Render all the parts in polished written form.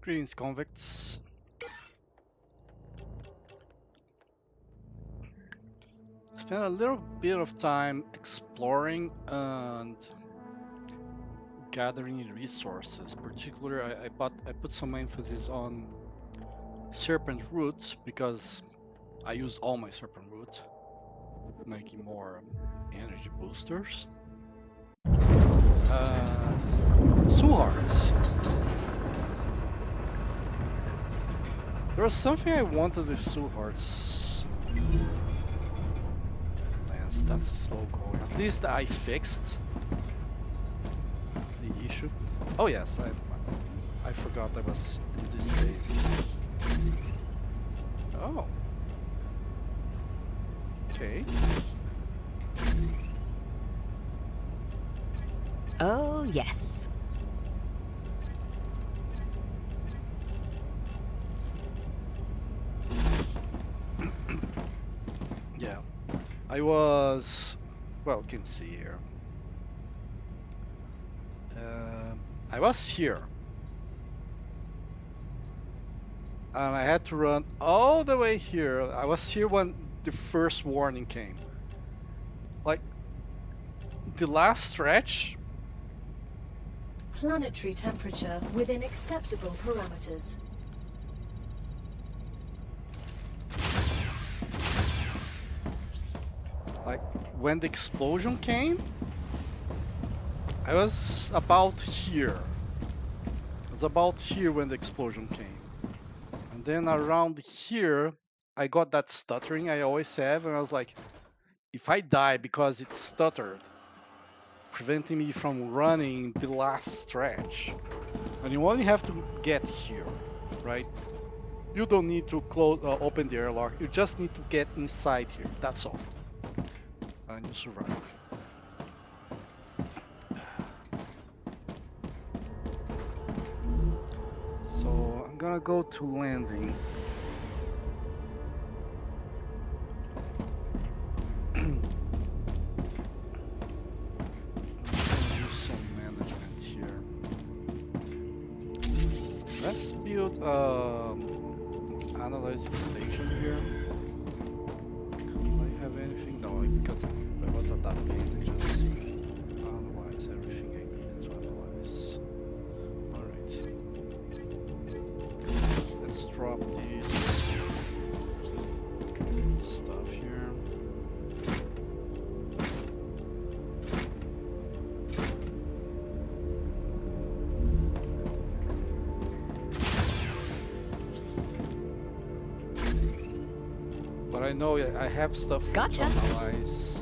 Greetings, convicts. Spent a little bit of time exploring and gathering resources. Particularly, I put some emphasis on serpent roots because I used all my serpent root, making more energy boosters. And soul hearts. There was something I wanted with soul hearts. That's slow going. At least I fixed the issue. Oh yes, I forgot I was in this phase. Oh. Okay. Oh yes. Yeah. I was, well, you can see here. I was here. And I had to run all the way here. I was here when the first warning came. Like, the last stretch. Planetary temperature within acceptable parameters. Like, when the explosion came, I was about here. I was about here when the explosion came. And then around here, I got that stuttering I always have, and I was like, if I die because it stuttered, preventing me from running the last stretch, and you only have to get here, right? You don't need to open the airlock. You just need to get inside here. That's all, and you survive. So I'm gonna go to landing. Let's build analyzing station here. Do I have anything? No, because I was at that base, I just analyze everything I needed to analyze. Alright. Let's drop this stuff here. But I know I have stuff Gotcha. to analyze.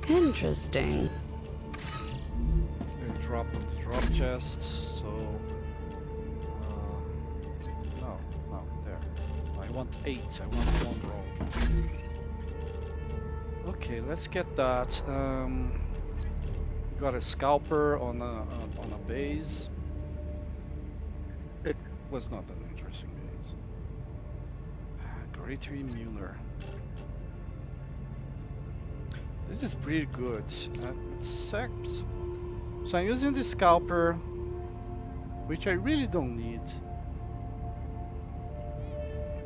Interesting. Drop on the drop chest, so no, there. I want 8, I want 1 roll. Okay, let's get that. Got a scalper on a base. It was not an interesting base. Greatory Mueller. This is pretty good. Except, so I'm using the scalper, which I really don't need,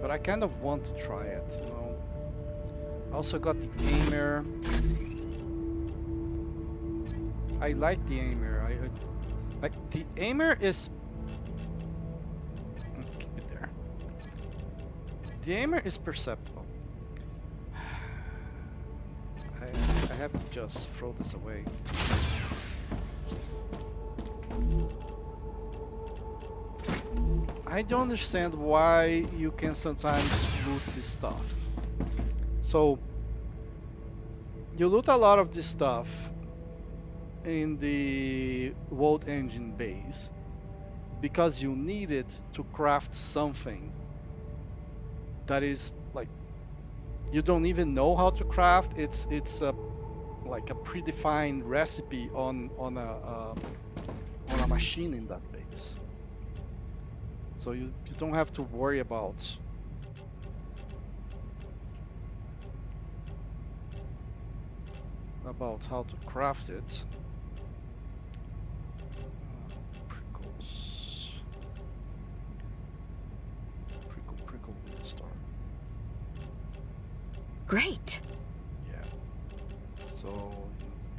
but I kind of want to try it. You know. I also got the aimer. I like the aimer. Like the aimer is. Keep it there. The aimer is perceptible. I have to just throw this away. I don't understand why you can sometimes loot this stuff. So you loot a lot of this stuff in the World Engine base because you need it to craft something that is like you don't even know how to craft. It's like a predefined recipe on a machine in that base. So you don't have to worry about how to craft it. Pretty cool. Great. Yeah. So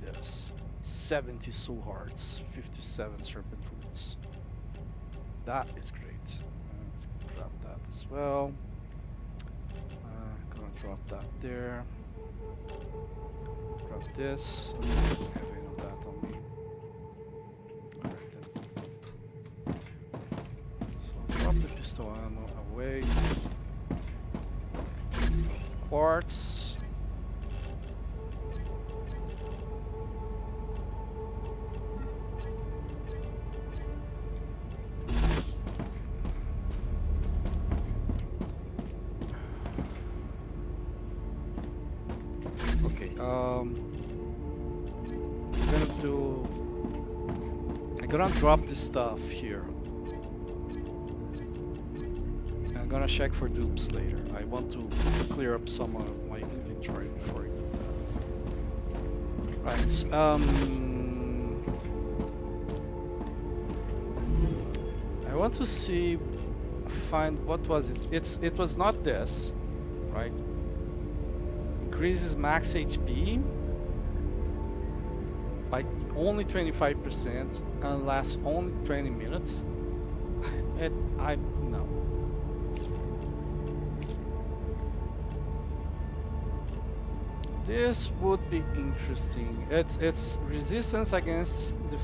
yes, 70 soul hearts, 57 serpent roots. That is great. Let's grab that as well. Gonna drop that there. Grab this. I don't have any of that on me. Alright then. So drop the pistol ammo away. Quartz. Okay, I'm gonna drop this stuff here. I'm gonna check for dupes later. I want to clear up some of my inventory before I do that. Right, I want to see, find, what was it? It was not this, right? Increases max HP by only 25% and lasts only 20 minutes. No. This would be interesting. It's resistance against the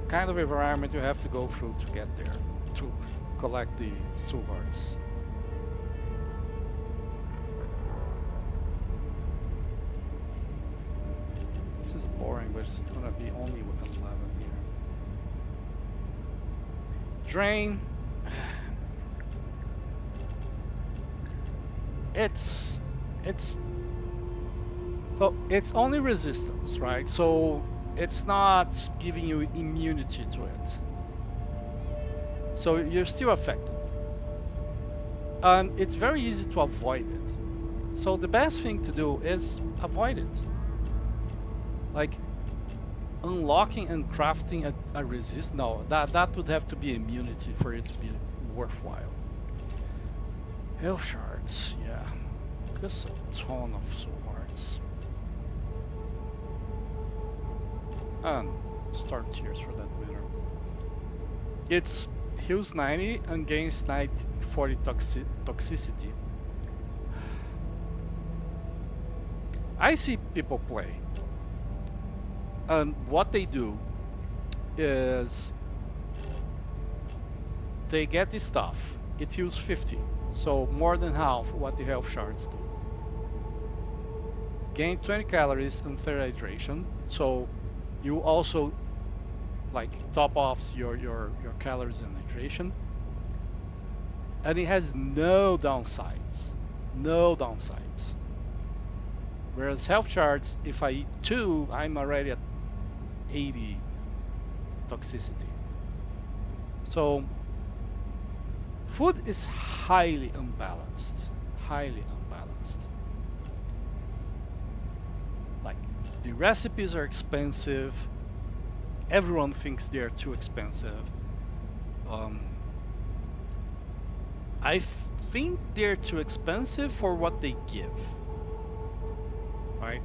kind of environment you have to go through to get there, to collect the soul hearts. This is boring, but it's gonna be only with 11 here. Drain. It's only resistance, right? So it's not giving you immunity to it. So you're still affected. And it's very easy to avoid it. So the best thing to do is avoid it. Like unlocking and crafting a resist. No, that would have to be immunity for it to be worthwhile. Health shards, yeah. Just a ton of soul hearts. And star tears for that matter. It's heals 90 and gains 40 toxicity. I see people play, and what they do is they get this stuff. It heals 50, so more than half what the health shards do. Gain 20 calories and 30 hydration, so you also like top offs your calories and hydration. And it has no downsides. No downsides. Whereas health shards, if I eat 2, I'm already at 80 toxicity. So food is highly unbalanced. Highly unbalanced. Like the recipes are expensive. Everyone thinks they're too expensive. I think they're too expensive for what they give, right?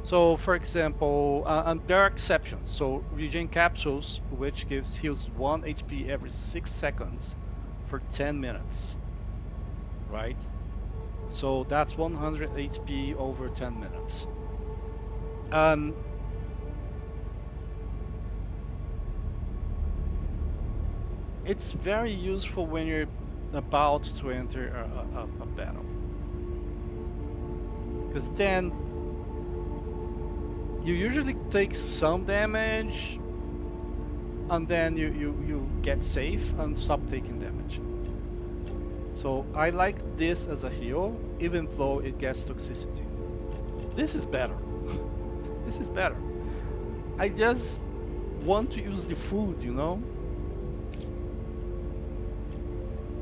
So, for example, and there are exceptions. So, regen capsules, which heals 1 HP every 6 seconds for 10 minutes, right? So that's 100 HP over 10 minutes. It's very useful when you're about to enter a battle, because then you usually take some damage and then you get safe and stop taking damage. So I like this as a heal, even though it gets toxicity. This is better. This is better. I just want to use the food, you know?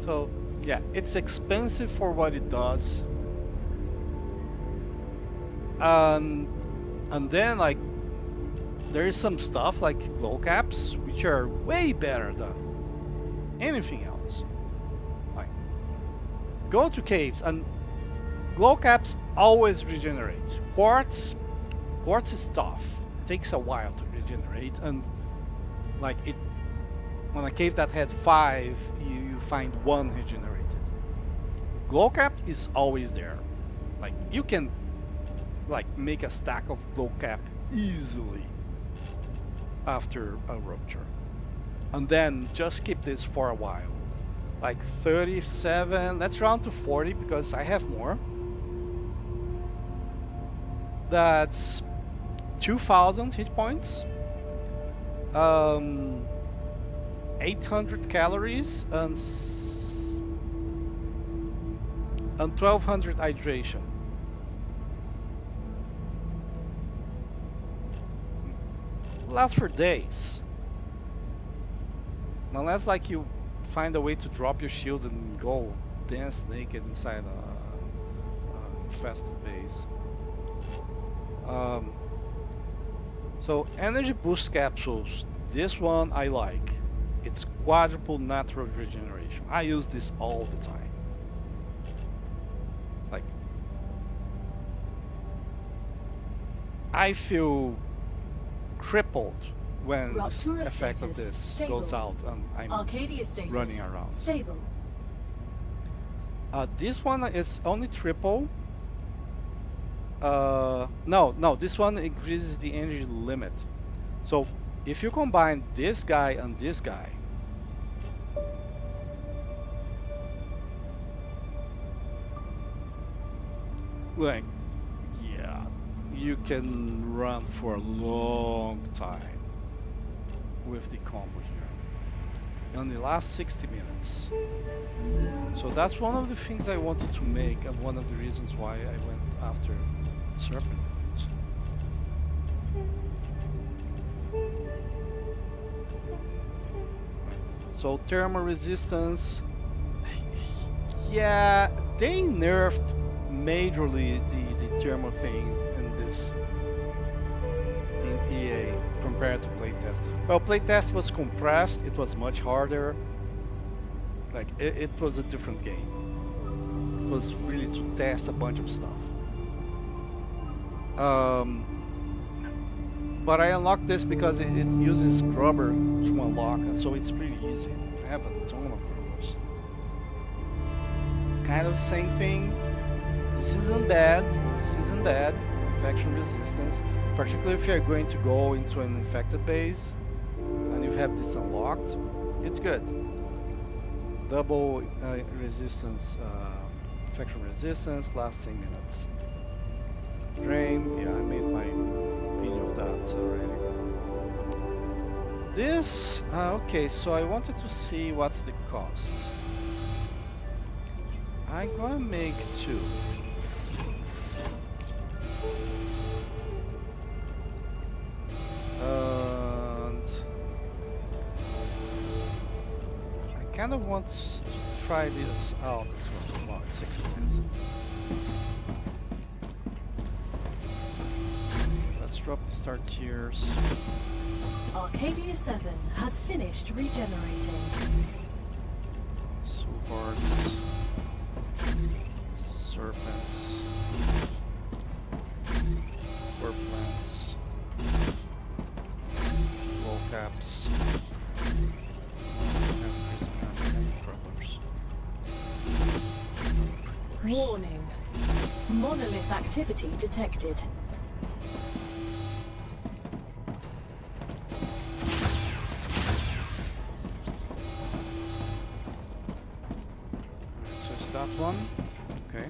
So yeah, it's expensive for what it does. And then like there is some stuff like glow caps which are way better than anything else. Like go to caves and glow caps always regenerate. Quartz is tough. It takes a while to regenerate, and like it, when a cave that had 5, you find 1 regenerated. Glow cap is always there. Like you can like make a stack of glow cap easily after a rupture, and then just keep this for a while. Like 37. Let's round to 40 because I have more. That's 2,000 hit points, 800 calories, and 1,200 hydration. Lasts for days, unless like you find a way to drop your shield and go dance naked inside a infested base. So energy boost capsules, this one I like. It's quadruple natural regeneration. I use this all the time. Like, I feel crippled when the Ruptura effect of status this stable. goes out and I'm Arcadia status running around. stable. This one is only triple. No, this one increases the energy limit. So if you combine this guy and this guy, like, yeah, you can run for a long time with the combo here. And the last 60 minutes. So that's one of the things I wanted to make, and one of the reasons why I went after Serpent Roots. So thermal resistance, yeah, they nerfed majorly the thermal thing in this in EA compared to playtest. Well, playtest was compressed; it was much harder. Like it was a different game. It was really to test a bunch of stuff. But I unlocked this because it uses scrubber to unlock, and so it's pretty easy. I have a ton of grubbers. Kind of the same thing. This isn't bad. This isn't bad. Infection resistance, particularly if you're going to go into an infected base and you have this unlocked, it's good. Double resistance, infection resistance, lasting minutes. Drain, yeah, I made my video of that already. This, okay, so I wanted to see what's the cost. I'm gonna make 2. And I kind of want to try this out as well. Wow, it's expensive. Let's drop the start tiers. Arcadia 7 has finished regenerating. Swords, serpents, warp plants, wall caps, and crawlers. Warning. Monolith activity detected. So it's that one. Okay.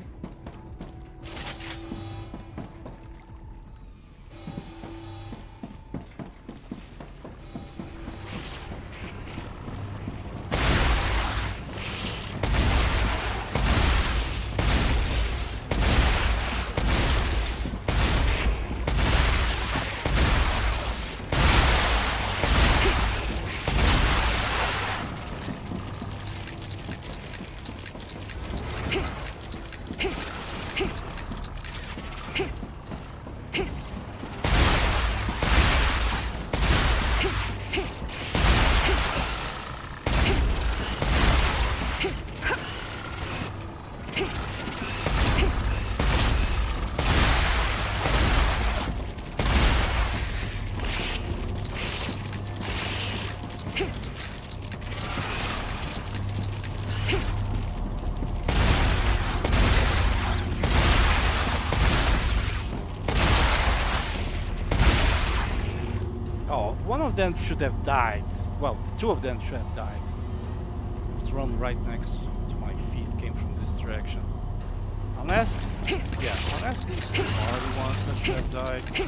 Oh, one of them should have died. Well, the two of them should have died. It's run right next to my feet, came from this direction. Unless, yeah, unless these two are the ones that should have died. Okay.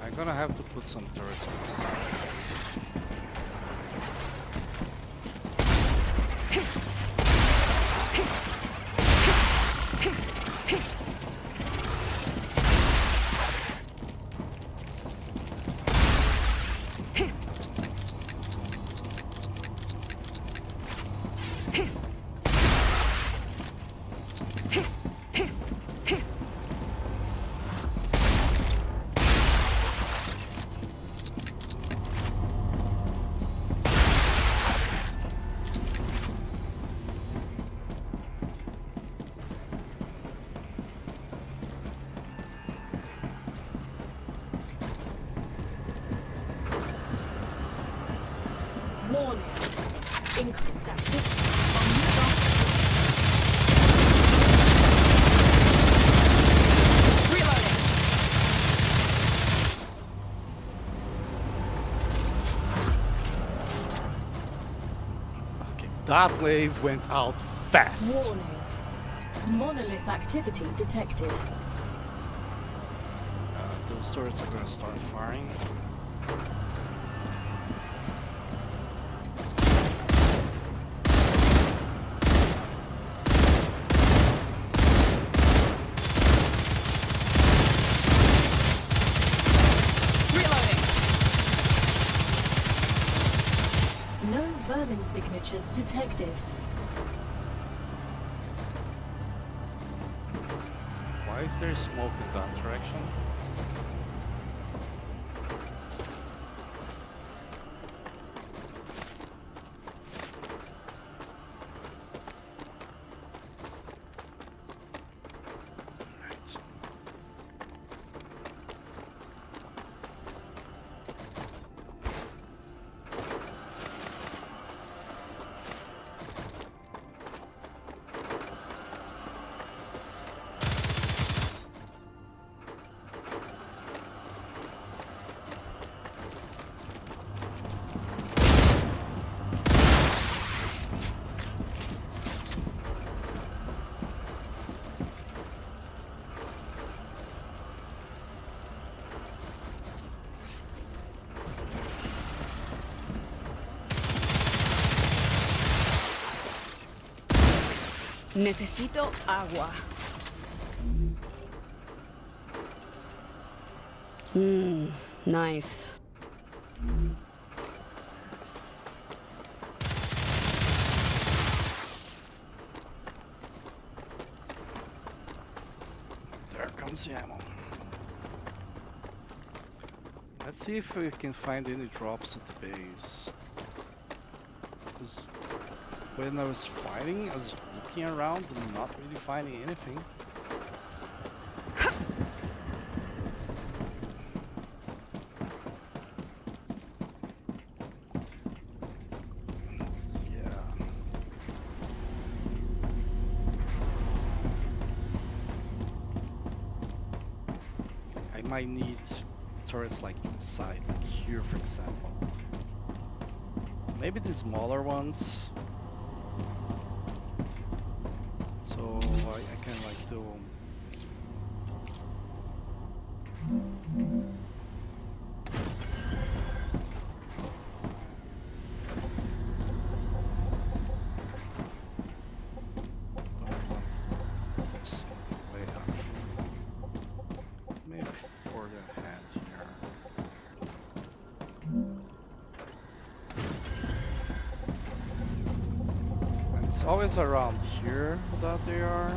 I'm gonna have to put some turrets on the side. Warning. Increased activity on mobile. Reloading. Okay, that wave went out fast. Warning. Monolith activity detected. Those turrets are gonna start firing. Reloading. No vermin signatures detected. Why is there smoke in that direction? Right. Necesito agua. Nice. There comes the ammo. Let's see if we can find any drops at the base. Because when I was fighting, I was looking around and not really finding anything. Yeah. I might need turrets like inside, like here for example. Maybe the smaller ones. So I can like do. Don't want this in the way actually. Maybe further ahead here. And it's always around here that they are.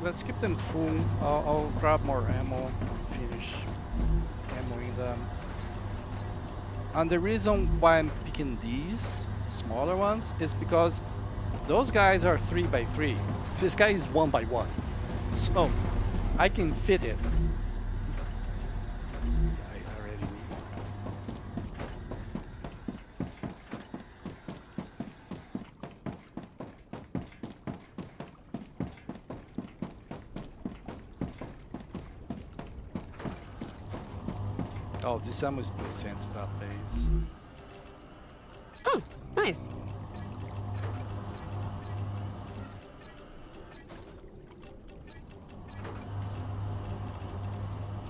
let's keep them full. I'll grab more ammo, finish ammoing them. And the reason why I'm picking these smaller ones is because those guys are 3x3. This guy is 1x1. So I can fit it. I already need one. Oh, this ammo is being sent to that base. Oh, nice.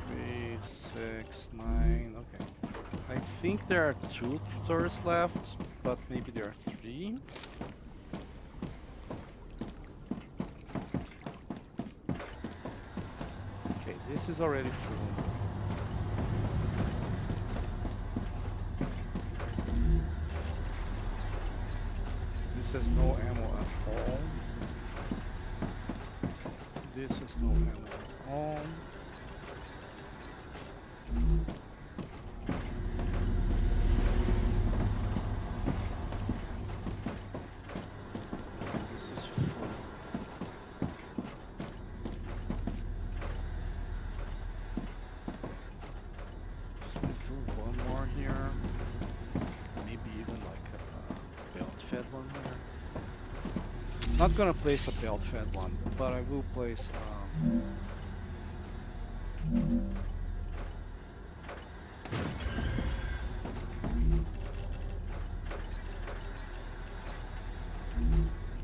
Three, 6, 9. Okay. I think there are 2 turrets left, but maybe there are 3. Okay, this is already full. This has no ammo at all. This has no ammo at all. This is full. Should I do one more here? Maybe even like a belt-fed one here. Not gonna place a belt-fed one, but I will place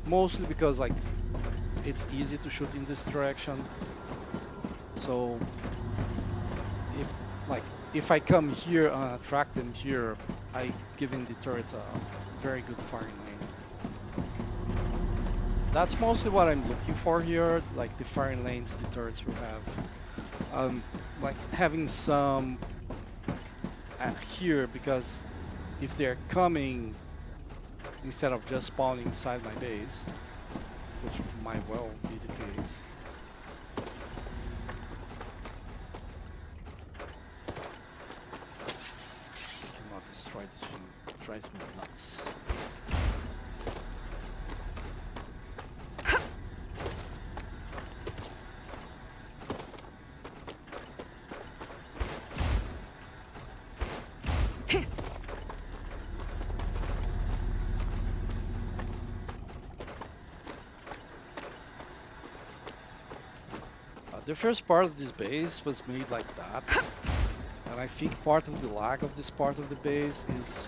mostly because like it's easy to shoot in this direction. So if like if I come here and attract them here, I giving the turret a very good firing lane. That's mostly what I'm looking for here, like the firing lanes the turrets will have. Like having some here, because if they're coming instead of just spawning inside my base, which might well be the case. I cannot destroy this thing, it drives me nuts. The first part of this base was made like that, and I think part of the lag of this part of the base is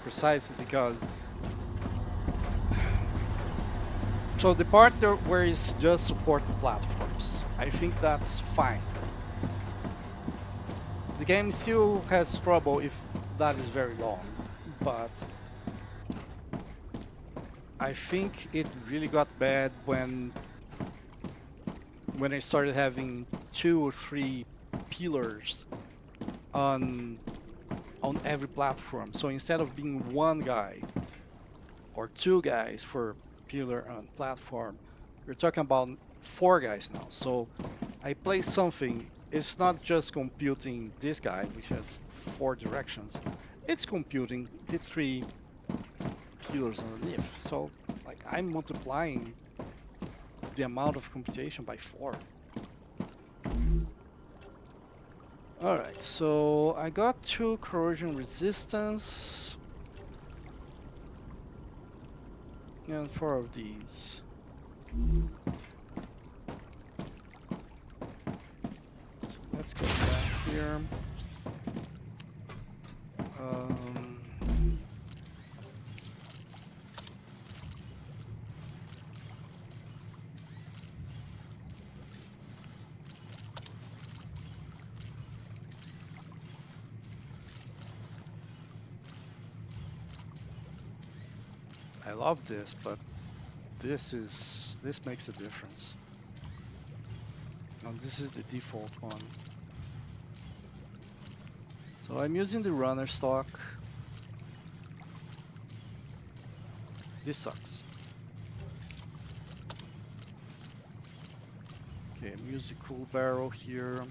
precisely because so the part there where it's just supported platforms, I think that's fine. The game still has trouble if that is very long, but I think it really got bad when I started having 2 or 3 pillars on every platform. So instead of being 1 guy or 2 guys for pillar on platform, we're talking about 4 guys now. So I place something, it's not just computing this guy, which has 4 directions, it's computing the 3 pillars underneath. So like I'm multiplying the amount of computation by 4. Alright, so I got 2 corrosion resistance and 4 of these. Let's go back here. I love this, but this makes a difference. And this is the default one. So I'm using the runner stock. This sucks. use the cool barrel here.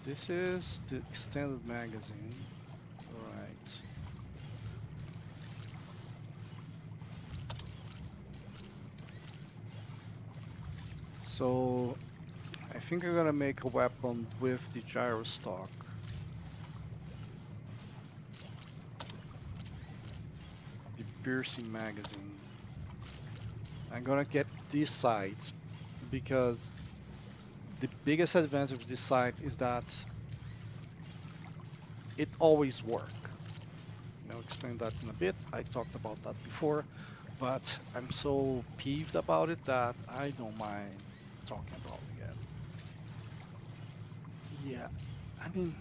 This is the extended magazine. Right. So I think I'm gonna make a weapon with the gyro stock. The piercing magazine. I'm gonna get this sight because the biggest advantage of this sight is that it always works. I'll explain that in a bit. I talked about that before, but I'm so peeved about it that I don't mind talking about it again. Yeah, I mean,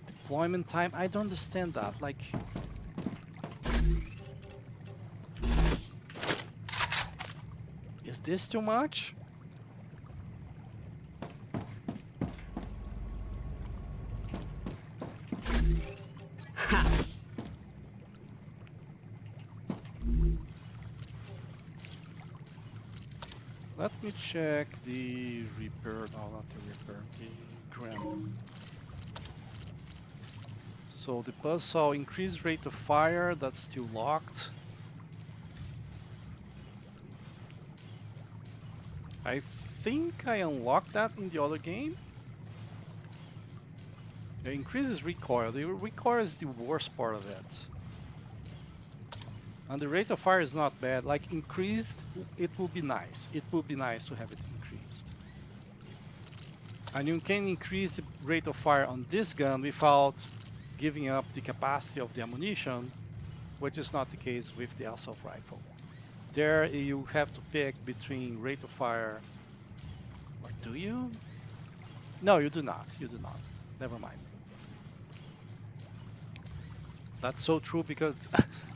deployment time, I don't understand that. Like, is this too much? Let me check the repair, no, not the repair, the grim. So the buzzsaw increased rate of fire, that's still locked. I think I unlocked that in the other game. It increases recoil. The recoil is the worst part of it. And the rate of fire is not bad. Like increased, it will be nice. It will be nice to have it increased. And you can increase the rate of fire on this gun without giving up the capacity of the ammunition, which is not the case with the assault rifle. There you have to pick between rate of fire, or do you? No, you do not. You do not. Never mind. That's so true because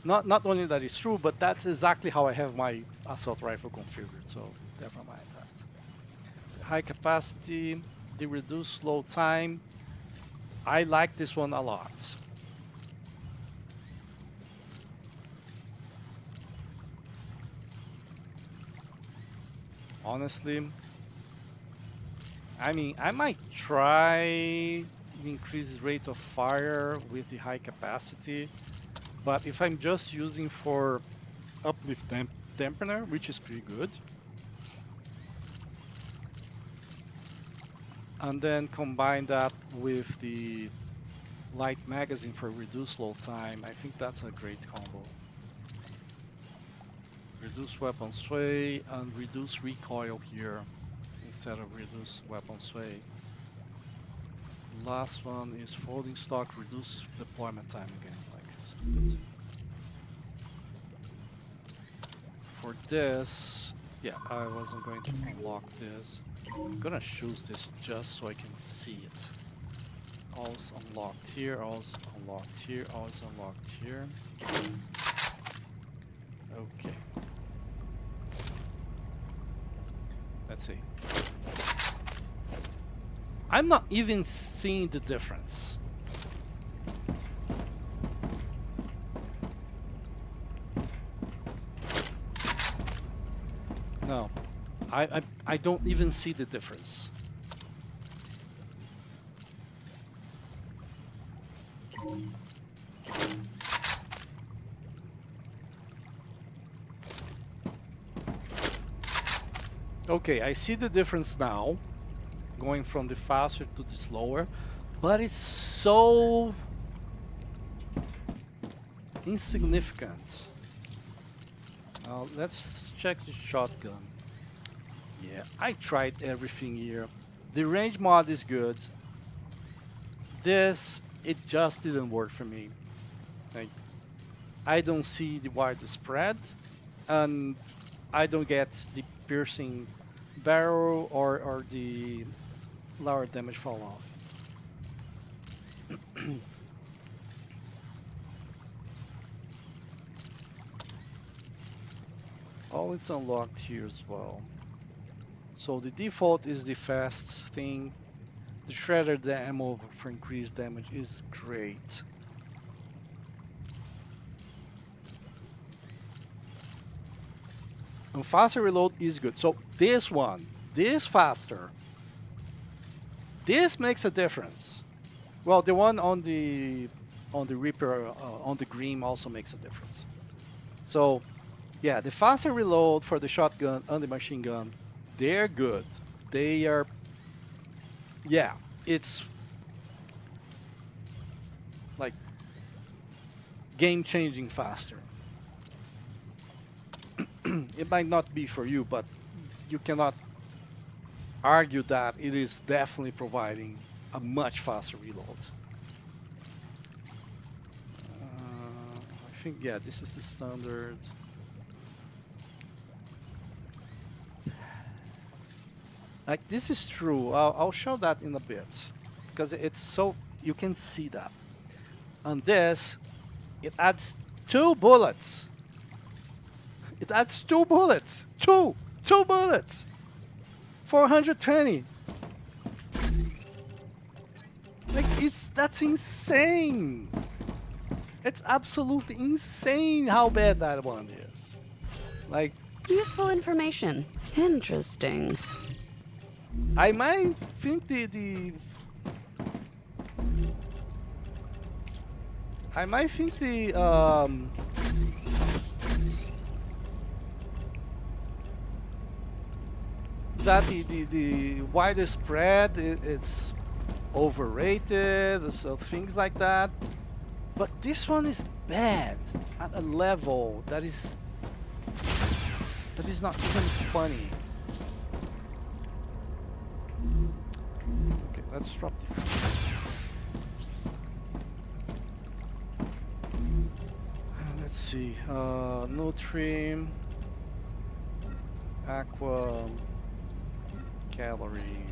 not only that is true, but that's exactly how I have my assault rifle configured. So never mind that. High capacity, the reduced slow time. I like this one a lot. Honestly, I mean, I might try the increased rate of fire with the high capacity, but if I'm just using for uplift dampener, which is pretty good, and then combine that with the light magazine for reduced load time, I think that's a great combo. Reduce weapon sway and reduce recoil here instead of reduce weapon sway. Last one is folding stock, reduce deployment time again, like stupid. For this, yeah, I wasn't going to unlock this. I'm gonna choose this just so I can see it. All's unlocked here, all's unlocked here, all's unlocked here. Okay. Let's see. I'm not even seeing the difference. No, I don't even see the difference. Okay, I see the difference now, going from the faster to the slower, but it's so insignificant. Now let's check the shotgun. Yeah, I tried everything here. The range mod is good. This, it just didn't work for me. Like, I don't see the wider spread, and I don't get the piercing barrel or the lower damage fall off. Oh, it's unlocked here as well. So the default is the fast thing. The shredder the ammo for increased damage is great. And faster reload is good. So this one, this faster, this makes a difference. Well, the one on the Reaper on the Green also makes a difference. So yeah, the faster reload for the shotgun and the machine gun, they're good. They are, yeah, it's like game-changing faster. It might not be for you, but you cannot argue that it is definitely providing a much faster reload. I think, yeah, this is the standard. Like, this is true. I'll show that in a bit because it's so, you can see that. On this, it adds 2 bullets. It adds 2 bullets. Two bullets. 420. Like, that's insane. It's absolutely insane how bad that one is. Like, Useful information. Interesting. I might think I might think that the wider spread it's overrated, so things like that. But this one is bad at a level that is not even funny. Okay, let's drop the. Let's see. Nutri, Aqua, Calorie.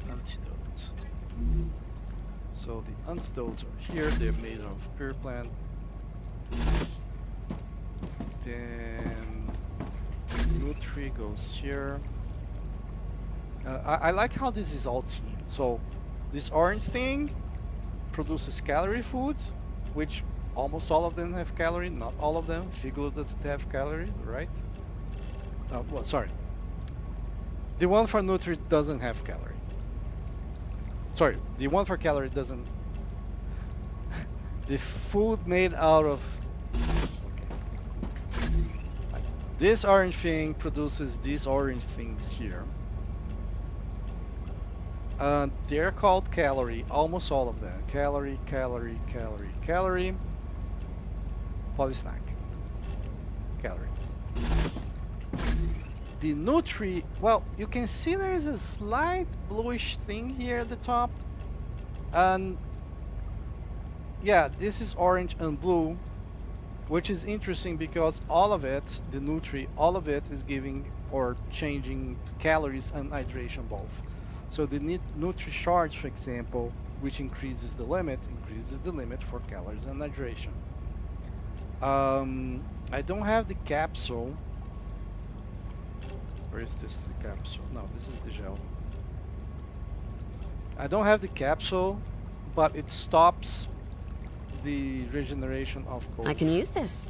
Antidote. So the antidotes are here. They're made of pure plant. Then Nutri goes here. I like how this is all teamed. So this orange thing produces calorie food, which almost all of them have calorie. Not all of them. Figo doesn't have calorie, right? Well, sorry. The one for Nutri doesn't have calorie. Sorry, the one for calorie doesn't. The food made out of. Okay. This orange thing produces these orange things here. They're called calorie, almost all of them. Calorie, calorie, calorie, calorie. Polysnack. Calorie. The Nutri, well, you can see there is a slight bluish thing here at the top. And yeah, this is orange and blue, which is interesting because all of it, the Nutri, all of it is giving or changing calories and hydration both. So the Nutri Charge, for example, which increases the limit for calories and hydration. I don't have the capsule. Where is this, the capsule? No, this is the gel. I don't have the capsule, but it stops the regeneration of cold. I can use this.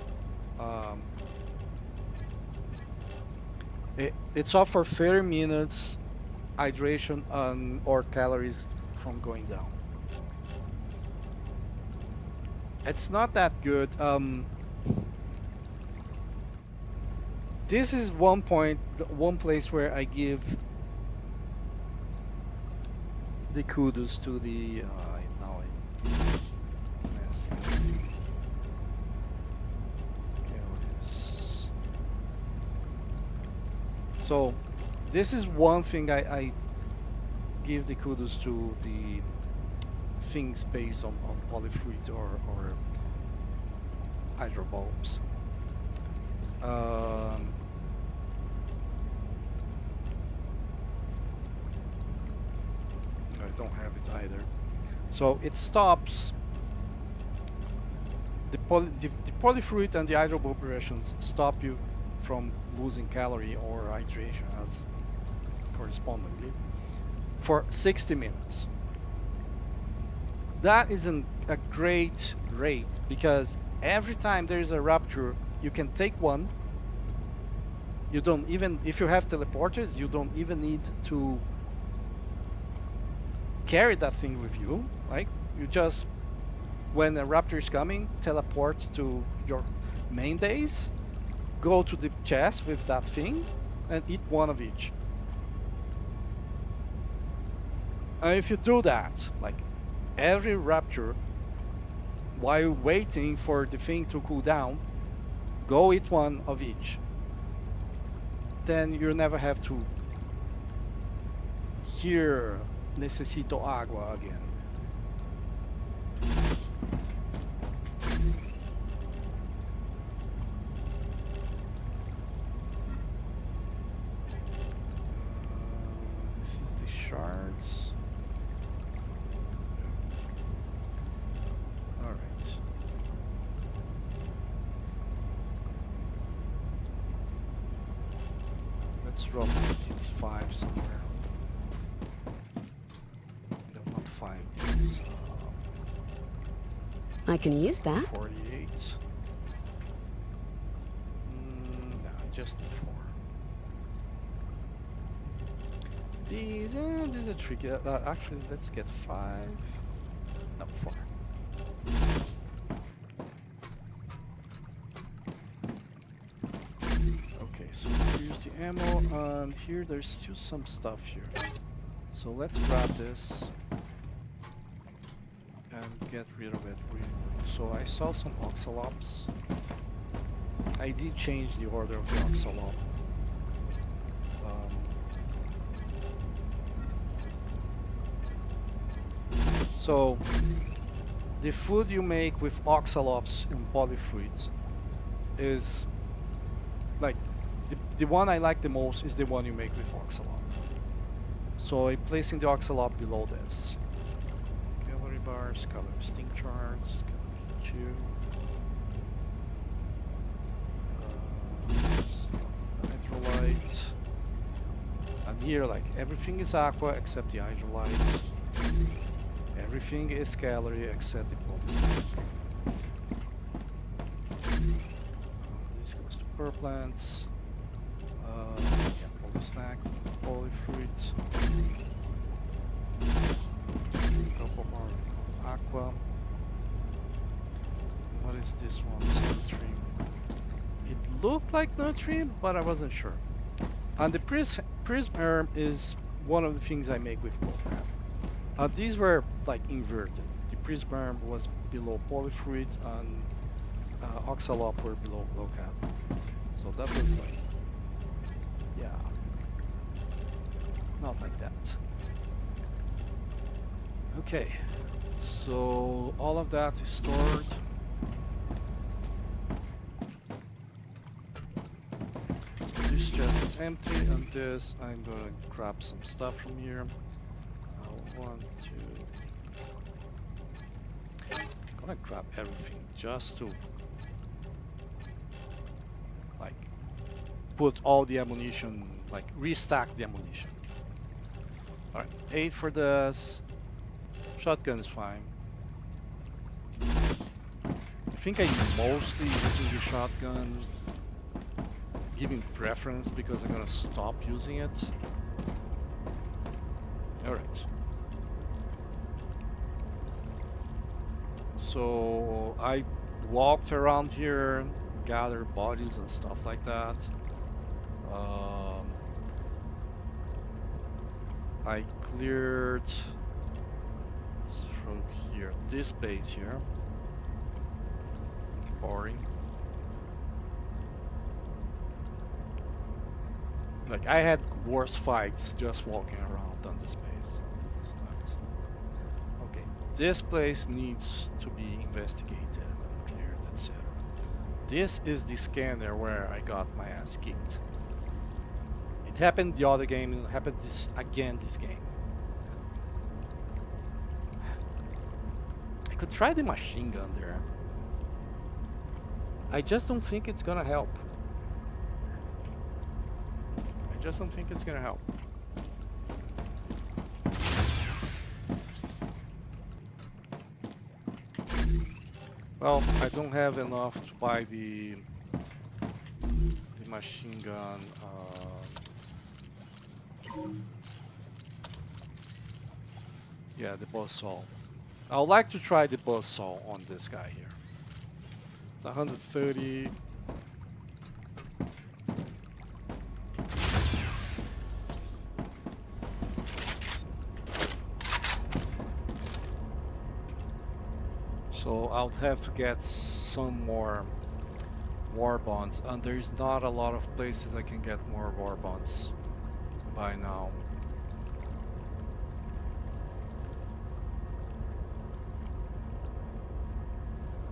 It's off for 30 minutes, hydration or calories from going down. It's not that good. This is one place where I give the kudos to the yes. So this is one thing I give the kudos to the things based on polyfruit or hydro bulbs. I don't have it either. So it stops the polyfruit and the hydrobobrations stop you from losing calorie or hydration as correspondingly for 60 minutes. That isn't a great rate because every time there is a rupture, you can take one. You don't even, if you have teleporters, you don't even need to carry that thing with you. Like, you just, when a raptor is coming, teleport to your main base, go to the chest with that thing, and eat one of each. And if you do that, like every rapture, while waiting for the thing to cool down, go eat one of each. Then you never have to hear necesito agua again. This is the shards. All right. Let's drop these 5 somewhere. No, not 5. These, I can use that. 48. No, just 4. These are tricky. Actually, let's get 5. No, 4. Okay, so here's the ammo, and here there's still some stuff here. So let's grab this and get rid of it really quick. So I saw some oxalops. I did change the order of the oxalop. So the food you make with oxalops and polyfruit is like the one I like the most is the one you make with oxalop. So I'm placing the oxalop below this. Cavalry bars, color stink charts, color 2. Hydrolyte. And here, like, everything is aqua except the hydrolyte. Everything is calorie except the polysnack. This goes to purple plants. Yeah, polysnack, polyfruit. Couple more aqua. What is this one? Nutrient. It looked like nutrient, but I wasn't sure. And the prism herb is one of the things I make with GoCap. These were like inverted. The prism herb was below polyfruit and oxalop were below GoCap. So that was like, yeah, not like that. Okay, so all of that is stored. This chest is empty, and this I'm gonna grab some stuff from here. 1, 2. I'm gonna grab everything just to like put all the ammunition, like restack the ammunition. Alright, 8 for this. Shotgun is fine. I think I'm mostly using the shotgun, giving preference because I'm gonna stop using it. Alright. So I walked around here, gathered bodies and stuff like that. I cleared from here, this base here. Boring. Like, I had worse fights just walking around on this base. It's not... Okay, this place needs to be investigated and cleared, etc. This is the scanner where I got my ass kicked. It happened the other game, it happened this again this game. I could try the machine gun there. I just don't think it's gonna help. I just don't think it's gonna help. Well, I don't have enough to buy the machine gun. Yeah, the buzzsaw. I would like to try the buzzsaw on this guy here. It's 130. So I'll have to get some more war bonds, and there's not a lot of places I can get more war bonds by now.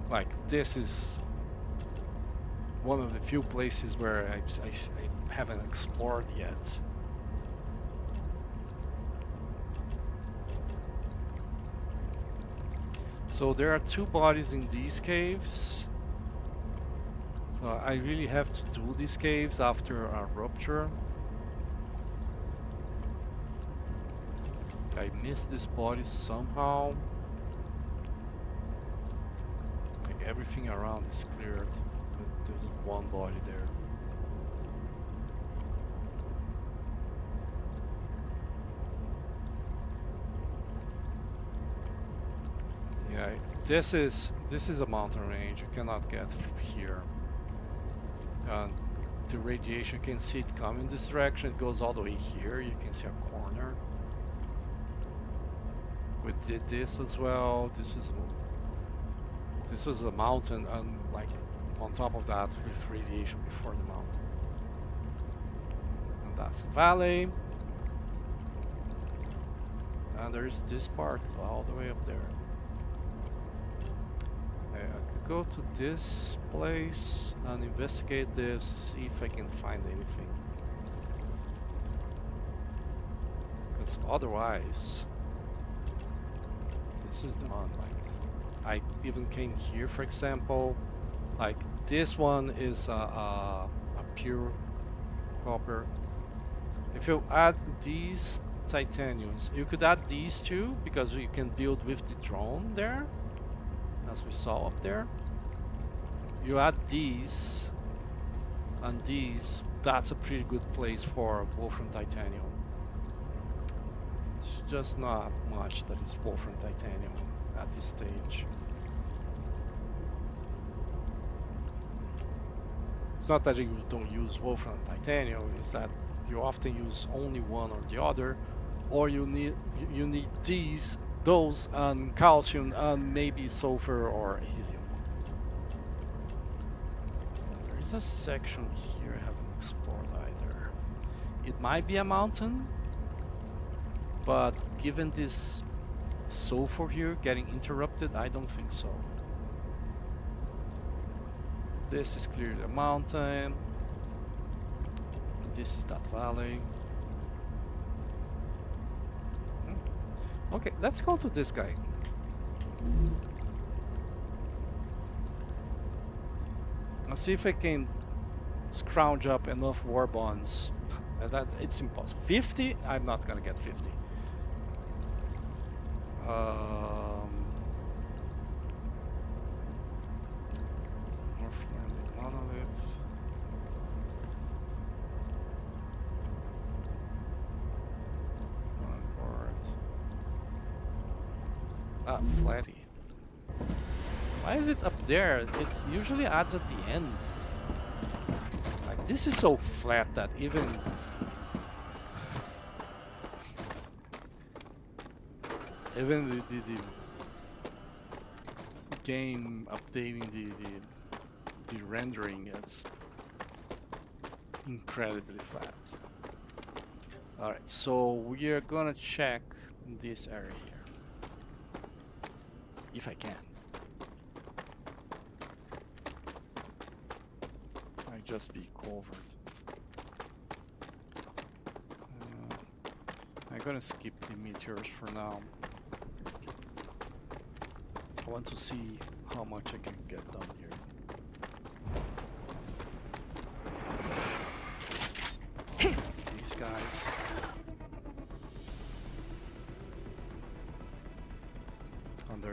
Like, this is one of the few places where I haven't explored yet. So there are 2 bodies in these caves. So I really have to do these caves after a rupture. I missed this body somehow. Like, everything around is cleared. There's one body there. Yeah, this is a mountain range. You cannot get through here. The radiation, you can see it coming this direction. It goes all the way here. You can see a corner. We did this as well. This was a mountain, and like on top of that with radiation before the mountain. And that's the valley. And there's this part as well, all the way up there. I could go to this place and investigate this, see if I can find anything. Because otherwise, this is done. Like, I even came here, for example. Like, this one is a pure copper. If you add these titaniums, you could add these two, because you can build with the drone there, as we saw up there. You add these and these, that's a pretty good place for Wolfram titanium. It's just not much that is Wolfram titanium at this stage. It's not that you don't use Wolfram titanium, it's that you often use only one or the other, or you need those, and calcium, and maybe sulfur or helium. There's a section here I haven't explored either. It might be a mountain, but given this sulfur here getting interrupted, I don't think so. This is clearly a mountain. This is that valley. Okay, let's go to this guy. Let's see if I can scrounge up enough war bonds. That it's impossible. 50? I'm not gonna get 50. Northland monolith. On board. Ah, flatty. Why is it up there? It usually adds at the end. Like, this is so flat that even the game updating the rendering is incredibly flat. Alright, so we are gonna check this area here. If I can. Might just be covered. I'm gonna skip the meteors for now. I want to see how much I can get done here.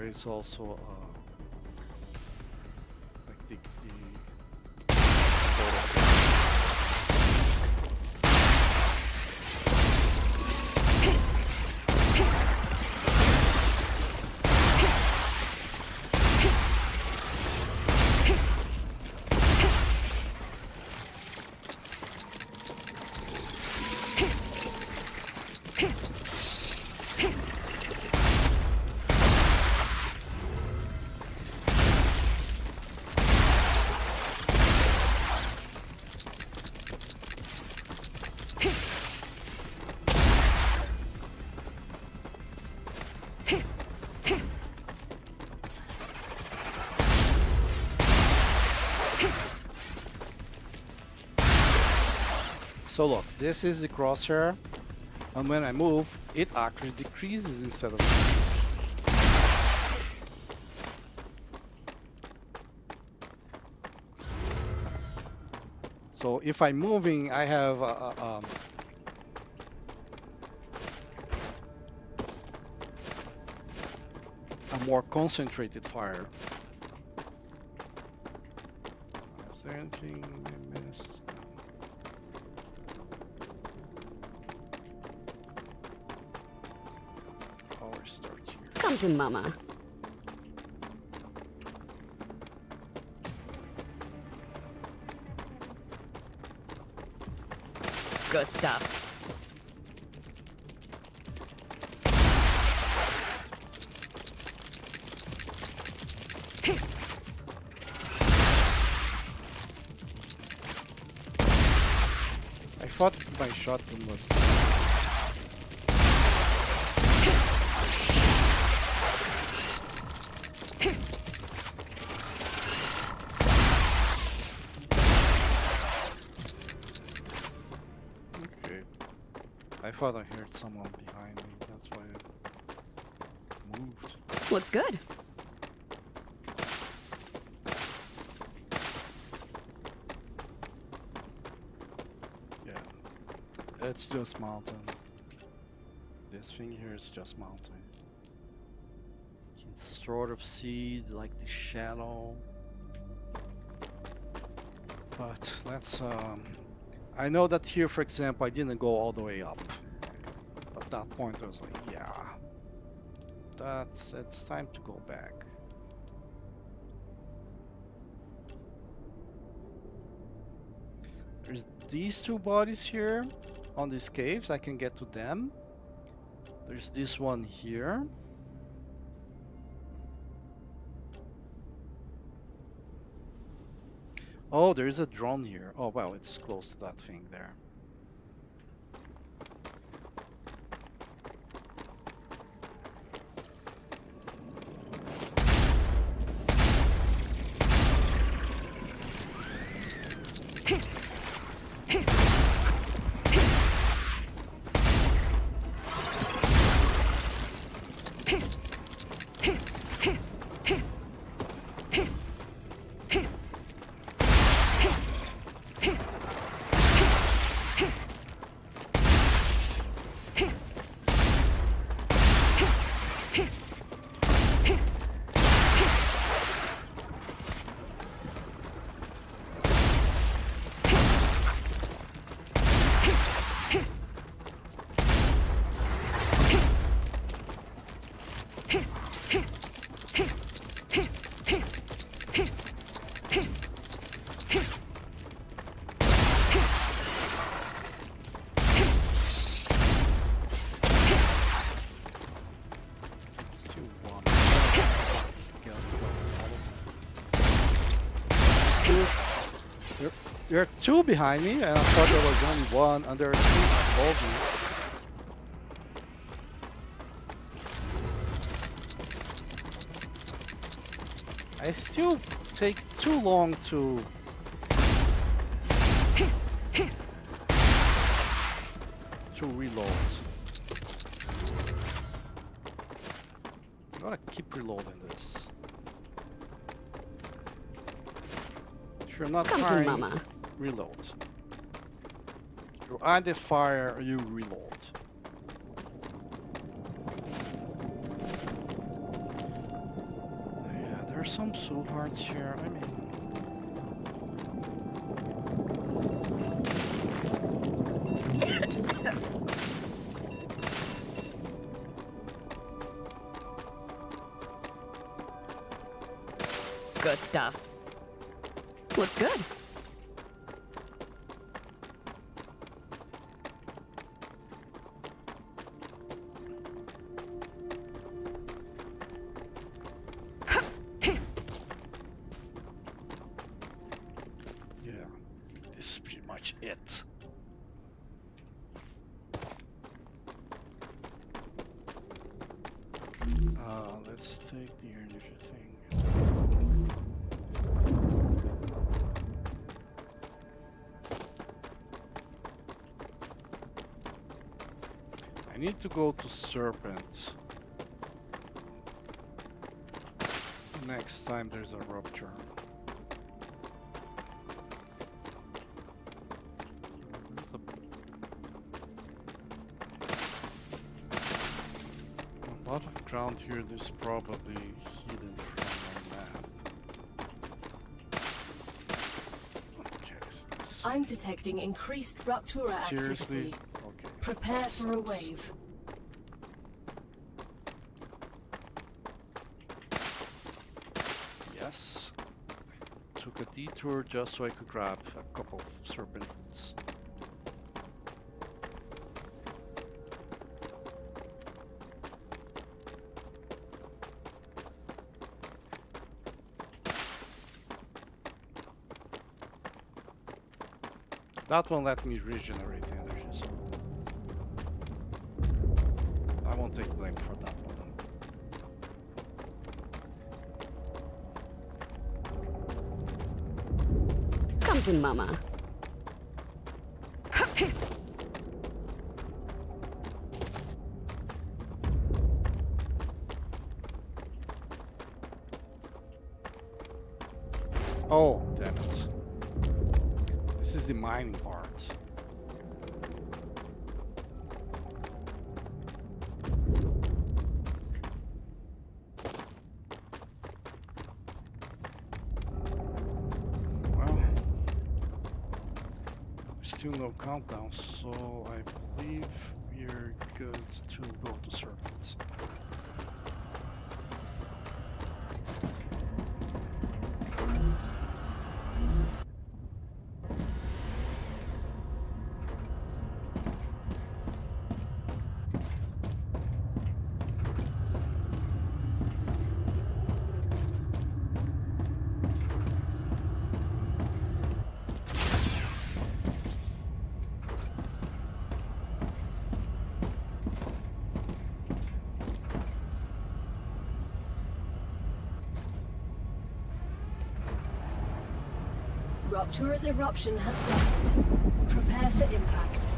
is also like the So look, this is the crosshair, and when I move, it actually decreases instead of increasing. So if I'm moving, I have a more concentrated fire. Is there anything I missed? Power start here. Come to Mama. Good stuff. I thought my shotgun was... Okay. I thought I heard someone behind me, that's why I moved. Looks good. It's just mountain. This thing here is just mountain. You can sort of see like the shadow. But let's I know that here, for example, I didn't go all the way up. At that point I was like, yeah. It's time to go back. There's these two bodies here on these caves. I can get to them. There's this one here. Oh, there is a drone here. Oh, well, it's close to that thing there. There are two behind me, and I thought there was only one, and there are two above me. I still take too long to reload. I'm gonna keep reloading this. If you're not Come to Mama. Reload. You either fire or you reload. some soul hearts here? I mean, Good stuff. Looks good. yeah, this is pretty much it. Let's take the energy thing. I need to go to Serpent next time there's a rupture. There's a lot of ground here that's probably hidden from my map. Okay, so let's see. I'm detecting increased Rupture Seriously? activity. Okay. Prepare for a wave. Yes. I took a detour just so I could grab a couple of serpent roots. That won't let me regenerate energy, so I won't take blame for that one. Come to mama. Oh, damn it. This is the mining part. Well, still no countdown, so I believe we're good to go to Serpent. Rupture's eruption has started. Prepare for impact.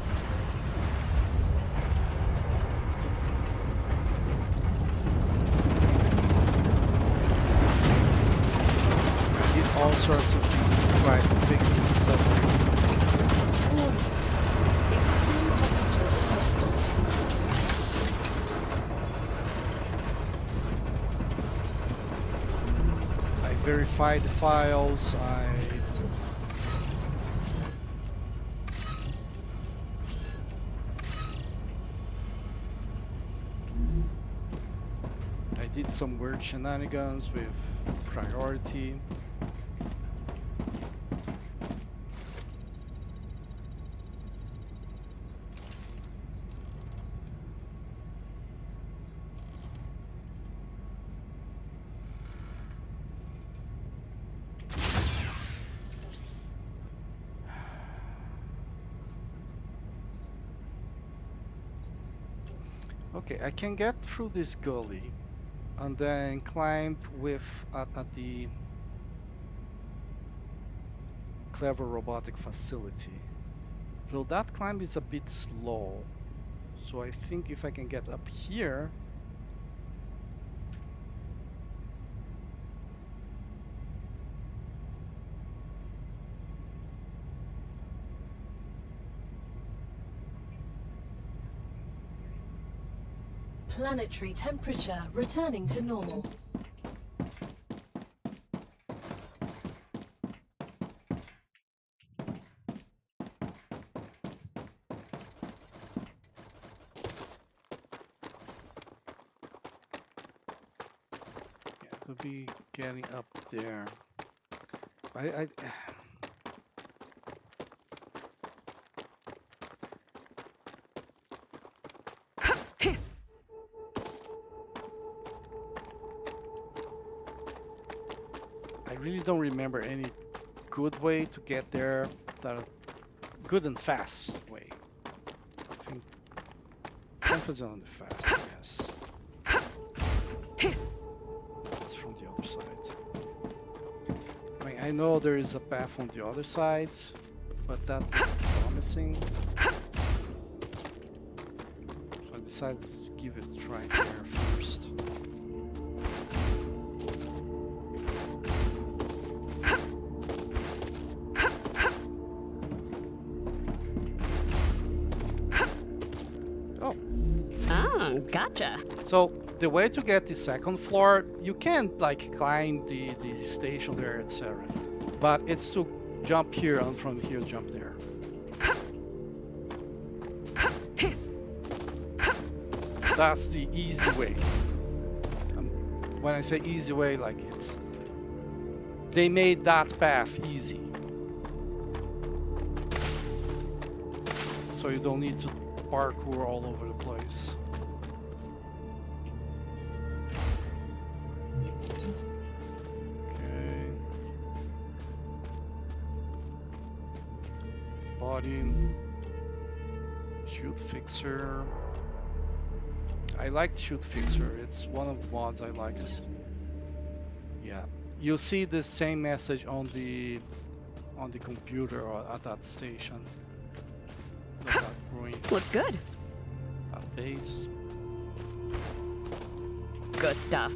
I did all sorts of things to try to fix this submarine. Warning. Extreme temperature detected. I verified the files, I did some weird shenanigans with priority. Okay, I can get through this gully and then climb with at the clever robotic facility. Though that climb is a bit slow, so I think if I can get up here. Planetary temperature returning to normal. to be getting up there. I really don't remember any good way to get there. That good and fast way. I think emphasis on the fast. Yes. That's from the other side. I mean, I know there is a path on the other side, but that looks promising. So I decided to give it a try here first. Gotcha. So the way to get the second floor, you can like climb the station there, etc. But it's to jump here and from here jump there. That's the easy way. And when I say easy way, like they made that path easy. So you don't need to parkour all over the place. Shoot fixer. I like shoot fixer. It's one of the mods I like. Yeah, you see the same message on the computer or at that station. That ruin. Looks good. That base. Good stuff.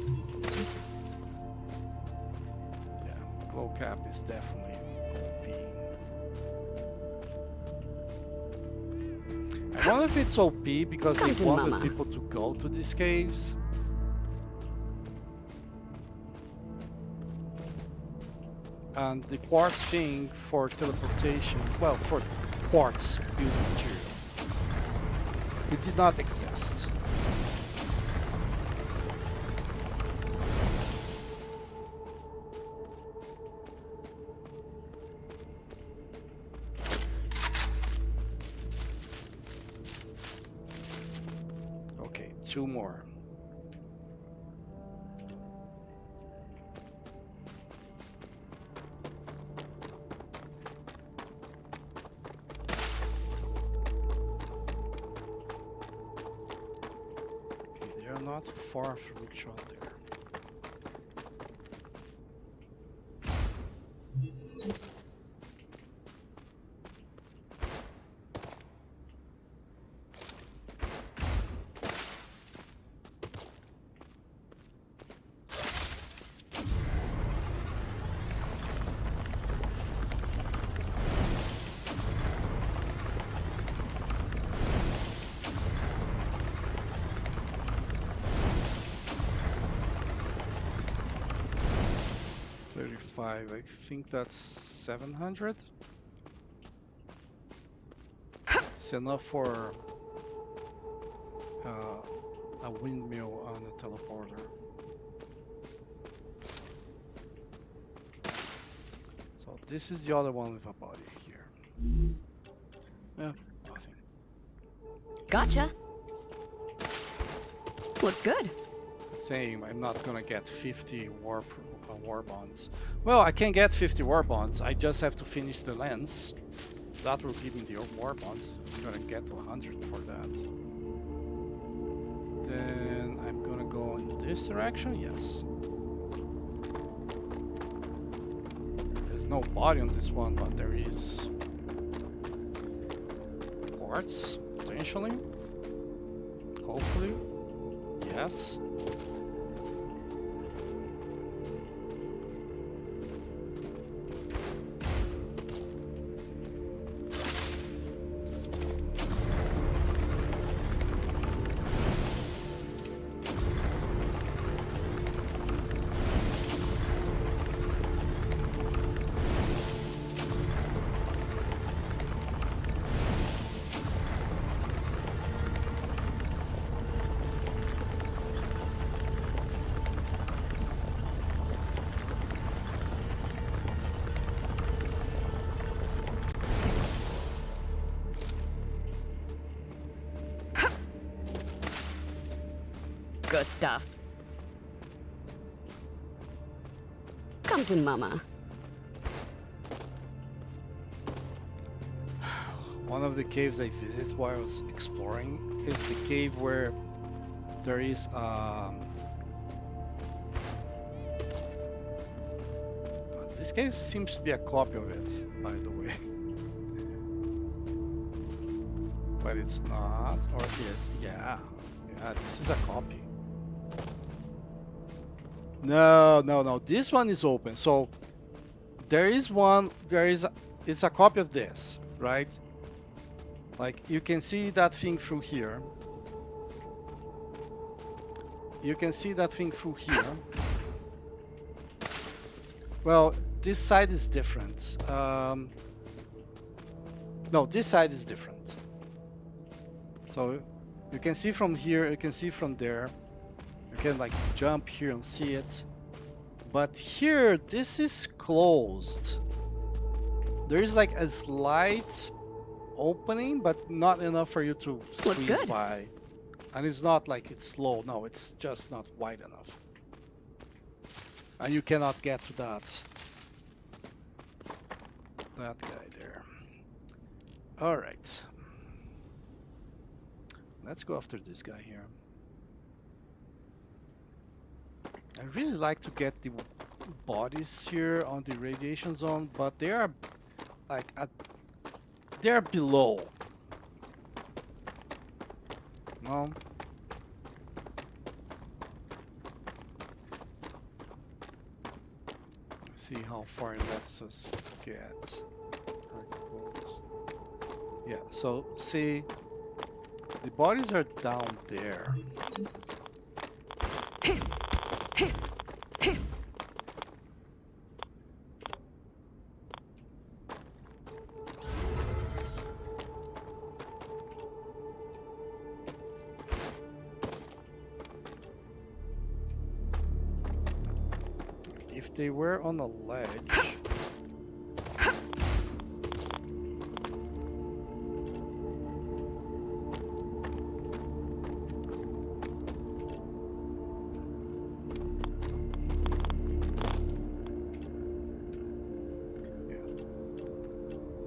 Yeah, glow cap is definitely OP. I wonder if it's OP because they wanted people to go to these caves. And the quartz thing for teleportation, well, for quartz building material, it did not exist. Two more. Okay, they are not far from each other. I think that's 700. It's enough for a windmill on a teleporter. So this is the other one with a body here. Yeah, nothing. Gotcha. Looks good. Same, I'm not gonna get 50 war bonds. Well, I can get 50 war bonds. I just have to finish the lens. That will give me the war bonds. I'm gonna get 100 for that. Then I'm gonna go in this direction. Yes. There's no body on this one, but there is quartz potentially. Hopefully. Yes. Good stuff. Come to Mama. One of the caves I visited while I was exploring is the cave where there is this cave seems to be a copy of it, by the way. But it's not, or it is. Yeah, this is a copy. No, this one is open. So there is one, it's a copy of this, right? Like you can see that thing through here. You can see that thing through here. Well, this side is different. No, this side is different. So you can see from here, you can see from there. You can like jump here and see it. But here, this is closed. There is like a slight opening, but not enough for you to squeeze by. And it's not like it's low. No, it's just not wide enough. And you cannot get to that guy there. All right. Let's go after this guy here. I really like to get the bodies here on the radiation zone, but they are like they're below. No. Let's see how far it lets us get. Yeah, so see, the bodies are down there. If they were on a ledge,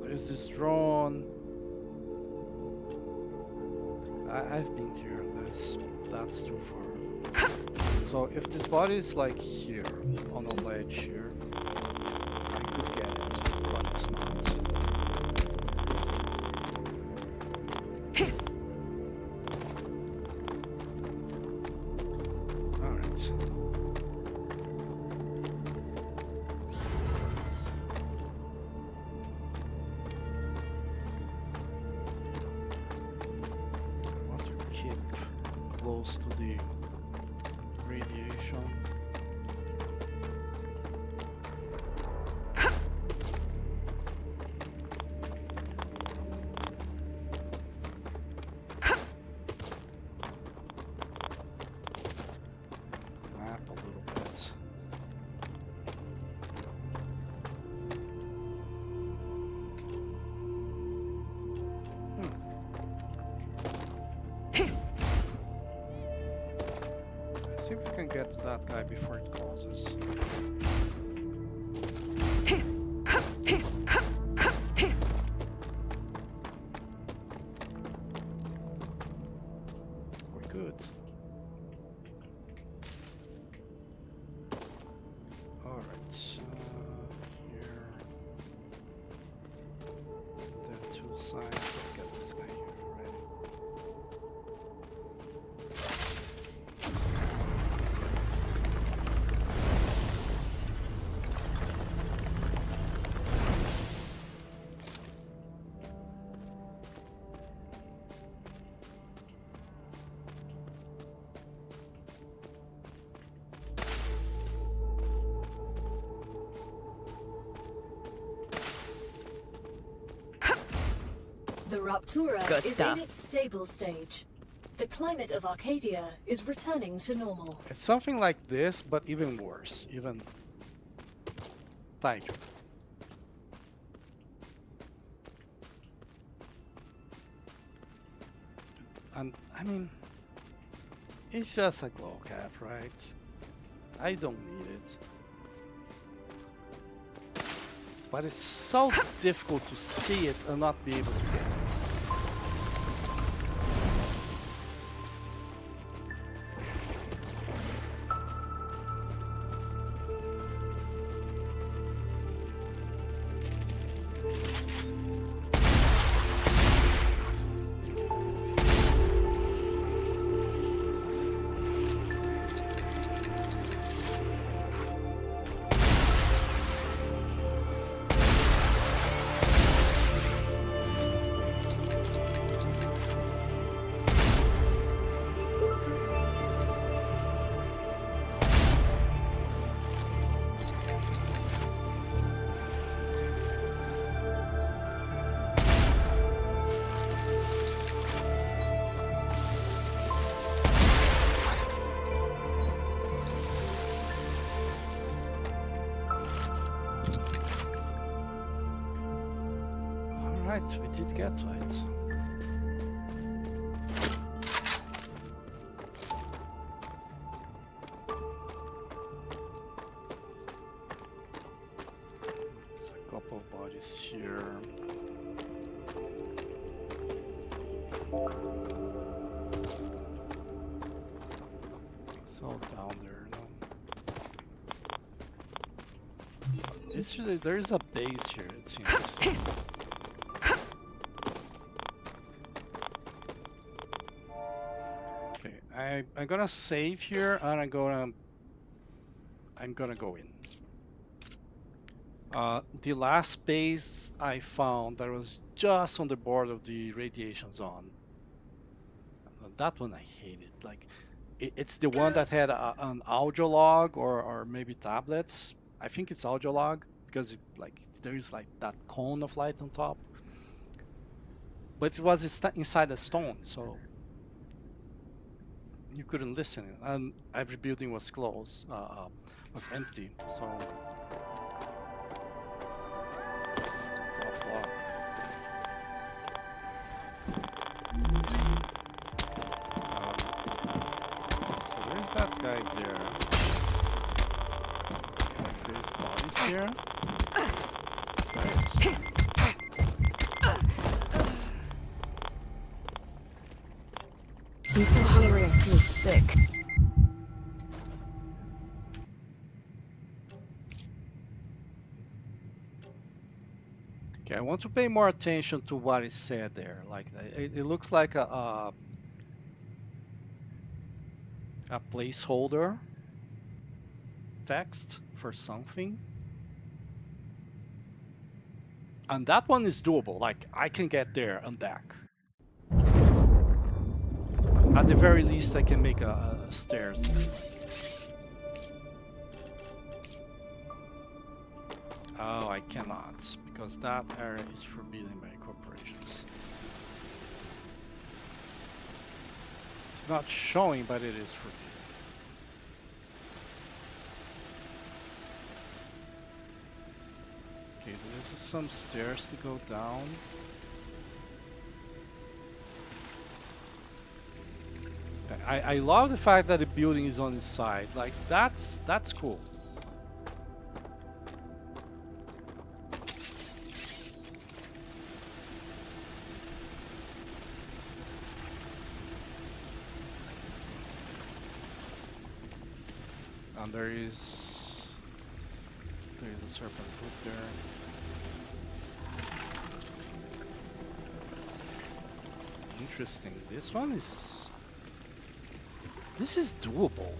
there's this drone. I've been here. That's too far. So if this body is like here, on a ledge here, I could get it, but it's not. Alright. I want to keep close to the radiation. Map a little bit. Let's see if we can get to that guy before it closes. We're good. Alright, here. Then two sides. Let's get this guy here ready. The Raptura Good is stuff. in its stable stage. The climate of Arcadia is returning to normal. It's something like this, but even worse, even tighter. And I mean, It's just a glow cap, right? I don't need it. But it's so difficult to see it and not be able to get it. Alright, we did get to it. There's a couple of bodies here. It's all down there now. There is a base here, it seems. Okay, I'm gonna save here and I'm gonna go in. The last base I found that was just on the border of the radiation zone. That one I hated. Like, it's the one that had an audio log or maybe tablets. I think it's audio log because there is like that cone of light on top. But it was inside a stone, so you couldn't listen. And every building was closed, was empty. So tough luck. So there's that guy there. There's bodies here. Nice. I'm so hungry I feel sick. Okay, I want to pay more attention to what is said there. Like it looks like a placeholder text for something. And that one is doable. Like I can get there and back. At the very least, I can make a stairs there. Oh, I cannot, because that area is forbidden by corporations. It's not showing, but it is forbidden. Okay, there's some stairs to go down. I love the fact that the building is on its side. Like that's cool. And there is a serpent foot there. Interesting. This is doable.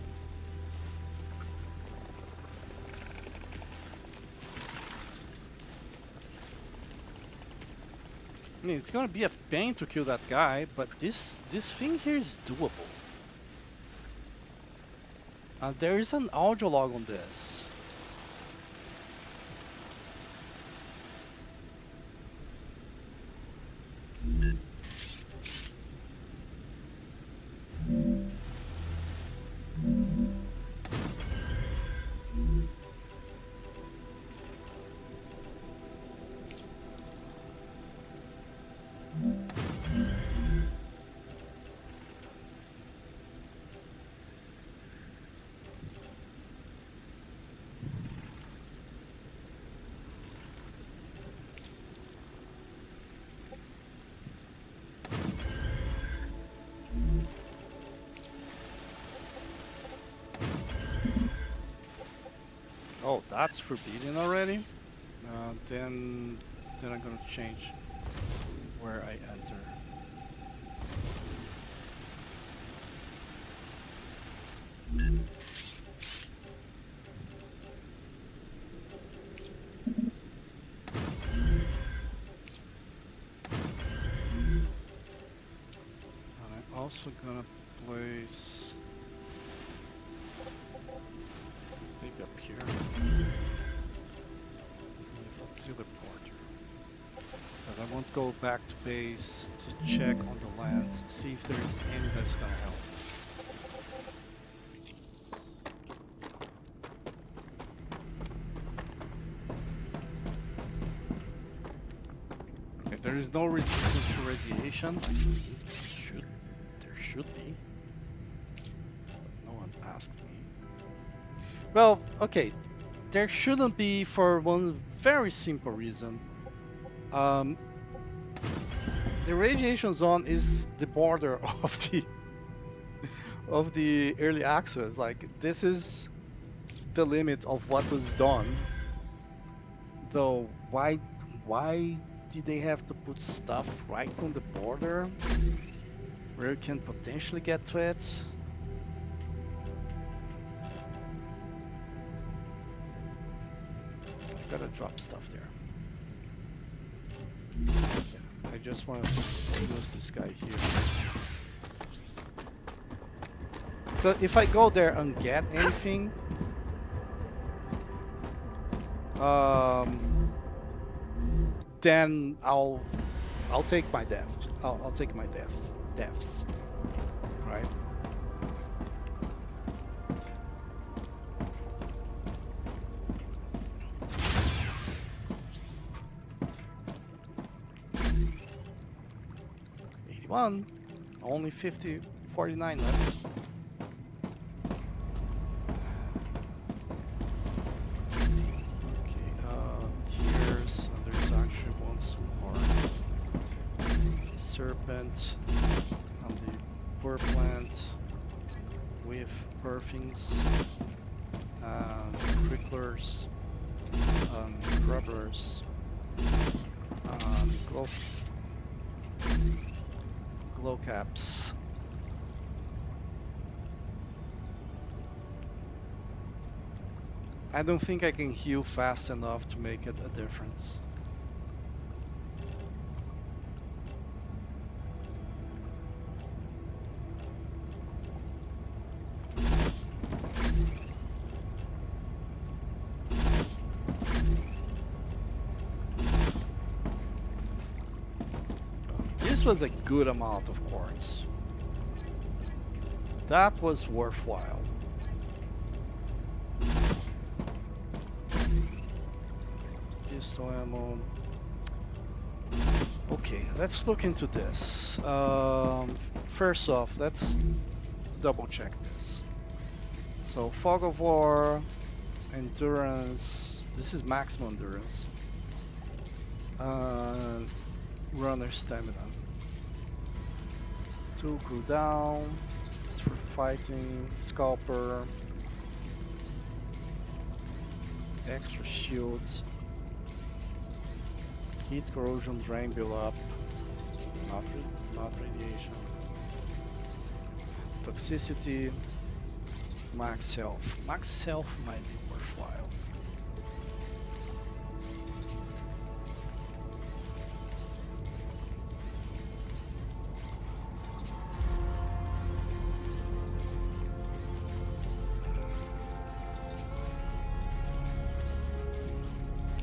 I mean, it's gonna be a pain to kill that guy, but this thing here is doable. And there is an audio log on this. that's forbidden already. Then I'm gonna change where I enter. And I'm also gonna place maybe up here. Teleporter. Because I want to go back to base to check on the lands, see if there's any that's gonna help. If there is no resistance to radiation, there should be. But no one asked me. Well, okay, there shouldn't be for one very simple reason. The radiation zone is the border of the early access. Like, this is the limit of what was done. Though why did they have to put stuff right on the border where you can potentially get to it? I gotta drop stuff there. Yeah, I just want to use this guy here. But if I go there and get anything, then I'll take my death. I'll take my deaths, right? Only 49 left. Okay, tears, and there's actually one support. Serpent on the poor plant with birthings, pricklers, grubbers, glow caps. I don't think I can heal fast enough to make it a difference. This was a good amount of quartz. That was worthwhile. Pistol ammo. Okay, let's look into this. First off, let's double check this. So, Fog of War, Endurance. This is maximum endurance. Runner stamina. 2 cooldown. It's for fighting. Scalper. Extra shields. Heat, corrosion, drain, build up. Not radiation. Toxicity. Max health. Max health might be worthwhile.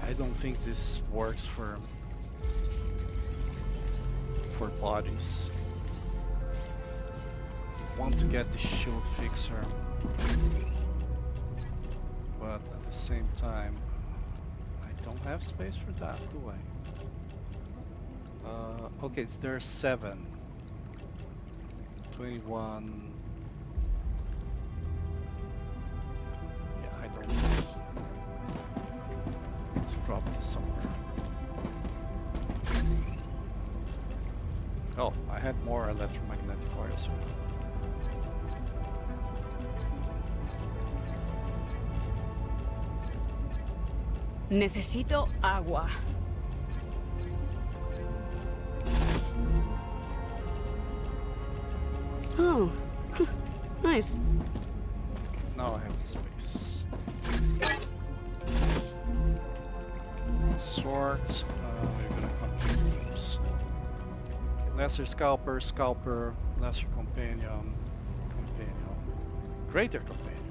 I don't think this works for bodies. Want to get the shield fixer, but at the same time, I don't have space for that, do I? Okay, there's 7, 21. Yeah, I don't know. Let's drop this somewhere. Oh, I had more electromagnetic coils. Necesito agua. Oh, nice. Now I have the space. Swords. We're gonna complete groups. Okay, lesser scalper, scalper, lesser companion, companion, greater companion.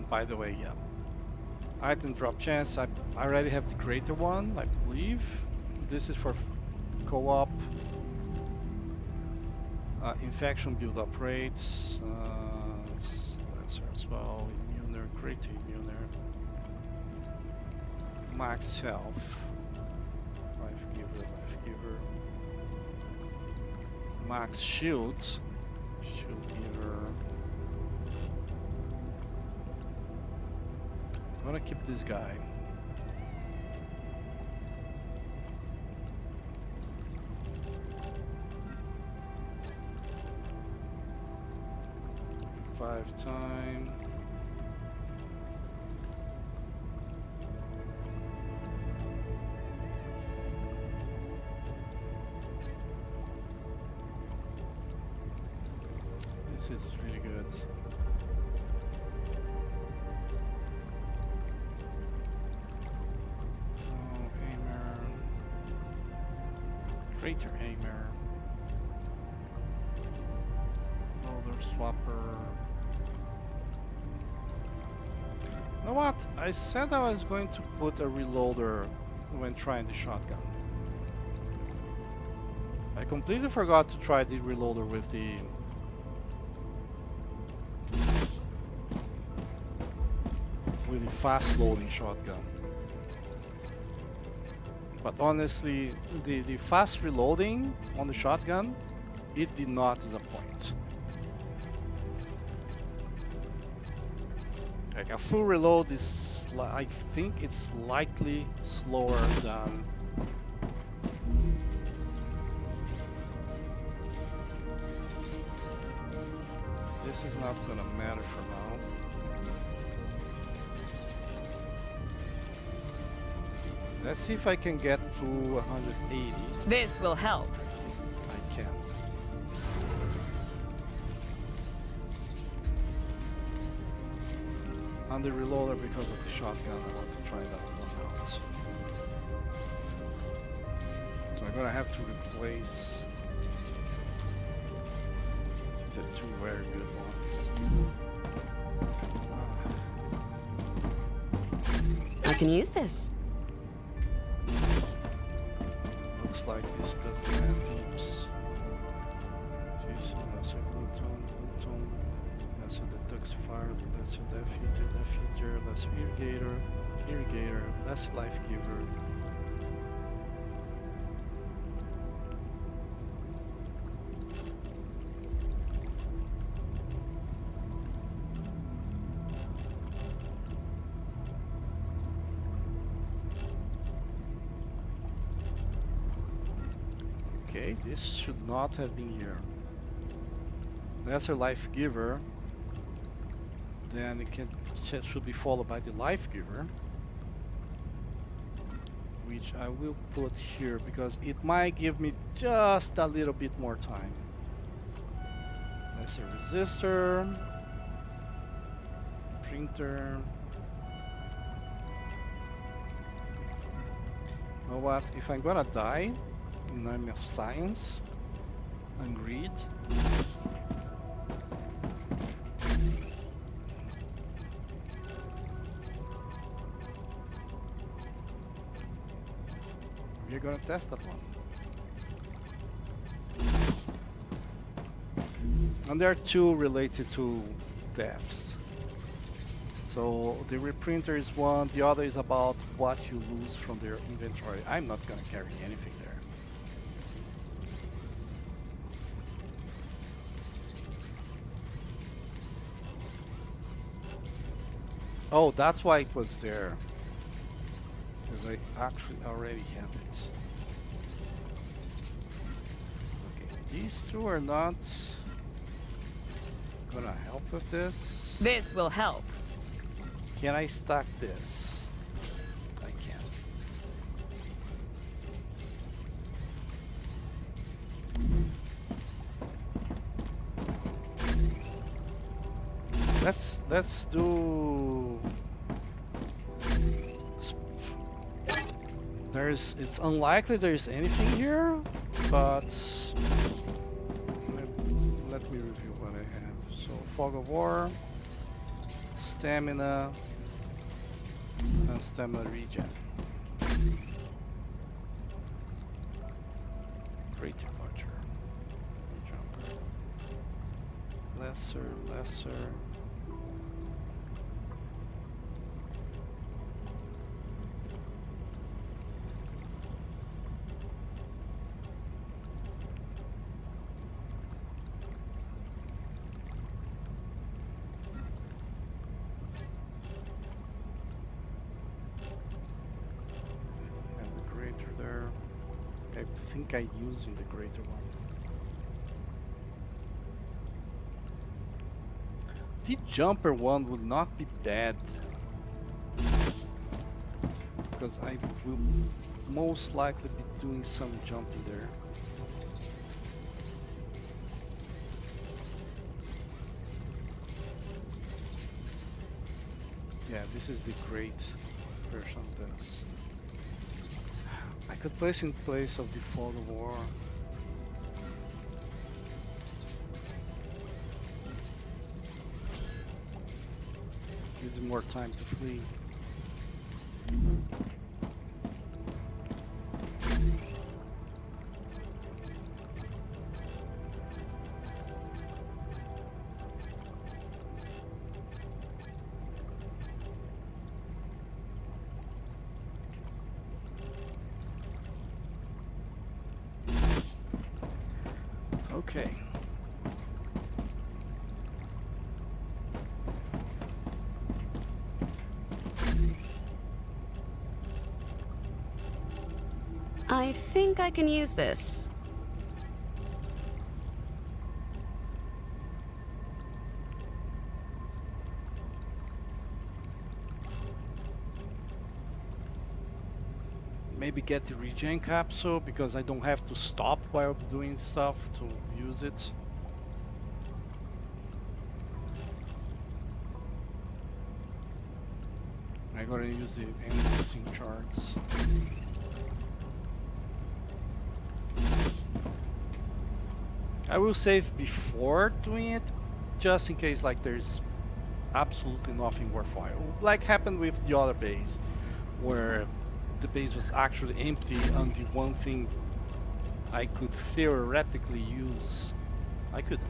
By the way, yeah. Item drop chance. I already have the greater one, I believe. This is for co-op. Infection build-up rates. Lesser as well. Immuner, greater immuner. Max health. Life giver, life giver. Max shield. Shield giver. I'm gonna keep this guy. Time. This is really good. Oh, hammer. Greater hammer. Roller swapper. You know what? I said I was going to put a reloader when trying the shotgun. I completely forgot to try the reloader with the fast loading shotgun. But honestly, the fast reloading on the shotgun, it did not disappoint. Like a full reload is, I think it's slightly slower than this is not gonna matter for now. Let's see if I can get to 180. This will help. I can. On the reloader, because of the shotgun, I want to try that one out. So I'm gonna have to replace the two very good ones. I can use this. Looks like this doesn't have oops. Jason, lesser Pluton, lesser detoxifier, lesser defuger, lesser irrigator, lesser life giver. Okay, this should not have been here. Lesser life giver, then it should be followed by the life giver, which I will put here because it might give me just a little bit more time. Lesser resistor, printer. You know what? If I'm gonna die in name of science and greed, we're gonna test that one. And there are two related to deaths. So the reprinter is one, the other is about what you lose from their inventory. I'm not gonna carry anything there. Oh, that's why it was there. Because I actually already have it. Okay, these two are not gonna help with this. This will help. Can I stack this? Let's do. It's unlikely there's anything here, but let me review what I have. So fog of war, stamina, and stamina regen. Great departure. Jumper. Lesser. I think I using the greater one. The jumper one would not be bad, because I will most likely be doing some jumping there. Yeah, this is the great version of this. I could place in place of the fog of war. Gives him more time to flee. Okay. I think I can use this. Maybe get the regen capsule, because I don't have to stop while doing stuff to use it. I'm gonna use the energy sync charts. I will save before doing it, just in case like there's absolutely nothing worthwhile. Like happened with the other base, where the base was actually empty and the one thing I could theoretically use, I couldn't.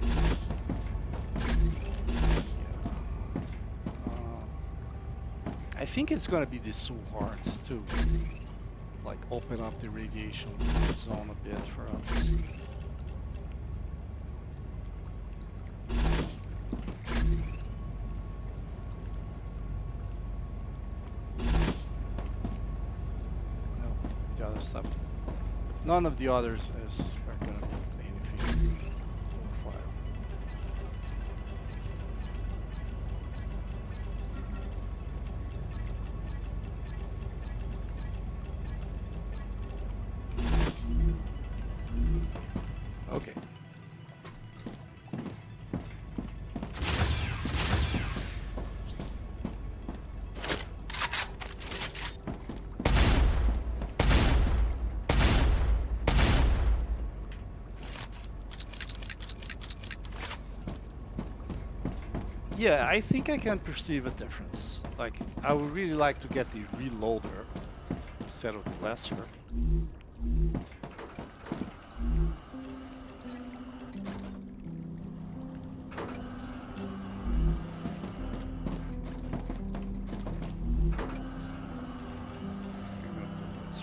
I think it's gonna be the Soul Hearts too. Like open up the radiation zone a bit for us. No, the other stuff. None of the others are gonna be anything worthwhile. Okay. Yeah, I think I can perceive a difference. Like, I would really like to get the reloader instead of the lesser.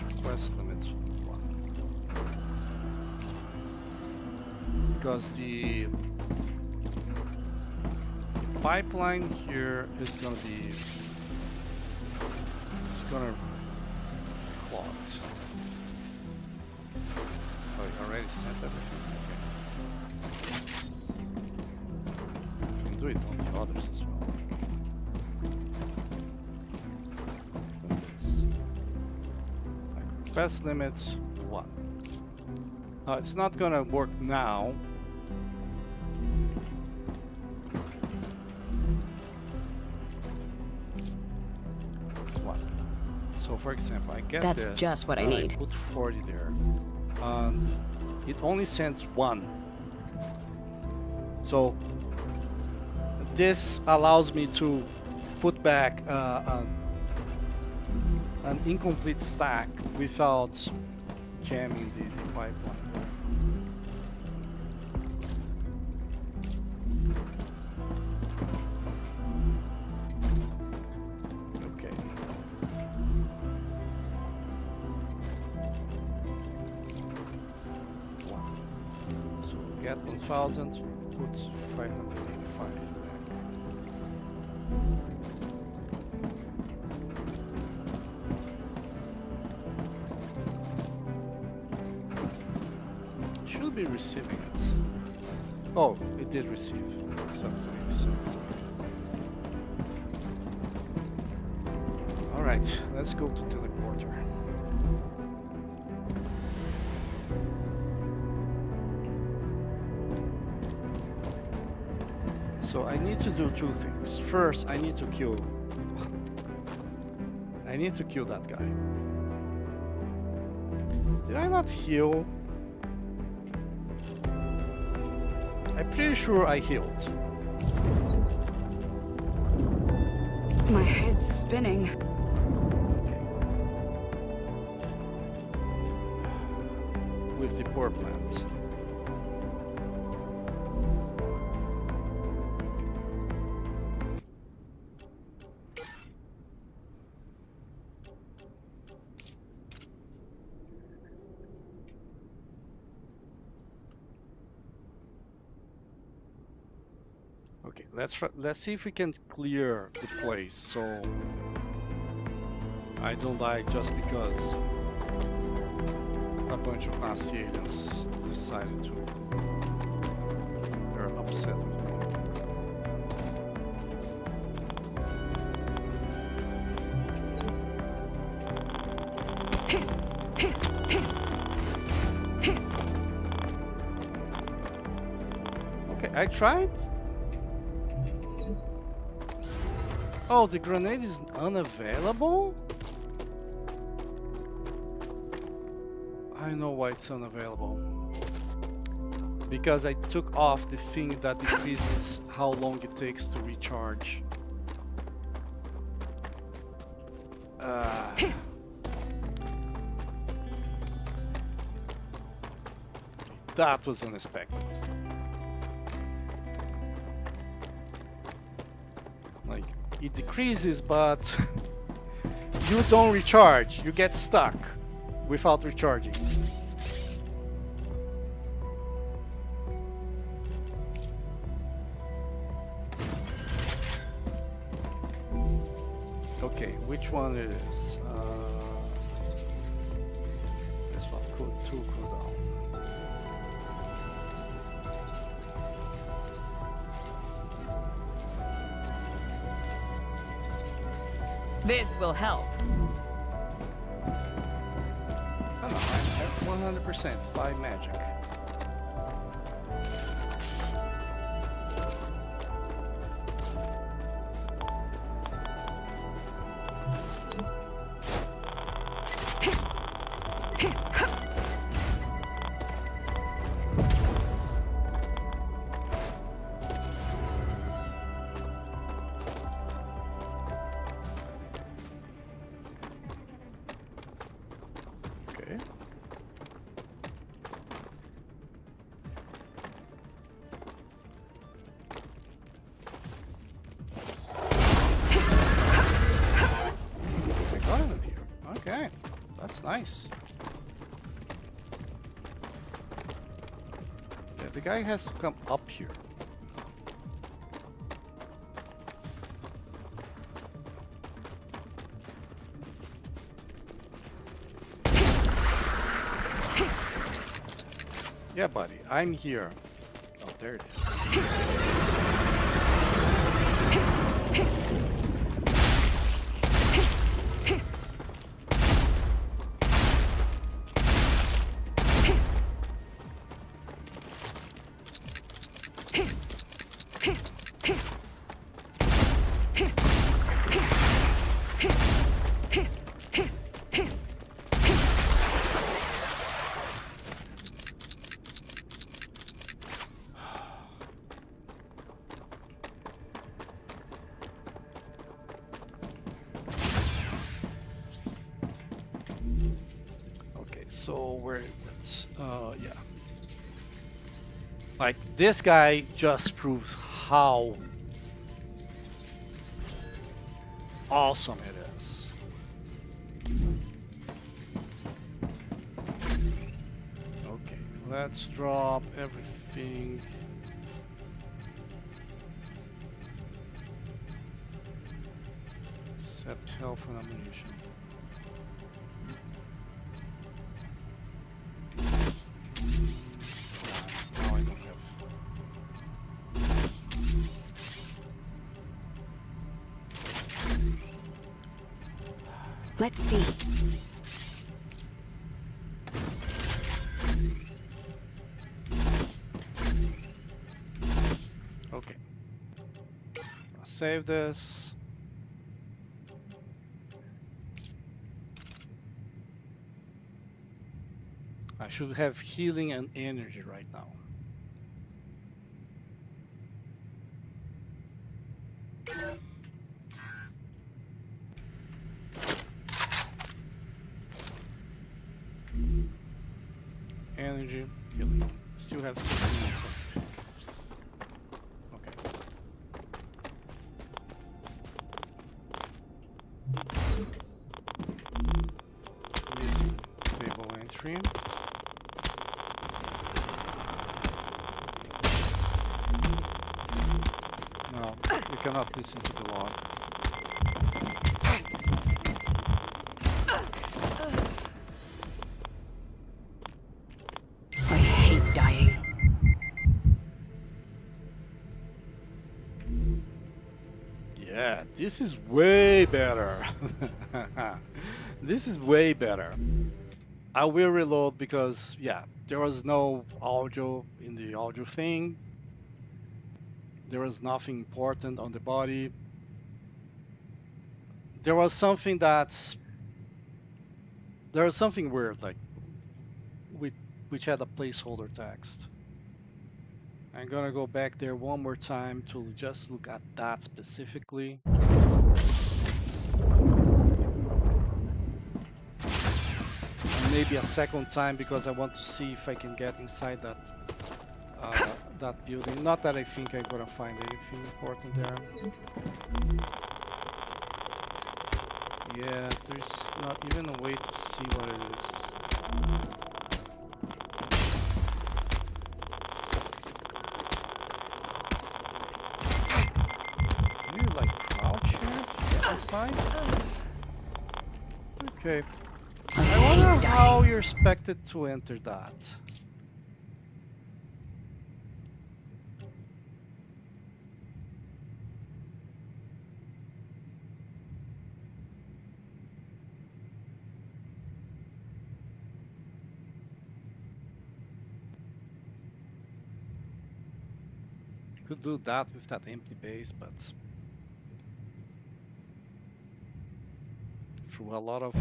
Request limit 1. Because the pipeline here is gonna be clogged. Oh, you already sent everything? Okay. You can do it on the others as well. Like this. Like request limit 1. Now it's not gonna work now. So for example, I get That's this. just what I and need. I put 40 there. It only sends 1. So this allows me to put back an incomplete stack without jamming the pipeline. Okay. So get 1000, put 585 back. Should be receiving it. Oh, it did receive 786. Alright, let's go to teleporter. So I need to do 2 things. First, I need to kill that guy. Did I not heal? I'm pretty sure I healed. My head's spinning. Okay. With the power plant. Okay, let's see if we can clear the place so I don't die just because a bunch of nasty aliens decided to. They're upset with me. Okay, I tried. Oh, the grenade is unavailable? I know why it's unavailable. Because I took off the thing that decreases how long it takes to recharge. That was unexpected. Like, it decreases, but you don't recharge. You get stuck without recharging. Okay, which one it is? This one, two cooldown. This will help. Oh no, I'm at 100% by magic. Okay. I got him here. Okay, that's nice. Yeah, the guy has to come up here. Yeah, buddy, I'm here. Oh, there it is. So where is it? Yeah. Like this guy just proves how awesome it is. Okay, let's drop everything. Except health and ammunition. Now I don't have. Let's see. Okay. I'll save this. I should have healing and energy right now. Energy, healing. Still have 6 minutes of. Okay. Missing table entry. No, you cannot listen to the log. I hate dying. Yeah, this is way better. This is way better. I will reload because, yeah, there was no audio in the audio thing. There was nothing important on the body. There was something weird, like which had a placeholder text. I'm gonna go back there one more time to just look at that specifically. And maybe a second time because I want to see if I can get inside that building. Not that I think I'm gonna find anything important there. Yeah, there's not even a way to see what it is. Can you like crouch here to get inside? Okay. I wonder how you're expected to enter that. Could do that with that empty base, but through a lot of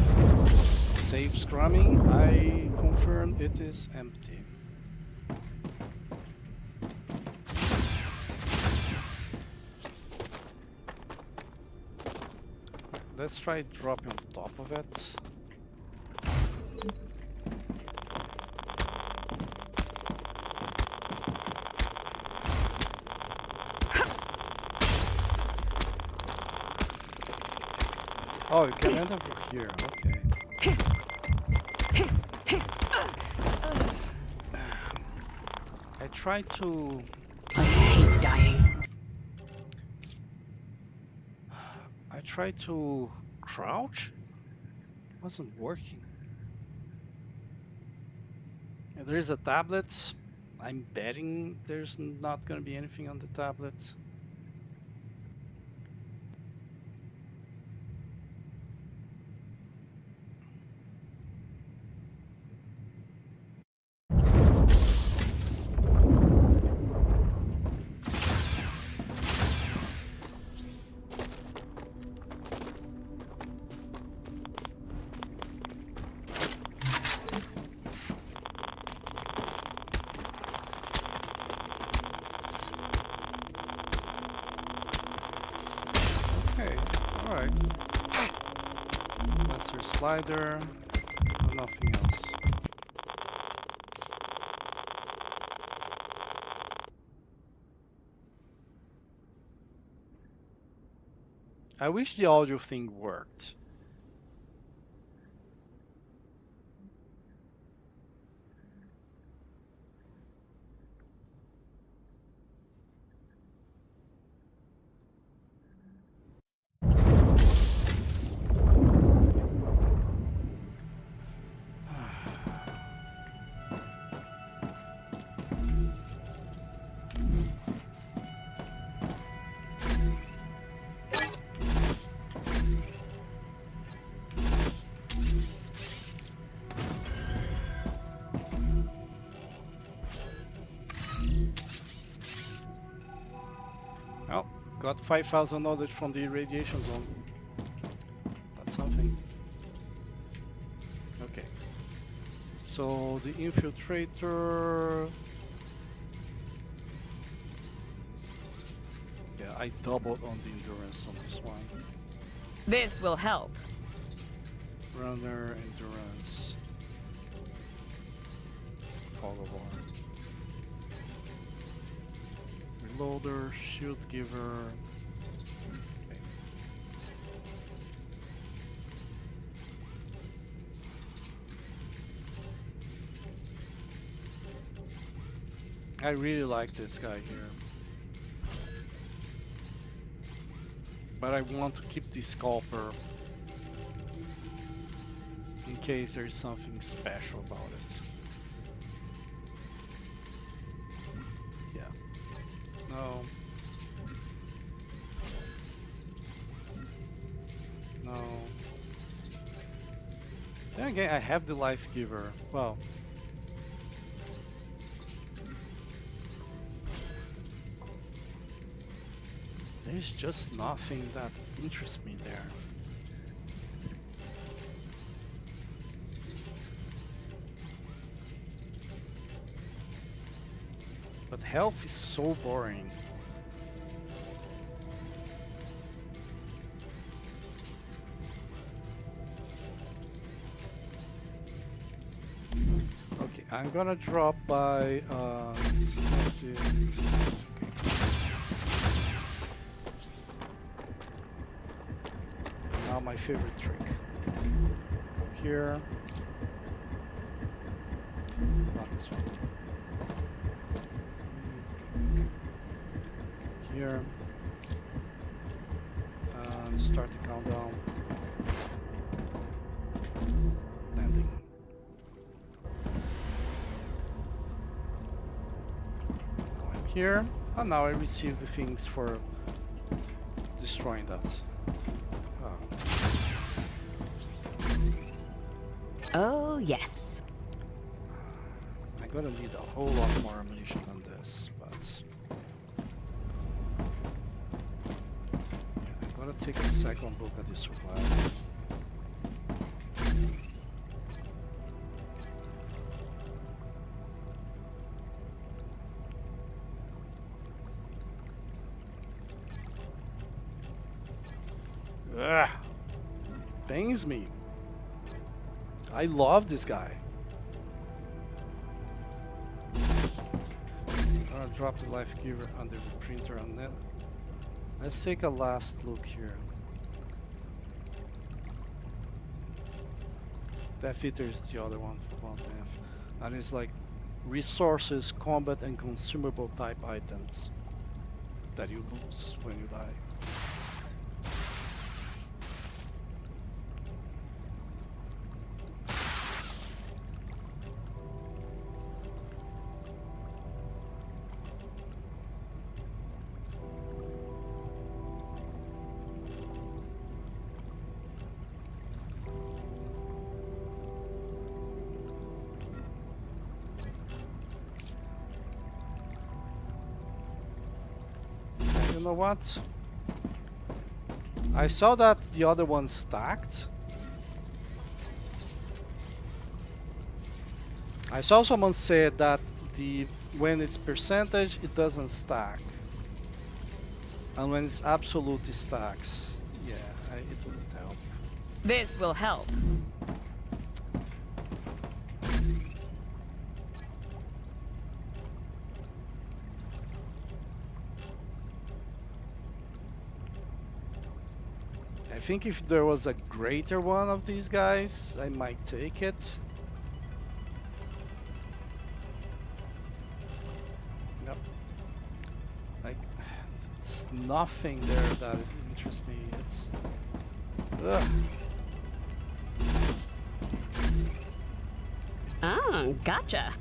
safe scrumming, I confirm it is empty. Let's try dropping on top of it. Oh, you can end over here, okay. I tried to... I hate dying. I tried to crouch? It wasn't working. Yeah, there is a tablet. I'm betting there's not gonna be anything on the tablet. Alright. That's your slider. Nothing else. I wish the audio thing worked. Oh, got 5,000 knowledge from the radiation zone. That's something. Okay. So the infiltrator. Yeah, I doubled on the endurance on this one. This will help. Runner, endurance, follower, reloader, shield giver. Okay. I really like this guy here, but I want to keep the scalper in case there's something special about it. Yeah. No. No. Then again, I have the life giver. Well. There's just nothing that interests me there. But health is so boring. Okay, I'm gonna drop by now my favorite trick. Go here. Not this one. Here. And start the countdown. Landing. Now I'm here. And now I receive the things for destroying that. Oh, yes. I'm gonna need a whole lot more ammunition than this, but I'm gonna take a second look at the survival. Ugh! Pains me. I love this guy. I'm gonna drop the life giver under the printer and then let's take a last look here. Death Eater is the other one for 1 half. And it's like resources, combat and consumable type items that you lose when you die. You know what? I saw that the other one stacked. I saw someone say that when it's percentage it doesn't stack. And when it's absolute it stacks. Yeah, it wouldn't help. This will help. think if there was a greater one of these guys, I might take it. Nope. Like, there's nothing there that interests me. It's... Ugh. Ah, gotcha.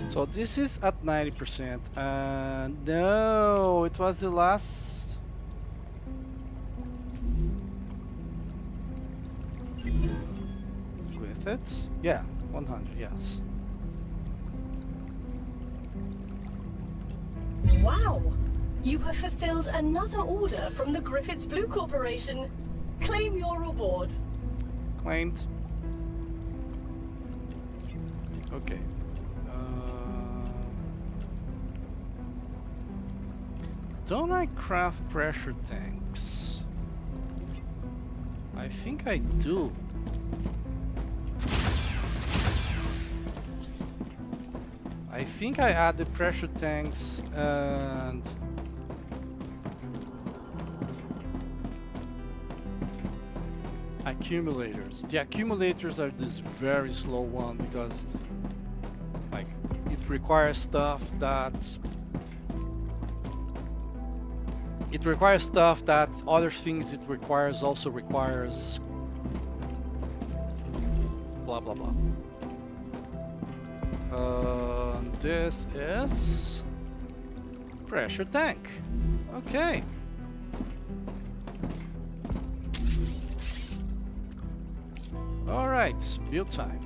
So this is at 90%. No, it was the last. With it? Yeah, 100, yes. Wow! You have fulfilled another order from the Griffiths Blue Corporation. Claim your reward. Claimed. Okay. Don't I craft pressure tanks? I think I do. I think I added pressure tanks and accumulators. The accumulators are this very slow one because like it requires stuff that other things it requires also requires blah blah blah. This is pressure tank. Okay. All right, build time.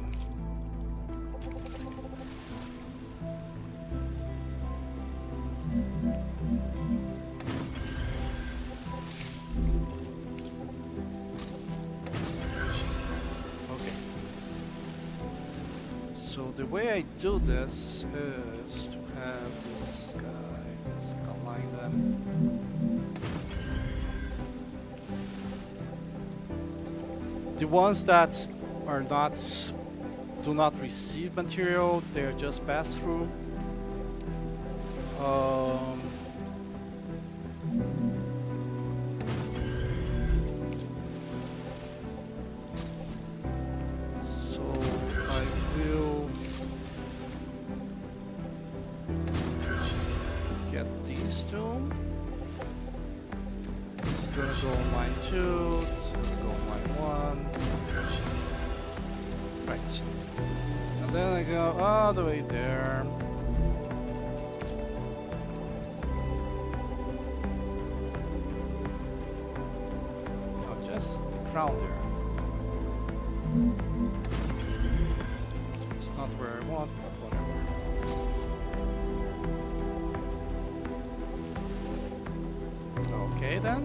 So the way I do this is to have this guy, let's align them. The ones that are do not receive material, they're just pass through. All the way there. No, just the crown there. It's not where I want, but whatever. Okay then.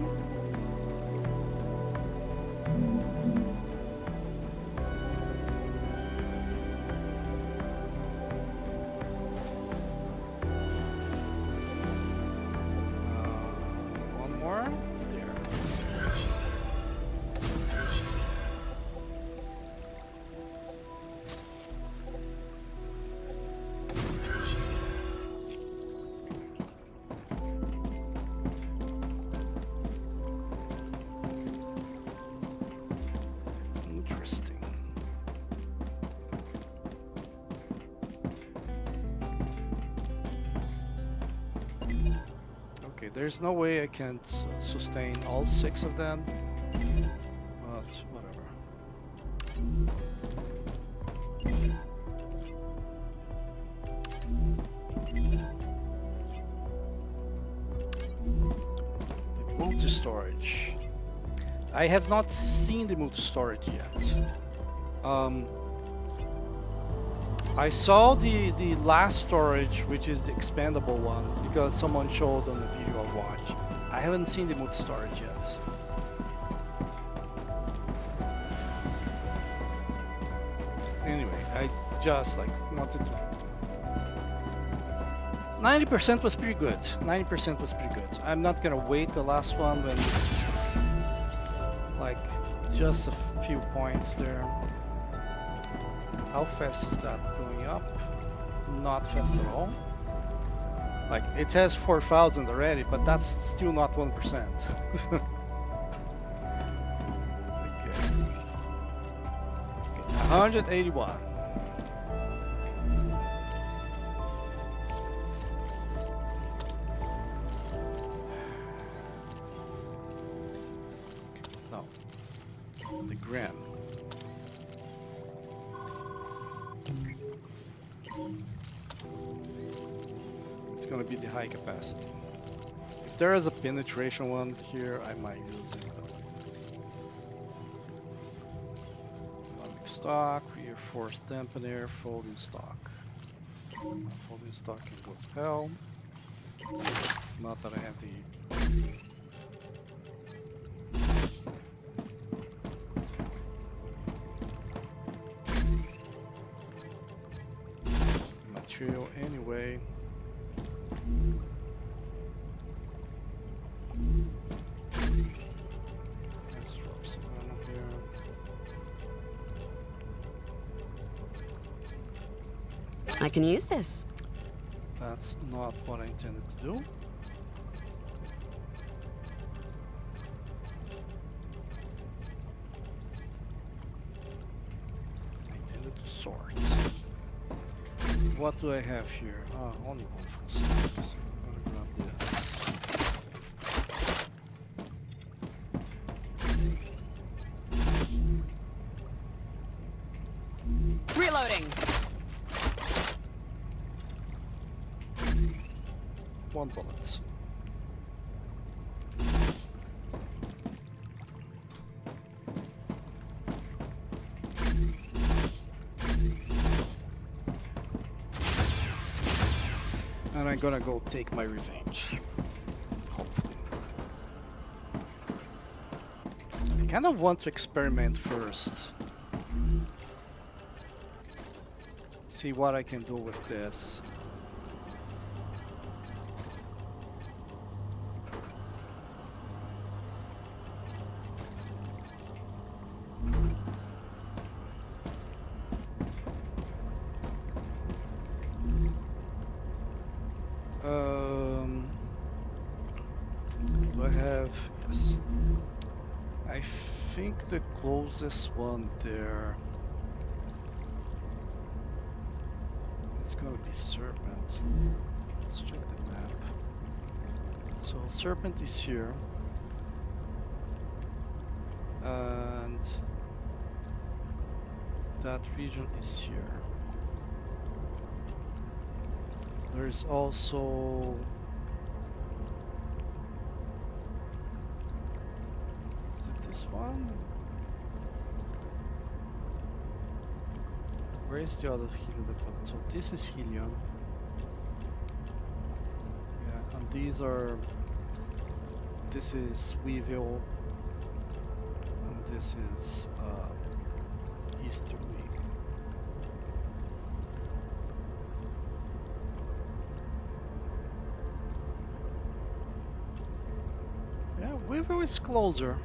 There's no way I can sustain all 6 of them, but whatever. The multi-storage. I have not seen the multi-storage yet. I saw the last storage, which is the expandable one, because someone showed on the video I watched. I haven't seen the multi-storage yet. Anyway, I just like wanted to 90% was pretty good. 90% was pretty good. I'm not gonna wait the last one when it's like just a few points there. How fast is that going up? Not fast at all. Like it has 4,000 already, but that's still not 1%. Okay. 181. No. The gram. It's gonna be the high capacity. If there is a penetration one here, I might use it though. Dynamic stock, reinforced dampener, folding stock. Folding stock can go to hell. Not that I have the material anyway. Let's drop some ammo here. I can use this. That's not what I intended to do. I intended to sort. What do I have here? Ah, only one full stack. So I'm gonna grab this. Reloading. One bullet. And I'm gonna go take my revenge. Hopefully. I kind of want to experiment first. See what I can do with this. Do I have? Yes. I think the closest one there. It's gonna be Serpent. Let's check the map. So Serpent is here. And that region is here. There's also is it this one? Where is the other helium depot? So this is helium. Yeah, and these are. This is Weevil, and this is Easterly. Yeah, Weevil is closer.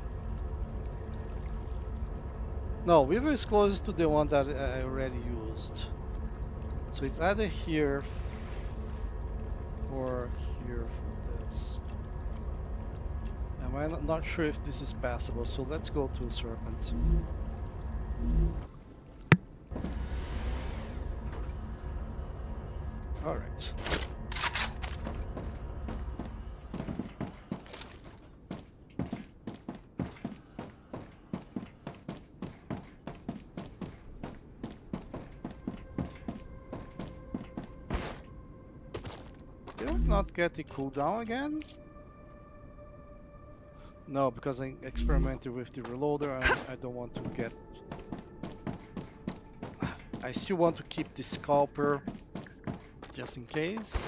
No, Weevil is closer to the one that I already used. So it's either here or here for this. I'm not sure if this is passable, so let's go to Serpent. Alright. Did I not get the cooldown again? No, because I experimented with the reloader and I don't want to get... I still want to keep the scalper just in case.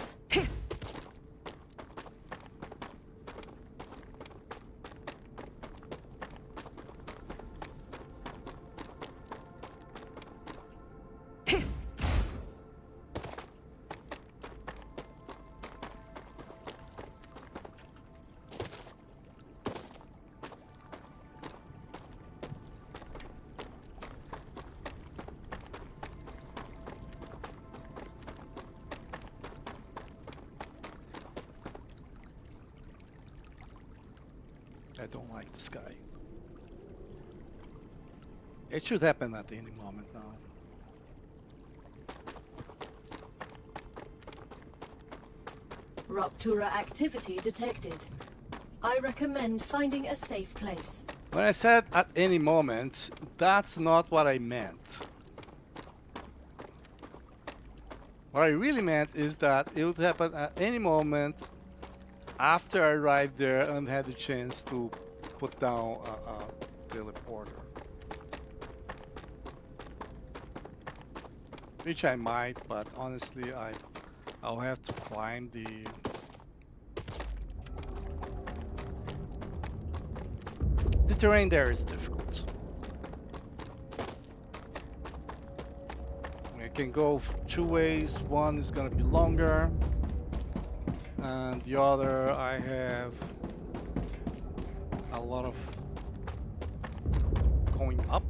I don't like this guy. It should happen at any moment now. Rupture activity detected. I recommend finding a safe place. When I said at any moment, that's not what I meant. What I really meant is that it would happen at any moment after I arrived there and had the chance to put down a teleporter. Which I might, but honestly I'll have to climb the terrain there is difficult. I can go two ways. One is gonna be longer, and the other I have a lot of going up.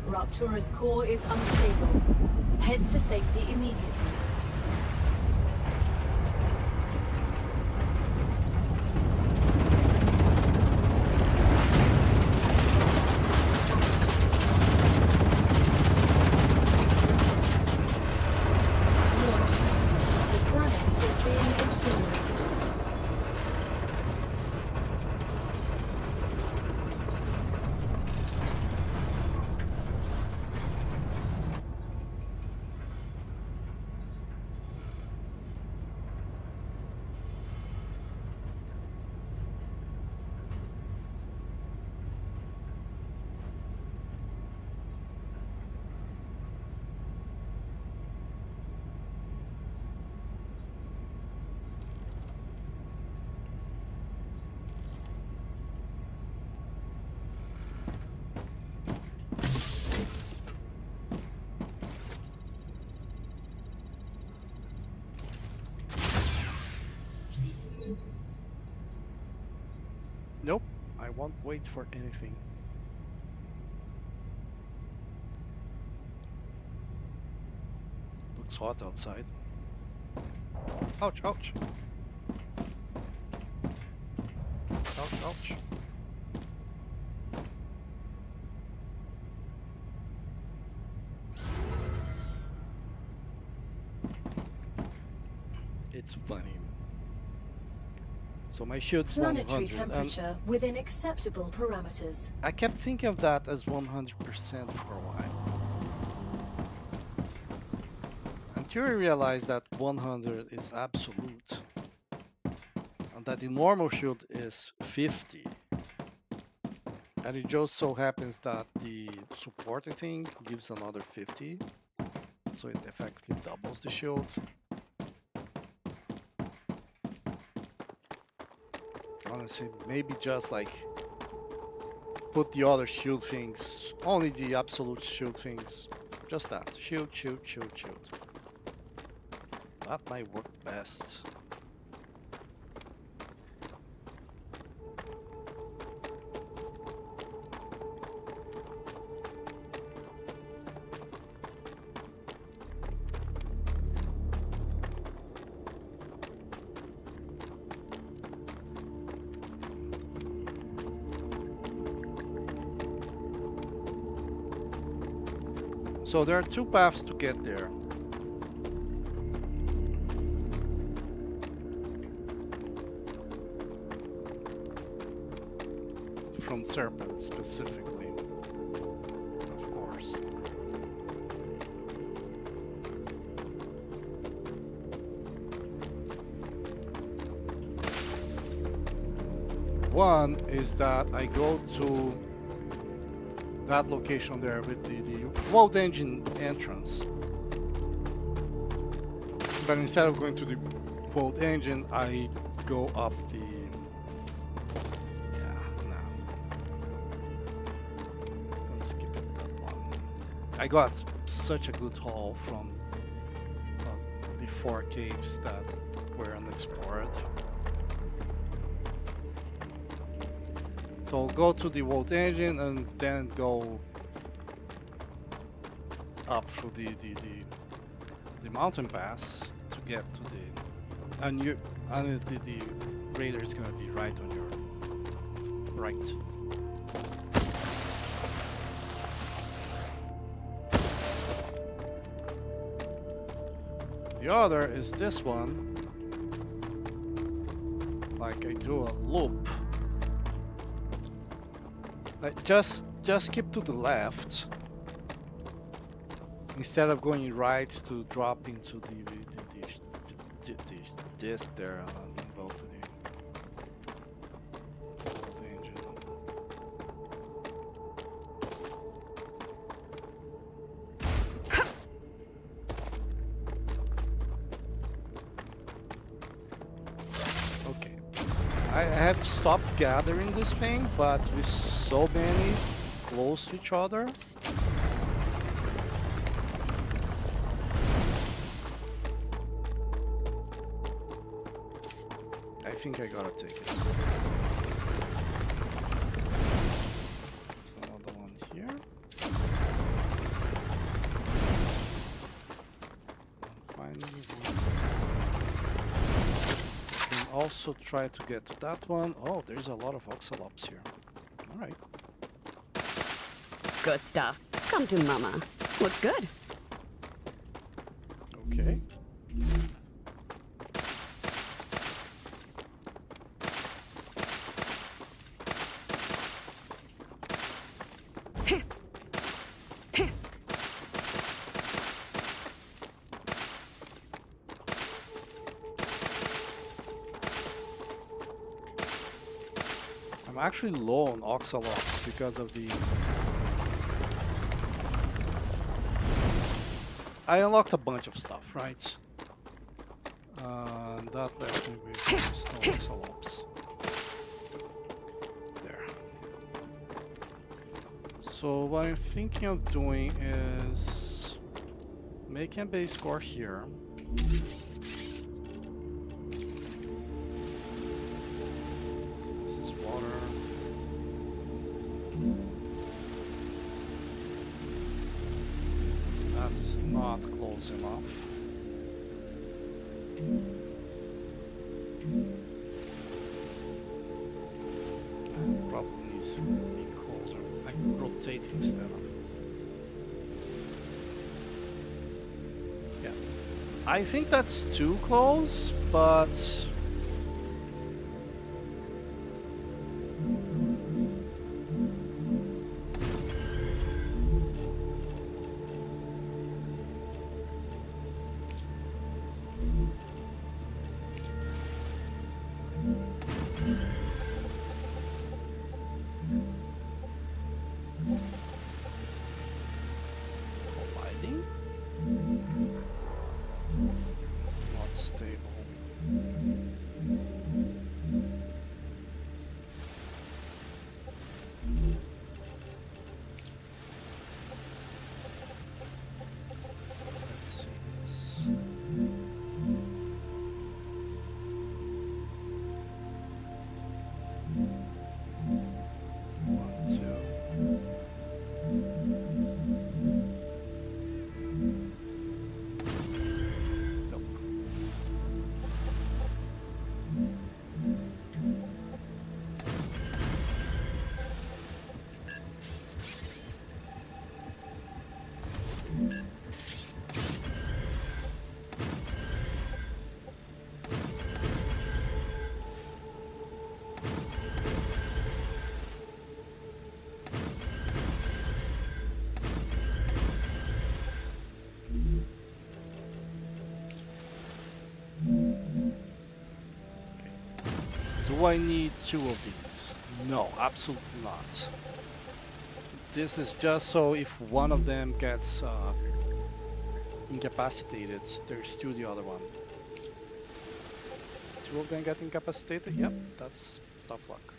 Rupture's core is unstable. Head to safety immediately. The planet is being incinerated. Nope, I won't wait for anything. Looks hot outside. Ouch, ouch. Ouch, ouch. It's funny. So my shield's Planetary 100. temperature within acceptable parameters. I kept thinking of that as 100% for a while. Until I realized that 100 is absolute. And that the normal shield is 50. And it just so happens that the supporting thing gives another 50. So it effectively doubles the shield. Honestly, maybe just like put the other shield things, only the absolute shield things, just that, shield, shield, shield, shield. That might work best. So there are two paths to get there. from Serpent specifically, of course. One is that I go to that location there with the Vault Engine entrance. But instead of going to the Vault Engine, I go up the... Yeah, no. Let's skip it, that one. I got such a good haul from the 4 caves that were unexplored. So go to the Vault Engine and then go up through the mountain pass to get to the... And the raider is gonna be right on your right. The other is this one. Like I do a loop. Like just keep to the left instead of going right to drop into the disc there and go to the engine. Okay, I have stopped gathering this thing, but with so many close to each other. I think I gotta take it. There's another one here. Finally, I can also try to get to that one. Oh, there's a lot of oxalops here. All right. Good stuff. Come to Mama. Looks good. Okay. I'm actually low on oxalops because of the... I unlocked a bunch of stuff, right? That left me with no oxalops. There. So what I'm thinking of doing is making a base core here. Not close enough. Probably needs to be closer, like rotate instead of... Yeah. I think that's too close, but... Not stable. Do I need 2 of these? No, absolutely not. This is just so if one of them gets incapacitated, there's still the other one. 2 of them get incapacitated? Yep, that's tough luck.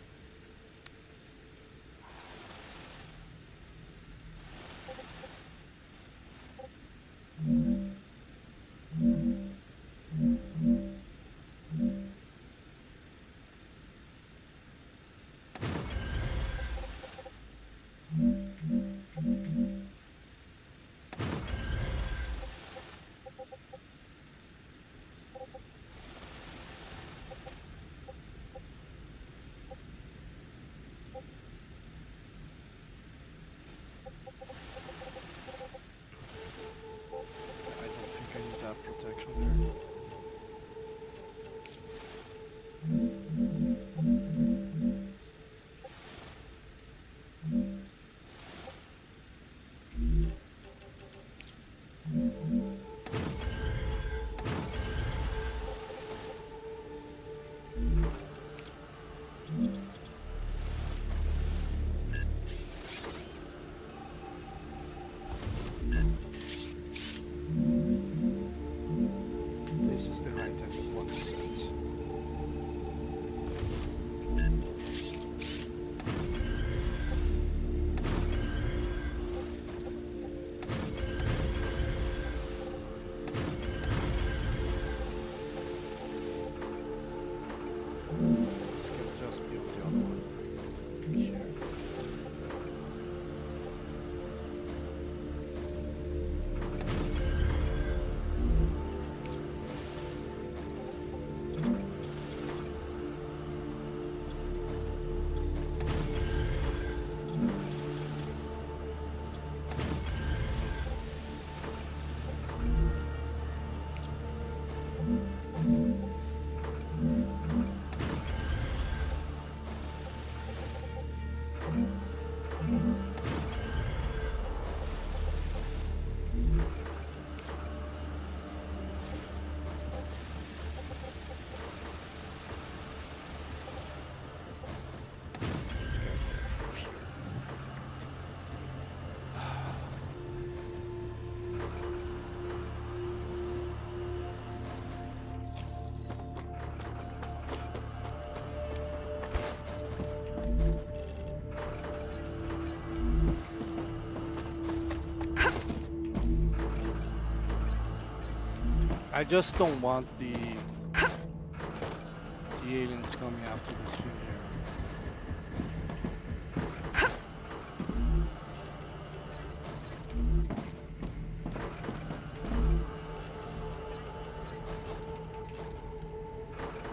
I don't think I need that protection there. This is the right type of one set. This can just be on the other one. Here. I just don't want the aliens coming after this thing here.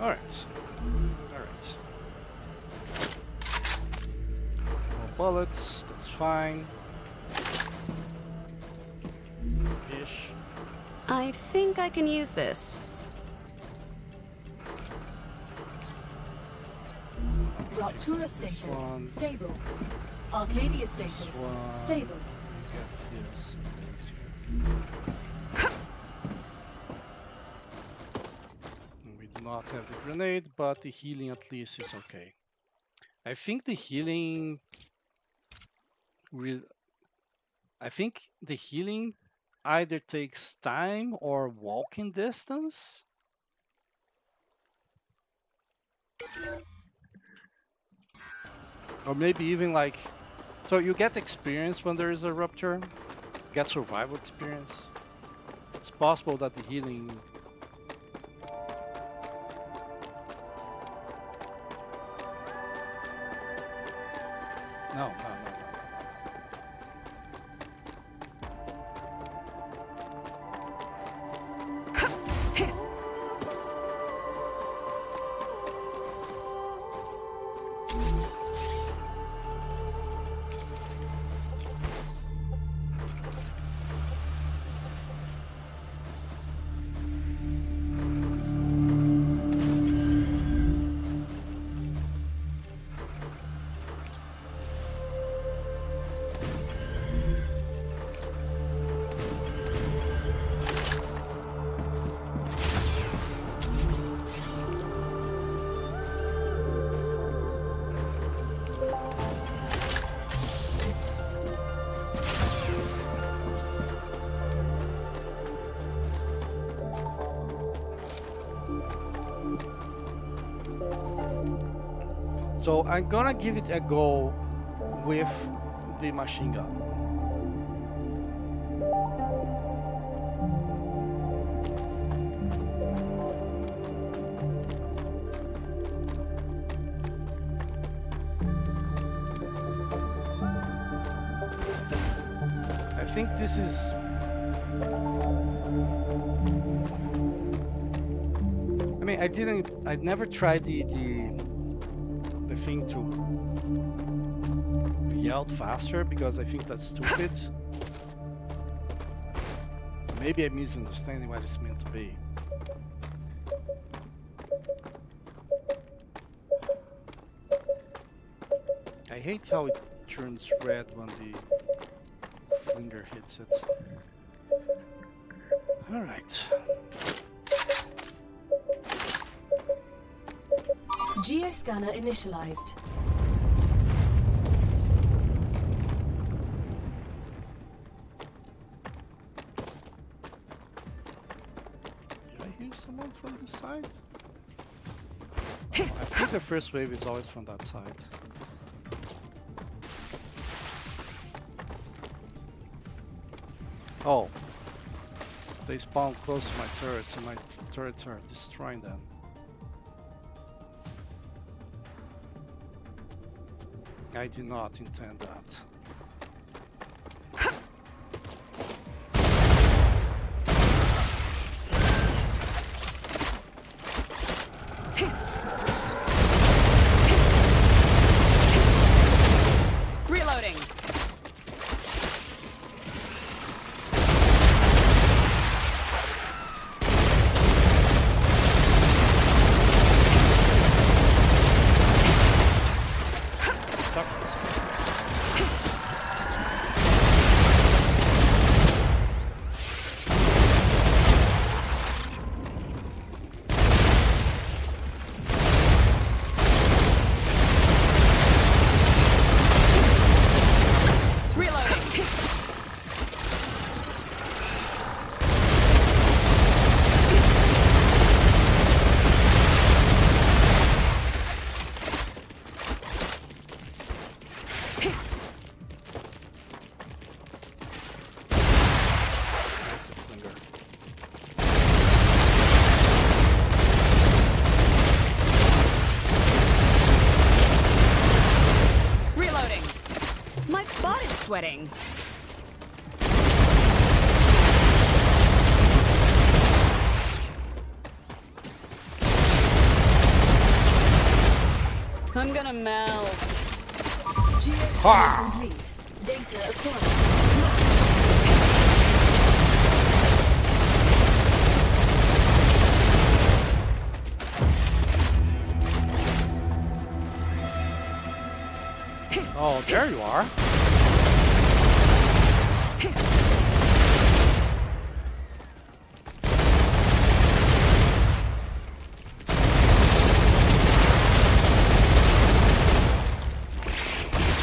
All right. No bullets. That's fine. Ish. I think I can use this. Raptura status one. stable. Arcadia status one. stable. Get this. We do not have the grenade, but the healing at least is okay. I think the healing either takes time or walking distance. Or maybe even like, so you get experience when there is a rupture, get survival experience. It's possible that the healing no. So I'm gonna give it a go with the machine gun. I think this is... I mean, I never tried the thing to yell faster because I think that's stupid. Maybe I'm misunderstanding what it's meant to be. I hate how it turns red when the finger hits it. Alright. Geoscanner initialized. Did I hear someone from this side? Oh, I think the first wave is always from that side. Oh. They spawn close to my turrets and my turrets are destroying them. I did not intend that. Reloading. Sweating. I'm gonna melt. Geoscanner complete. Data acquired. Oh, there you are.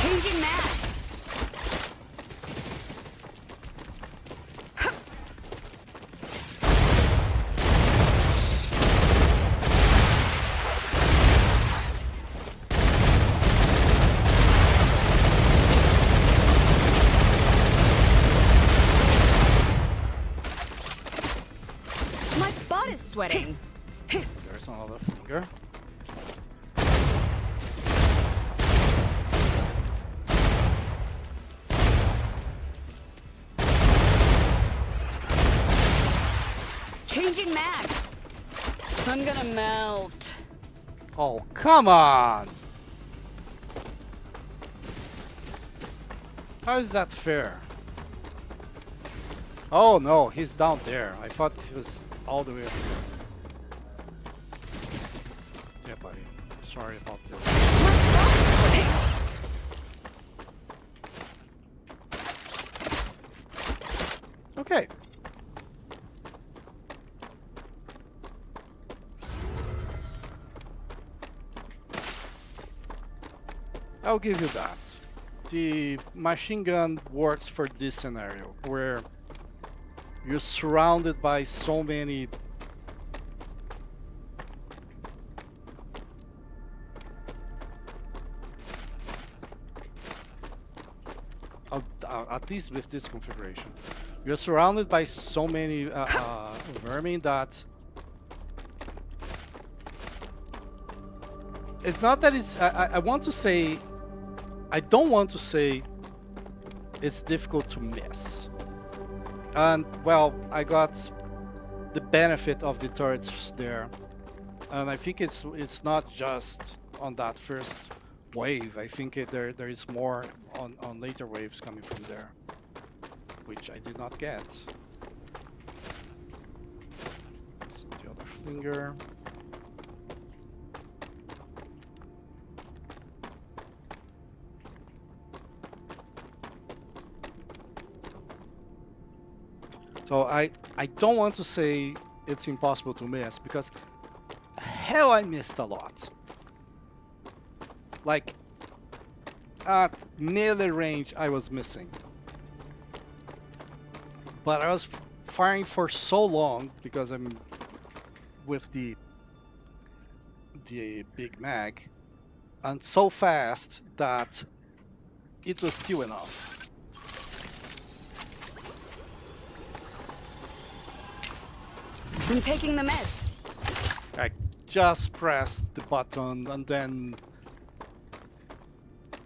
Changing maps. My butt is sweating. There's another finger. Changing mags. I'm gonna melt. Oh, come on! How is that fair? Oh no, he's down there. I thought he was all the way up here. Yeah, buddy. Sorry about this. Okay. I'll give you that. The machine gun works for this scenario where you're surrounded by so many At least with this configuration. You're surrounded by so many vermin that it's not that it's. I want to say. I don't want to say it's difficult to miss. And well, I got the benefit of the turrets there, and I think it's not just on that first wave. I think there is more on later waves coming from there, which I did not get. So the other finger. So I don't want to say it's impossible to miss because hell I missed a lot. Like at melee range I was missing. But I was firing for so long because I'm with the big mag and so fast that it was still enough. I'm taking the meds. I just pressed the button and then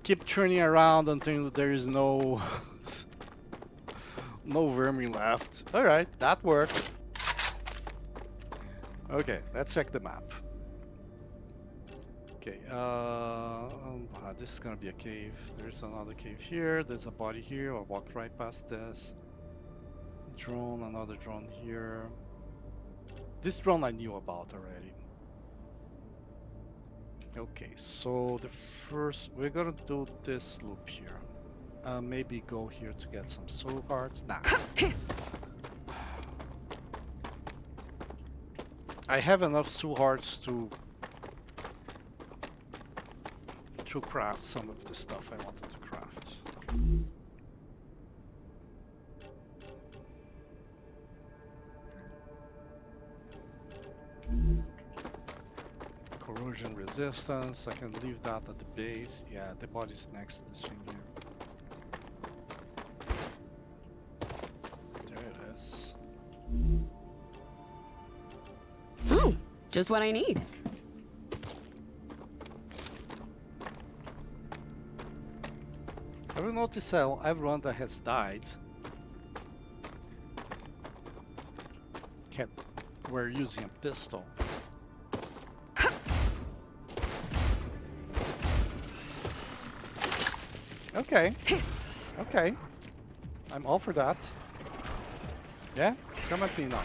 keep turning around until there is no no vermin left. All right, that worked. Okay, let's check the map. Okay, this is gonna be a cave. There's another cave here. There's a body here. I walked right past this. Drone, another drone here. This drone I knew about already. Okay, so the first we're gonna do this loop here. Maybe go here to get some soul hearts. Nah. I have enough soul hearts to craft some of the stuff I wanted to craft. Corrosion resistance, I can leave that at the base. Yeah, the body's next to this thing here. There it is. Oh, just what I need. Have you noticed how everyone that has died were using a pistol? Okay. Okay. I'm all for that. Yeah? Come at me now.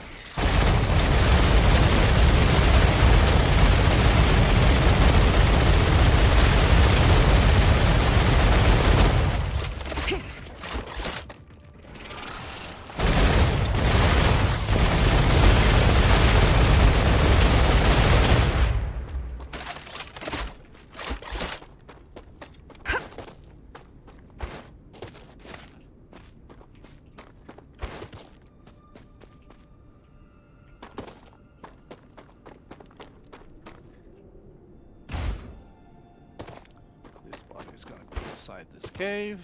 Inside this cave.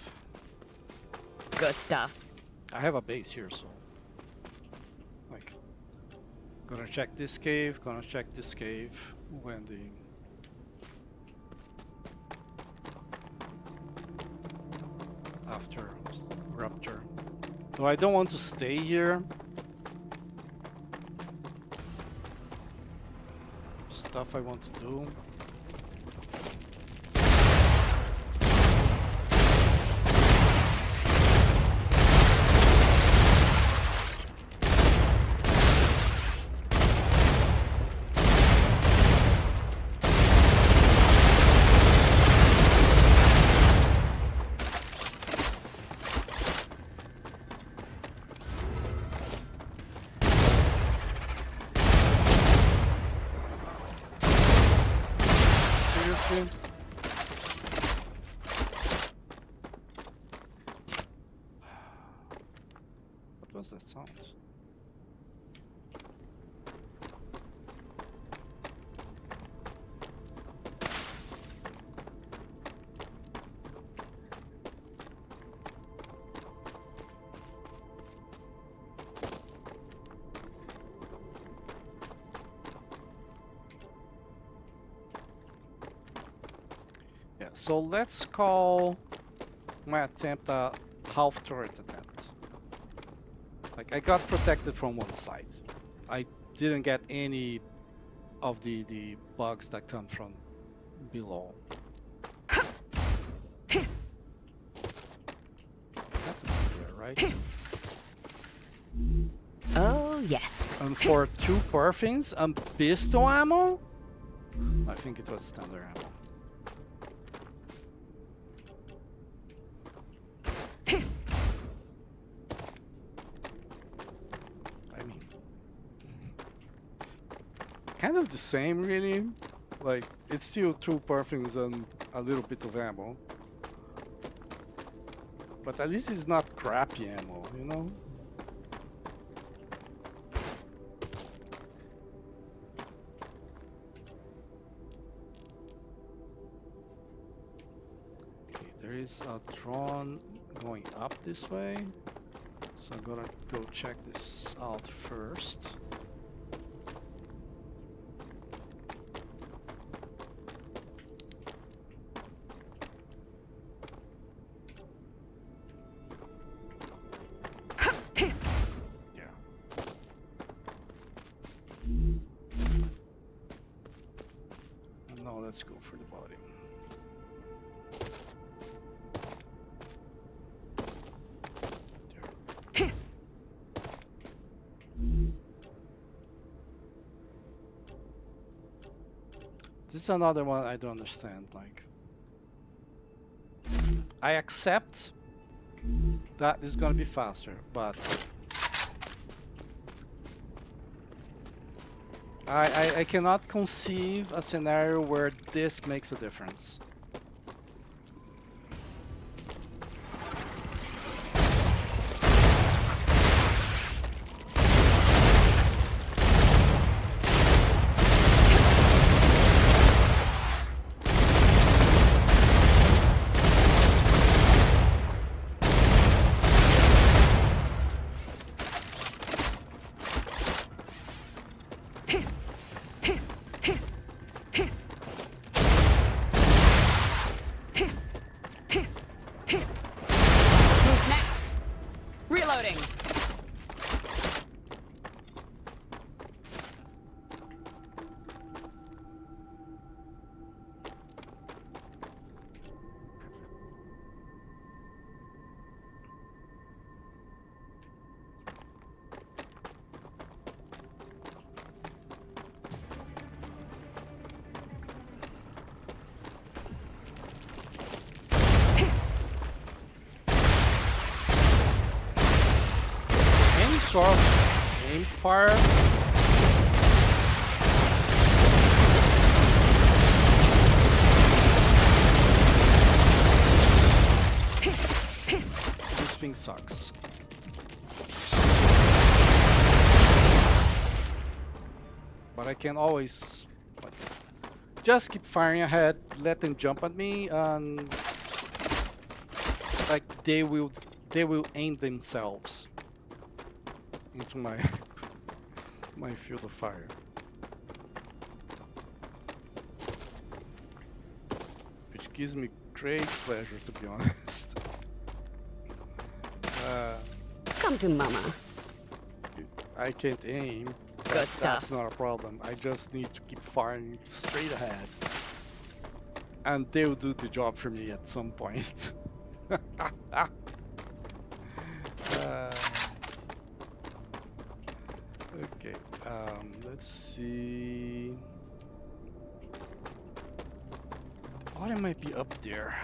Good stuff. I have a base here, so like gonna check this cave, gonna check this cave when the after rupture. So I don't want to stay here. Stuff I want to do. What was that sound? So let's call my attempt a half turret attempt. Like I got protected from one side. I didn't get any of the bugs that come from below. Have to be there, right? Oh, yes. And for 2 perfins and pistol ammo? I think it was standard ammo. I mean, kind of the same really. Like, it's still 2 perfins and a little bit of ammo. But at least it's not crappy ammo, you know? Okay, there is a drone going up this way. So I'm gonna go check this out first. Now let's go for the body. There. This is another one I don't understand. Like, I accept that it's gonna be faster, but I cannot conceive a scenario where this makes a difference. Who's next? Reloading. Any sort of aim fire. This thing sucks. But I can always like, just keep firing ahead, let them jump at me, and like they will aim themselves into my my field of fire. Which gives me great pleasure, to be honest. Come to mama. I can't aim. Good stuff. That's not a problem. I just need to keep firing straight ahead. And they'll do the job for me at some point. Okay, let's see. The body might be up there.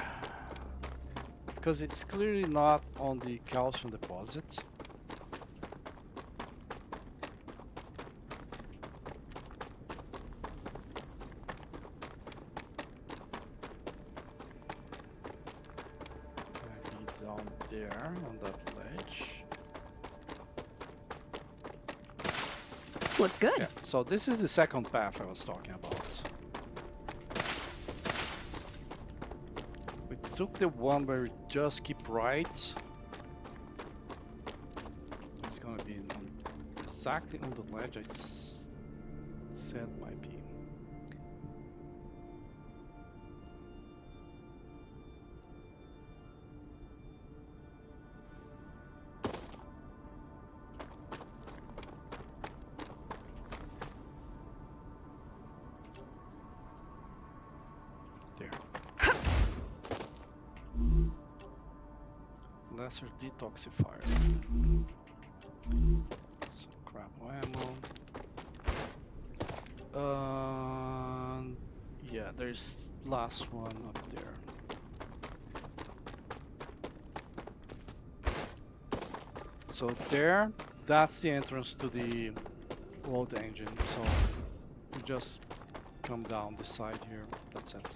Because it's clearly not on the calcium deposit. Might be down there on that ledge. Looks good. Yeah, so this is the second path I was talking about. We took the one where we just keep right. It's gonna be exactly on the ledge I said might be. Lesser detoxifier. Some crap ammo. Yeah, there's last one up there. So there, that's the entrance to the old engine. So you just come down the side here. That's it.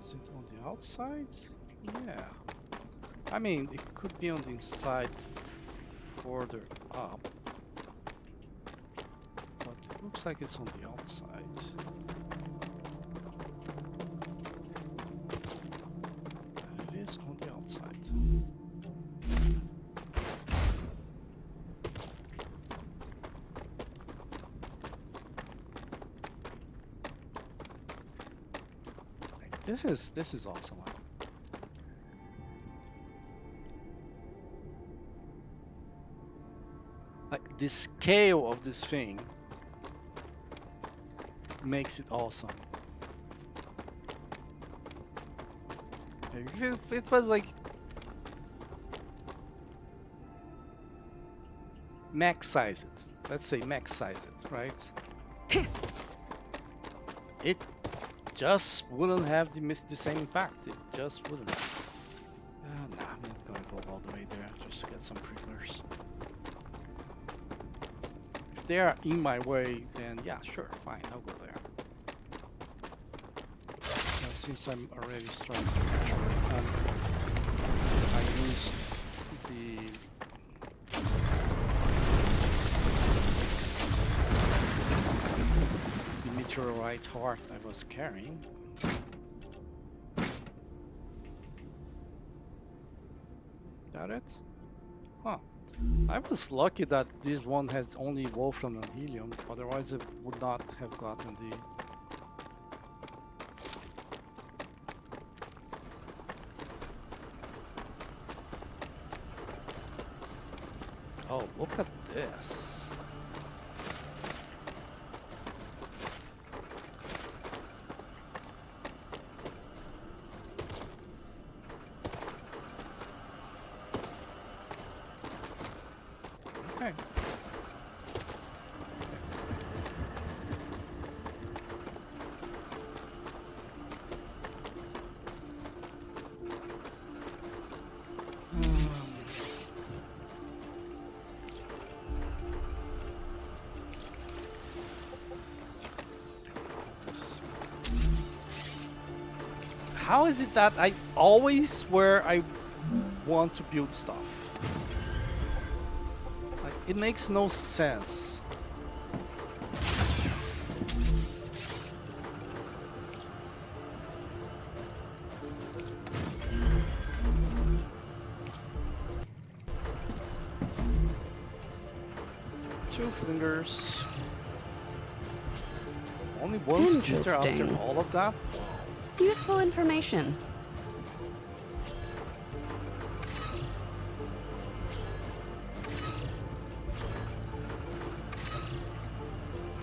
Is it on the outside? Yeah. I mean, it could be on the inside further up. But it looks like it's on the outside. And it is on the outside. This is awesome. Like the scale of this thing makes it awesome. If it was like max size it, let's say max size it, right? It just wouldn't have the same impact. It just wouldn't. Nah, I'm not gonna go all the way there just to get some pricklers. If they are in my way, then yeah, sure, fine, I'll go there. Since I'm already starting to capture, I use the meteorite heart I was carrying. That it? Huh. I was lucky that this one has only wolfram and helium, otherwise it would not have gotten the... Oh, look at this. Okay. How is it that I always where I want to build stuff? Like, it makes no sense. Two fingers. Only one splinter after all of that? Useful information.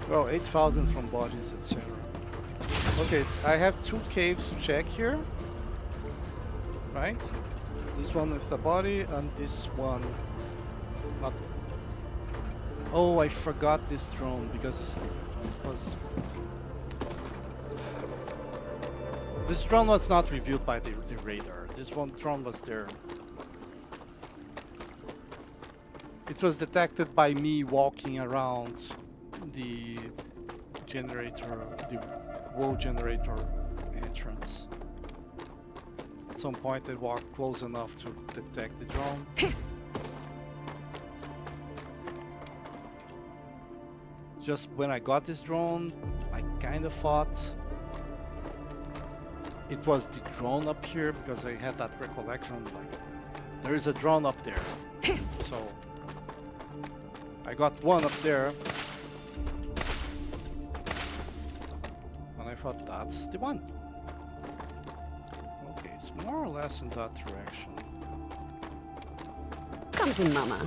Well, 8,000 from bodies, etc. Okay, I have two caves to check here. Right? This one with the body and this one not. Oh, I forgot this drone because it was... This drone was not reviewed by the radar. This one drone was there. It was detected by me walking around the generator, the wall generator entrance. At some point I walked close enough to detect the drone. Just when I got this drone, I kind of thought it was the drone up here because I had that recollection like there is a drone up there. So I got one up there and I thought that's the one. Okay, it's more or less in that direction. Come to mama.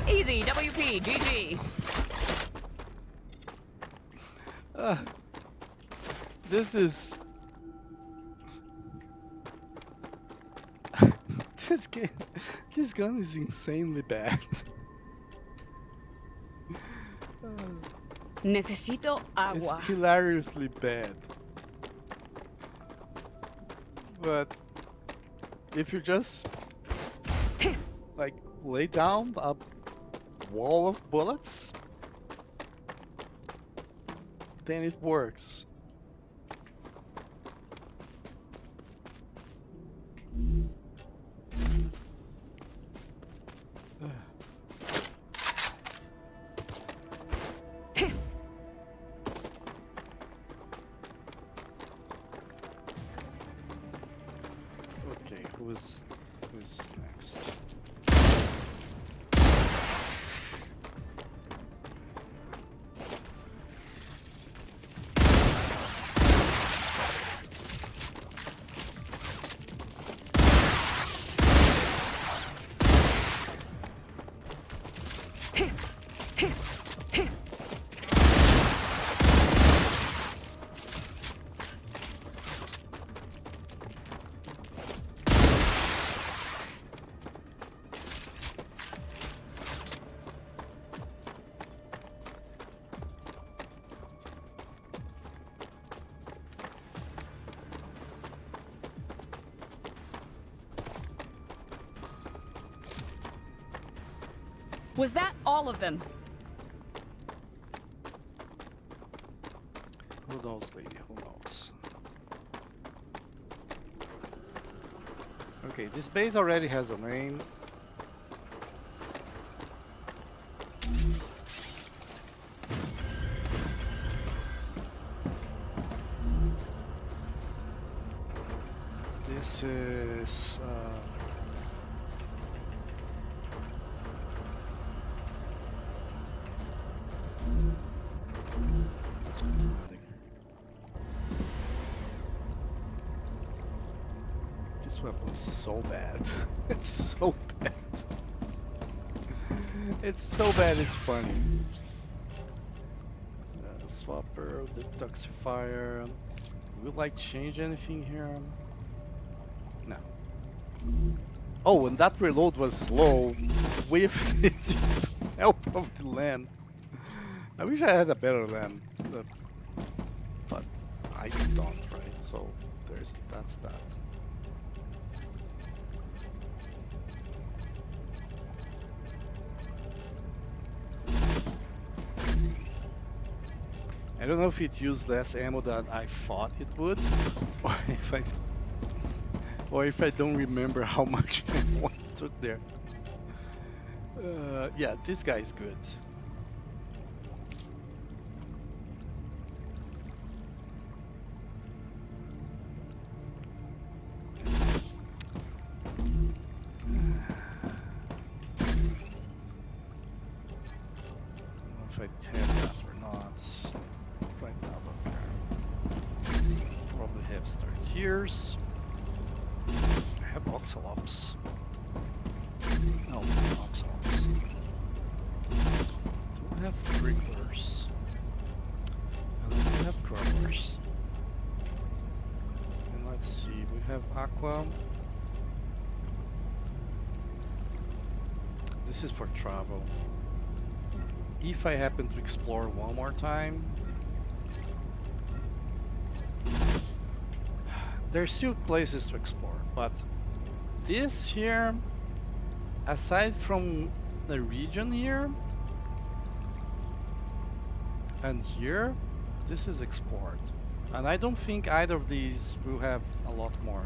Easy, WP, GG. This is this game. This gun is insanely bad. Necesito It's agua. hilariously bad. But if you just like lay down a wall of bullets, then it works. Okay, who's next? Was that all of them? Who knows, lady? Who knows? Okay, this base already has a name. This is this weapon's so bad. It's so bad. It's so bad it's funny. Swapper, detoxifier. Would you like to change anything here? No. Oh, and that reload was slow with the help of the land. I wish I had a better land, but I don't, right? So that's that. I don't know if it used less ammo than I thought it would, or if I don't remember how much ammo I took there. Yeah, this guy is good. I don't know if I have that or not. Right now, but probably have Starteers. I have Oxalops. No, Oxalops. Do I have Wrigglers? And then we have Crawlers. And let's see, we have Aqua. This is for travel. If I happen to explore one more time, there's still places to explore, but this here, aside from the region here and here, this is explored. And I don't think either of these will have a lot more.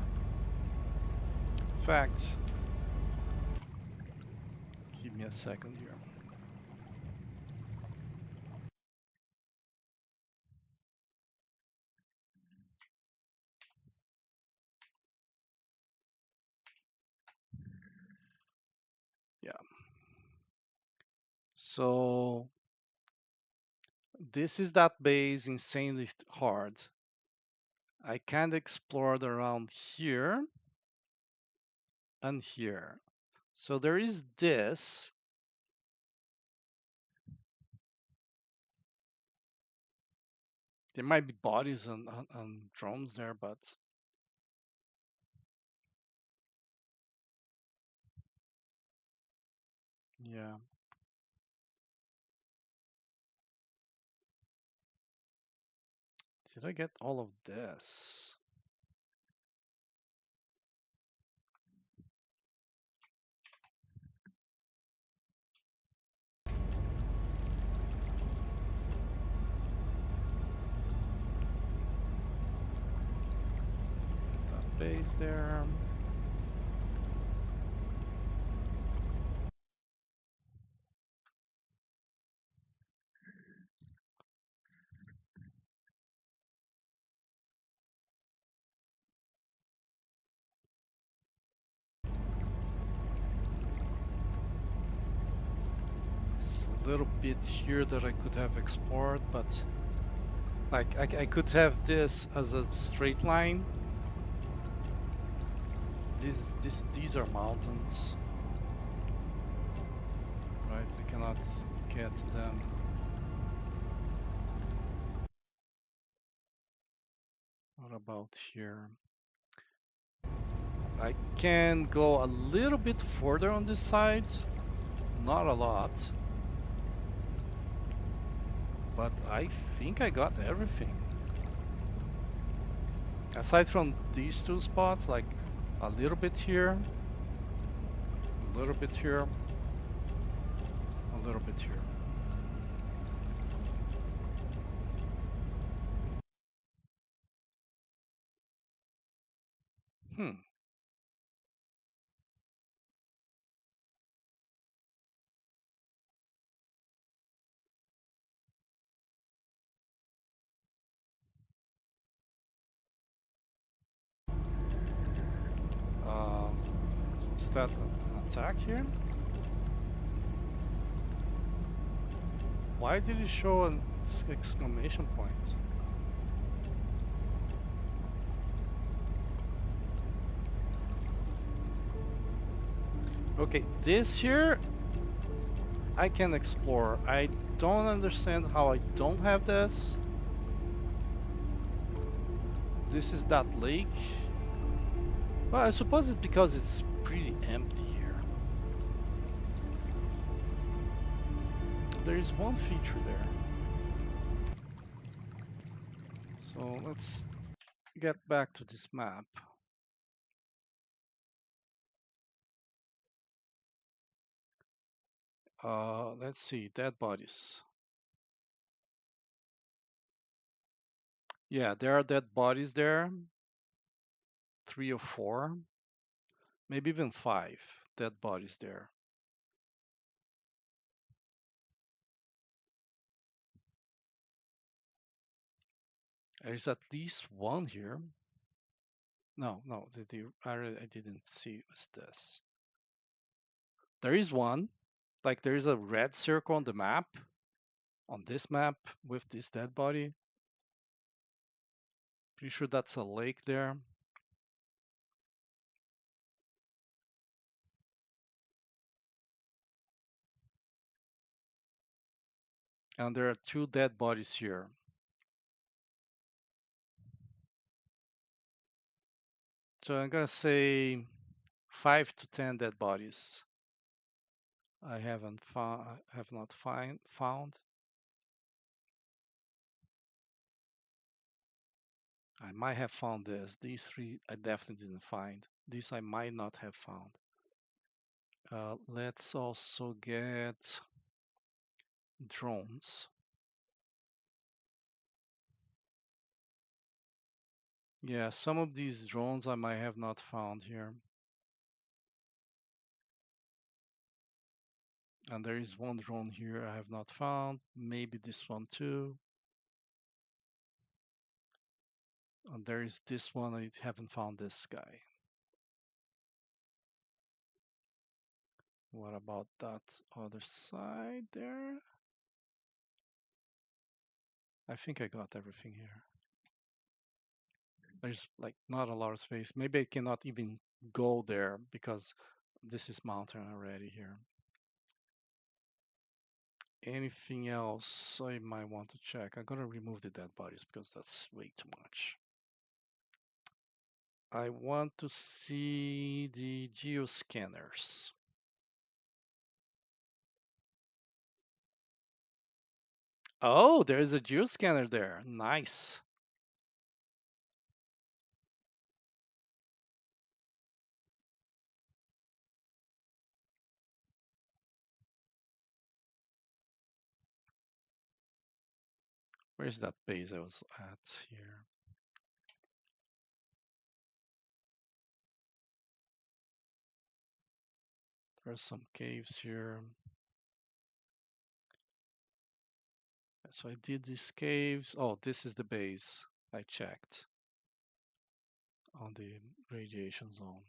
In fact, give me a second here. So this is that base insanely hard. I can't explore it around here and here. So there is this. There might be bodies and drones there, but yeah. Did I get all of this? That base there. It's a little bit here that I could have explored, but like I could have this as a straight line. These are mountains, right? I cannot get to them. What about here? I can go a little bit further on this side, not a lot, but I think I got everything. Aside from these two spots, like a little bit here, a little bit here, a little bit here. Hmm. Um, is that an attack here? Why did it show an exclamation point? Okay, this here I can explore. I don't understand how I don't have this. This is that lake. Well, I suppose it's because it's pretty empty here. There is one feature there. So let's get back to this map. Let's see, dead bodies. Yeah, there are dead bodies there. 3 or 4, maybe even 5 dead bodies there. There's at least one here. No, I didn't see was this. There is one. Like there is a red circle on the map, on this map with this dead body. Pretty sure that's a lake there. And there are 2 dead bodies here. So I'm gonna say 5 to 10 dead bodies. I have not found. I might have found this. These 3 I definitely didn't find. These I might not have found. Let's also get drones. Yeah, some of these drones I might have not found here. And there is one drone here I have not found. Maybe this one too. And there is this one, I haven't found this guy. What about that other side there? I think I got everything here. There's like not a lot of space. Maybe I cannot even go there because this is mountain already here. Anything else I might want to check? I'm gonna remove the dead bodies because that's way too much. I want to see the geoscanners. Oh, there's a geoscanner there. Nice. Where's that base I was at here? There's some caves here. So I did these caves. Oh, this is the base I checked on the radiation zone.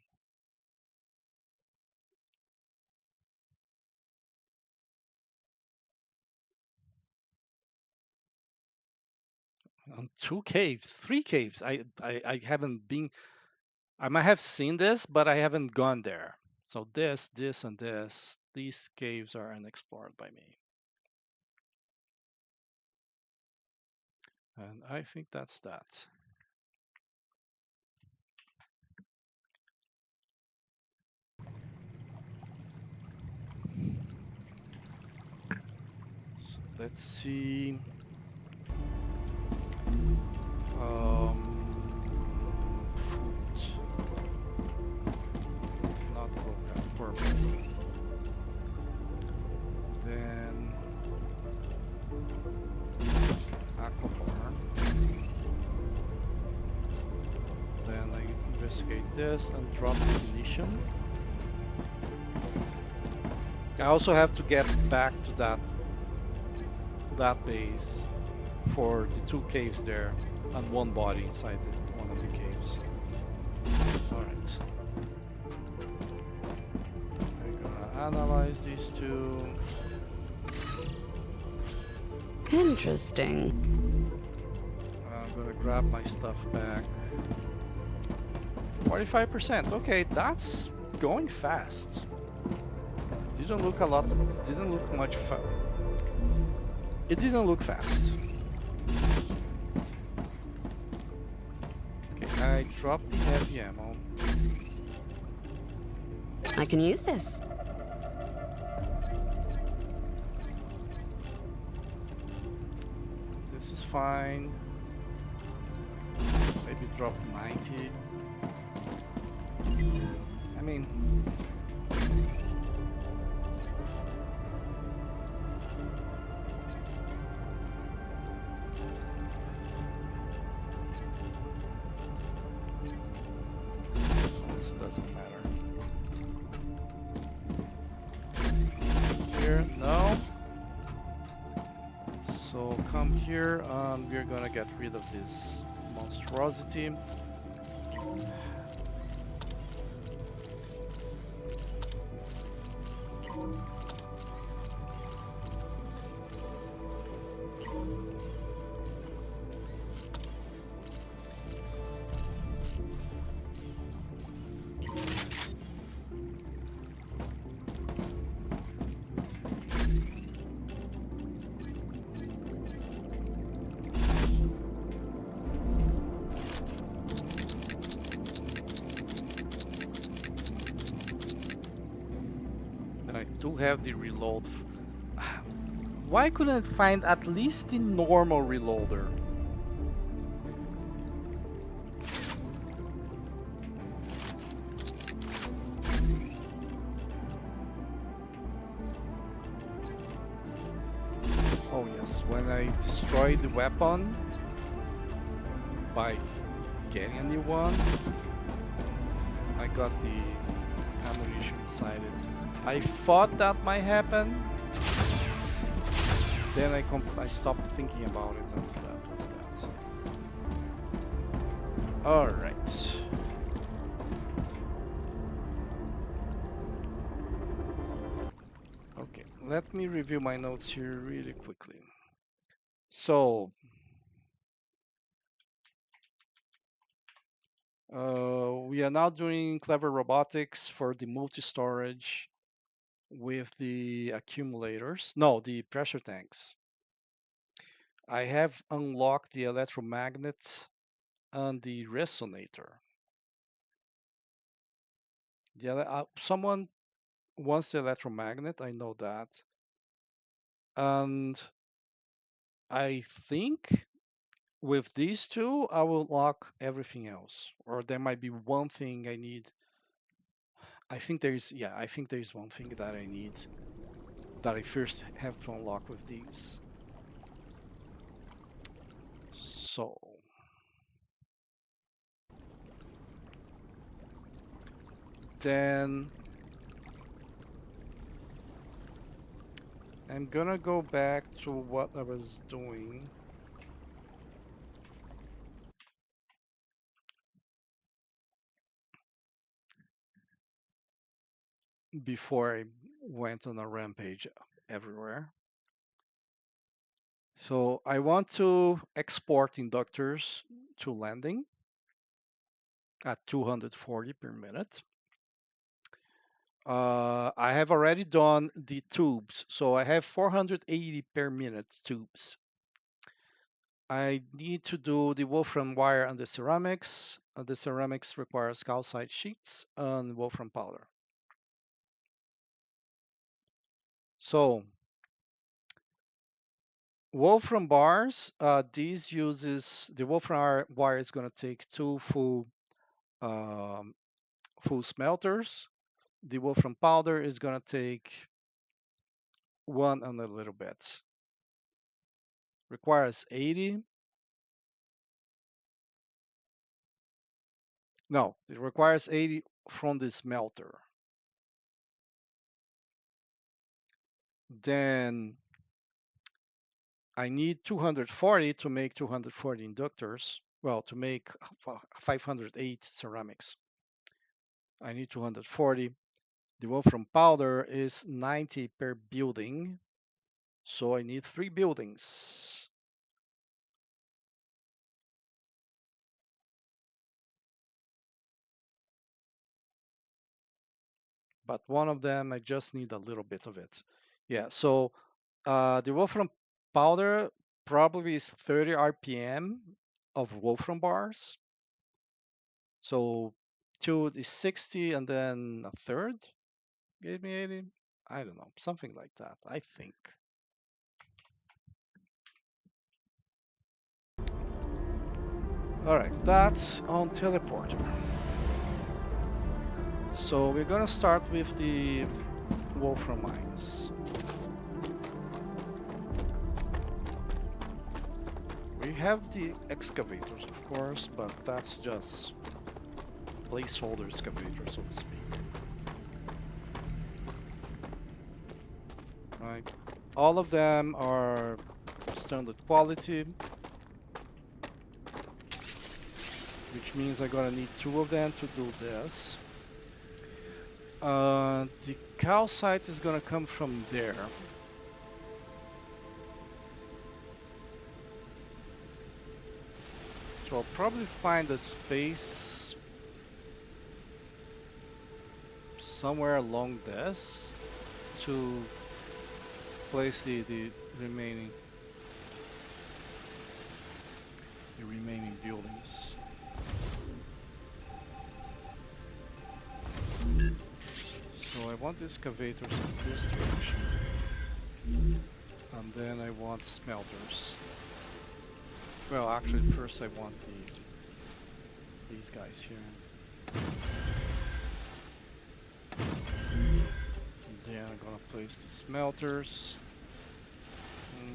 On 2 caves, 3 caves. I haven't been. I might have seen this, but I haven't gone there. So this, and this. These caves are unexplored by me. And I think that's that. So let's see. Food. Not coca, purple. Then aquabar. Then I investigate this and drop the ignition. I also have to get back to that base for the 2 caves there and 1 body inside one of the caves. Alright. I'm gonna analyze these 2. Interesting. I'm gonna grab my stuff back. 45%. Okay, that's going fast. Didn't look much fast. It didn't look fast. Okay, I dropped the heavy ammo. I can use this. This is fine. Maybe drop 90. I mean, this doesn't matter. Here, no. So come here, we're gonna get rid of this monstrosity. Do have the reload. Why couldn't I find at least the normal reloader? Oh yes, when I destroyed the weapon by getting a new one, I got the ammunition inside it. I thought that might happen. Then I stopped thinking about it, and that was that. All right. let me review my notes here really quickly. So, we are now doing clever robotics for the multi-storage with the accumulators. No, the pressure tanks. I have unlocked the electromagnet and the resonator. Someone wants the electromagnet, I know that. And I think with these two, I will lock everything else. Or there might be one thing I need. I think there's one thing that I need that I first have to unlock with these. So then I'm gonna go back to what I was doing. Before I went on a rampage everywhere. So I want to export inductors to landing at 240 per minute. I have already done the tubes, so I have 480 per minute tubes. I need to do the wolfram wire and the ceramics. The ceramics requires calcite sheets and wolfram powder. So wolfram bars, these uses the wolfram wire is going to take two um, full smelters. The wolfram powder is going to take one and a little bit. Requires 80. No, it requires 80 from the smelter. Then I need 240 to make 240 inductors. Well, to make 508 ceramics. I need 240. The wolfram powder is 90 per building. So I need 3 buildings. But one of them, I just need a little bit of it. Yeah, so the wolfram powder probably is 30 RPM of wolfram bars. So 2 is 60 and then a third gave me 80. I don't know, something like that, I think. All right, that's on teleporter. So we're gonna start with the wolfram mines. We have the excavators, of course, but that's just placeholder excavator, so to speak. Right. All of them are standard quality, which means I'm gonna need 2 of them to do this. The calcite is gonna come from there. So I'll probably find a space somewhere along this to place the remaining buildings. So I want excavators in this direction, and then I want smelters. Well, actually, first I want these guys here. And then I'm gonna place the smelters.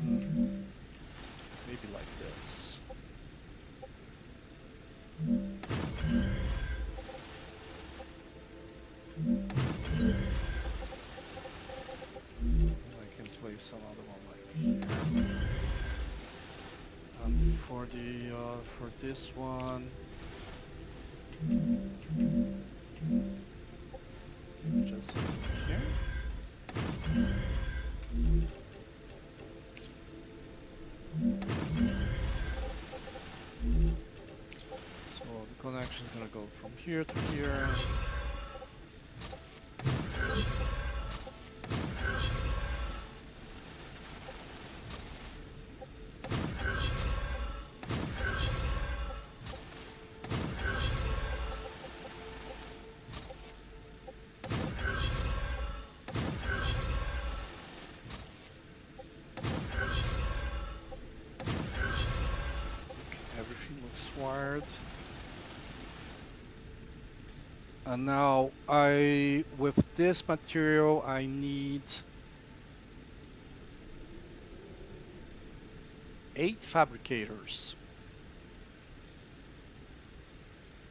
Maybe like this. I can place another one like here. And for this one, just here. connection is gonna go from here to here. Everything looks wired. And now with this material, I need 8 fabricators.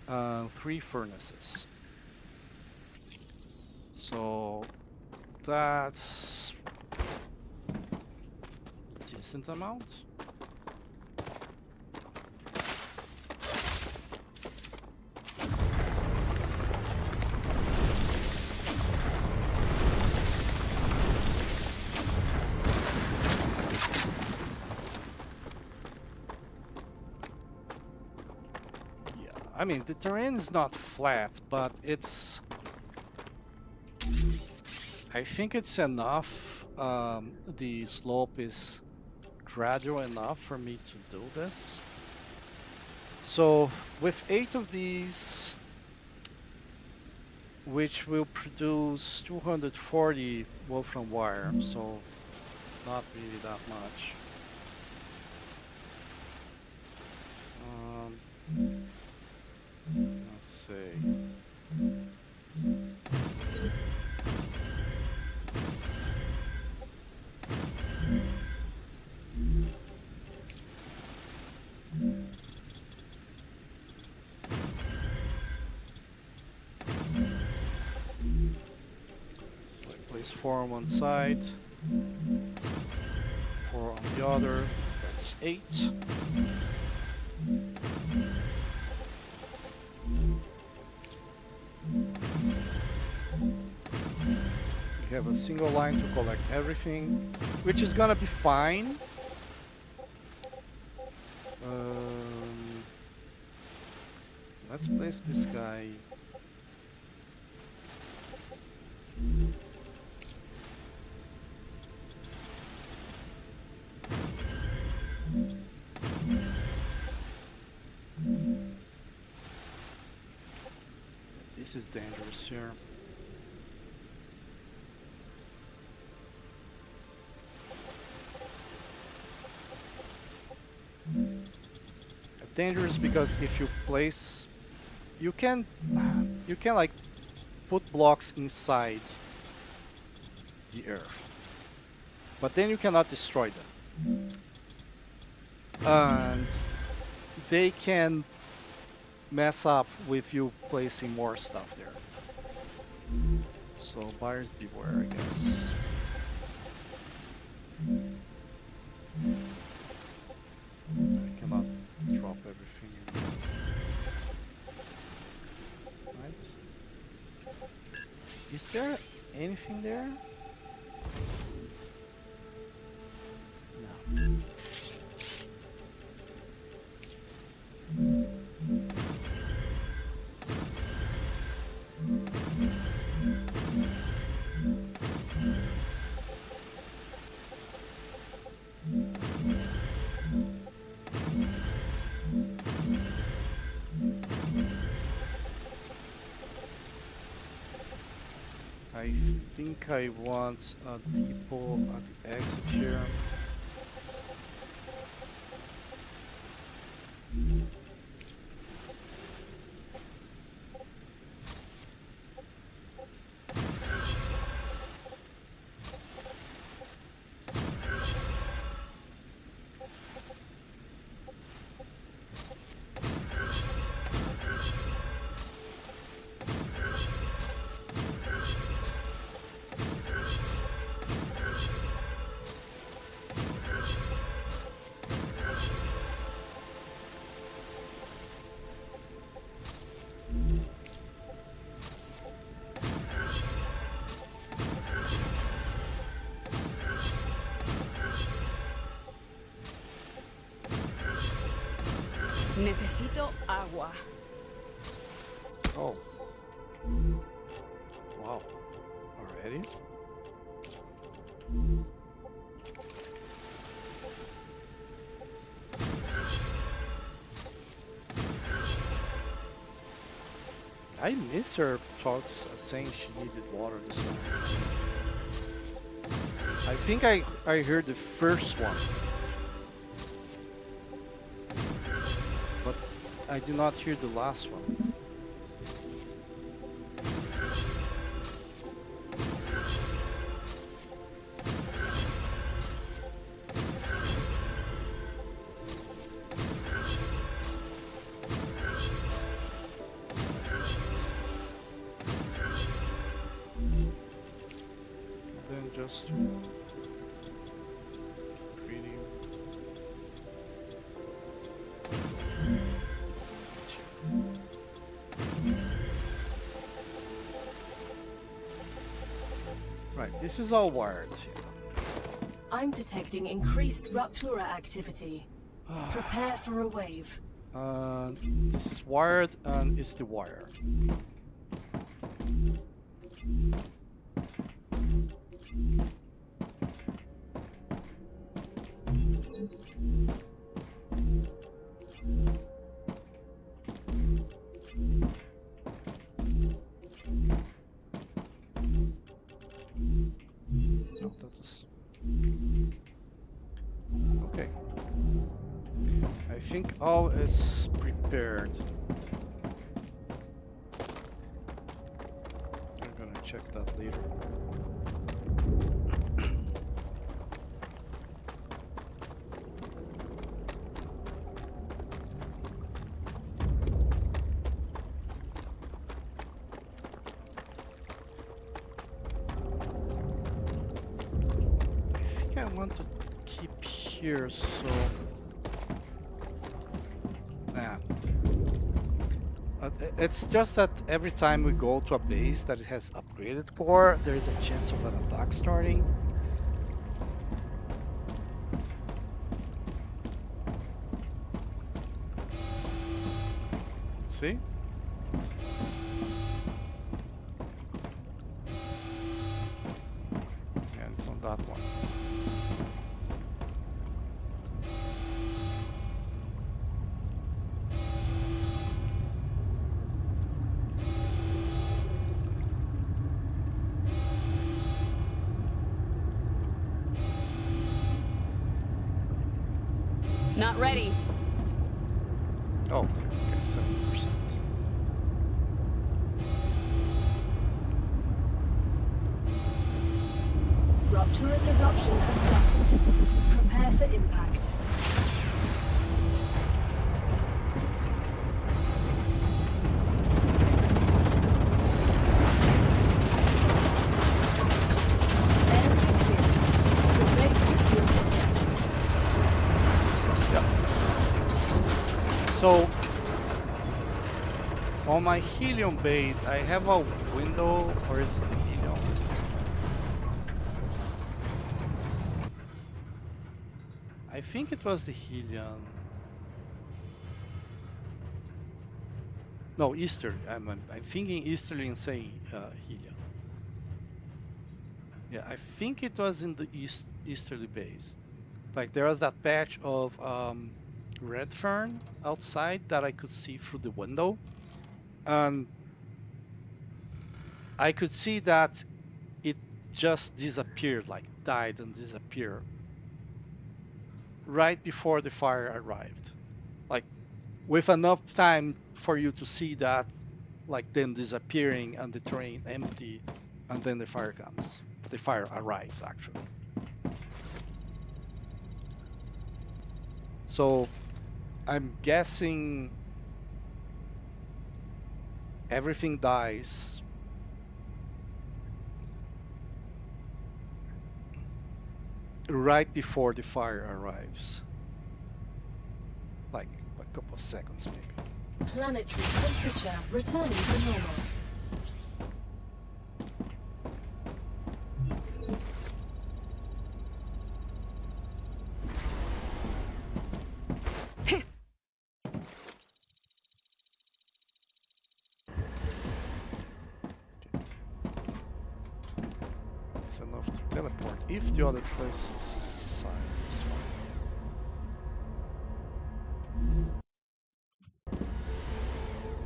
3 furnaces. So that's a decent amount. I mean, the terrain is not flat, but I think it's enough. The slope is gradual enough for me to do this. So with 8 of these, which will produce 240 wolfram wire, so it's not really that much. Let's see. So I place 4 on one side, 4 on the other. That's 8. We have a single line to collect everything, which is gonna be fine. Let's place this guy. This is dangerous here. Dangerous because if you place, you can like put blocks inside the earth, but then you cannot destroy them, and they can mess up with you placing more stuff there. So buyers beware, I guess. I cannot drop everything in. Right? Is there anything there? No. I think I want a depot at the exit here. Necesito agua. Oh. Wow. Already? I miss her talks saying she needed water this time. I think I heard the first one. But I did not hear the last one. Then just reading. Right, this is all wired. I'm detecting increased Ruptura activity. Prepare for a wave. This is wired and it's the wire. No, that was... Okay. I think all is prepared. I'm gonna check that later. I think I want to keep here, so... Nah. It's just that every time we go to a base that it has upgraded core, there is a chance of an attack starting. See? Yeah, it's on that one. Not ready. Oh, okay, 7%. Ruptura's eruption has started. Prepare for impact. So, on my helium base, I have a window, or is it the helium? I think it was the helium. No, easterly. I'm thinking easterly and saying helium. Yeah, I think it was in the easterly base. Like there was that patch of red fern outside that I could see through the window. And I could see that it just disappeared, like died and disappeared right before the fire arrived. Like with enough time for you to see that, like them disappearing and the terrain empty, and then the fire comes. The fire arrives actually. So I'm guessing everything dies right before the fire arrives. Like a couple of seconds maybe. Planetary temperature returning to normal. teleport if the other place side is fine.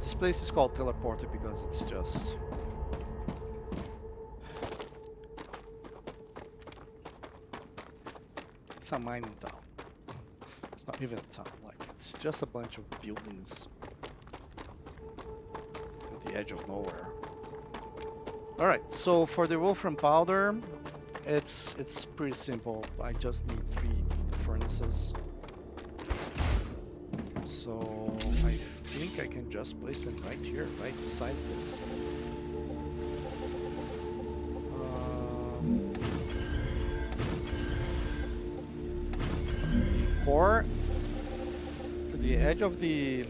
This place is called teleporter because it's just... It's a mining town. It's not even a town, like it's just a bunch of buildings at the edge of nowhere. Alright, so for the wolfram powder, it's pretty simple. I just need 3 furnaces. So I think I can just place them right here, right besides this. The core, the edge of the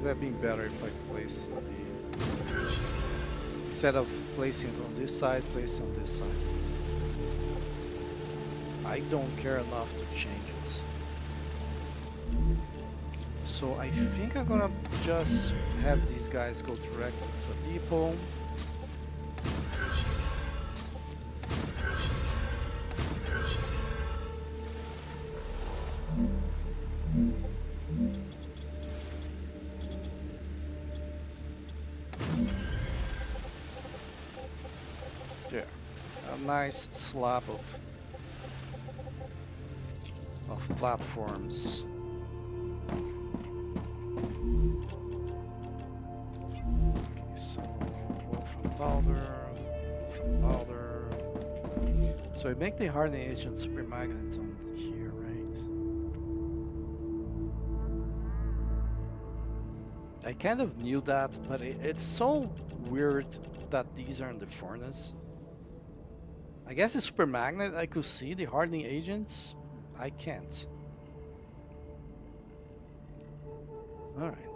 would have been better if I placed the, instead of placing it on this side, place it on this side. I don't care enough to change it. So I think I'm gonna just have these guys go directly to a depot. There, a nice slab of platforms. Okay, so wolfram powder. So I make the hardening agent super magnets on here, right? I kind of knew that, but it's so weird that these are in the furnace. I guess the super magnet I could see the hardening agents. I can't. Alright.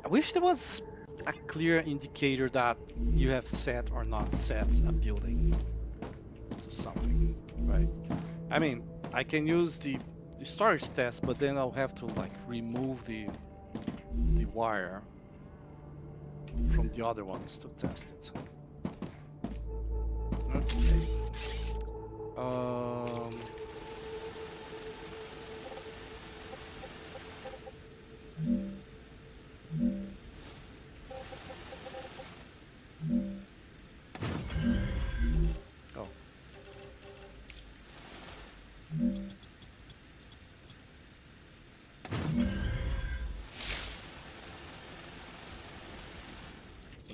I wish there was a clear indicator that you have set or not set a building to something, right? I mean, I can use the storage test, but then I'll have to like remove the wire from the other ones to test it. Okay. Oh.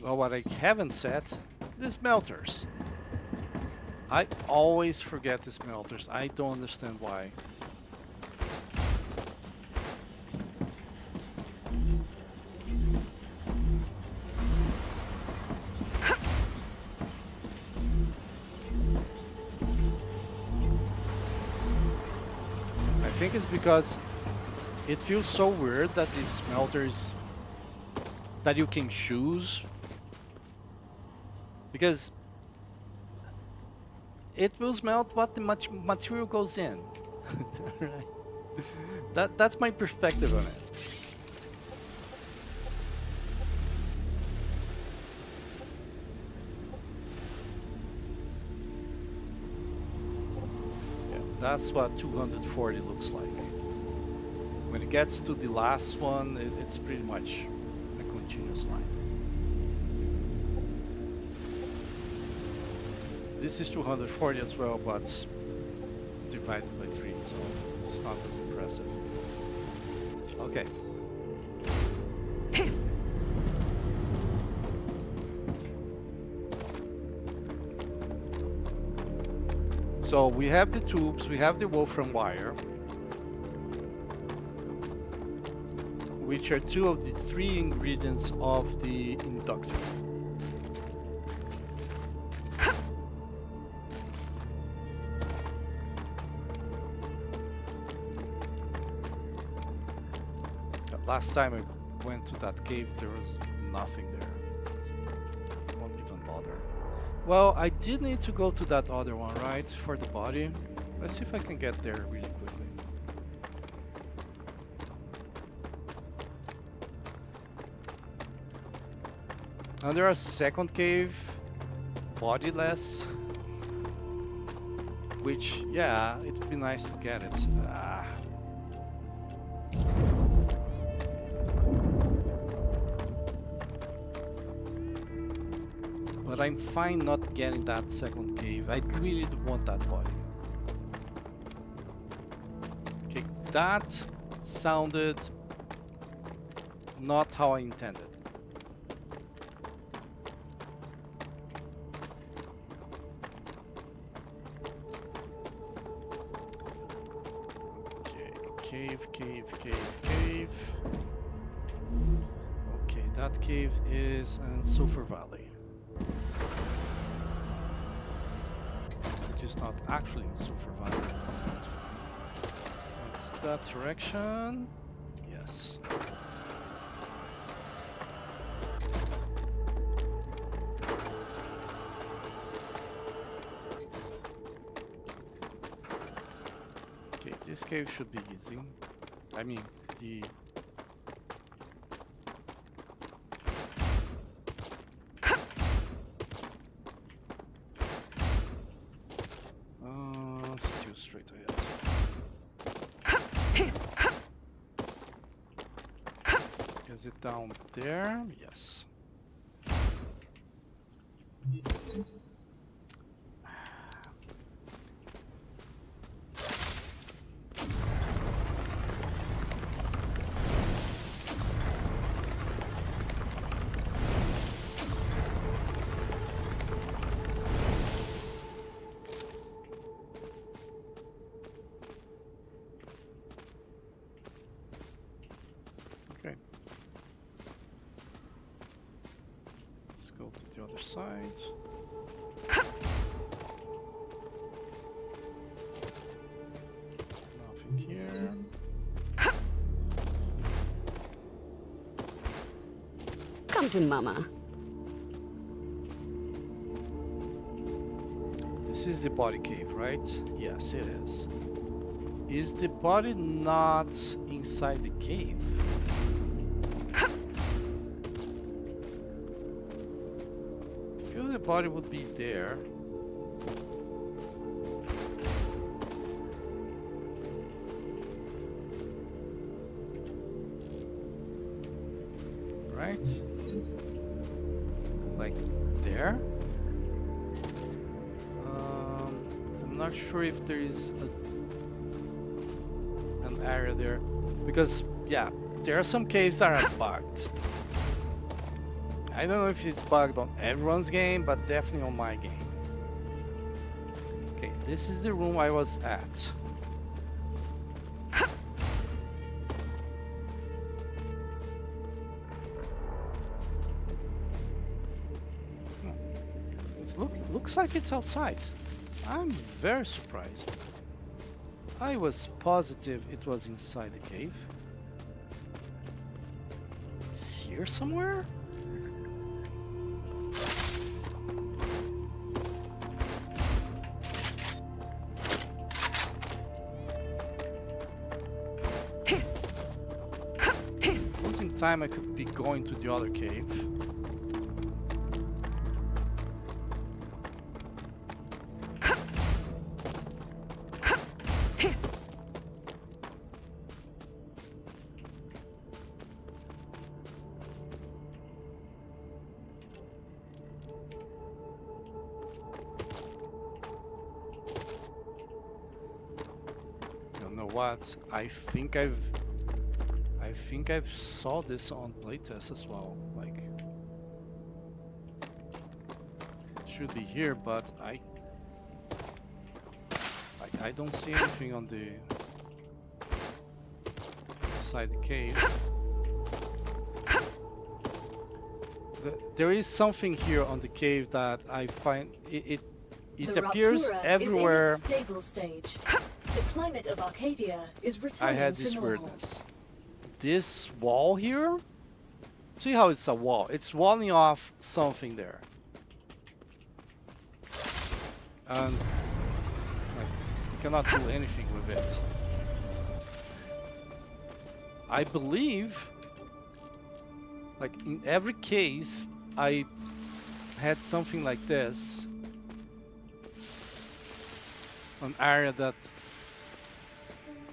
Well, what I haven't set is smelters. I always forget the smelters. I don't understand why. I think it's because it feels so weird that the smelters that you can choose, because it will smelt what the material goes in. Right? That's my perspective on it. Yeah, that's what 240 looks like. When it gets to the last one, it's pretty much a continuous line. This is 240 as well, but divided by 3, so it's not as impressive. Okay. So we have the tubes, we have the wolfram wire, which are 2 of the 3 ingredients of the inductor. Last time I went to that cave, there was nothing there. Well, I did need to go to that other one, right? For the body. Let's see if I can get there really quickly. And there a second cave, bodiless, which, yeah, it'd be nice to get it. But I'm fine not getting that second cave. I really do want that body. Okay, that sounded not how I intended. Okay, cave. Okay, that cave is in Sulphur Valley. Which is not actually in Sulphur Valley. It's that direction. Yes. Okay, this cave should be easy. I mean, the... still straight ahead. Is it down there? Yes. Okay. Let's go to the other side. Nothing here. Come to Mama. This is the body cave, right? Yes, it is. Is the body not inside the cave? I feel the body would be there. Right? Like there? I'm not sure if there is an area there. Because, yeah, there are some caves that are bugged. I don't know if it's bugged on everyone's game, but definitely on my game. Okay, this is the room I was at. Looks like it's outside. I'm very surprised. I was positive it was inside the cave. It's here somewhere? Losing time, I could be going to the other cave. What? I think I've saw this on playtest as well. Like, it should be here, but I don't see anything on the inside the cave. There is something here on the cave that I find it appears everywhere. Is in its stable stage. The climate of Arcadia is returning I had to this normal. weirdness. This wall here? See how it's a wall? It's walling off something there. and like, you cannot do anything with it. I believe, like in every case, I had something like this, an area that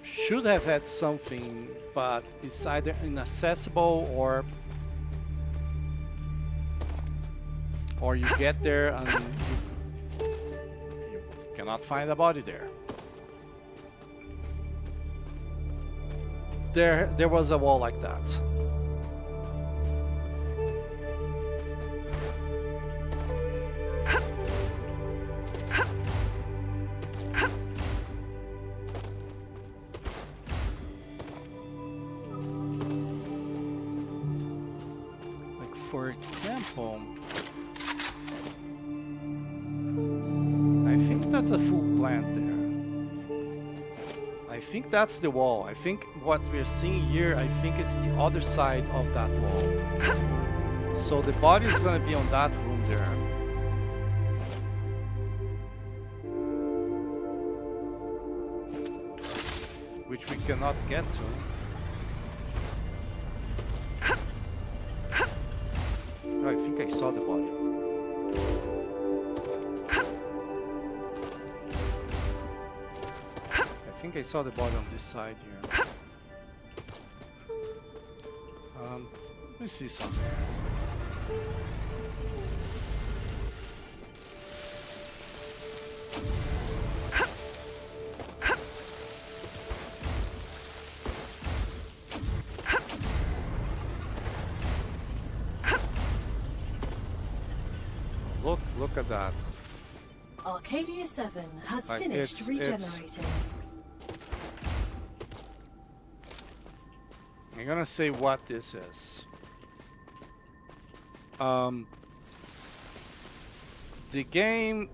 should have had something, but it's either inaccessible or you get there and you cannot find a body there. There was a wall like that. Like for example, I think that's a full plant there. I think that's the wall. I think what we're seeing here, I think it's the other side of that wall. So the body is going to be on that room there. Which we cannot get to. Oh, I think I saw the body. I think I saw the body on this side here. Let me see something. Look at that. Arcadia 7 has Like, finished it's- regenerating. I'm gonna say what this is. The game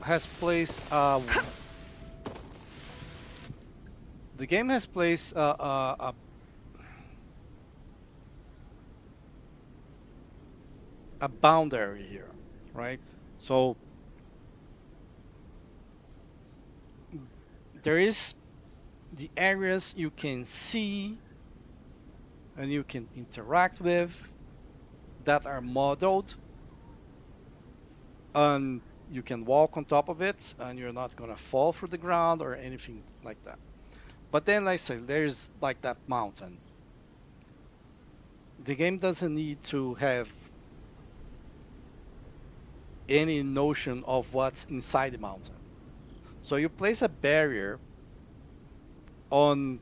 has placed a boundary here, right? So there is the areas you can see and you can interact with that are modeled, and you can walk on top of it and you're not gonna fall through the ground or anything like that. But then, like I said, there's like that mountain. The game doesn't need to have any notion of what's inside the mountain. So you place a barrier on,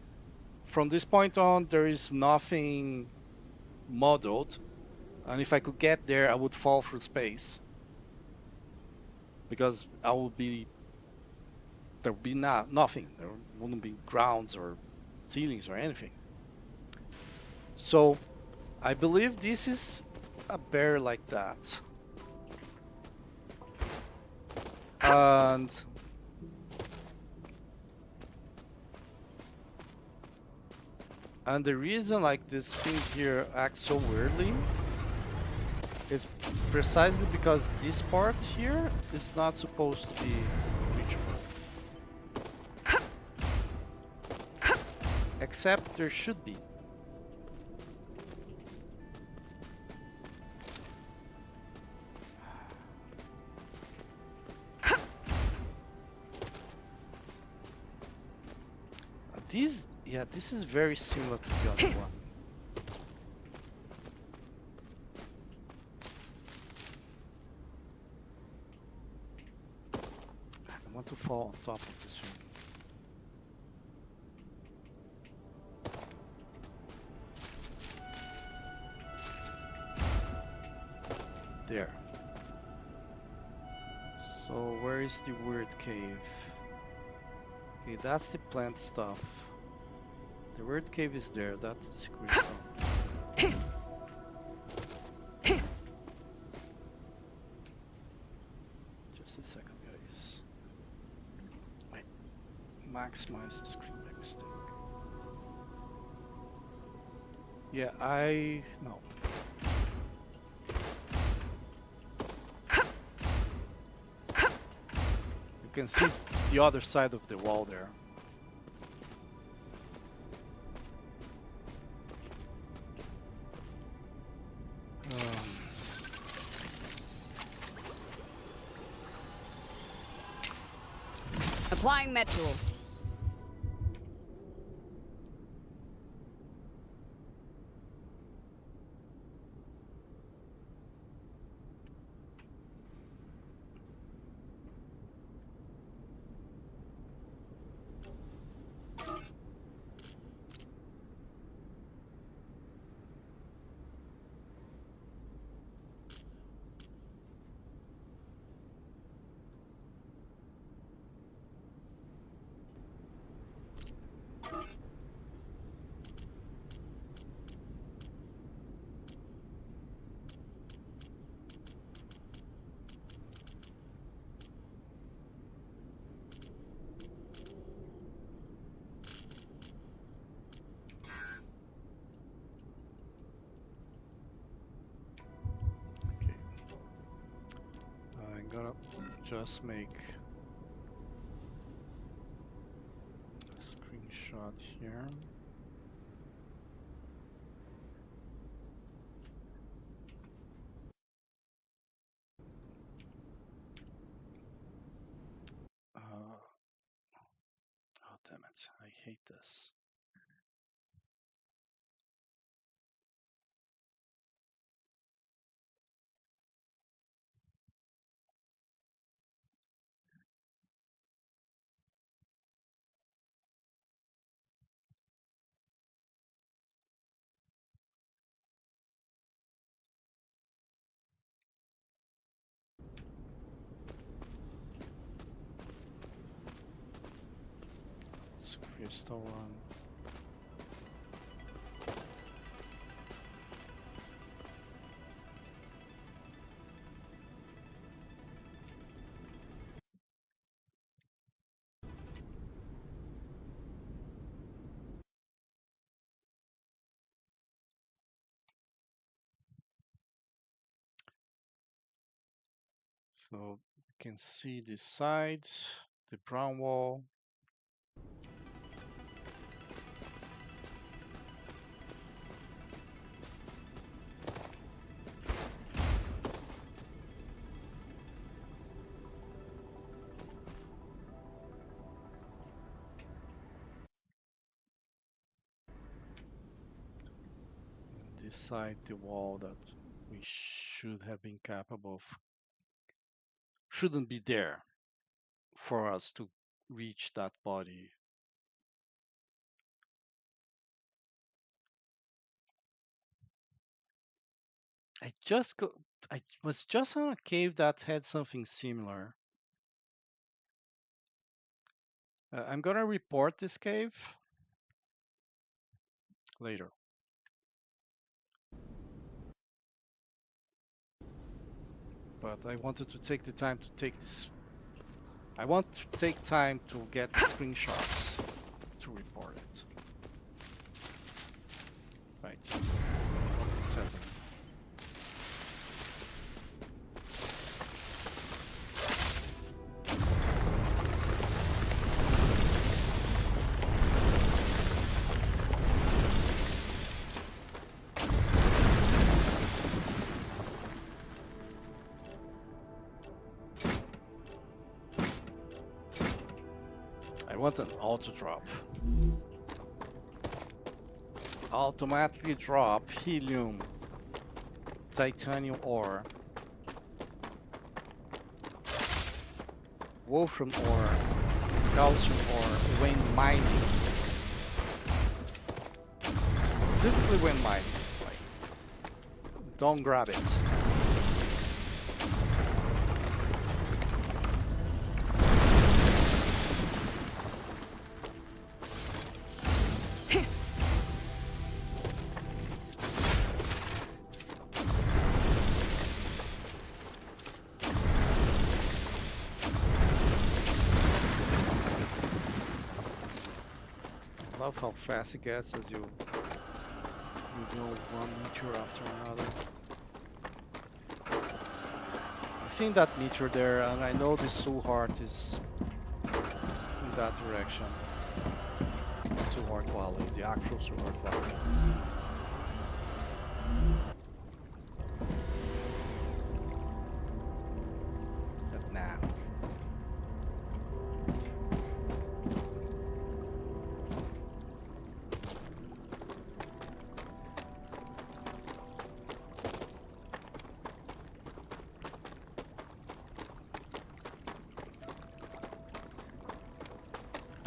from this point on, there is nothing modeled, and if I could get there, I would fall through space because there would be nothing. There wouldn't be grounds or ceilings or anything. So I believe this is a barrier like that. And the reason like this thing here acts so weirdly is precisely because this part here is not supposed to be reachable. Except there should be. This is very similar to the other one. I want to fall on top of this one. There. So where is the weird cave? Okay, that's the plant stuff. The weird cave is there, that's the secret stuff. Just a second, guys. I maximized the screen by mistake. Yeah, no. can see the other side of the wall there. Applying med tool. I'm gonna just make a screenshot here. Oh damn it, I hate this. It's crystal one. So you can see the sides, the brown wall. And this side, the wall that we should have been capable of, shouldn't be there for us to reach that body. I was just on a cave that had something similar. I'm gonna report this cave later. But I wanted to take the time to take this. I want to take time to get the screenshots to report it. Right. It says it. I want an auto drop. Automatically drop helium, titanium ore, wolfram ore, calcium ore when mining. Specifically when mining. Like, don't grab it. Love how fast it gets as you go one meteor after another. I've seen that meteor there, and I know the soul heart is in that direction. Reward quality, the actual reward quality. But now.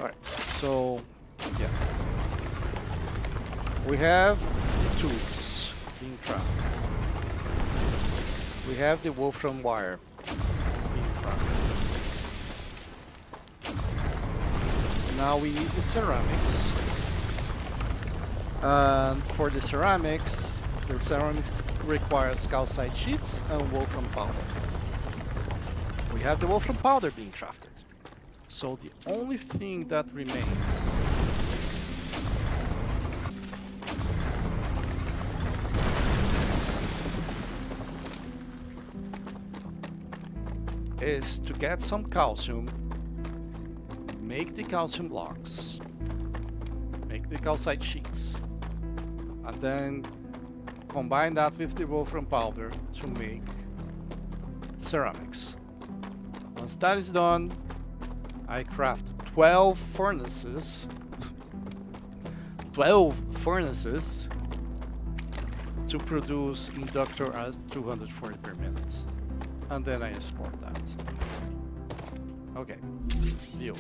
Alright, so yeah. We have the tubes being trapped. We have the wolfram wire being trapped. Now we need the ceramics. And for the ceramics requires calcite sheets and wolfram powder. We have the wolfram powder being crafted. So the only thing that remains is to get some calcium, make the calcium blocks, make the calcite sheets, and then combine that with the wolfram powder to make ceramics. Once that is done, I craft 12 furnaces 12 furnaces to produce inductor at 240 per minute, and then I export that. Okay, view,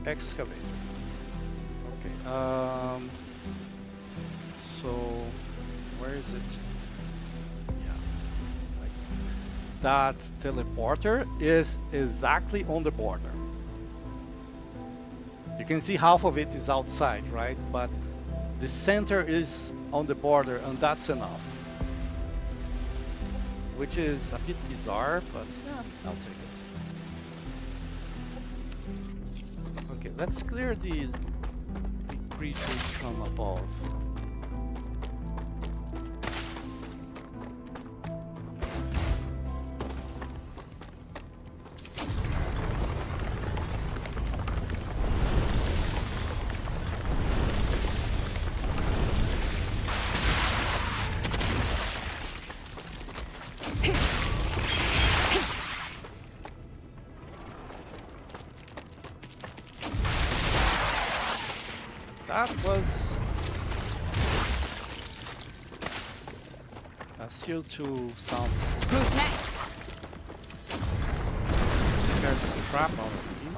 excavator. Okay, so where is it? Yeah, like that teleporter is exactly on the border. You can see half of it is outside, right? But the center is on the border, and that's enough. Which is a bit bizarre, but yeah, I'll take it. Okay, let's clear these creatures from above. That was a CO2 sound. Who's next? Scared the crap out of me.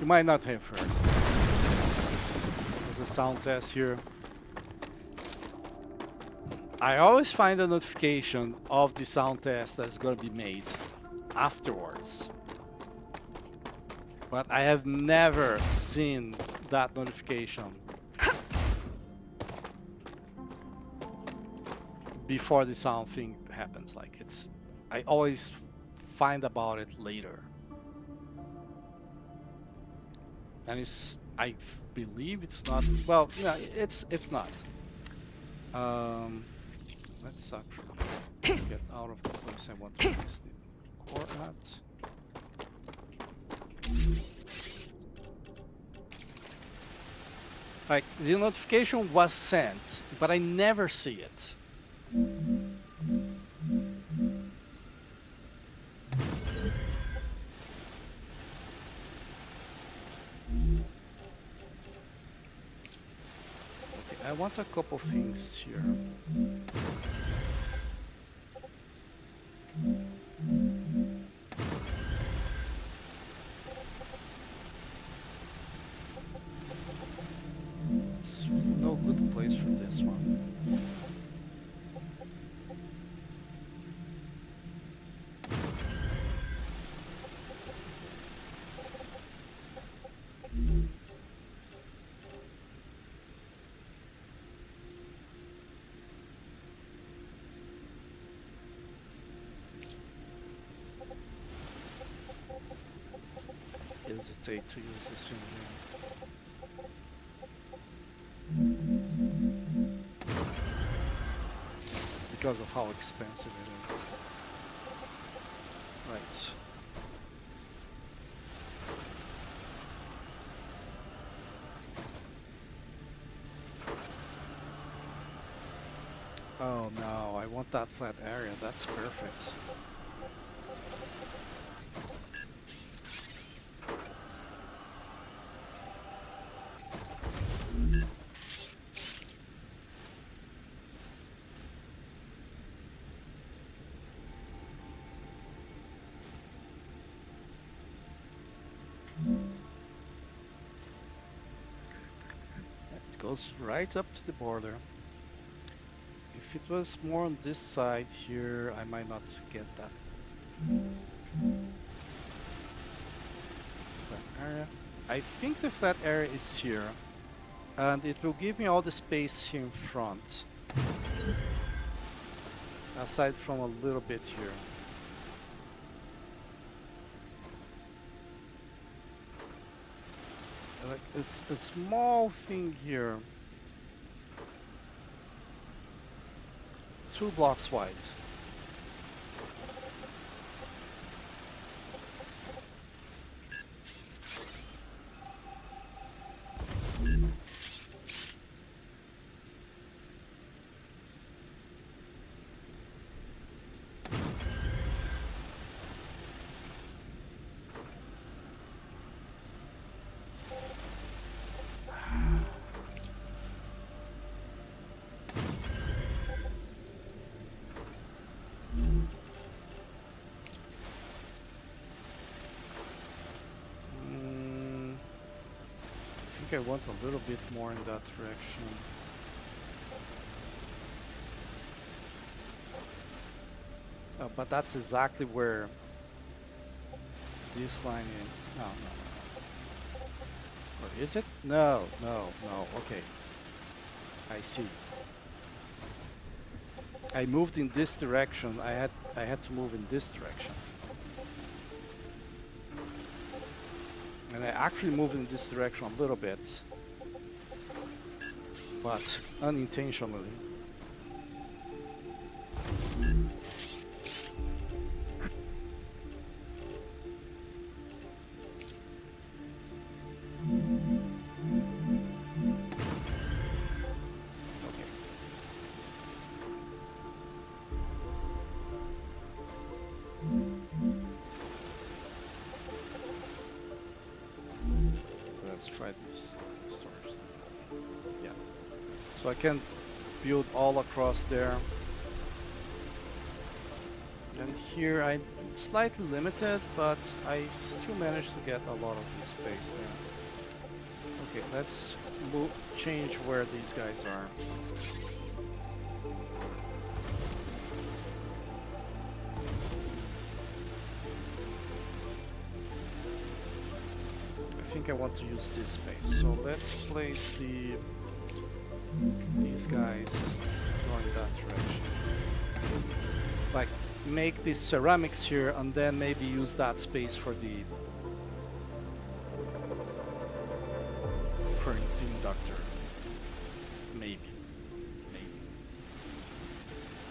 You might not have heard. There's a sound test here. I always find a notification of the sound test that's going to be made afterwards. But I have never seen that notification before the sound thing happens. Like I always find about it later. And I believe it's not, well, yeah, it's not. Let's actually get out of the place I want to use the core at. Like, the notification was sent, but I never see it. Okay, I want a couple things here. It's no good place for this one. Hesitate to use this thing here. because of how expensive it is. Right. Oh no, I want that flat area. That's perfect. It goes right up to the border. If it was more on this side here, I might not get that flat area. I think the flat area is here, and it will give me all the space here in front, aside from a little bit here. Like it's a small thing here, 2 blocks wide. I want a little bit more in that direction. But that's exactly where this line is. No, no, no. Or is it? No, no, no. Okay. I see. I moved in this direction. I had to move in this direction. And I actually moved in this direction a little bit, but unintentionally. So I can build all across there. And here I'm slightly limited, but I still managed to get a lot of the space there. Okay, let's change where these guys are. I think I want to use this space. So let's place these guys going that direction. Like, make the ceramics here and then maybe use that space for the inductor. Maybe.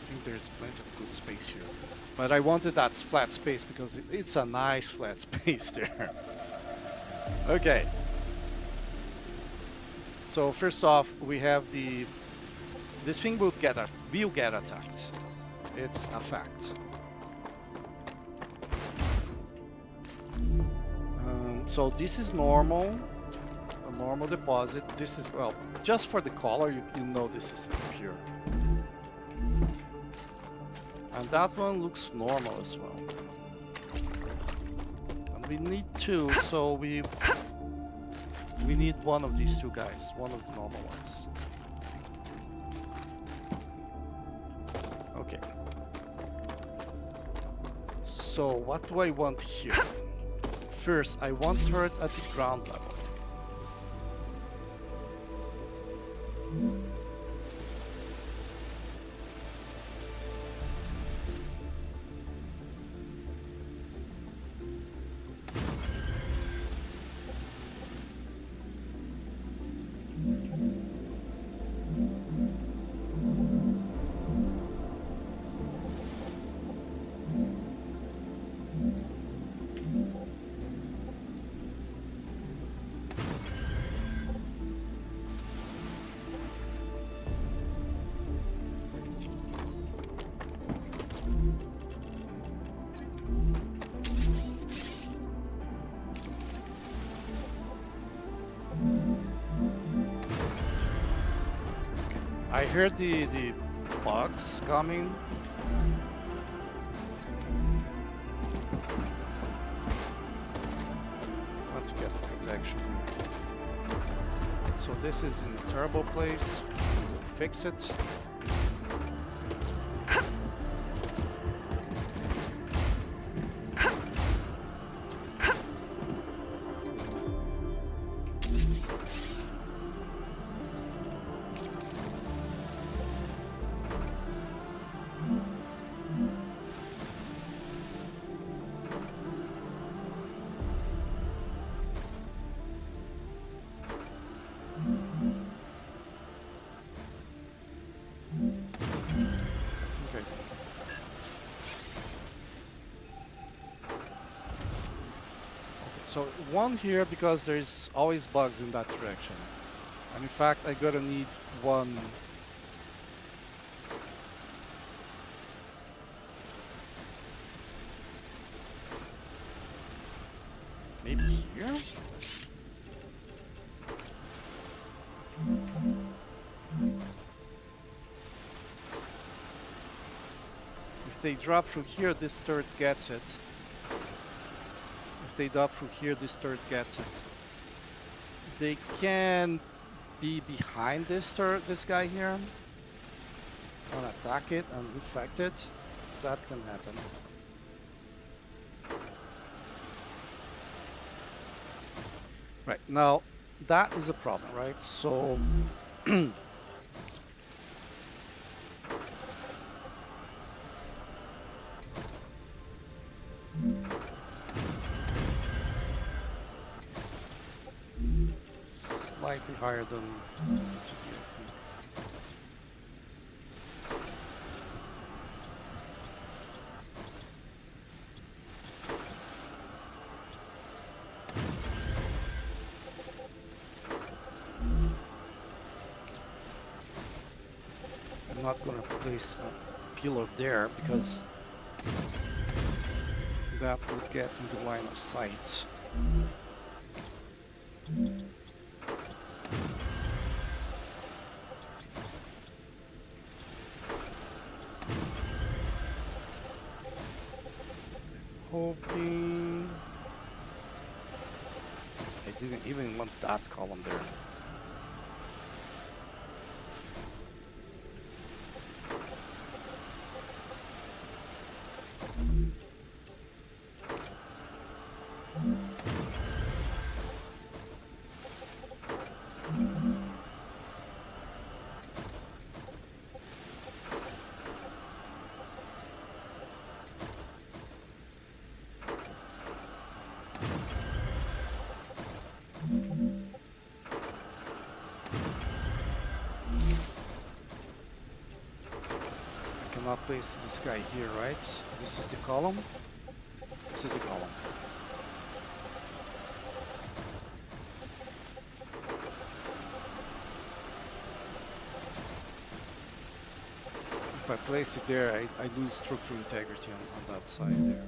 I think there's plenty of good space here. But I wanted that flat space because it's a nice flat space there. Okay. So first off, we have this thing will get attacked. It's a fact. So this is normal, a normal deposit. This is, well, just for the color, you know this is impure. And that one looks normal as well. And we need 2, so we need one of these 2 guys, one of the normal ones. Okay. So what do I want here? First, I want turret at the ground level. I heard the bugs coming. Want to get protection. So this is in a terrible place. We'll fix it. So one here because there's always bugs in that direction. And in fact, I gotta need one. Maybe here? If they drop through here, this turret gets it. If they drop through here, this turret gets it. They can be behind this turret, this guy here, and attack it and infect it. That can happen. Right, now that is a problem, right? So slightly higher than I'm not gonna place a pillar there because that would get in the line of sight. Hoping I didn't even want that column there. I'll place this guy here, right? This is the column. This is the column. If I place it there, I lose structural integrity on that side there.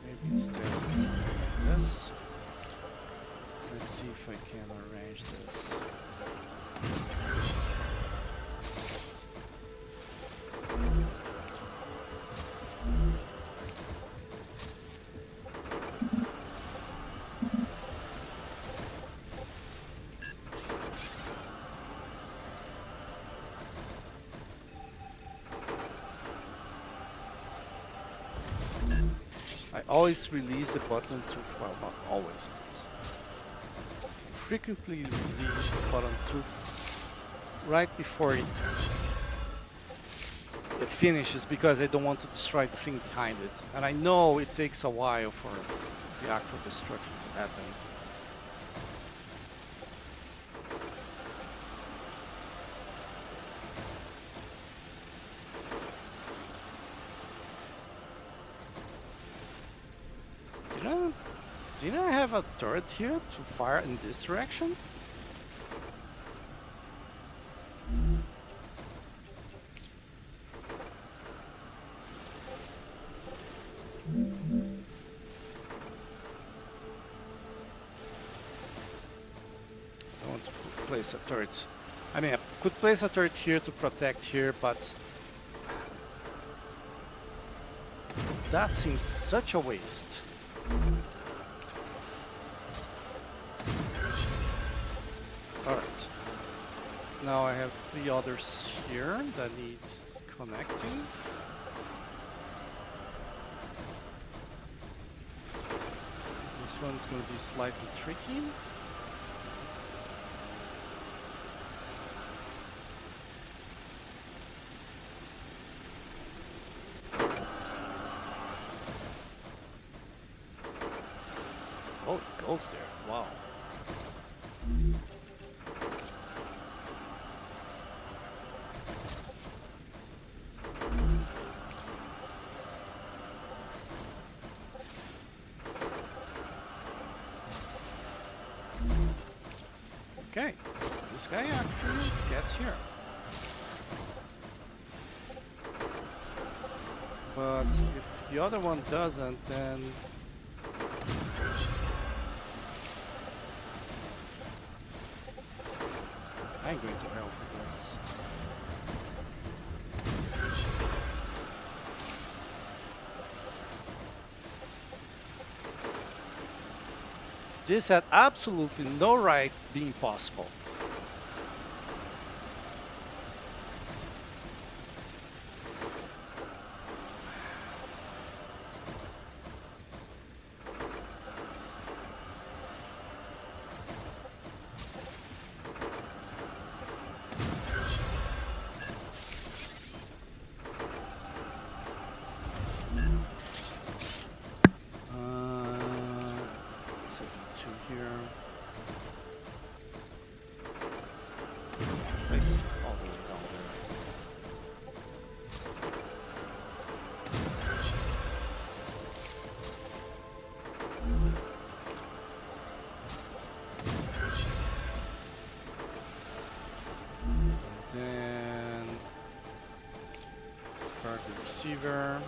Maybe instead of something like this. Let's see if I can arrange this. I always release the button to, well, not always, but frequently release the button to right before it finishes because I don't want to destroy the thing behind it. And I know it takes a while for the actual destruction to happen. Did I have a turret here to fire in this direction? place a turret. I mean, I could place a turret here to protect here, but that seems such a waste. Alright. Now I have 3 others here that needs connecting. This one's going to be slightly tricky. Oh, it goes there. Wow. Okay, this guy actually gets here. But if the other one doesn't, then I'm going to help with this. This had absolutely no right being possible. Receiver.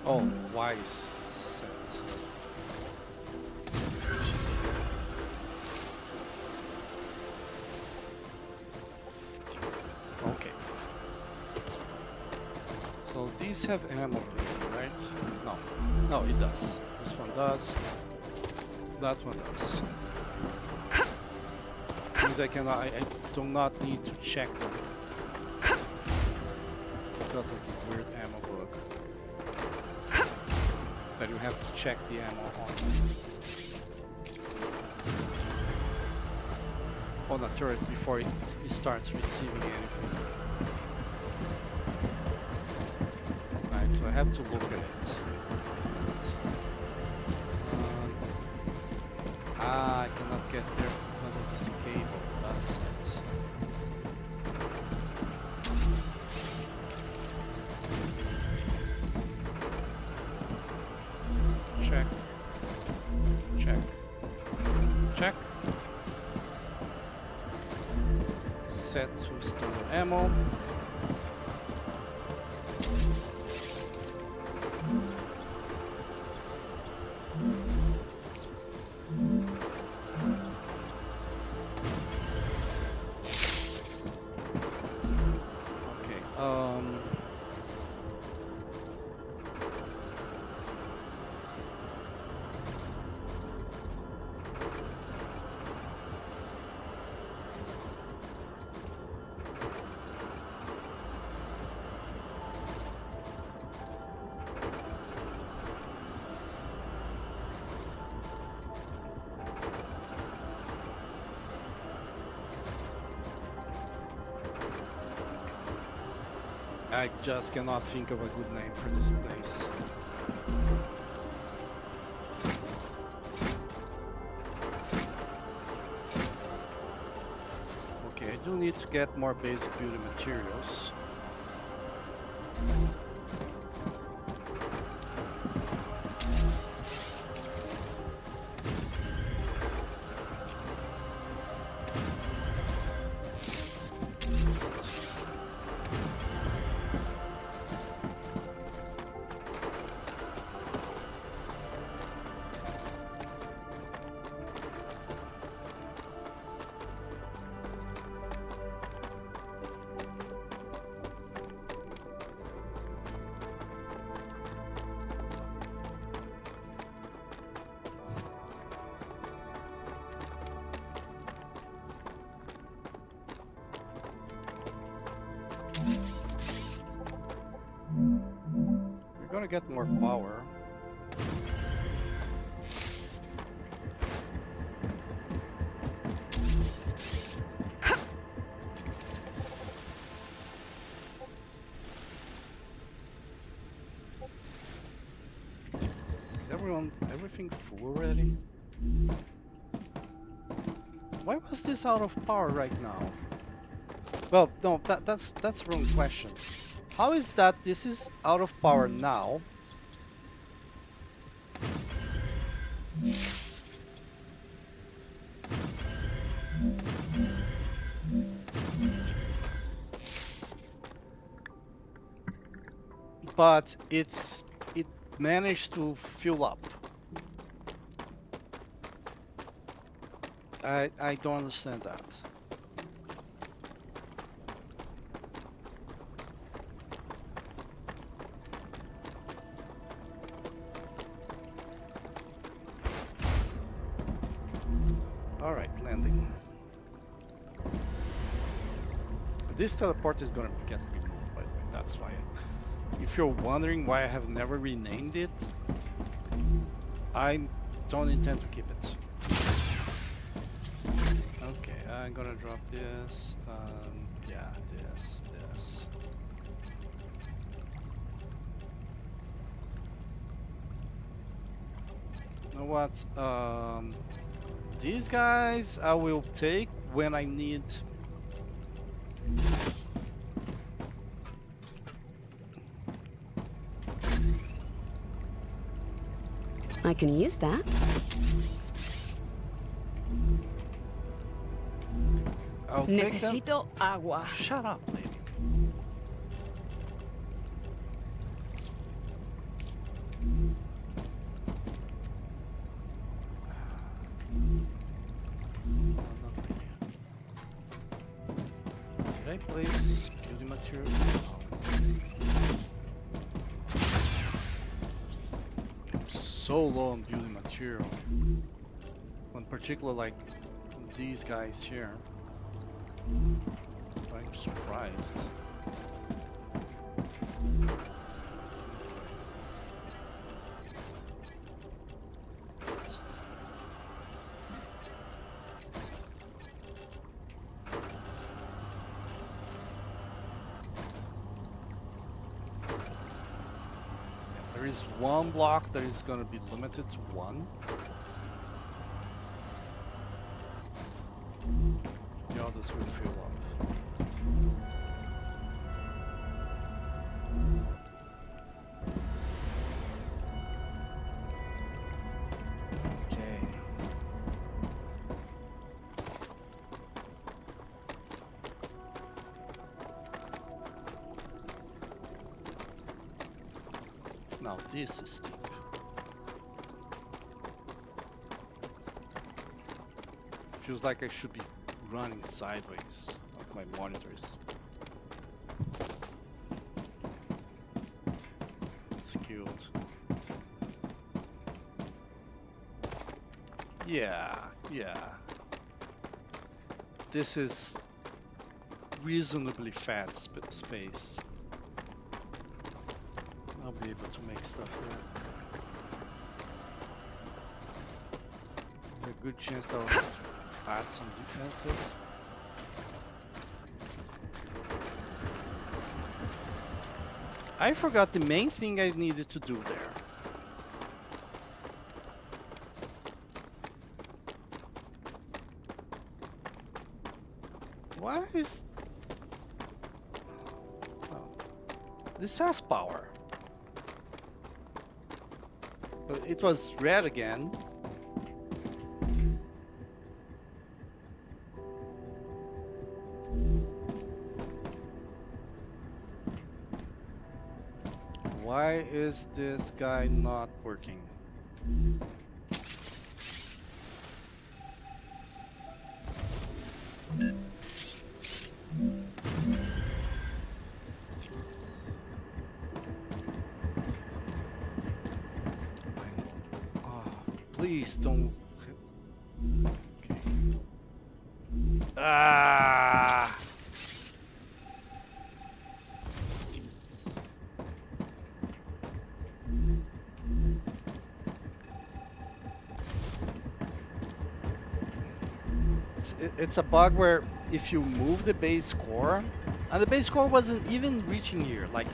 Oh, wise set. Okay. So these have ammo already, right? No. No, it does. This one does. That one does. Means I do not need to check them. Because of the weird ammo bug. That you have to check the ammo on a turret before it starts receiving anything. Right, so I have to look at it. I cannot get there because of this cable. That's it. Check. Check. Check. Set to standard ammo. I just cannot think of a good name for this place. Okay, I do need to get more basic building materials. We're gonna get more power. Is everything full already? Why was this out of power right now? Well, no, that's the wrong question. How is that this is out of power now? But it managed to fill up. I don't understand that. All right, landing. This teleport is gonna get removed, by the way. That's why. If you're wondering why I have never renamed it, I don't intend to keep it. Okay, I'm gonna drop this. Yeah, this. You know what? These guys I will take when I need. I can use that. I'll take them. Necesito agua. Shut up, lady. Did I place building material? I'm so low on building material. In particular, like these guys here. I'm surprised. There is one block that is going to be limited to one. The others will fill up. Okay. Now this is steep. Feels like I should be running sideways of my monitors. Skilled. Yeah. This is reasonably fat space. I'll be able to make stuff there. There's a good chance that I'll have to add some defenses. I forgot the main thing I needed to do there. Why is... Oh. This has power. But it was red again. Why is this guy not working? Please don't. Okay. Ah! It's a bug where if you move the base core, and the base core wasn't even reaching here, like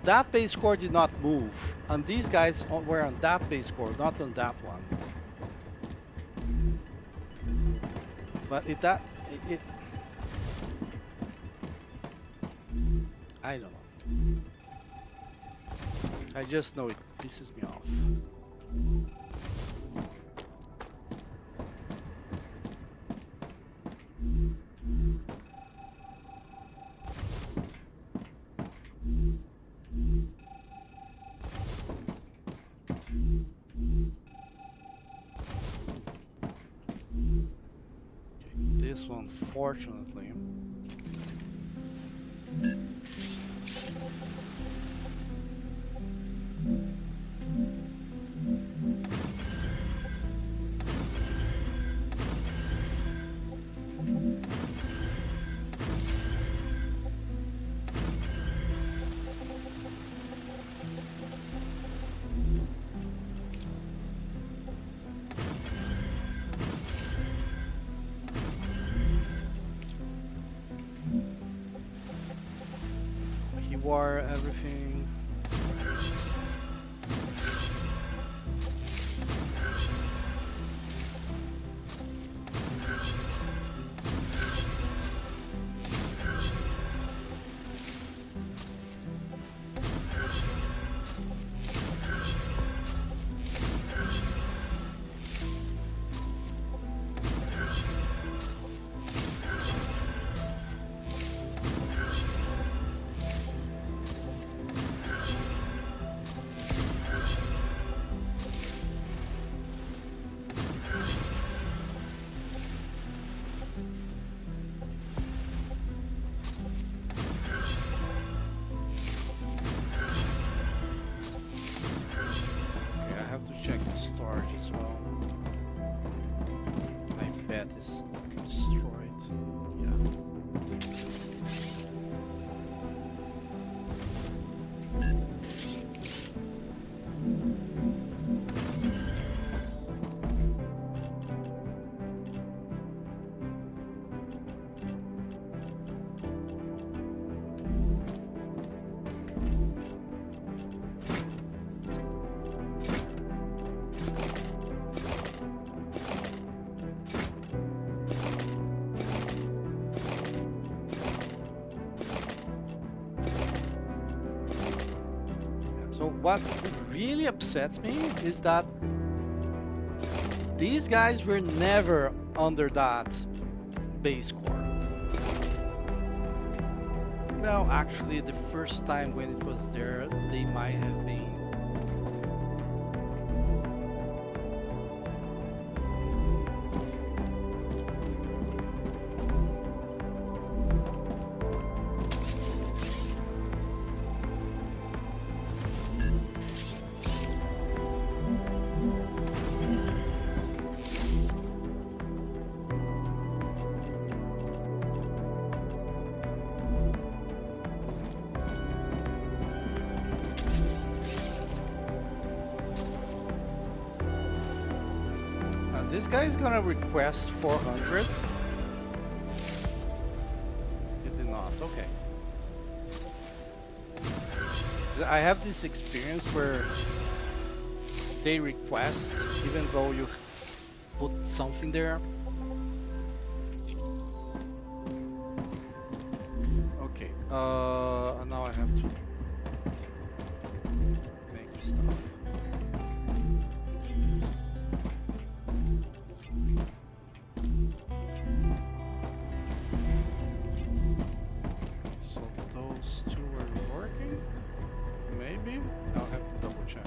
that base core did not move, and these guys were on that base core, not on that one. But it I don't know. I just know it pisses me off. This one, fortunately. War, everything. Storage as well. I bet it's destroyed. Yeah. So what really upsets me is that these guys were never under that base core. Well, actually, the first time when it was there, they might have been. This guy is gonna request 400. It did not. Okay. I have this experience where they request even though you put something there. And now I have to make this stuff. So those two are working? Maybe? I'll have to double check.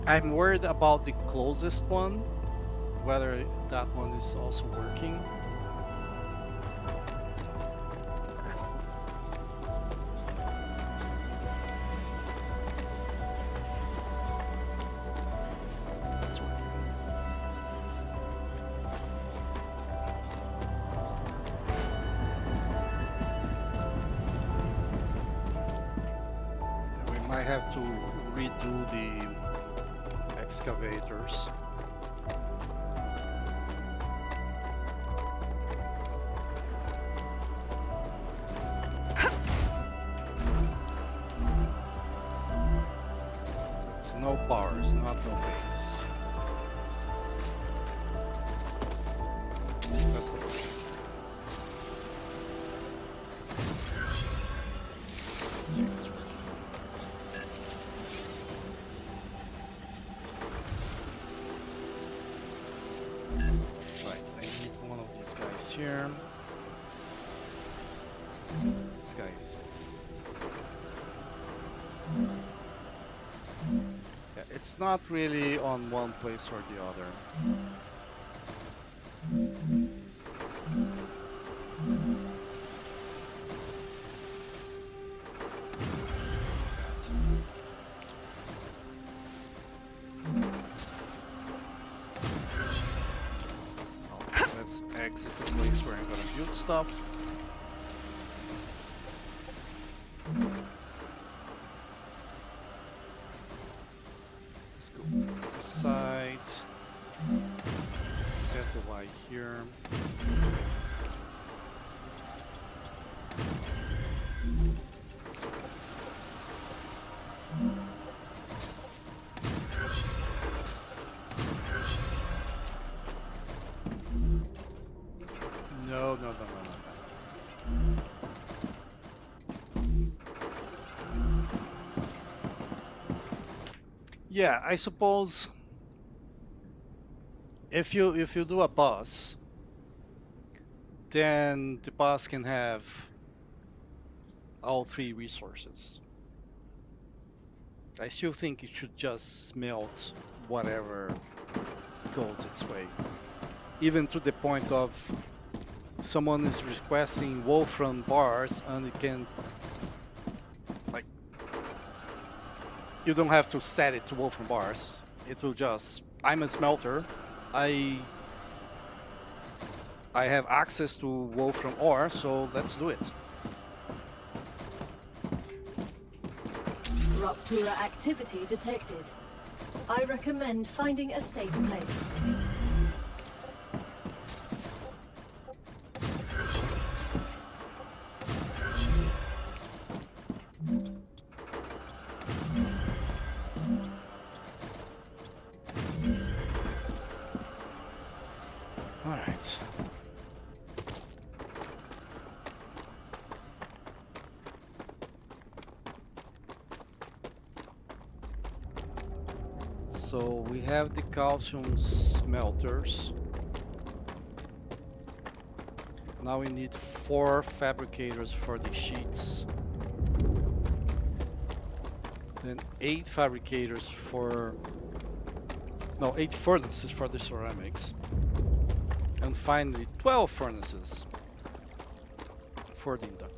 I'm worried about the closest one, whether that one is also working. It's working. We might have to redo the excavators. It's no bars, not no base. That's the question. Right, I need one of these guys here. This guy's. Yeah, it's not really on one place or the other. Let's exit the place where I'm gonna build stuff. Let's go to the side. Set the Y here. No. Yeah, I suppose if you do a boss, then the boss can have all three resources. I still think it should just smelt whatever goes its way. Even to the point of someone is requesting wolfram bars and it can, like, you don't have to set it to wolfram bars. It will just, I'm a smelter, I have access to wolfram ore, so let's do it. Ruptura activity detected. I recommend finding a safe place. All right. So we have the calcium smelters. Now we need 4 fabricators for the sheets. Then 8 fabricators for... No, 8 furnaces for the ceramics. And finally 12 furnaces for the inductor.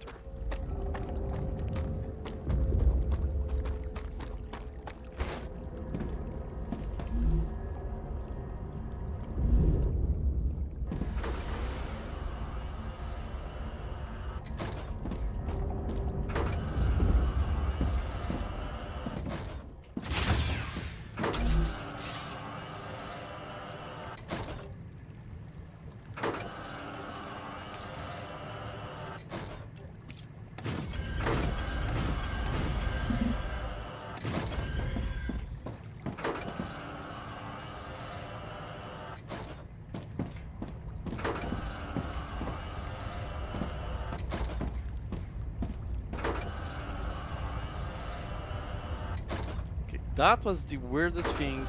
that was the weirdest thing.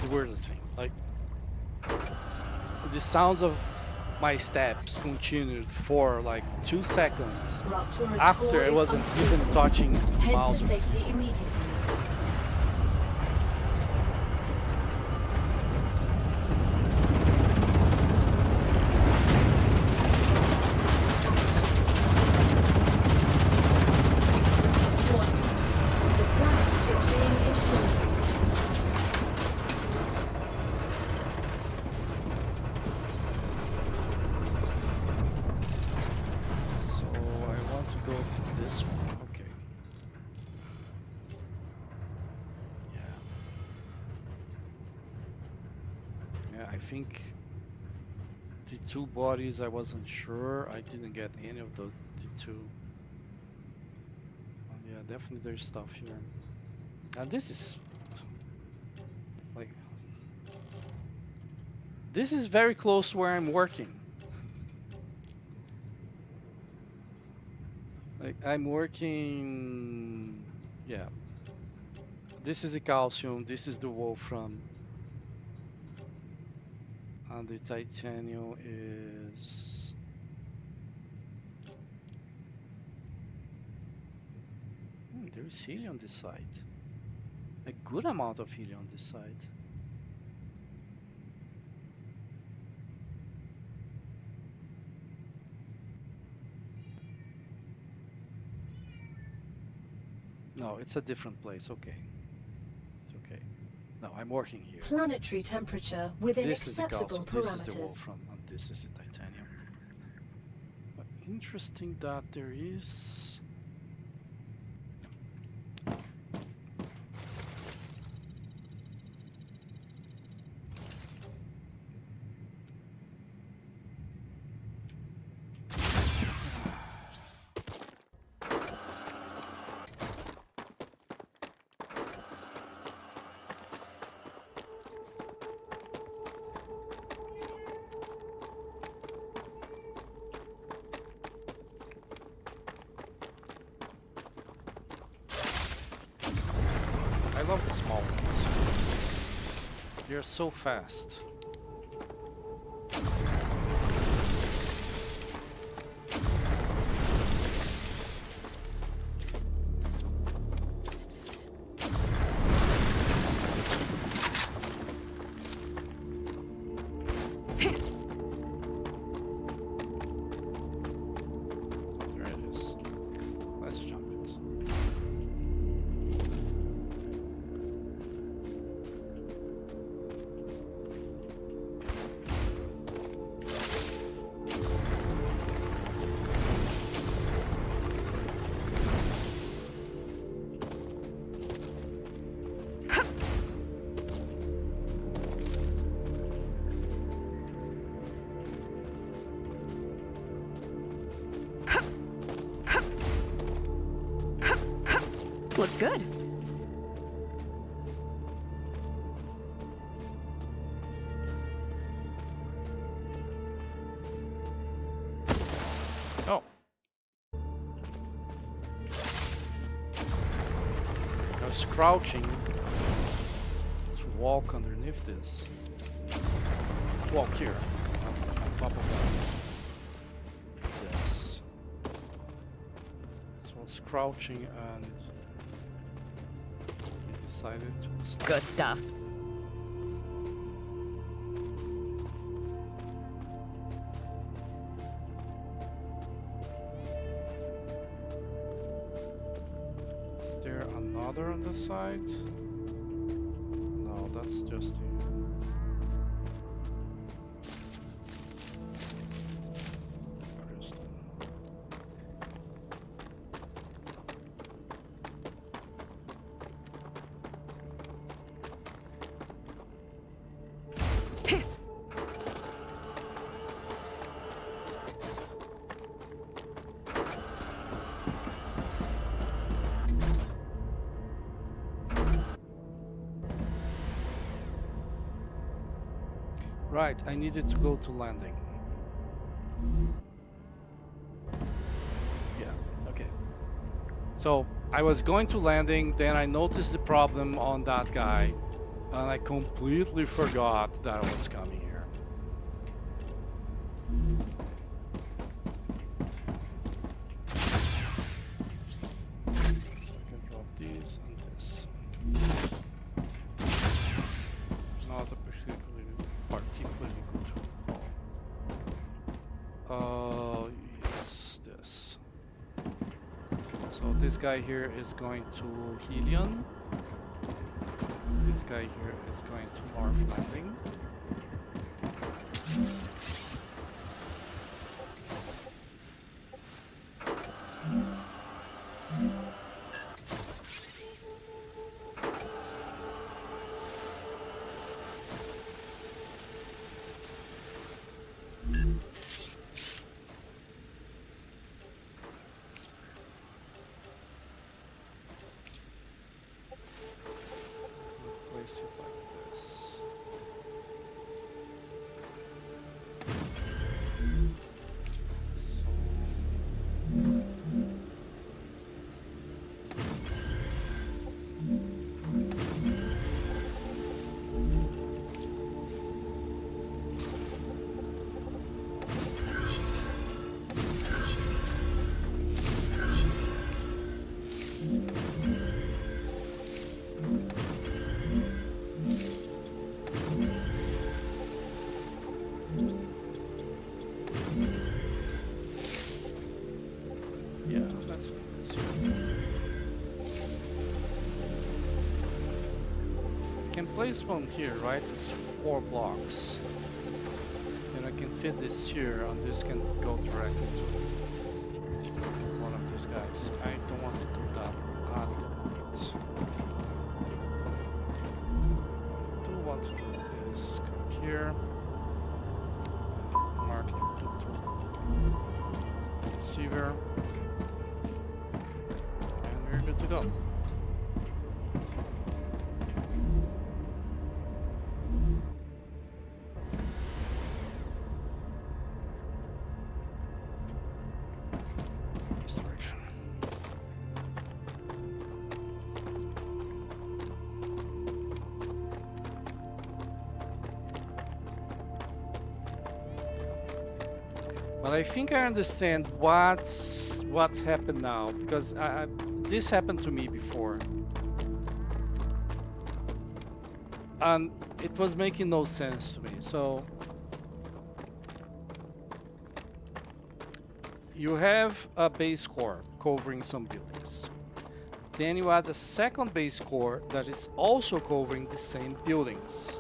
The weirdest thing. Like, the sounds of my steps continued for like 2 seconds Raptora's after core I is wasn't even unstable. touching the Head to mouse. safety immediately. Warning. The planet is being incinerated. So I want to go to this one. Okay. Yeah. Yeah, I think the 2 bodies I wasn't sure. I didn't get any of the 2. Yeah, definitely there's stuff here. And this is like, this is very close to where I'm working. Like, I'm working, yeah. This is the calcium, this is the wolfram, and the titanium is... there is helium on this side. A good amount of helium on this side. No, it's a different place. Okay. It's okay. No, I'm working here. Planetary temperature within This is the acceptable calcium, this is the parameters. wolfram, and this is the titanium. But interesting that there is... I love the small ones. They're so fast. There it is. Let's jump it. Looks good. Oh. I was crouching to walk underneath this. Walk here, on top of that. Yes. So I was crouching and I decided to stop. Good stuff. Is there another on the side? No, that's just the... Right, I needed to go to landing. Yeah, okay. So I was going to landing, then I noticed the problem on that guy, and I completely forgot that I was coming here. I can drop these and this. Not a particularly good haul. Yes, this. So this guy here is going to Helion. This guy here is going to North Landing. Place it like this. Yeah, let's make this here. I can place one here, right? It's 4 blocks. And I can fit this here, and this can go directly to one of these guys. I don't want to do that at the moment. What I do want to do is come here, mark to receiver, and we're good to go. This direction. But I think I understand what happened now, because this happened to me before. And it was making no sense to me. So you have a base core covering some buildings. Then you add a second base core that is also covering the same buildings.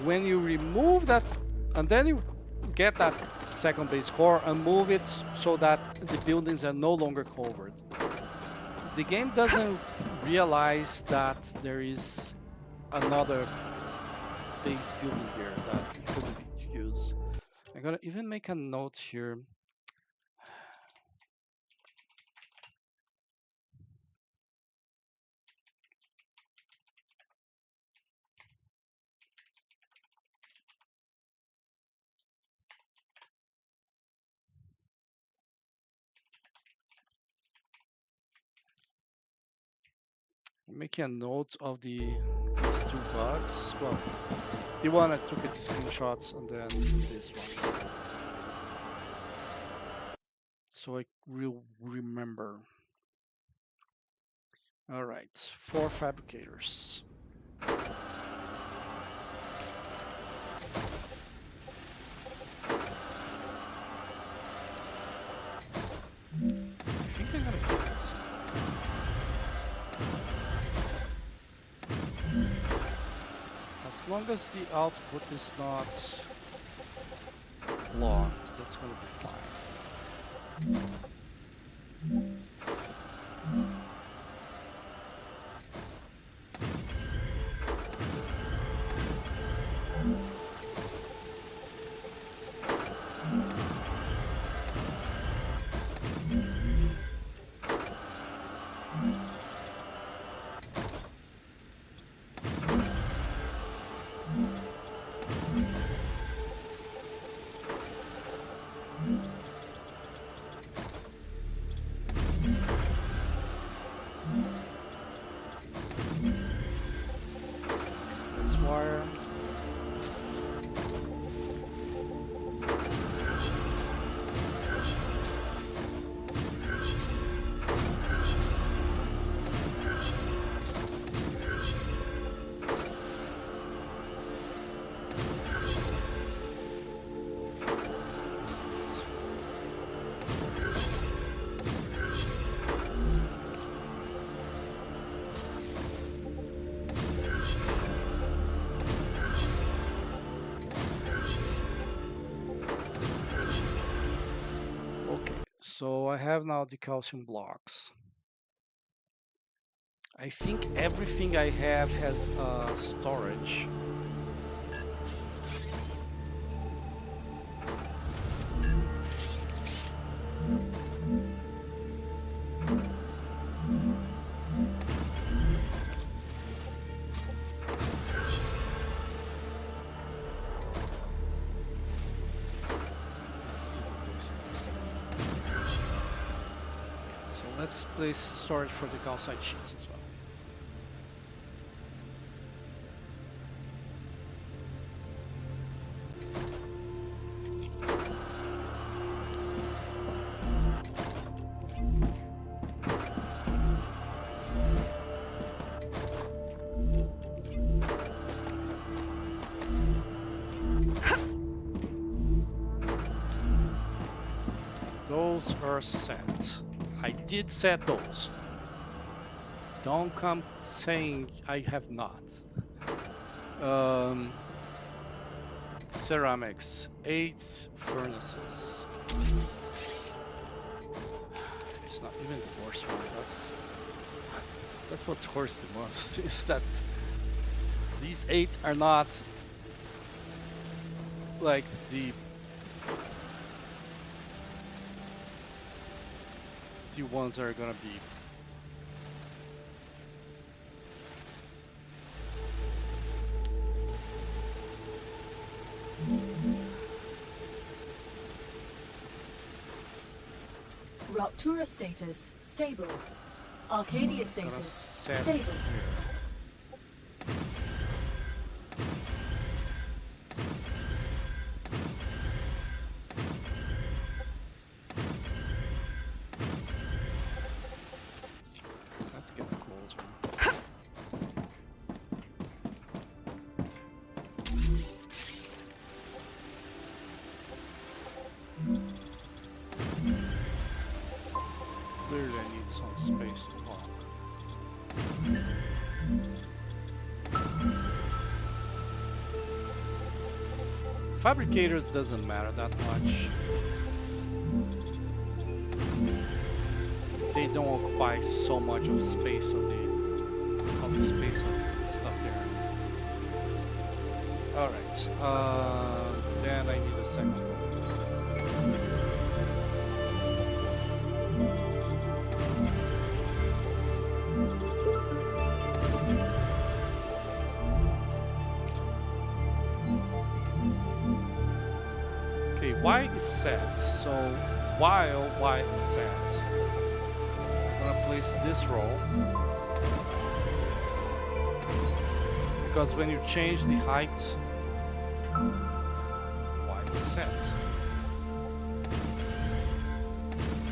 When you remove that, and then you get that second base core and move it so that the buildings are no longer covered, the game doesn't realize that there is another base building here that you could use. I'm gonna even make a note here. Making a note of these 2 bugs. Well, the one I took at the screenshots, and then this one. So I will remember. All right, 4 fabricators. I think I'm gonna keep this. As long as the output is not blocked, that's gonna be fine. So I have now the calcium blocks. I think everything I have has storage. Let's place storage for the calcite sheets as well. Those are set. I did set those. Don't come saying I have not. Ceramics, 8 furnaces. It's not even the worst one. That's what's worse the most, is that these 8 are not like the ones that are gonna be Raptura status stable. Arcadia status stable. here. Let's get the clothes one. Clearly I need some space to walk. Fabricators doesn't matter that much. They don't occupy so much of space of the space of stuff there. Alright, then I need a second one. Okay, Y is set, so while Y is set, I'm gonna place this roll, because when you change the height, Y is set.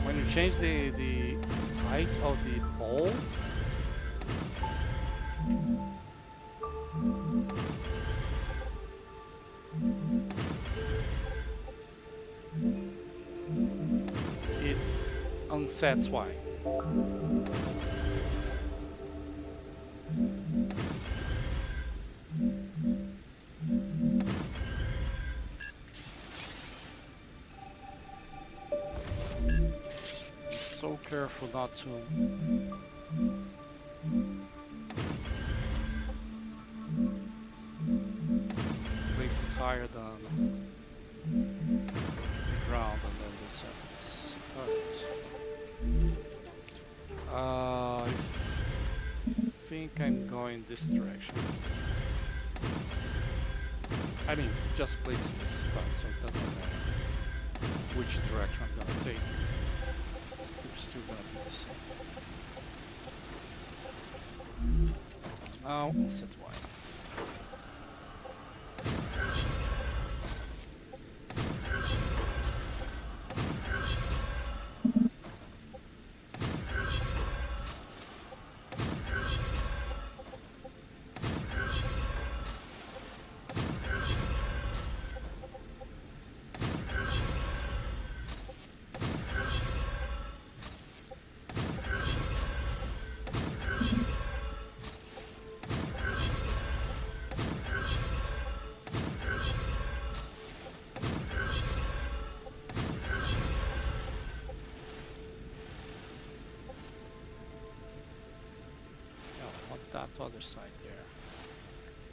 When you change the height of the bowl, it unsets Y. So careful not to place it higher than the ground and then the surface. Alright. I think I'm going this direction. I mean, just placing this stuff, so it doesn't matter which direction I'm gonna take. It's still gonna be the same. Now, I'll set Y. other side there?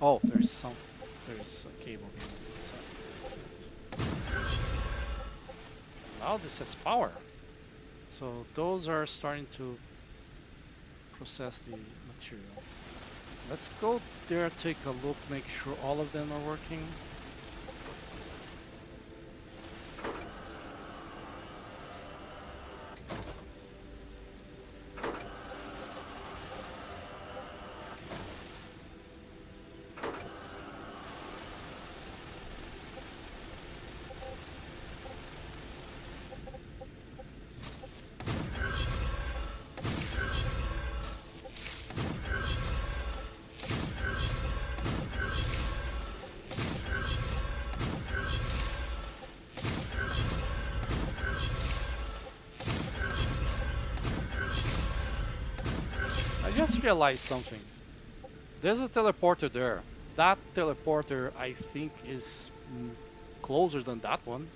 Oh, there's a cable here. Now this has power. So those are starting to process the material. Let's go there, take a look, make sure all of them are working. I just realized something. There's a teleporter there. That teleporter, I think, is closer than that one.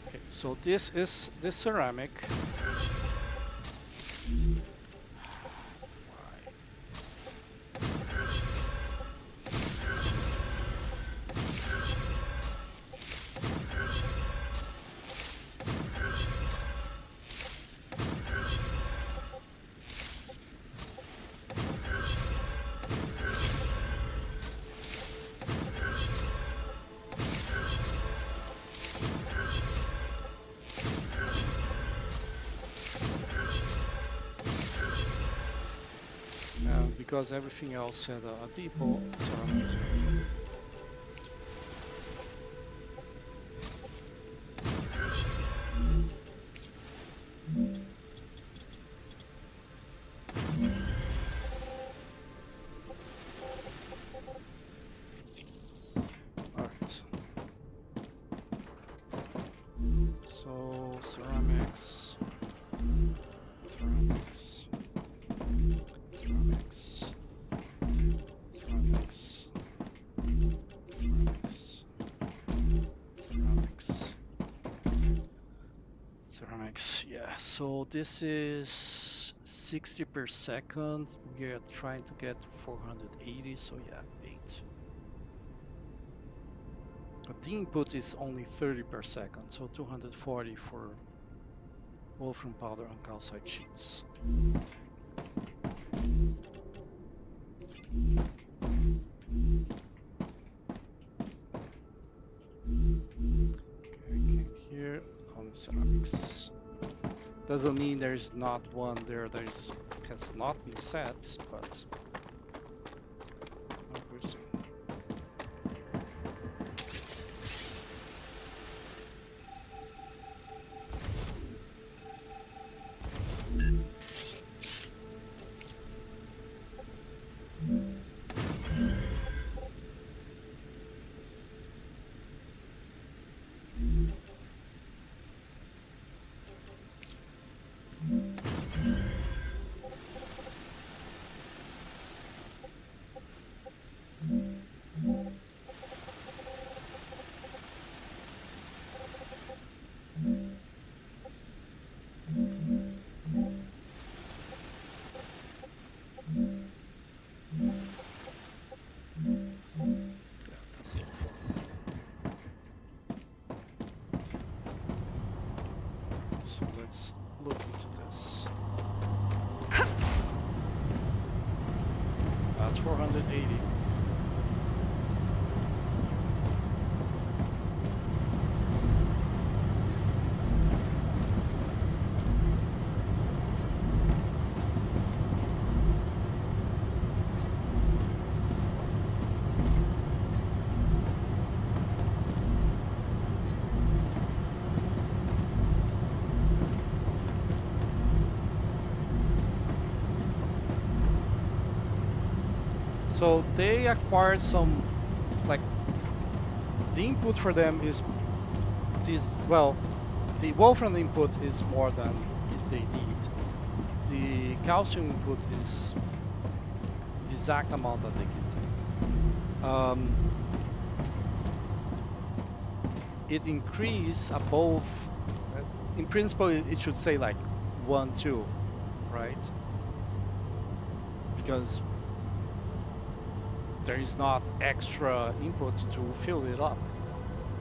Okay, so this is the ceramic. Because everything else had a depot, ceramic. Alright. So ceramics. Ceramics. Ceramics. Ceramics. Ceramics. Ceramics. Ceramics. Yeah, so this is 60 per second. We are trying to get 480, so yeah, 8. But the input is only 30 per second, so 240 for wolfram powder on calcite sheets. Okay, here on ceramics. Doesn't mean there's not one there that has not been set, but we'll see. So let's look into this. That's 480. So they acquired some, like, the input for them is this, well, the wolfram input is more than they need. The calcium input is the exact amount that they can take. um, it increase above. uh, In principle, it should say like 1, 2, right? Because there is not extra input to fill it up.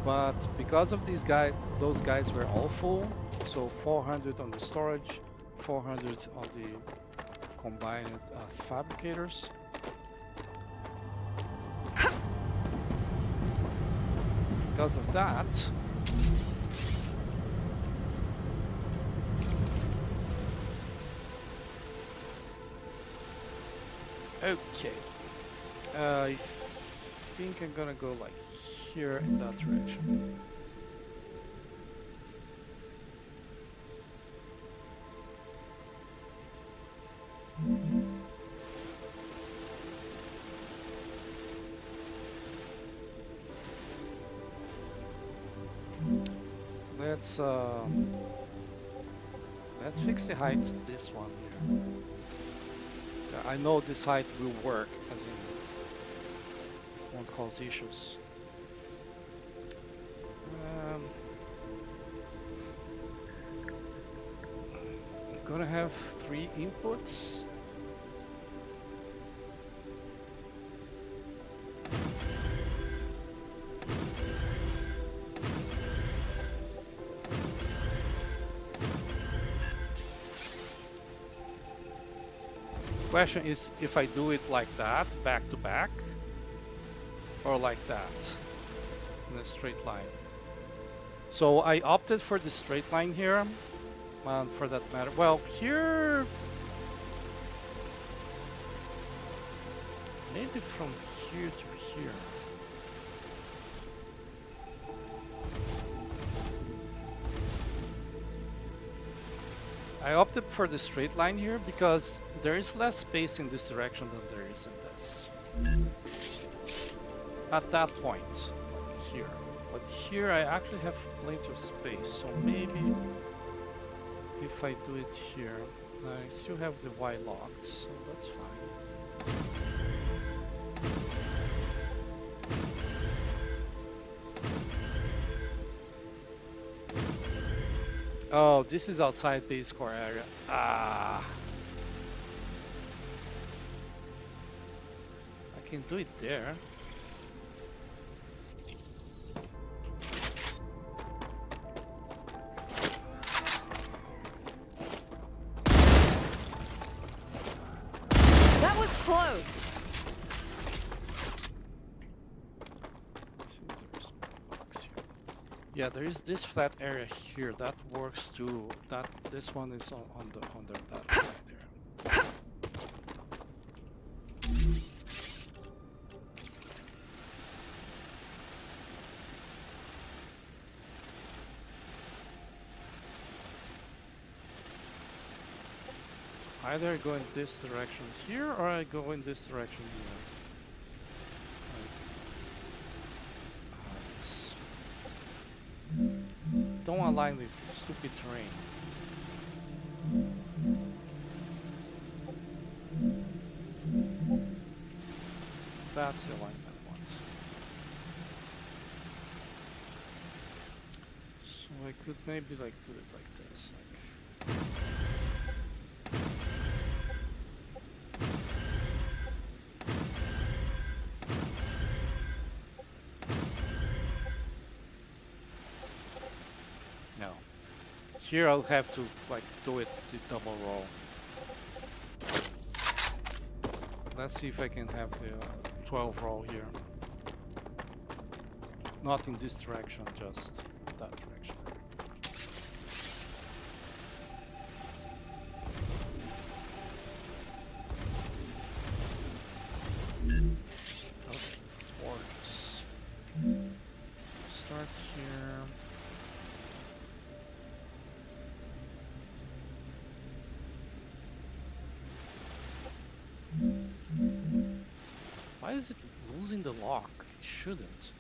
But because of these guys, those guys were all full. So 400 on the storage, 400 on the combined fabricators. Because of that, okay. I think I'm gonna go like here in that direction. Let's let's fix the height to this one here. I know this height will work, as in won't cause issues. I'm gonna have 3 inputs. Question is if I do it like that, back to back, or like that, in a straight line. So I opted for the straight line here, and for that matter, well, here, maybe from here to here. I opted for the straight line here because there is less space in this direction than there is in this. At that point, here. But here I actually have plenty of space, so maybe if I do it here, I still have the Y locked, so that's fine. Oh, this is outside base core area. Ah. I can do it there. That was close. Yeah, there is this flat area here that works too. This one is on that side there. Either I go in this direction here or I go in this direction here. Don't align with stupid terrain. That's the alignment I want. So I could maybe like do it like this. No. Here I'll have to like do it the double roll. Let's see if I can have the 12 roll here. Not in this direction, just that direction. Okay, forks. Start here. Why is it losing the lock? It shouldn't.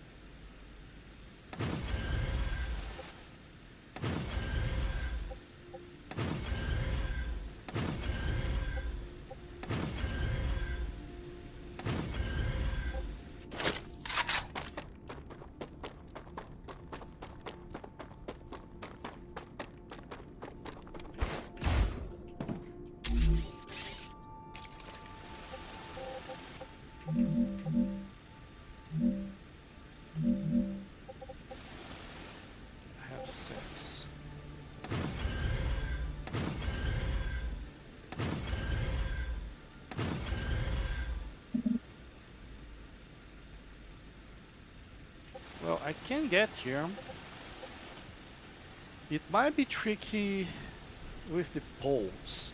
I can get here. It might be tricky with the poles.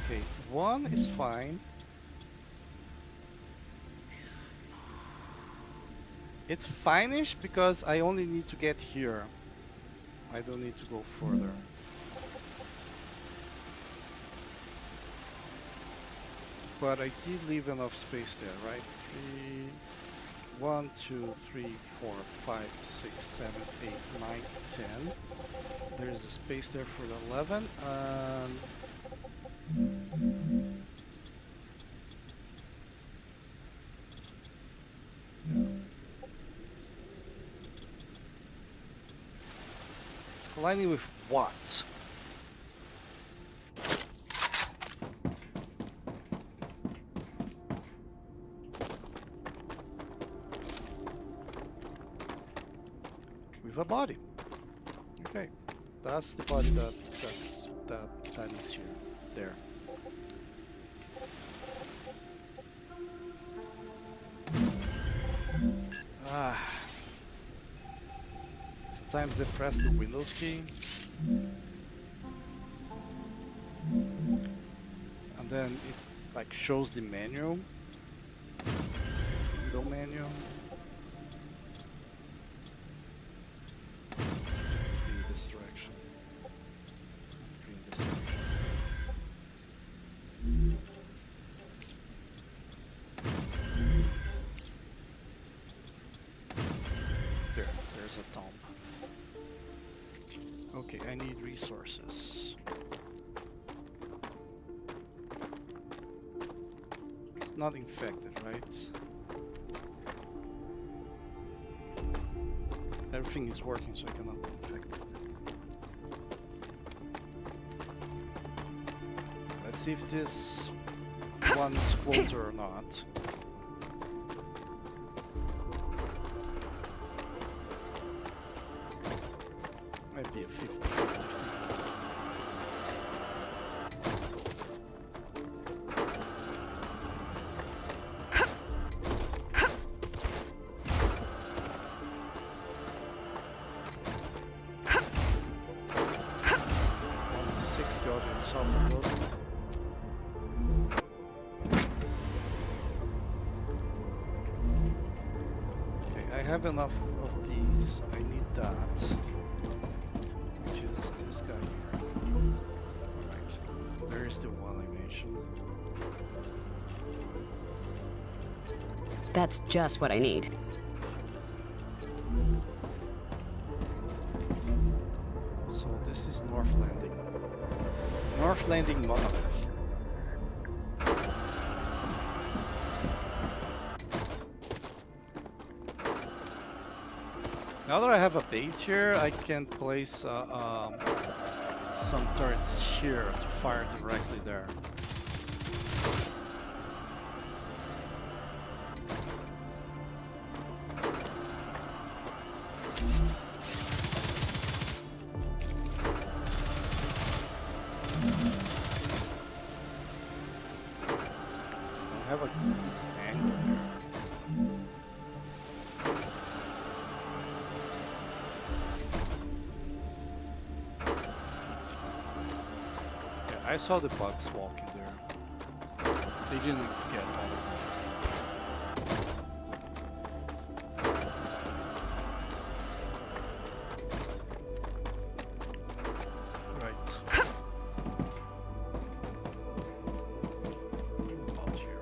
Okay, one is fine. It's fine-ish because I only need to get here. I don't need to go further. But I did leave enough space there, right? 1, 2, 3, 4, 5, 6, 7, 8, 9, 10. There's a space there for the 11. It's colliding with what? With a body. Okay, that's the body that is here, there. Sometimes they press the Windows key, and then it like shows the menu, window menu. In this direction. In this direction. There's a tomb. Okay, I need resources. It's not infected, right? Everything is working, so I cannot be infected. Let's see if this one's closer or not. Might be a 50. I have enough of these. I need that. Which is this guy here. Alright. There's the one I mentioned. That's just what I need. So this is North Landing. North Landing monolith. Now that I have a base here, I can place some turrets here to fire directly there. I have a angle here. I saw the bugs walking there. They didn't get all of them. Right. About here.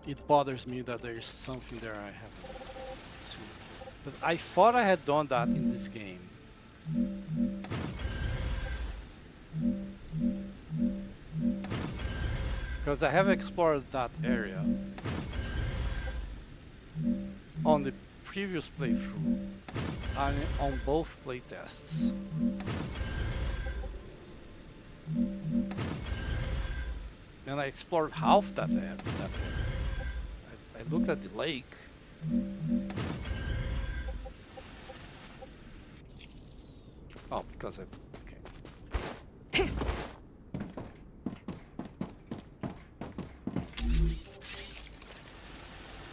It bothers me that there is something there I haven't seen. But I thought I had done that in this game. Because I have explored that area on the previous playthrough and on both playtests. And I explored half that area. I looked at the lake. Oh, because okay.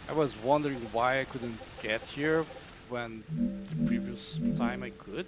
I was wondering why I couldn't get here when the previous time I could.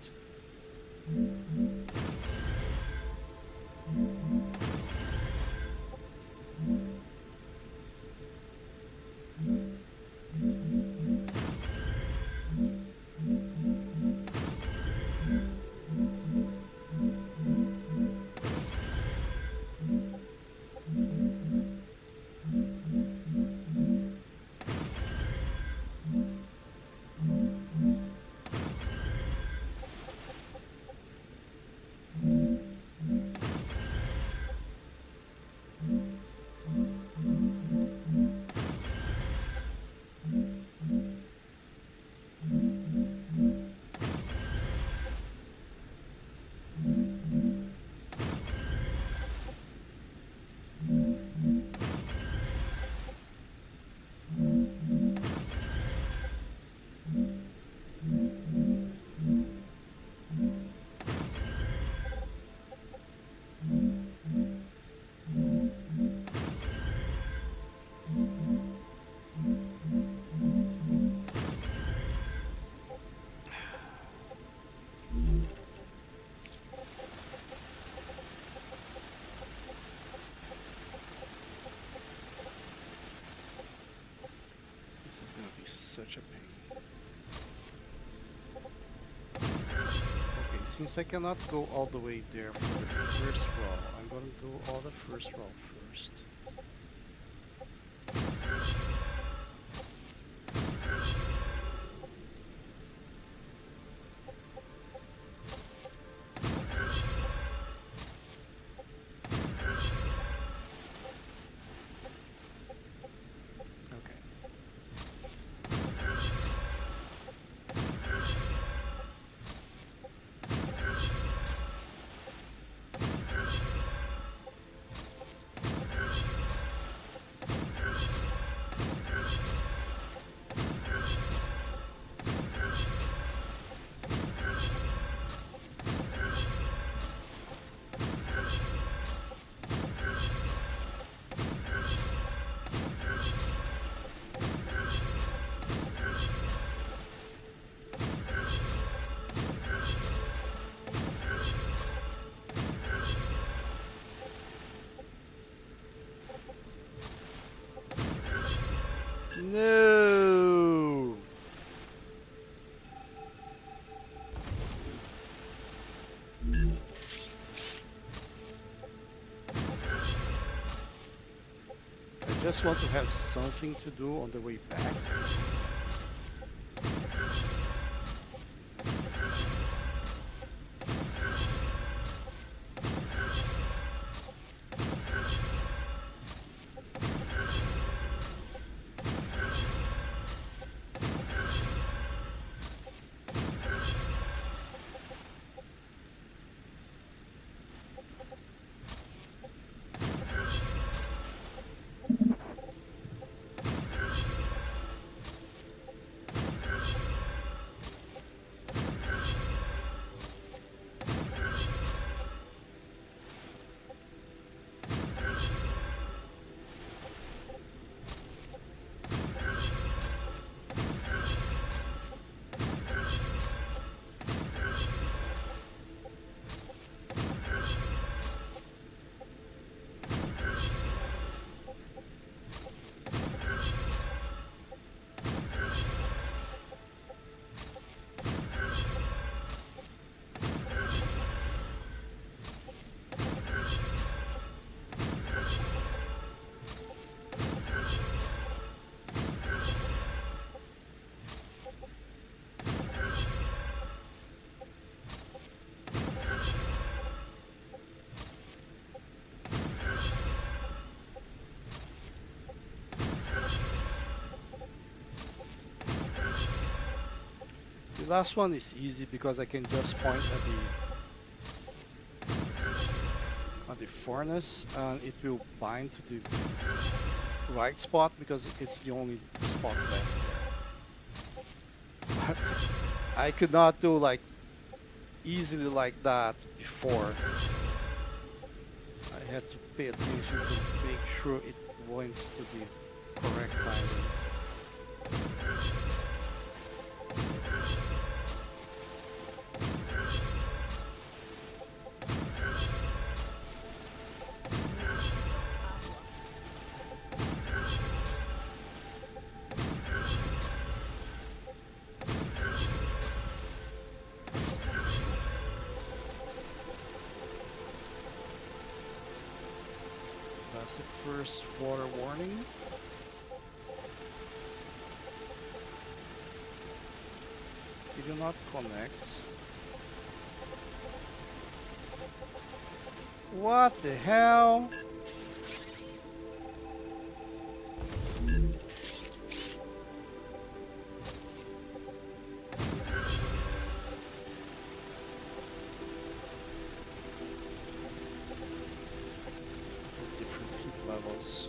Such a pain. Okay, since I cannot go all the way there for the first roll, I'm going to do all the first roll first. No. I just want to have something to do on the way back. The last one is easy because I can just point at the furnace and it will bind to the right spot because it's the only spot left there. But I could not do like easily like that before. I had to pay attention to make sure it went to the correct timing. That's the first water warning. Did you not connect? What the hell? Different heat levels.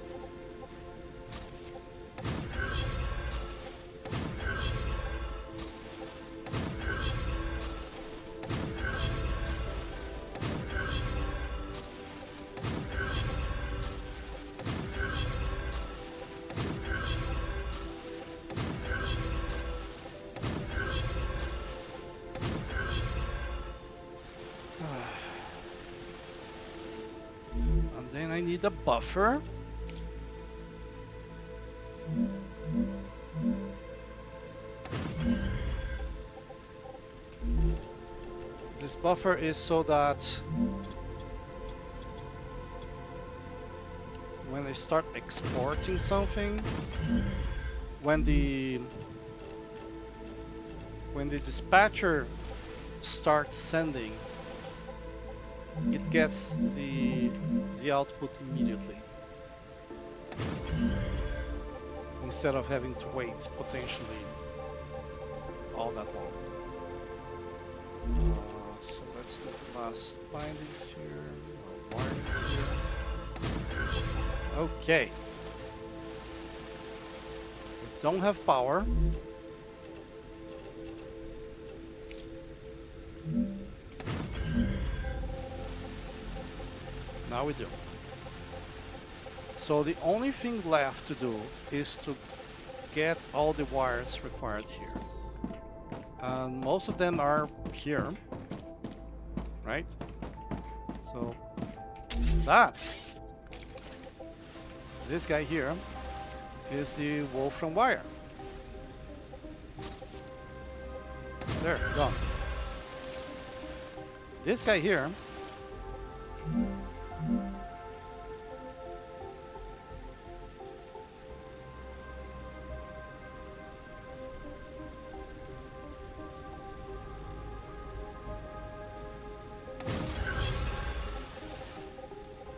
And then I need a buffer. This buffer is so that when I start exporting something, when the dispatcher starts sending, it gets the output immediately instead of having to wait potentially all that long. So let's do the last bindings here, wires here. Okay. We don't have power. Now we do. So the only thing left to do is to get all the wires required here. And most of them are here, right? So this guy here is the Wolfram wire. There, done. This guy here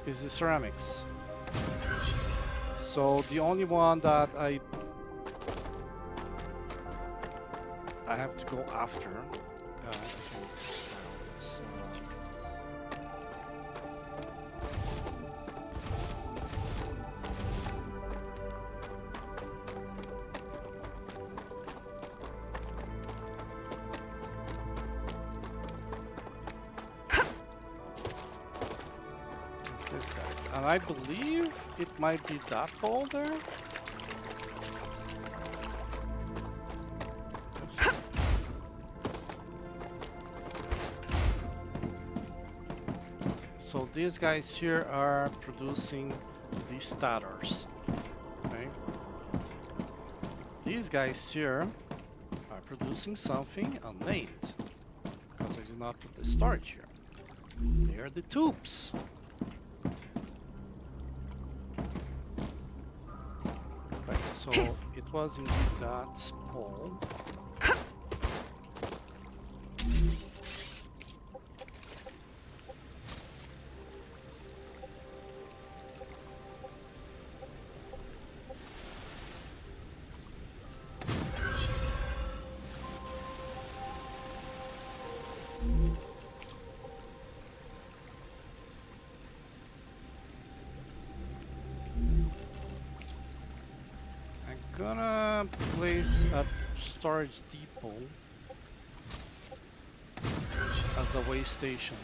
is the ceramics. So the only one that I have to go after. I can start on this. This guy, and I believe it might be that hole there. So these guys here are producing these starters, okay? These guys here are producing something unnamed because I did not put the storage here. They are the tubes. Right, so it was indeed that pole. gonna place a storage depot as a way station.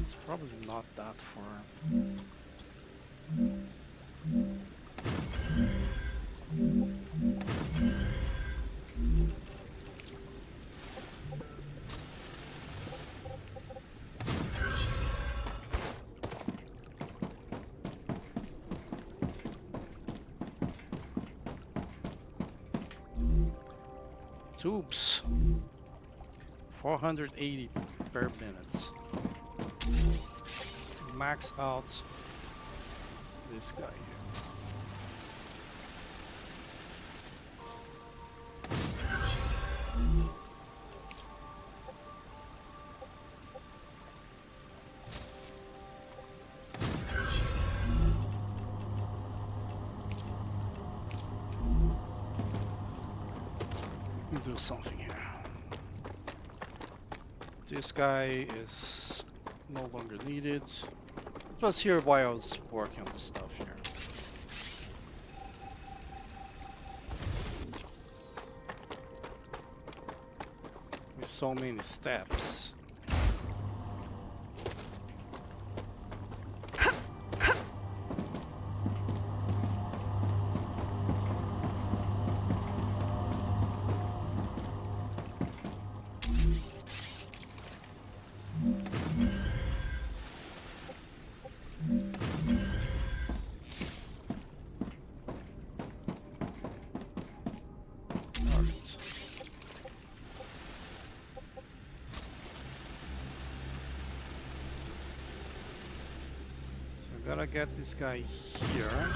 It's probably not that far. Tubes, 480 per minute. Max out this guy here. Let me do something here. This guy is no longer needed. It was here while I was working on the stuff here. With so many steps. Gotta get this guy here,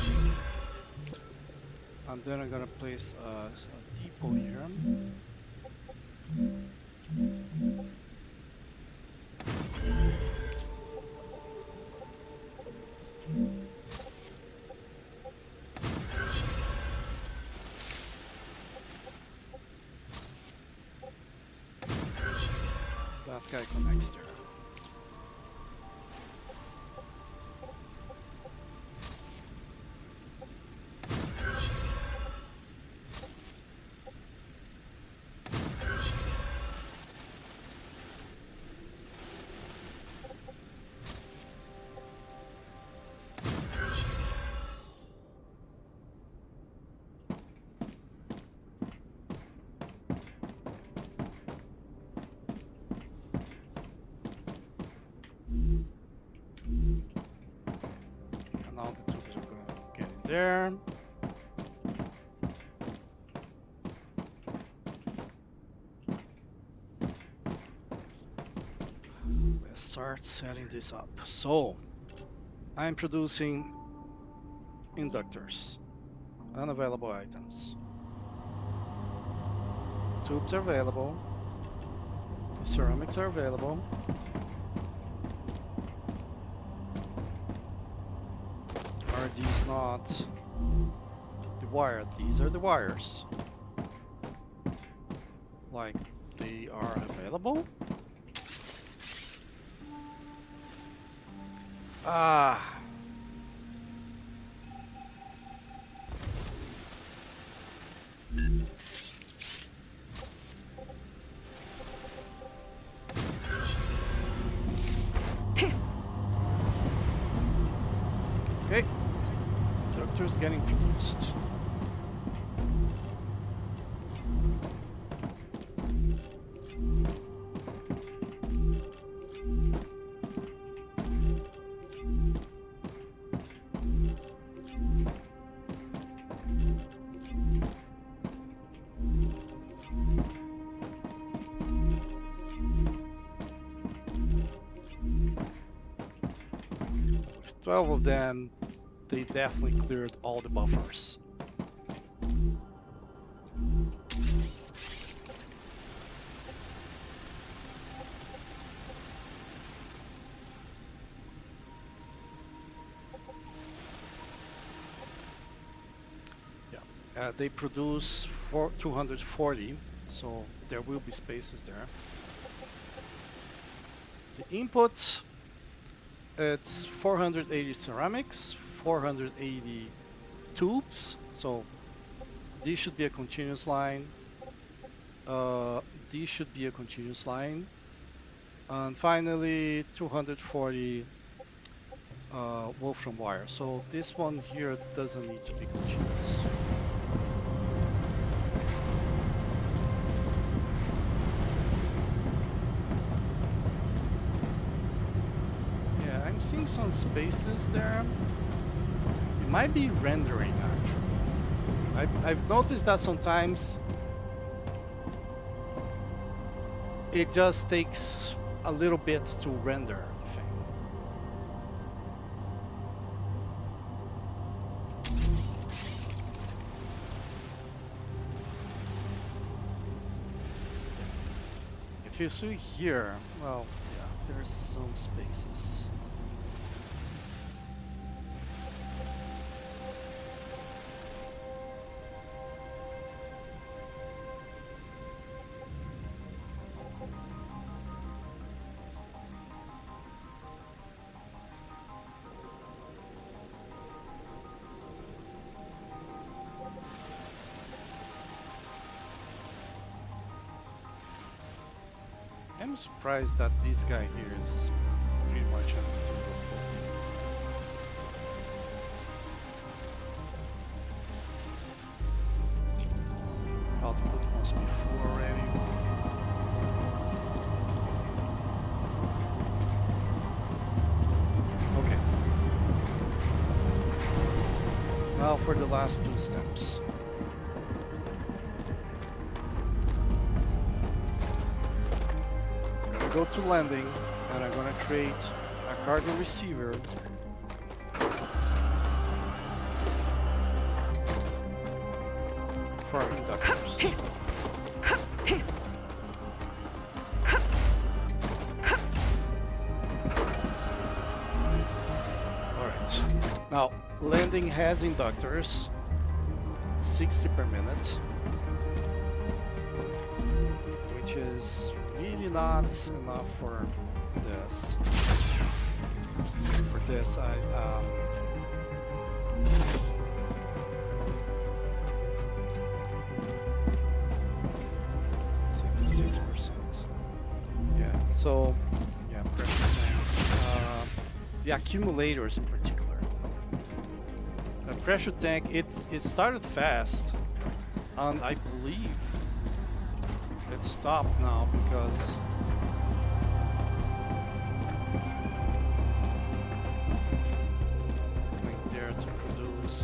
and then I'm gonna place a depot here. That guy connects there. Now the tubes are gonna get in there. Let's start setting this up. So, I'm producing inductors, unavailable items. Tubes are available. The ceramics are available. Are these not the wire? These are the wires. Like, they are available? Ah. Okay. Structure's getting produced. With 12 of them, they definitely cleared all the buffers. Yeah, they produce 240 so there will be spaces there. The input, it's 480 ceramics, 480 tubes, so this should be a continuous line. This should be a continuous line. And finally, 240 wolfram wire. So this one here doesn't need to be continuous. Yeah, I'm seeing some spaces there. It might be rendering actually. I've noticed that sometimes it just takes a little bit to render the thing. If you see here, well, yeah, there's some spaces. I'm surprised that this guy here is pretty much empty. Output must be full already. Okay. Now for the last two steps. Go to landing, and I'm gonna create a cargo receiver for our inductors. Alright, now landing has inductors, 60 per minute, which is really not enough for this. For this, I 66%. Yeah. So, yeah, pressure tanks. The accumulators in particular. The pressure tank, it started fast, and I believe it stopped now because it's going there to produce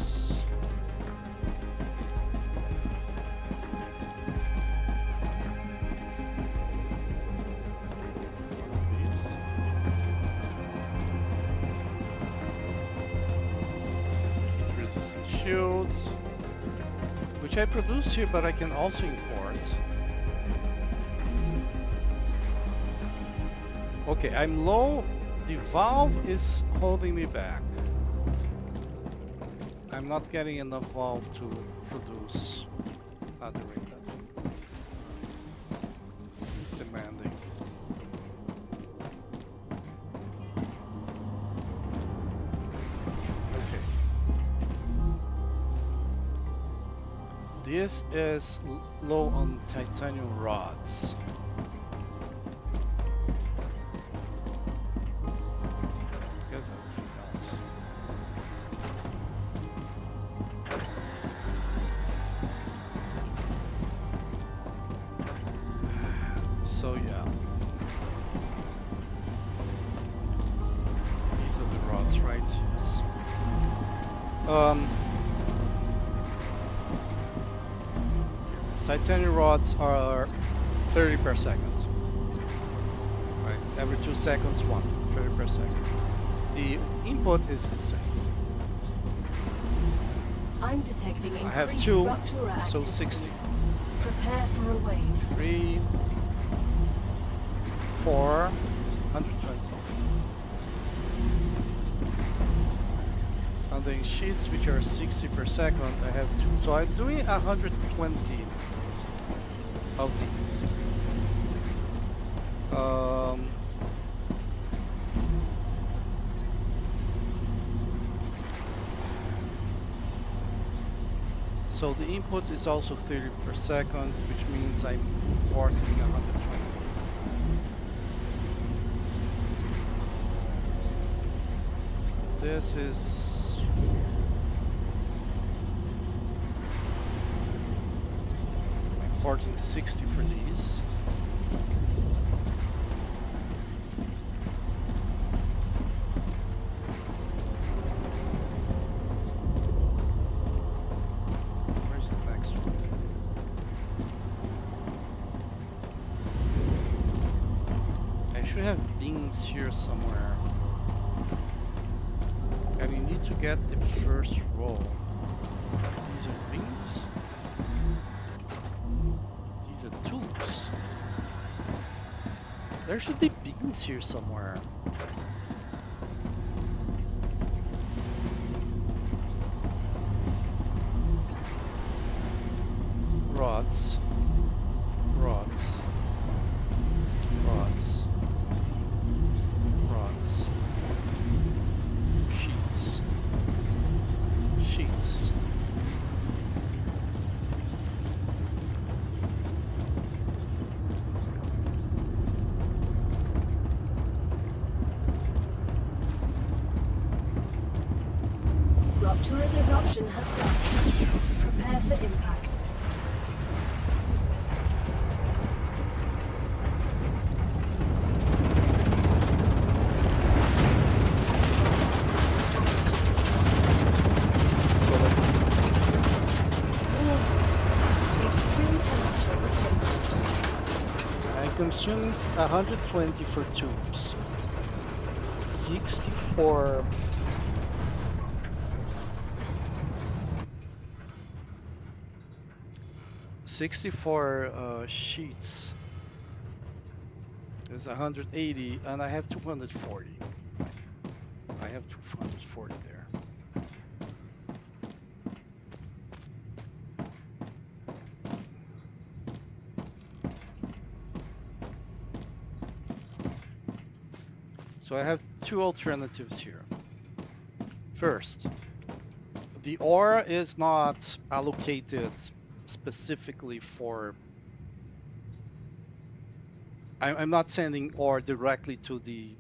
these. Heat resistant shields, which I produce here, but I can also import. Okay, I'm low. The valve is holding me back. I'm not getting enough valve to produce at the rate that it's demanding. Okay. This is low on titanium rods. So yeah, these are the rods, right? Yes. Titanium rods are 30 per second. Right, every 2 seconds, 30 per second. The input is the same. I'm detecting I have increased 2, rupture so activity. 60. Prepare for a wave. 3, 4, 120. And then sheets which are 60 per second, I have 2. So I'm doing 120 of these. So the input is also 30 per second, which means I'm porting 120. This is I'm porting 60 for these. Where's the next one? I should have beams here somewhere. And you need to get the first row. These are beams. These are tubes. There should be beams here somewhere. Rods. Rods. Rods. Rods. Sheets. Sheets. Rupture's eruption has started. Prepare for impact. So let's see. Extreme temperature detected. I'm consuming 120 for tubes. 60 for sheets is 180, and I have 240. I have 240 there. So I have two alternatives here. First, the ore is not allocated specifically for. I'm not sending ore directly to the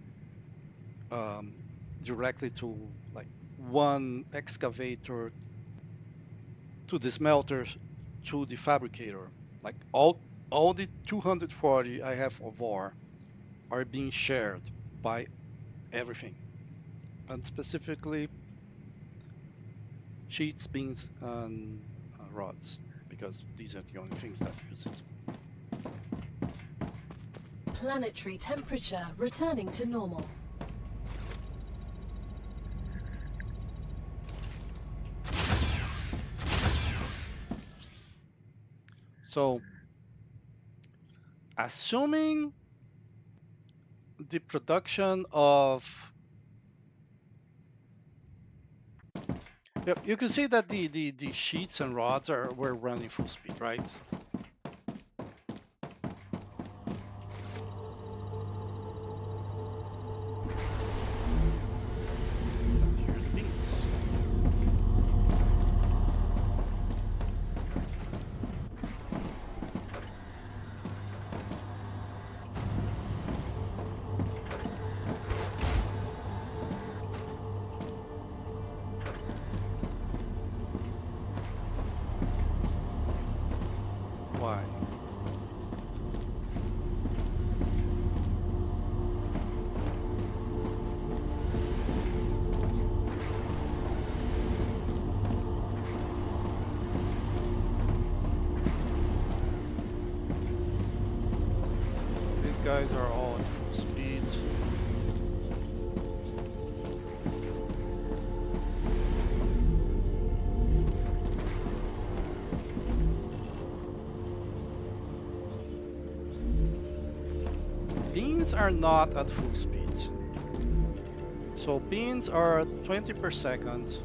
directly to like one excavator to the smelter to the fabricator. Like all the 240 I have of ore are being shared by everything, and specifically sheets, beams, and rods, because these are the only things that use it. Planetary temperature returning to normal. So, assuming the production of yep, you can see that the sheets and rods were running full speed, right? Here are the beams. Why? These guys are all at full speed. Beans are not at full speed. So beans are 20 per second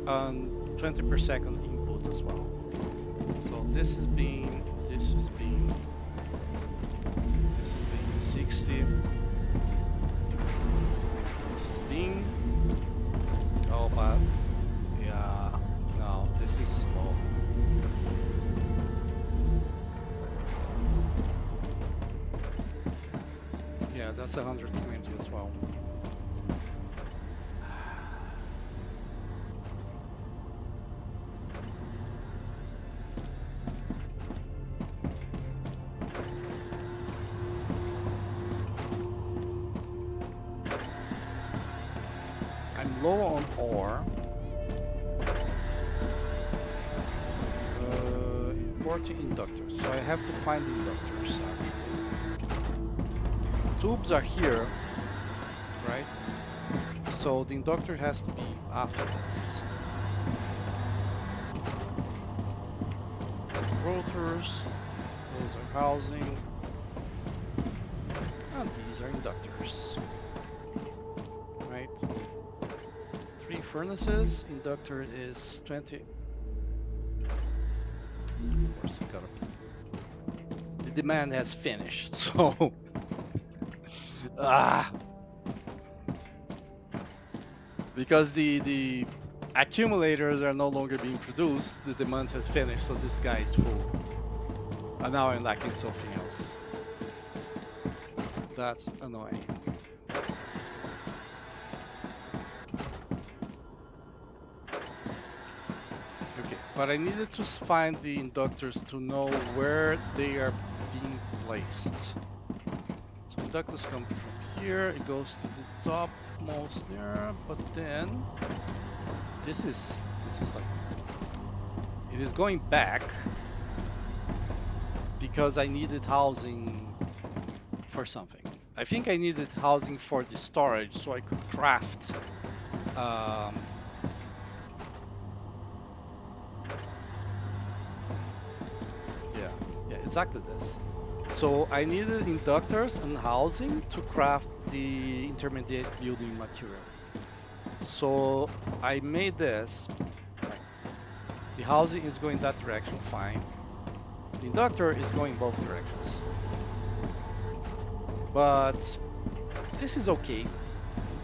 and 20 per second input as well. So this is bean, This is being 60. This is being, oh, but yeah, no, this is slow. Yeah, that's 120 as well. I'm low on ore. Importing inductors, so I have to find inductors actually. Tubes are here, right? So the inductor has to be after this. Rotors, those are housing, and these are inductors, right? 3 furnaces, inductor is 20. Of course, it gotta be. The demand has finished, so because the accumulators are no longer being produced, the demand has finished, so this guy is full. And now I'm lacking something else. That's annoying. Okay, but I needed to find the inductors to know where they are being placed. So inductors come from here, it goes to the topmost there, but then this is like, it is going back because I needed housing for something. I think I needed housing for the storage so I could craft yeah, exactly this. So I needed inductors and housing to craft the intermediate building material. So I made this. Like, the housing is going that direction, fine. The inductor is going both directions. But this is okay.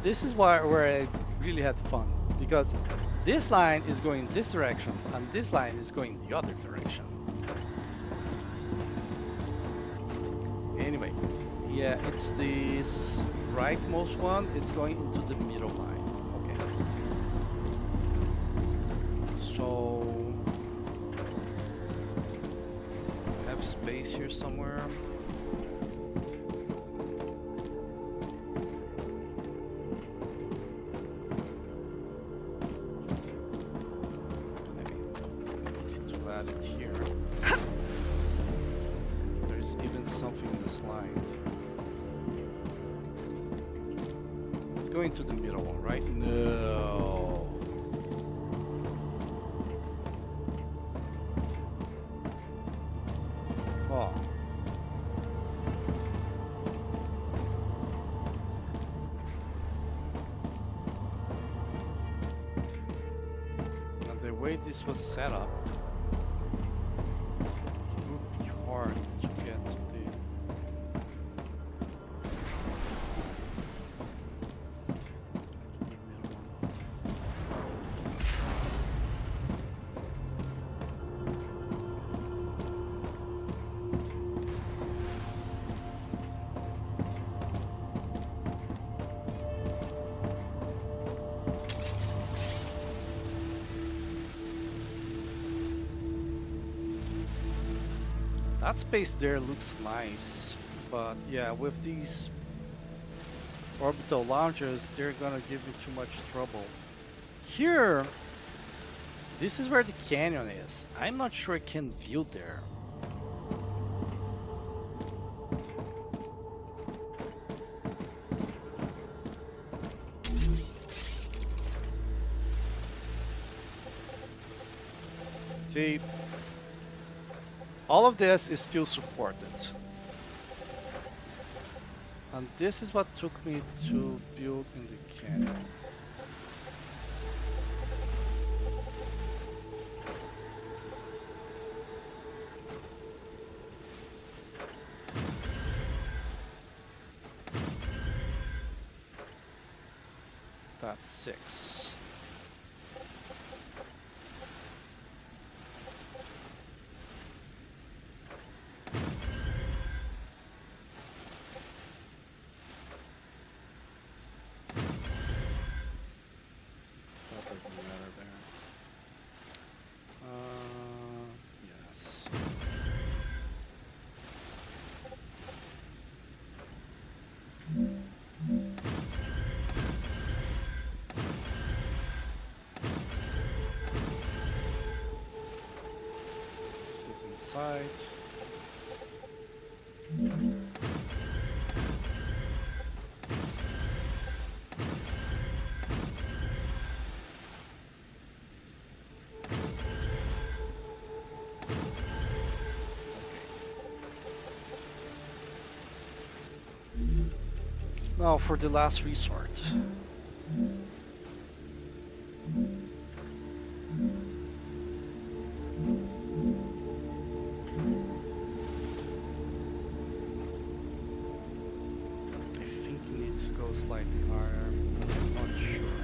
This is where I really had fun, because this line is going this direction and this line is going the other direction. Anyway, yeah, it's this rightmost one. It's going into the middle line. Okay. So I have space here somewhere. It here. There's even something in this line. It's going to the middle one, right? No. Oh. And the way this was set up, hard to get to the that space there looks nice, but yeah, with these orbital launchers, they're gonna give me too much trouble. Here, this is where the canyon is. I'm not sure I can build there. See, all of this is still supported. And this is what took me to build in the canyon. That's 6. That doesn't matter there. Yes. This is inside. Now for the last resort. I think it needs to go slightly higher, but I'm not sure.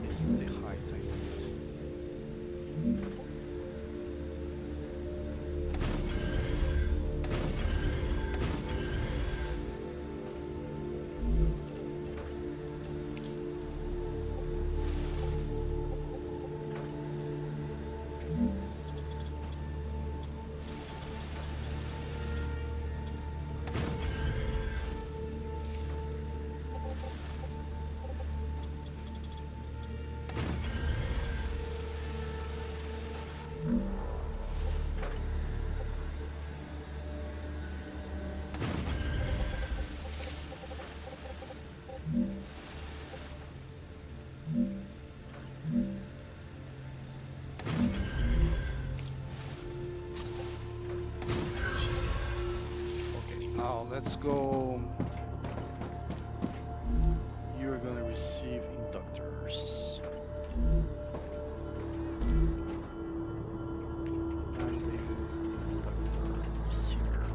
This is the height I need. Now let's go. You're gonna receive inductors. And the inductor receiver.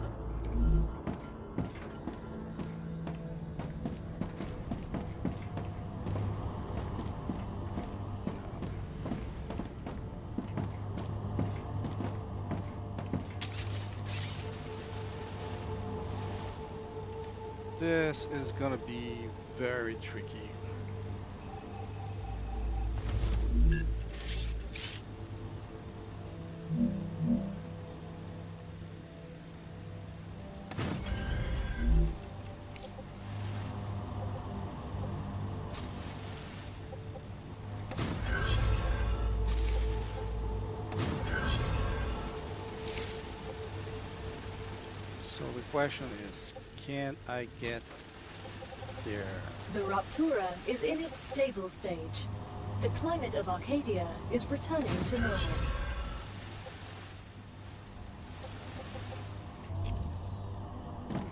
This is gonna be very tricky. So the question is, can I get there? The Raptura is in its stable stage. The climate of Arcadia is returning to normal.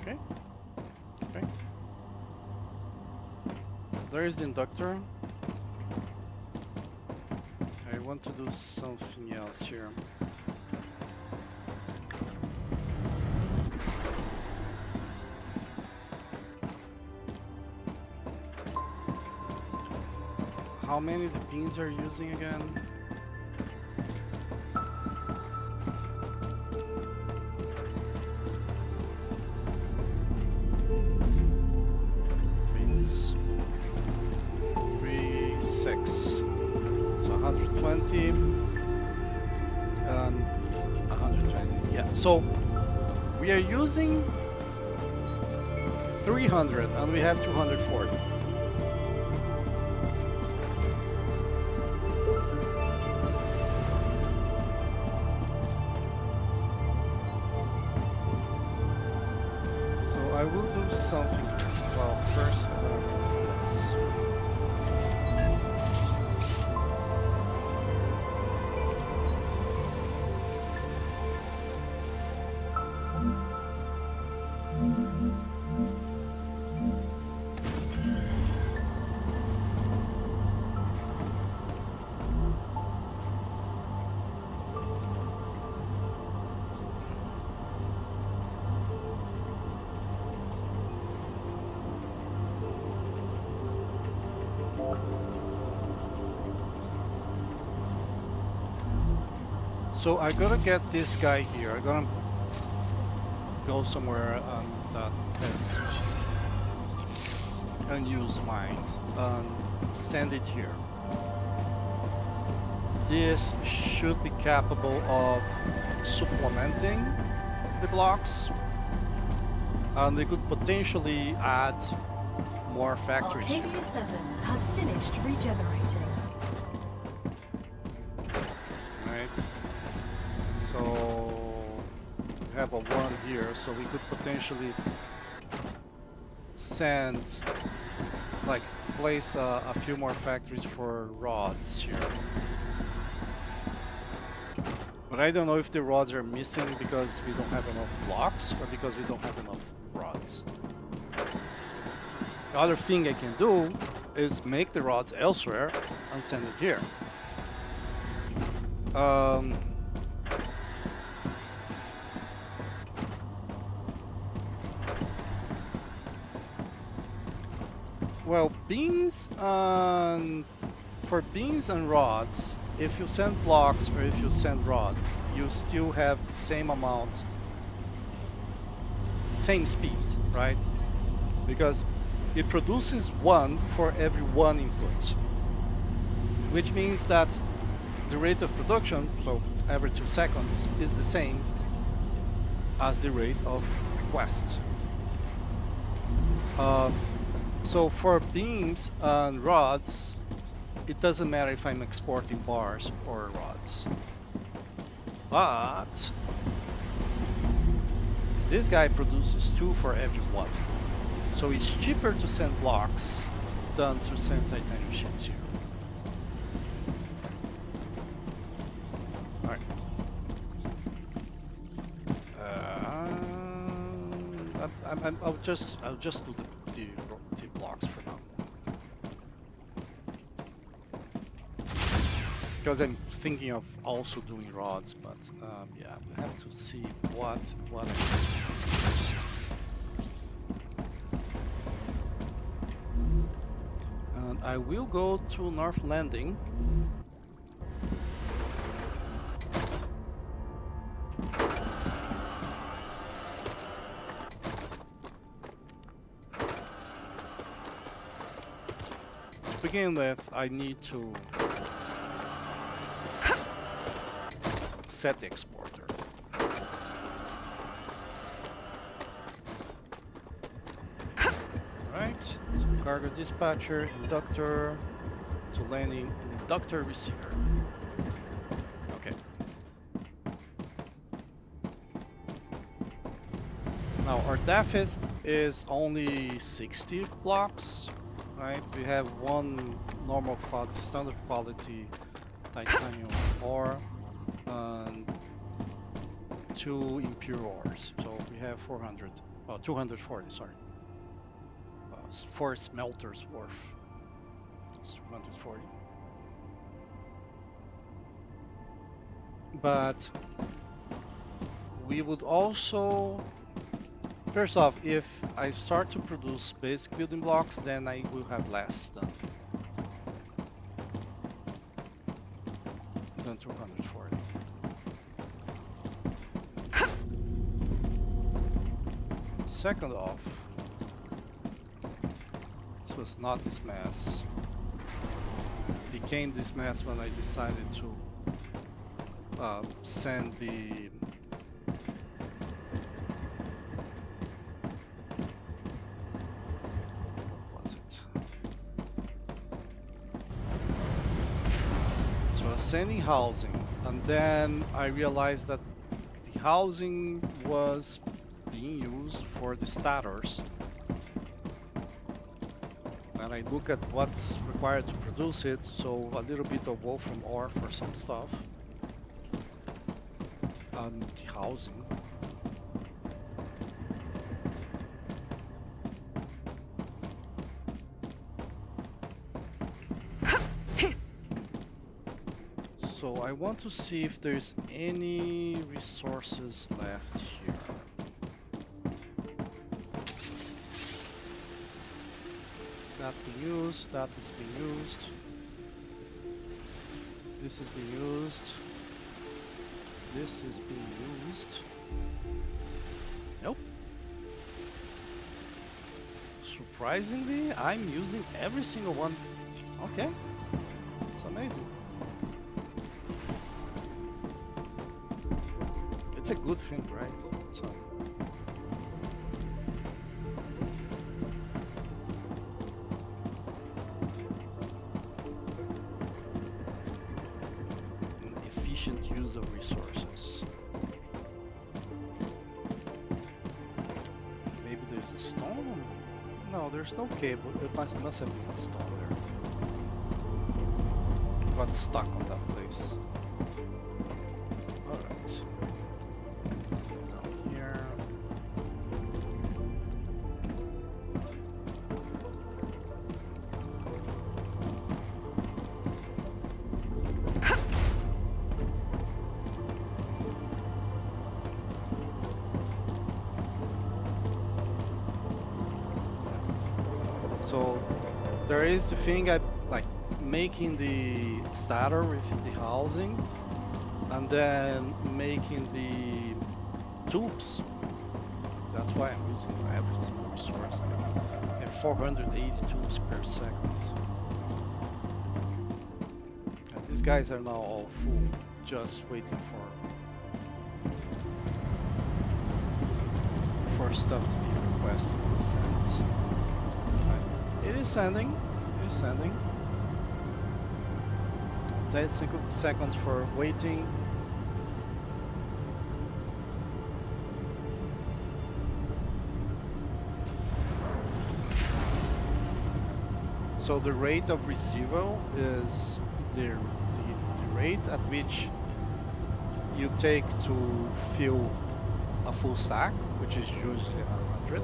Okay. Okay. There is the inductor. I want to do something else here. How many the beans are using again? Beans. 3, 6. So 120 and 120. Yeah. So we are using 300 and we have 240. I will do something. Well, first I'm gonna do this. So I gotta get this guy here. I'm gonna go somewhere that has unused mines and send it here. This should be capable of supplementing the blocks, and they could potentially add more factories here. Arcadia 7 has finished regenerating. Right? So we have a 1 here, so we could potentially send, like, place a few more factories for rods here. But I don't know if the rods are missing because we don't have enough blocks or because we don't have enough rods. The other thing I can do is make the rods elsewhere and send it here. Well, beams and for beams and rods, if you send blocks or if you send rods, you still have the same amount, same speed, right? Because it produces 1 for every 1 input, which means that the rate of production, so every 2 seconds, is the same as the rate of request. So for beams and rods, it doesn't matter if I'm exporting bars or rods. But this guy produces 2 for every 1. So it's cheaper to send blocks than to send titanium sheets here. Alright. I'll just do the blocks for now. Because I'm thinking of also doing rods, but yeah, we have to see what I need. And I will go to North Landing. To begin with, I need to set the exporter. Right, so cargo dispatcher, inductor, to landing, inductor receiver. Okay. Now our deficit is only 60 blocks, right? We have 1 normal quality, standard quality titanium ore and 2 impure ores. So we have 240, sorry. 4 smelters worth. That's 240. But we would also, first off, if I start to produce basic building blocks, then I will have less than 240. Second off, this was not this mess. It became this mess when I decided to send the what was it? So I was sending housing, and then I realized that the housing was being used for the starters. And I look at what's required to produce it, so a little bit of wolfram ore for some stuff. And the housing. So I want to see if there's any resources left here. That being used, that is being used. This is being used. this is being used. Nope. Surprisingly, I'm using every single one. Okay. It's amazing. It's a good thing, right? So. An efficient use of resources. Maybe there's a stone? No, there's no cable. It must have been a stone there. Got stuck on that place. Alright. Down here. So there is the thing I like making the starter with the housing and then making the tubes. That's why I'm using every single resource. I have 480 tubes per second. And these guys are now all full, just waiting for stuff to be requested and sent. Right. It is sending. It is sending. 10 seconds for waiting. So the rate of receival is the rate at which you take to fill a full stack, which is usually 100.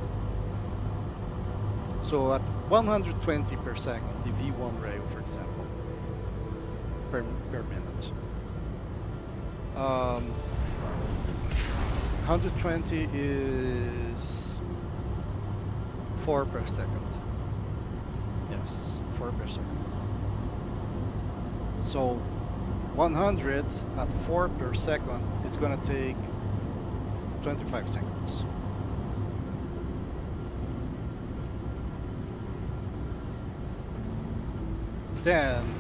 So at 120 per second, the V1 rail, for example, per minute. 120 is 4 per second. Yes, 4 per second. So 100 at 4 per second is gonna take 25 seconds. Then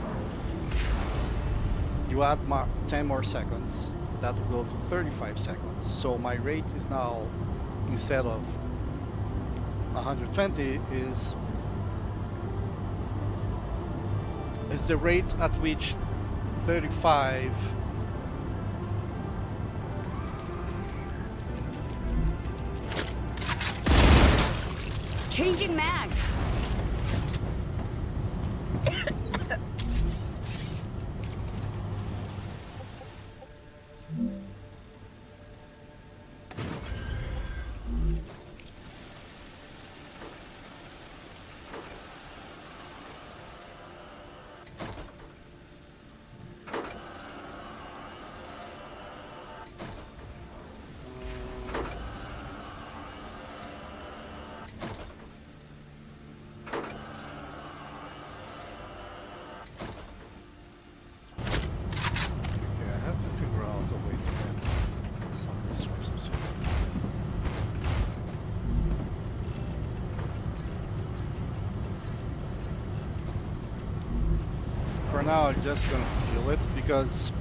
you add 10 more seconds, that will go to 35 seconds. So my rate is now, instead of 120, is the rate at which 35 Changing mags. For now, I'm just gonna kill it because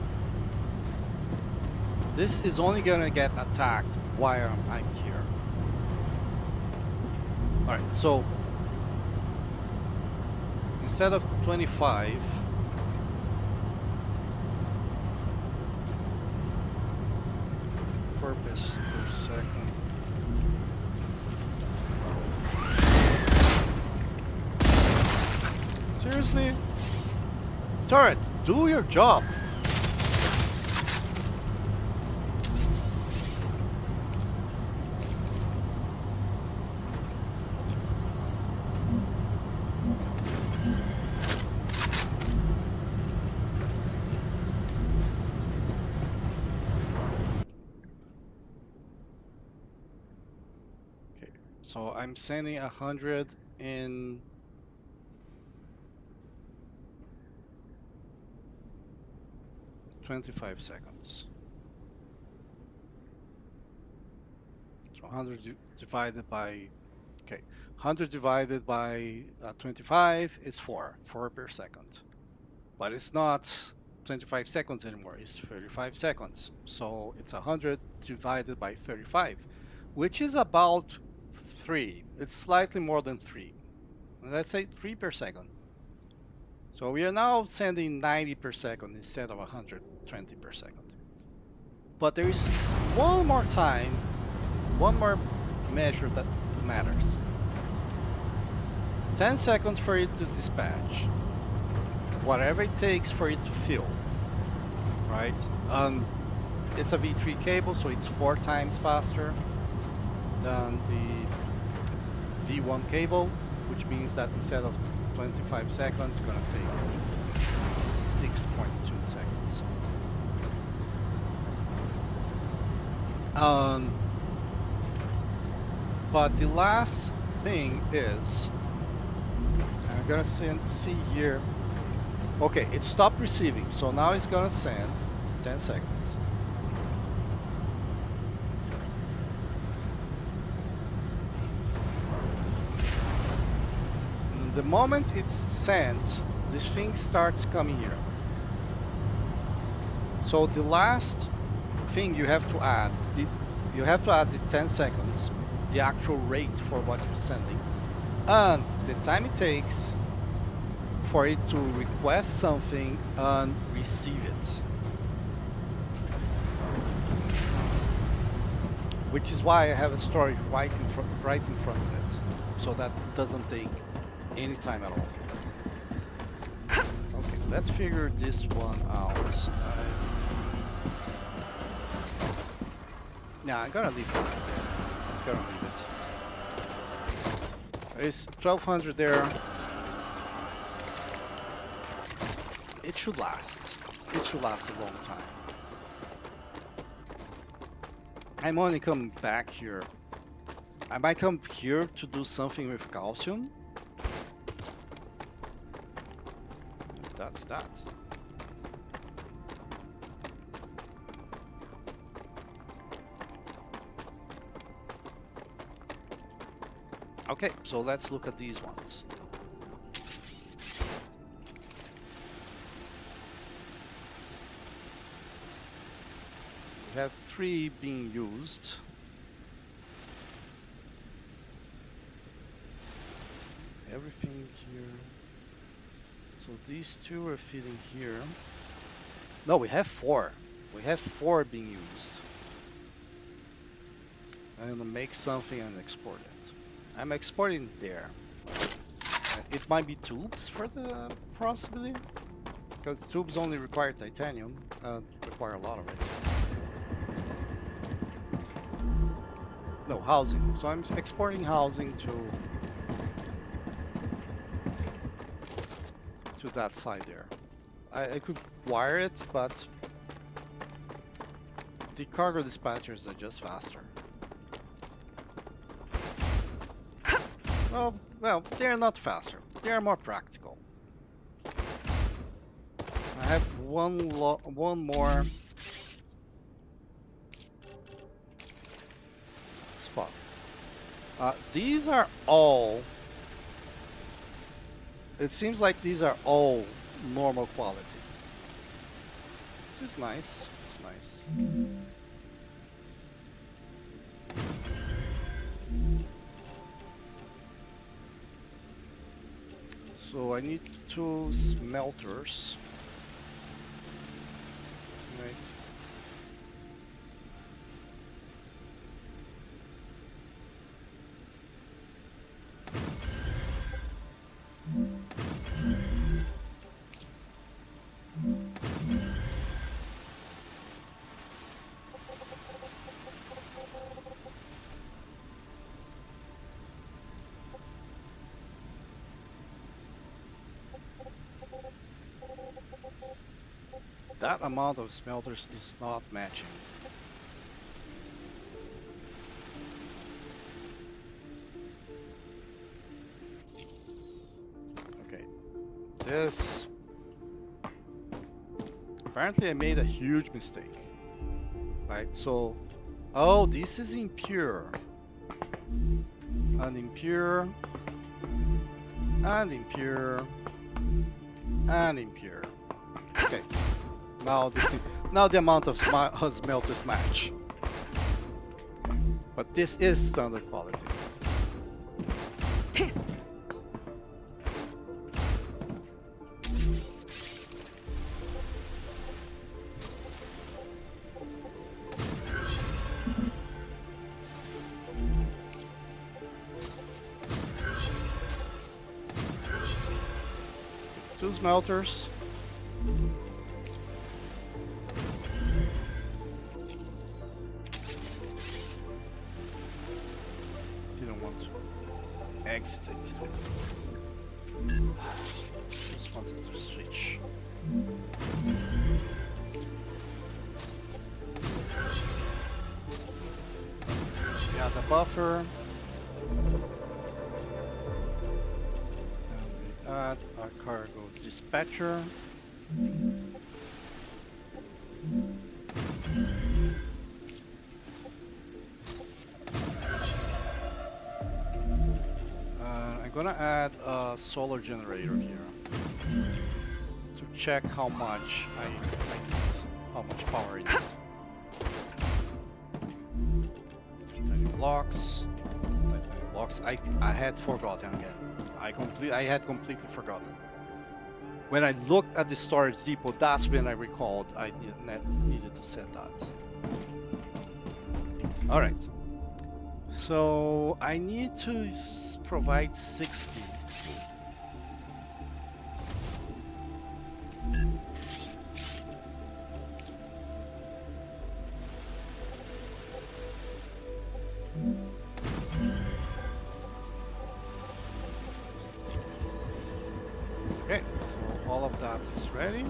this is only gonna get attacked while I'm here. Alright, so instead of 25, per second. Seriously? Turret, do your job! Okay, so I'm sending 100 in 25 seconds. divided by, okay, 100 divided by 25 is 4 per second. But it's not 25 seconds anymore, it's 35 seconds. So it's 100 divided by 35, which is about 3. It's slightly more than 3. Let's say 3 per second. So we are now sending 90 per second instead of 120 per second. But there is one more time, one more measure that matters. 10 seconds for it to dispatch. Whatever it takes for it to fill, right? It's a V3 cable, so it's 4 times faster than the V1 cable, which means that instead of 25 seconds, it's gonna take 6.2 seconds. But the last thing is, I'm gonna see here. Okay, it stopped receiving, so now it's gonna send 10 seconds. The moment it sends, this thing starts coming here. So the last thing you have to add, you have to add the 10 seconds, the actual rate for what you're sending, and the time it takes for it to request something and receive it. Which is why I have a storage right in front of it, so that it doesn't take any time at all. Okay, let's figure this one out. Yeah, I'm gonna leave it right there. I'm gonna leave it. There's 1200 there. It should last. It should last a long time. I'm only coming back here. I might come here to do something with calcium. That's that. Okay, so let's look at these ones. We have 3 being used. Everything here. So these 2 are fitting here. No, we have 4. We have 4 being used. I'm gonna make something and export it. I'm exporting there. It might be tubes for the possibility, because tubes only require titanium, require a lot of it. No, housing. So I'm exporting housing to that side there. I could wire it, but the cargo dispatchers are just faster. Well, they're not faster. They are more practical. I have one more spot. These are all. It seems like these are all normal quality, which is nice. It's nice. So I need 2 smelters. Right. That amount of smelters is not matching. Okay, this... Apparently I made a huge mistake. Right, so... Oh, this is impure. and impure, and impure, and impure. Okay. Now the amount of smelters match. But this is standard quality. Two smelters. Didn't want to exit it. Just wanted to switch. Yeah, the buffer. And we add our cargo dispatcher. I'm gonna add a solar generator here to check how much I need, how much power I need. 30 blocks. 30 blocks. I had forgotten again. I had completely forgotten. When I looked at the storage depot, that's when I recalled I needed to set that. All right. So I need to provide 60. Okay, so all of that is ready.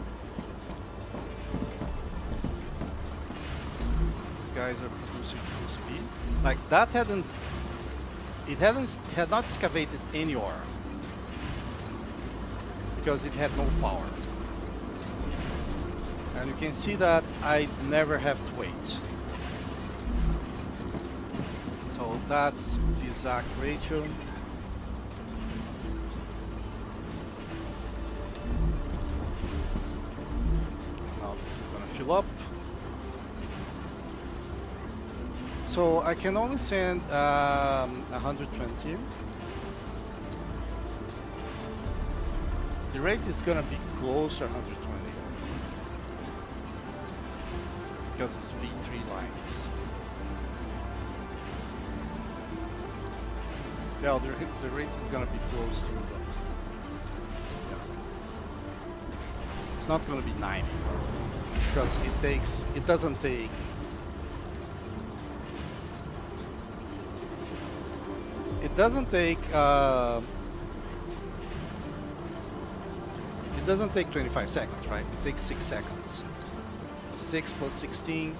These guys are producing full speed. Like that had not excavated any ore because it had no power. And you can see that I never have to wait. So that's the exact ratio. Now this is gonna fill up. So I can only send 120. The rate is gonna be close to 120 because it's V3 lines. Yeah, the rate is gonna be close to that. Yeah. It's not gonna be 90 because it doesn't take. It doesn't take 25 seconds, right? It takes 6 seconds. 6 plus 16,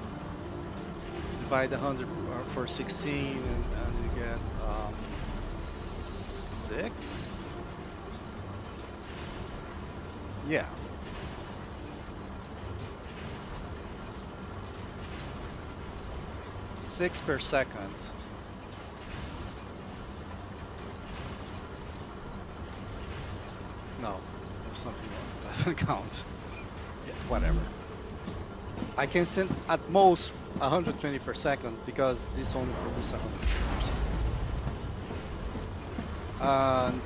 divide 100 for 16, and you get 6. Yeah. Six per second. No, there's something wrong. That doesn't count. Yeah, whatever. I can send at most 120 per second because this only produces 120%. And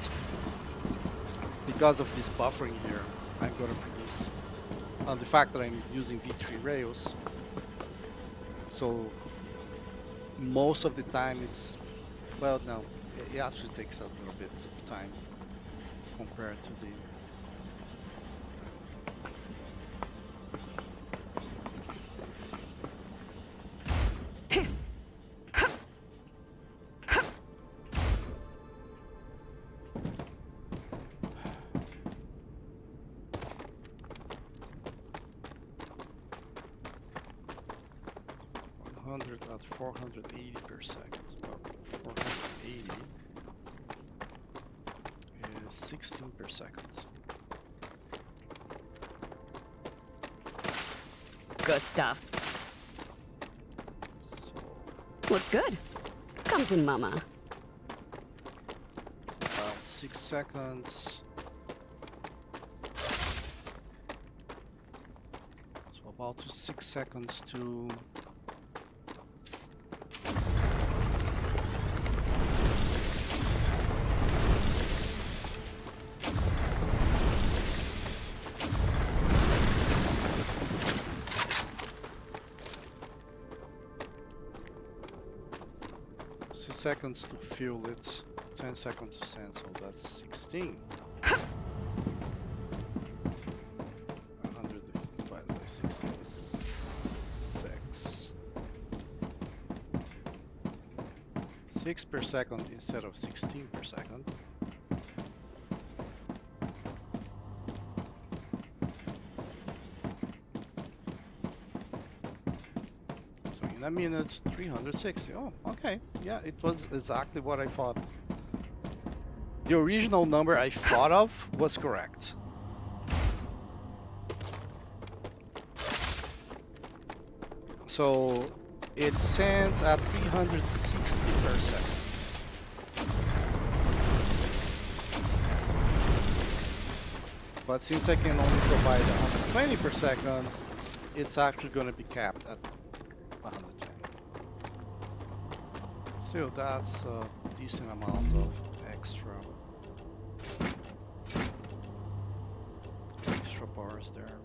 because of this buffering here, I'm gonna produce. And the fact that I'm using V3 rails, so most of the time is, well, no, it actually takes a little bit of time compared to the. 100 at 480 per second. Well, 480 is 16 per second. Good stuff. So What's good? Come to mama. 6 seconds. So about 6 seconds to... seconds to fuel it, 10 seconds to send, so that's 16. 100 divided by 16 is 6. 6 per second instead of 16 per second. In a minute, 360. Oh, okay. Yeah, it was exactly what I thought. The original number I thought of was correct. So it sends at 360 per second. But since I can only provide 120 per second, it's actually going to be capped at 120. So that's a decent amount of extra bars there.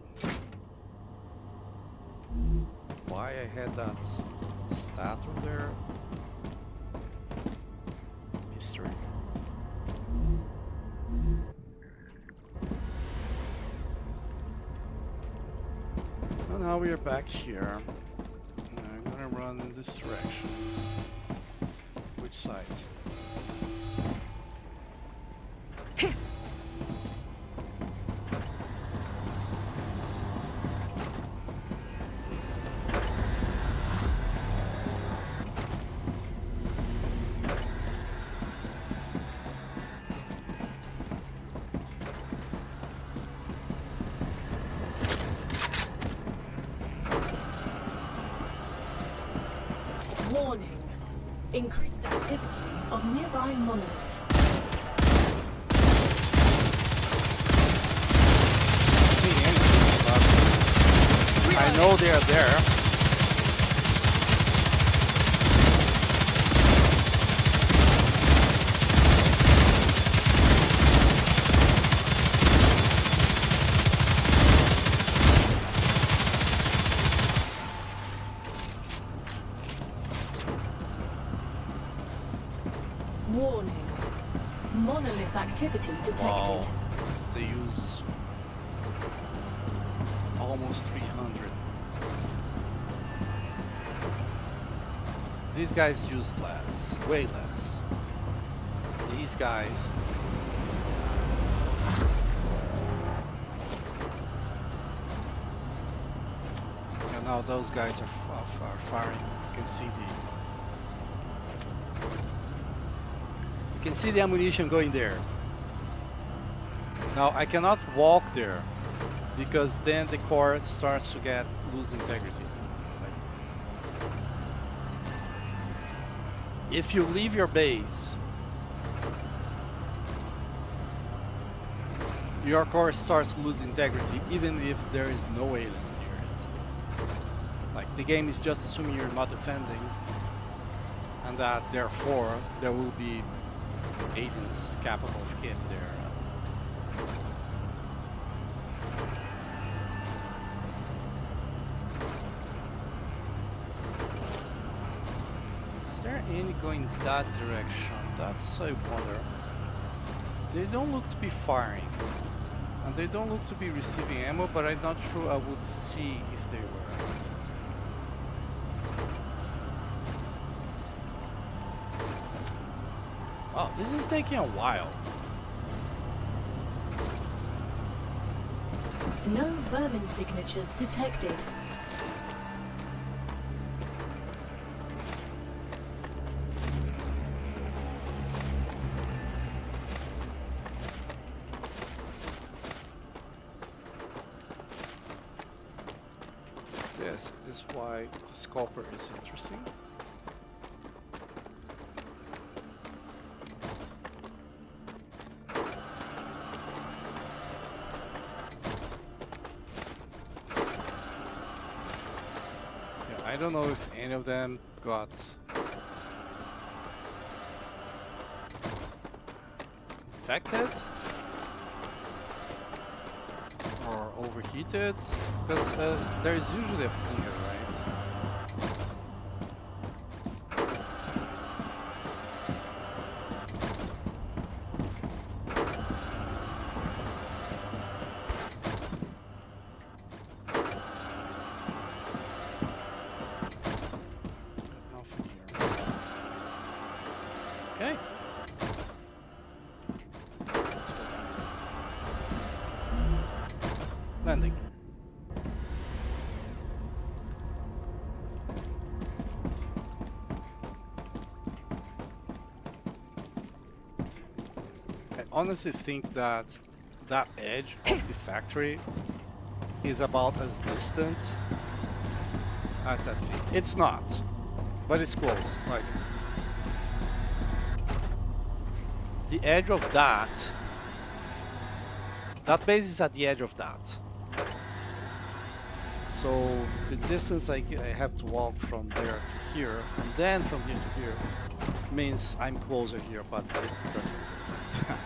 Why I had that statue there? Mystery. And now we are back here. I'm gonna run in this direction. Which side? Warning. Increased activity of nearby monoliths. I know they are there. Warning. Monolith activity detected. Wow. They use almost 300. These guys use less, way less. These guys. And now those guys are firing. You can see the ammunition going there. Now I cannot walk there because then the core starts to lose integrity. If you leave your base, your core starts to lose integrity even if there is no aliens near it. Like the game is just assuming you're not defending, and that therefore there will be agents capable of getting there. Is there any going that direction? That's I wonder. They don't look to be firing, and they don't look to be receiving ammo, but I'm not sure I would see if they were. Oh, this is taking a while. No vermin signatures detected. Yes, this is why the scalper is interesting. I don't know if any of them got infected or overheated, because there is usually a flinger, right? Nothing here. Okay. Landing. I honestly think that that edge of the factory is about as distant as that thing. It's not, but it's close. Like the edge of that base is at the edge of that. So the distance I have to walk from there to here, and then from here to here, means I'm closer here, but it doesn't look like that.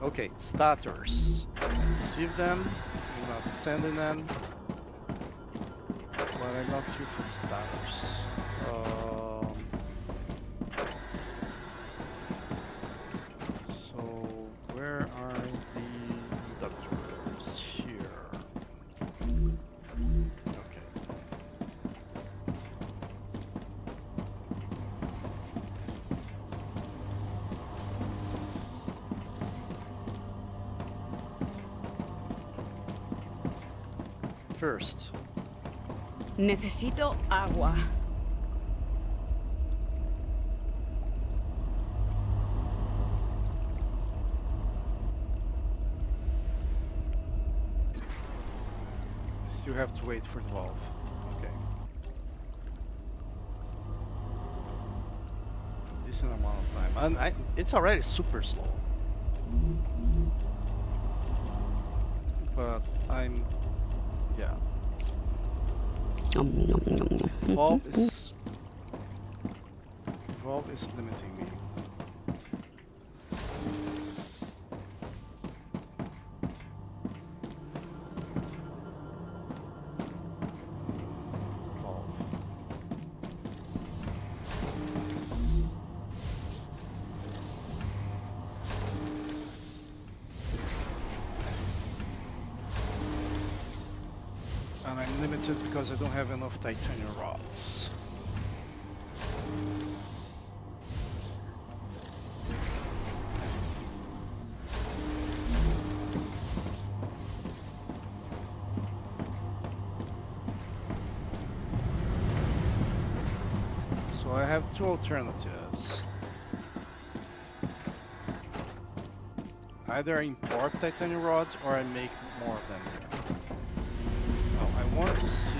Okay, starters. I receive them, I'm not sending them, but I'm not here for the starters. So where are the inductors? Here. Okay. First, Necesito agua. you have to wait for the valve. Okay. Decent amount of time, and it's already super slow. But yeah. Valve is limiting me. Valve. And I'm limited because I don't have enough titanium rods. So I have two alternatives. Either I import titanium rods or I make more of them here. Now I want to see.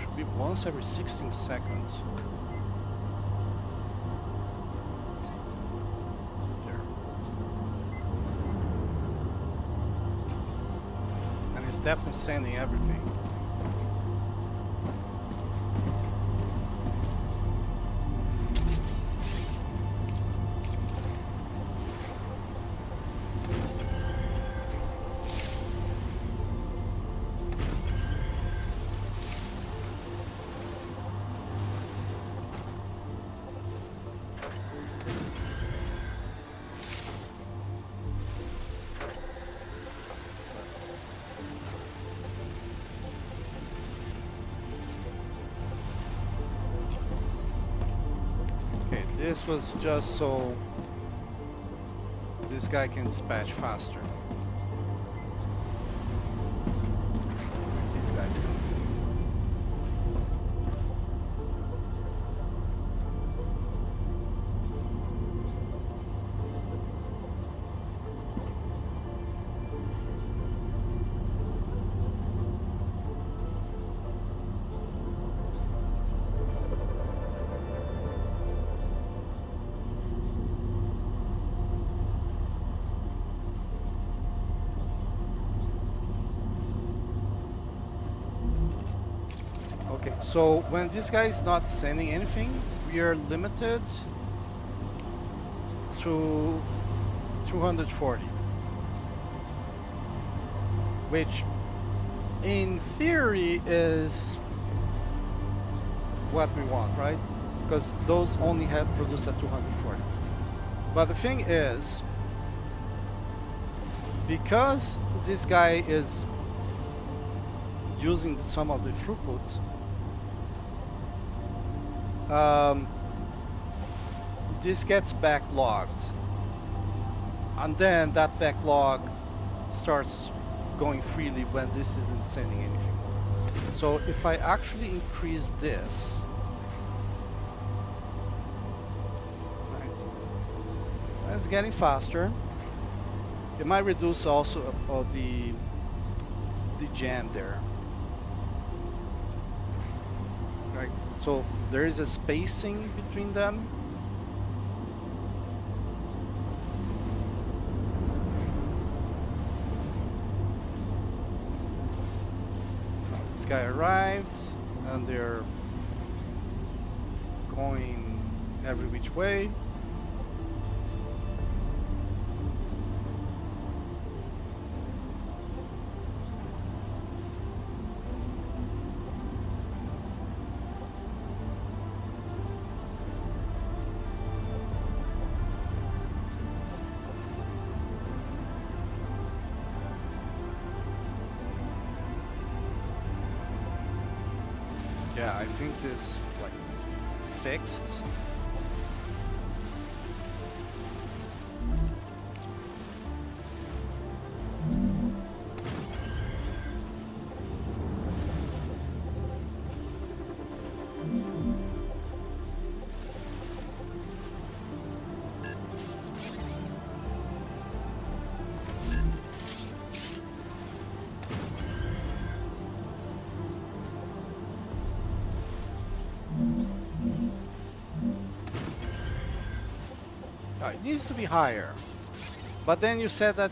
Should be once every 16 seconds. There. And it's definitely sending everything. Okay, this was just so this guy can dispatch faster. These guys can. Okay, so when this guy is not sending anything, we are limited to 240, which in theory is what we want, right? Because those only have produced at 240. But the thing is, because this guy is using some of the throughput, this gets backlogged, and then that backlog starts going freely when this isn't sending anything more. So if I actually increase this, right, it's getting faster. It might reduce also the jam there. Right. So there is a spacing between them. This guy arrived, and they're going every which way. Yeah, I think this like fixed. It needs to be higher. But then you said that.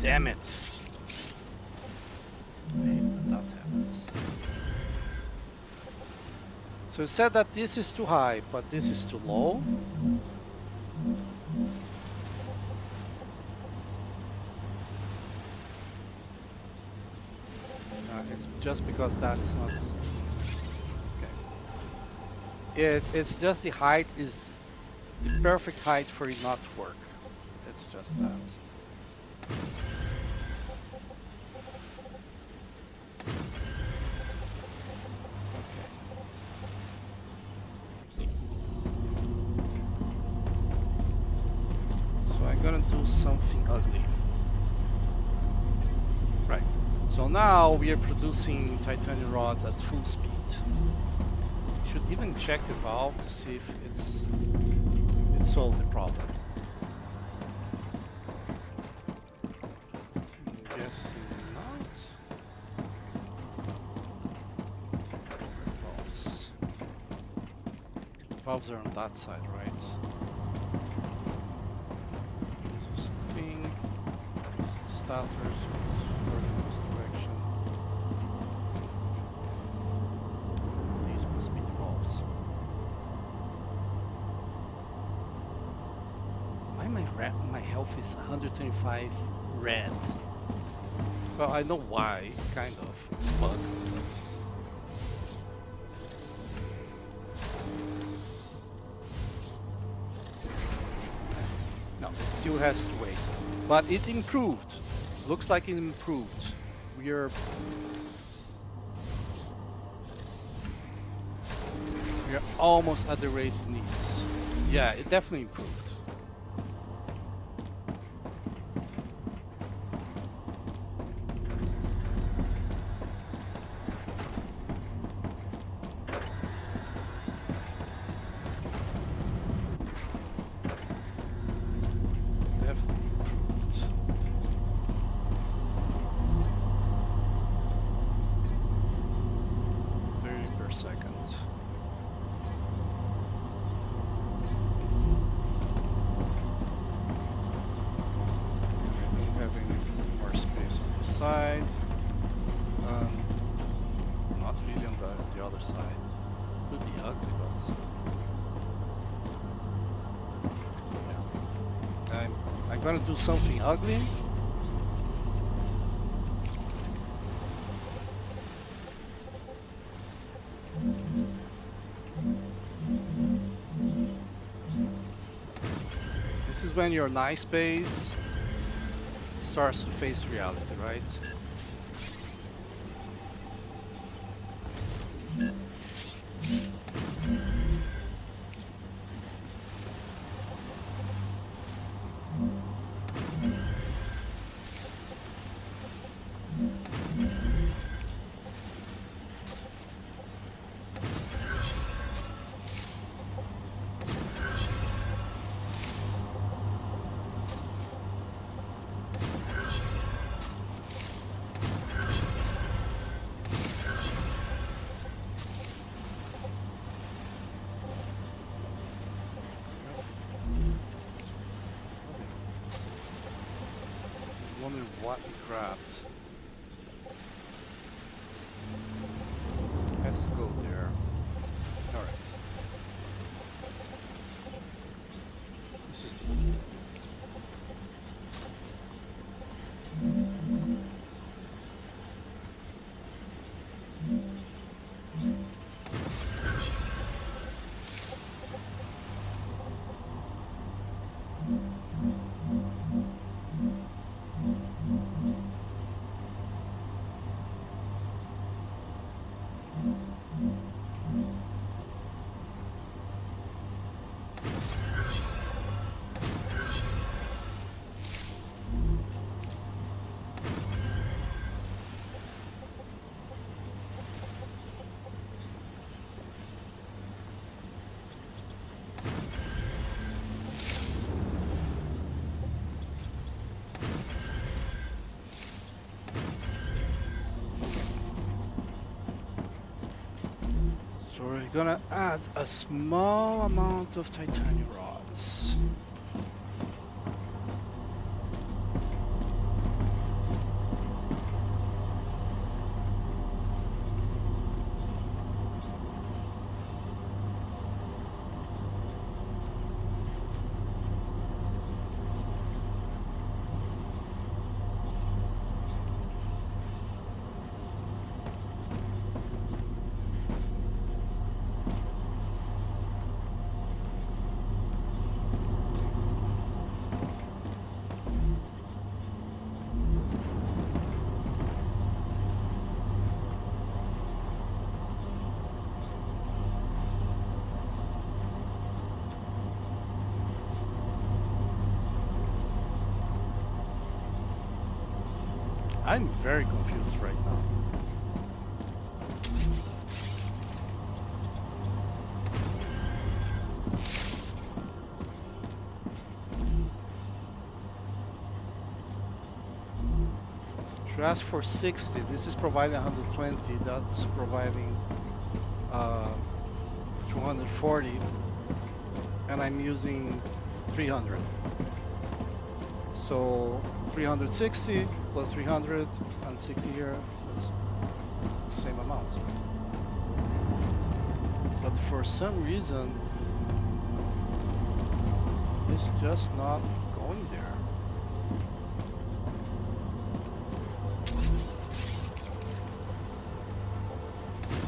Damn it. I hate when that happens. So you said that this is too high, but this is too low. It's just because that's not. It's just the height is the perfect height for it not to work. It's just that. Okay. So I'm gonna do something ugly. Right. So now we are producing titanium rods at full speed. Should even check the valve to see if it solved the problem. I'm guessing not. Valves. Valves are on that side, right? This is the thing. This is the starters. It's further in this direction. My health is 125 red. Well, I know why, kind of. It's bugged. No, it still has to wait. But it improved. Looks like it improved. We're almost at the rate it needs. Yeah, it definitely improved. side. Not really on the other side. Could be ugly, but yeah. I'm gonna do something ugly. This is when your nice base starts to face reality, right? Wondering what we grabbed. Has to go there. Alright. This is So we're gonna add a small amount of titanium rods. I'm very confused right now. You ask for 60, this is providing 120, that's providing 240, and I'm using 300. So 360 plus 300 and 60 here, that's the same amount. But for some reason, it's just not going there.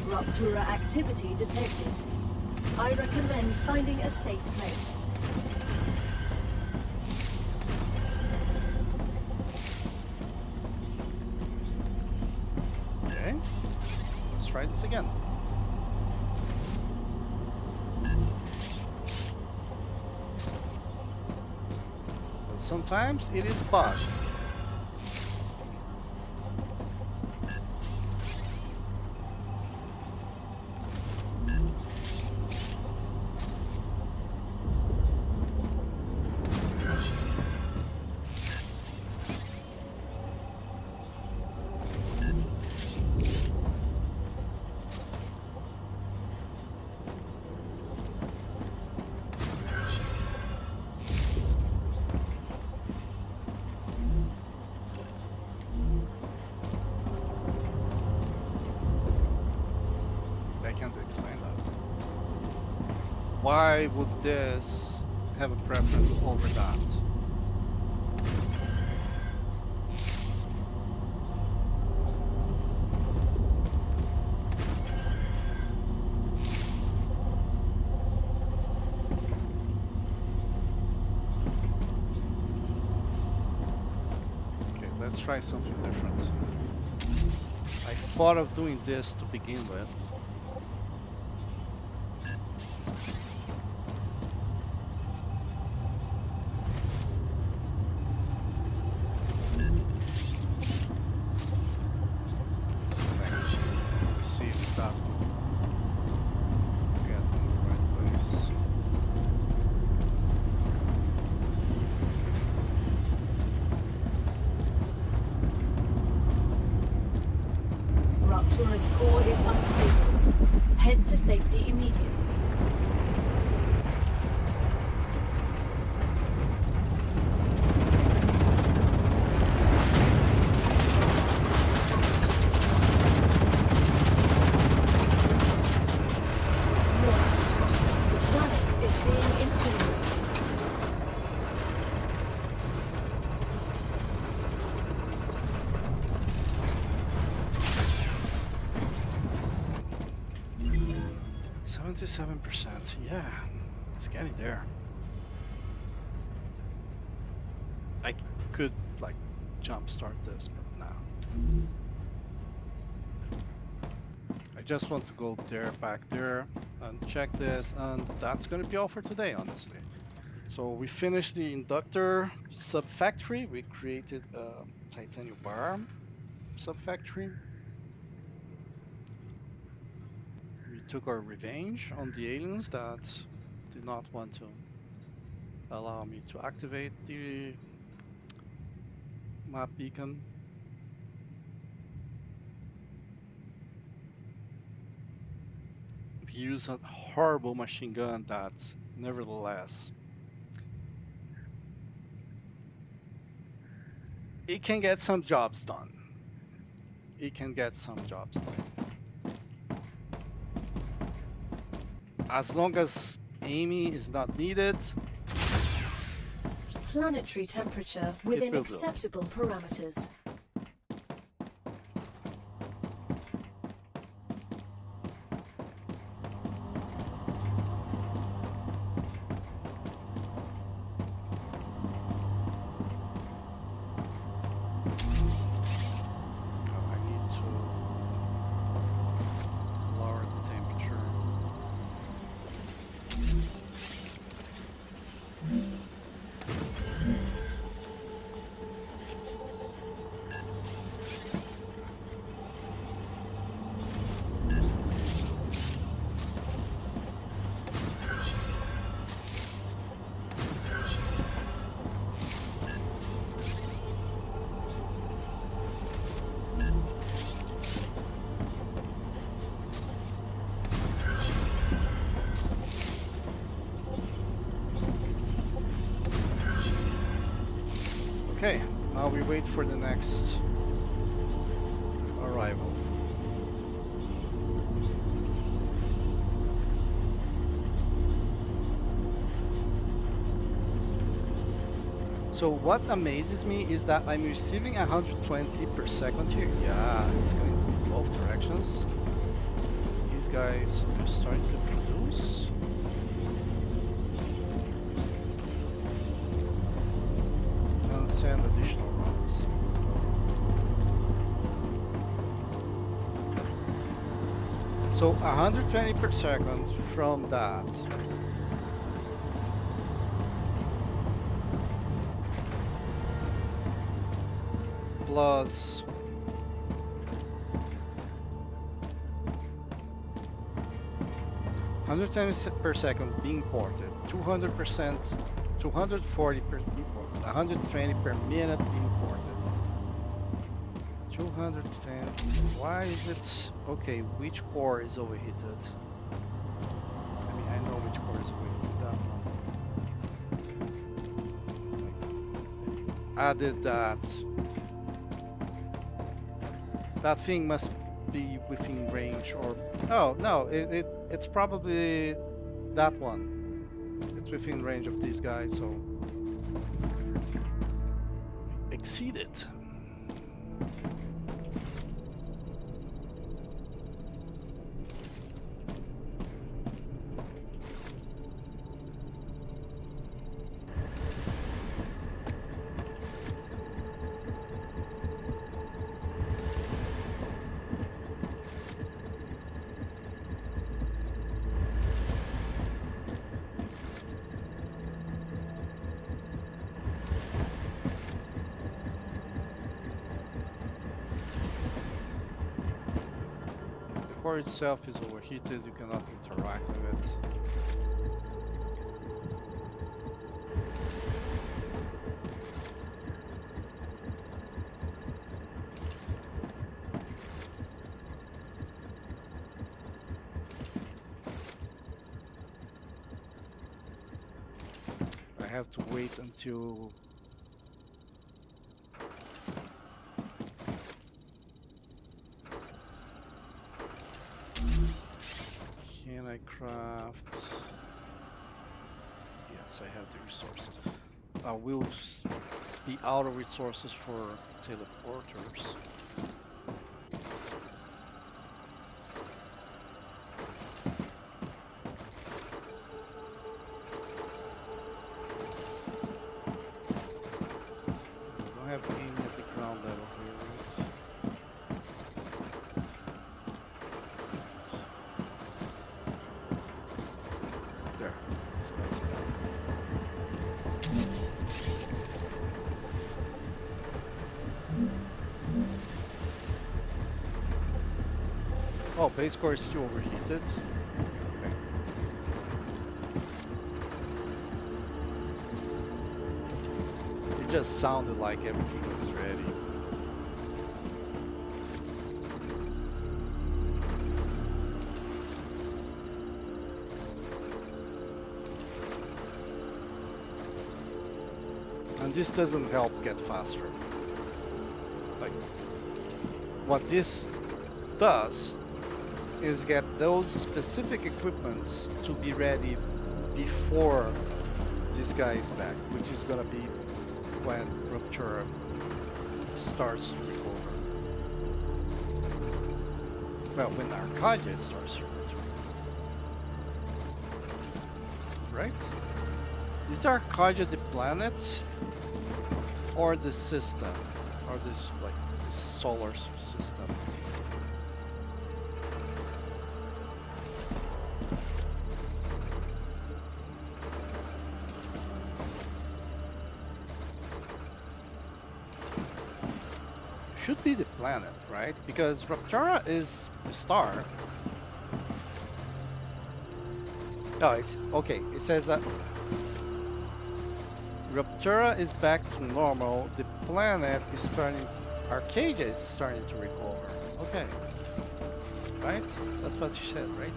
Rupture activity detected. I recommend finding a safe place. Okay, let's try this again. So sometimes it is bugged. can't explain that. Why would this have a preference over that? Okay, let's try something different. I thought of doing this to begin with. See if that will get in the right place. Raptura's core is unstable. Head to safety immediately. The planet is being incinerated. %. Yeah, it's getting there. I could like jumpstart this, but no. I just want to go there, back there, and check this, and that's gonna be all for today, honestly. So we finished the inductor sub-factory. We created a titanium bar sub-factory. We took our revenge on the aliens that did not want to allow me to activate the map beacon. We used a horrible machine gun that, nevertheless, it can get some jobs done. It can get some jobs done. As long as Amy is not needed, Planetary temperature within will do. acceptable parameters. I need to lower the temperature. Okay, now we wait for the next arrival. So what amazes me is that I'm receiving 120 per second here. Yeah, it's going in both directions. These guys are starting to produce. And send additional runs. So 120 per second from that. Plus 110 per second being ported, 200%, 240 per imported, 120 per minute being ported. 210. Why is it okay? Which core is overheated? I mean, I know which core is overheated. That one. Added that. That thing must be within range, or oh no, it's probably that one. It's within range of these guys, so exceed it. The core itself is overheated, you cannot interact with it. I have to wait until can I craft? Yes, I have the resources. I will be out of resources for teleporters. I don't have any at the ground level here, right? There. So that's better. Oh, base core is still overheated. Okay. It just sounded like everything was ready. And this doesn't help get faster. Like, what this does is get those specific equipments to be ready before this guy is back, which is gonna be when Rupture starts to recover. Well, when Arcadia starts to recover. Right? Is the Arcadia the planet or the system? Or this, like, the solar system? Should be the planet, right? Because Raptura is the star. Oh, it's okay. It says that Raptura is back to normal. The planet is starting. Arcadia is starting to recover. Okay, right? That's what you said, right?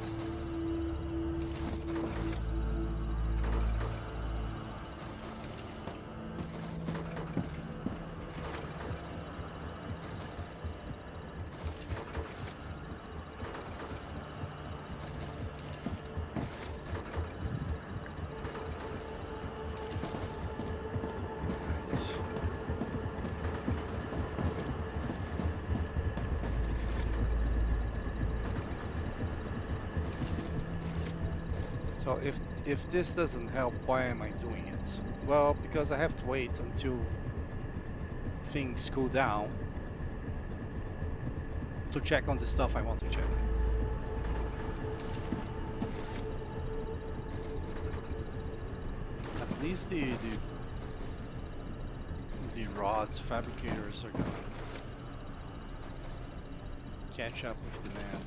So if this doesn't help, why am I doing it? Well, because I have to wait until things cool down to check on the stuff I want to check. At least the rods fabricators are gonna catch up with demand.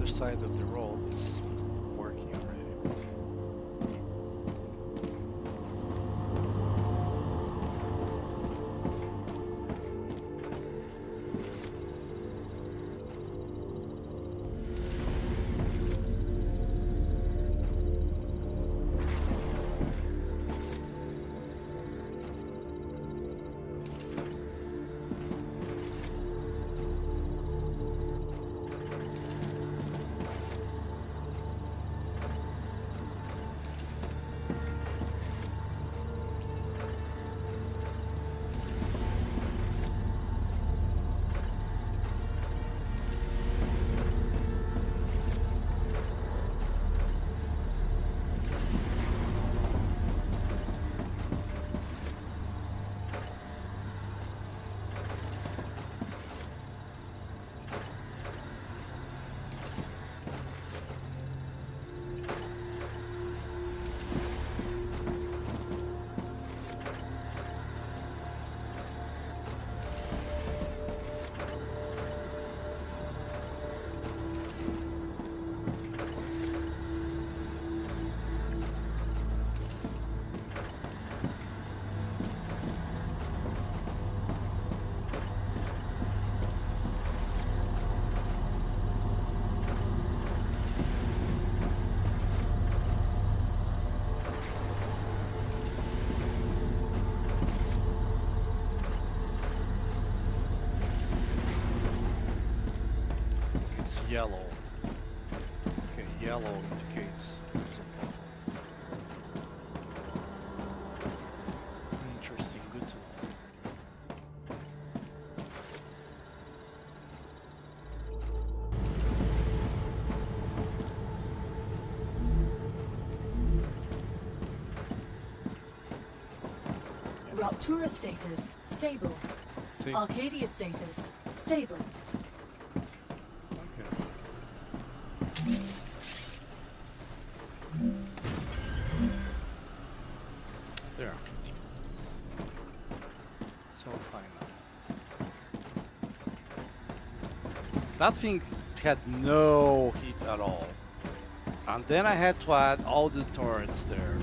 other side of the road is working already. Yellow. Okay, yellow indicates there's a problem. Interesting, good to know. Ruptura status stable. See? Arcadia status stable. Okay. There. So fine now. That thing had no heat at all. And then I had to add all the turrets there.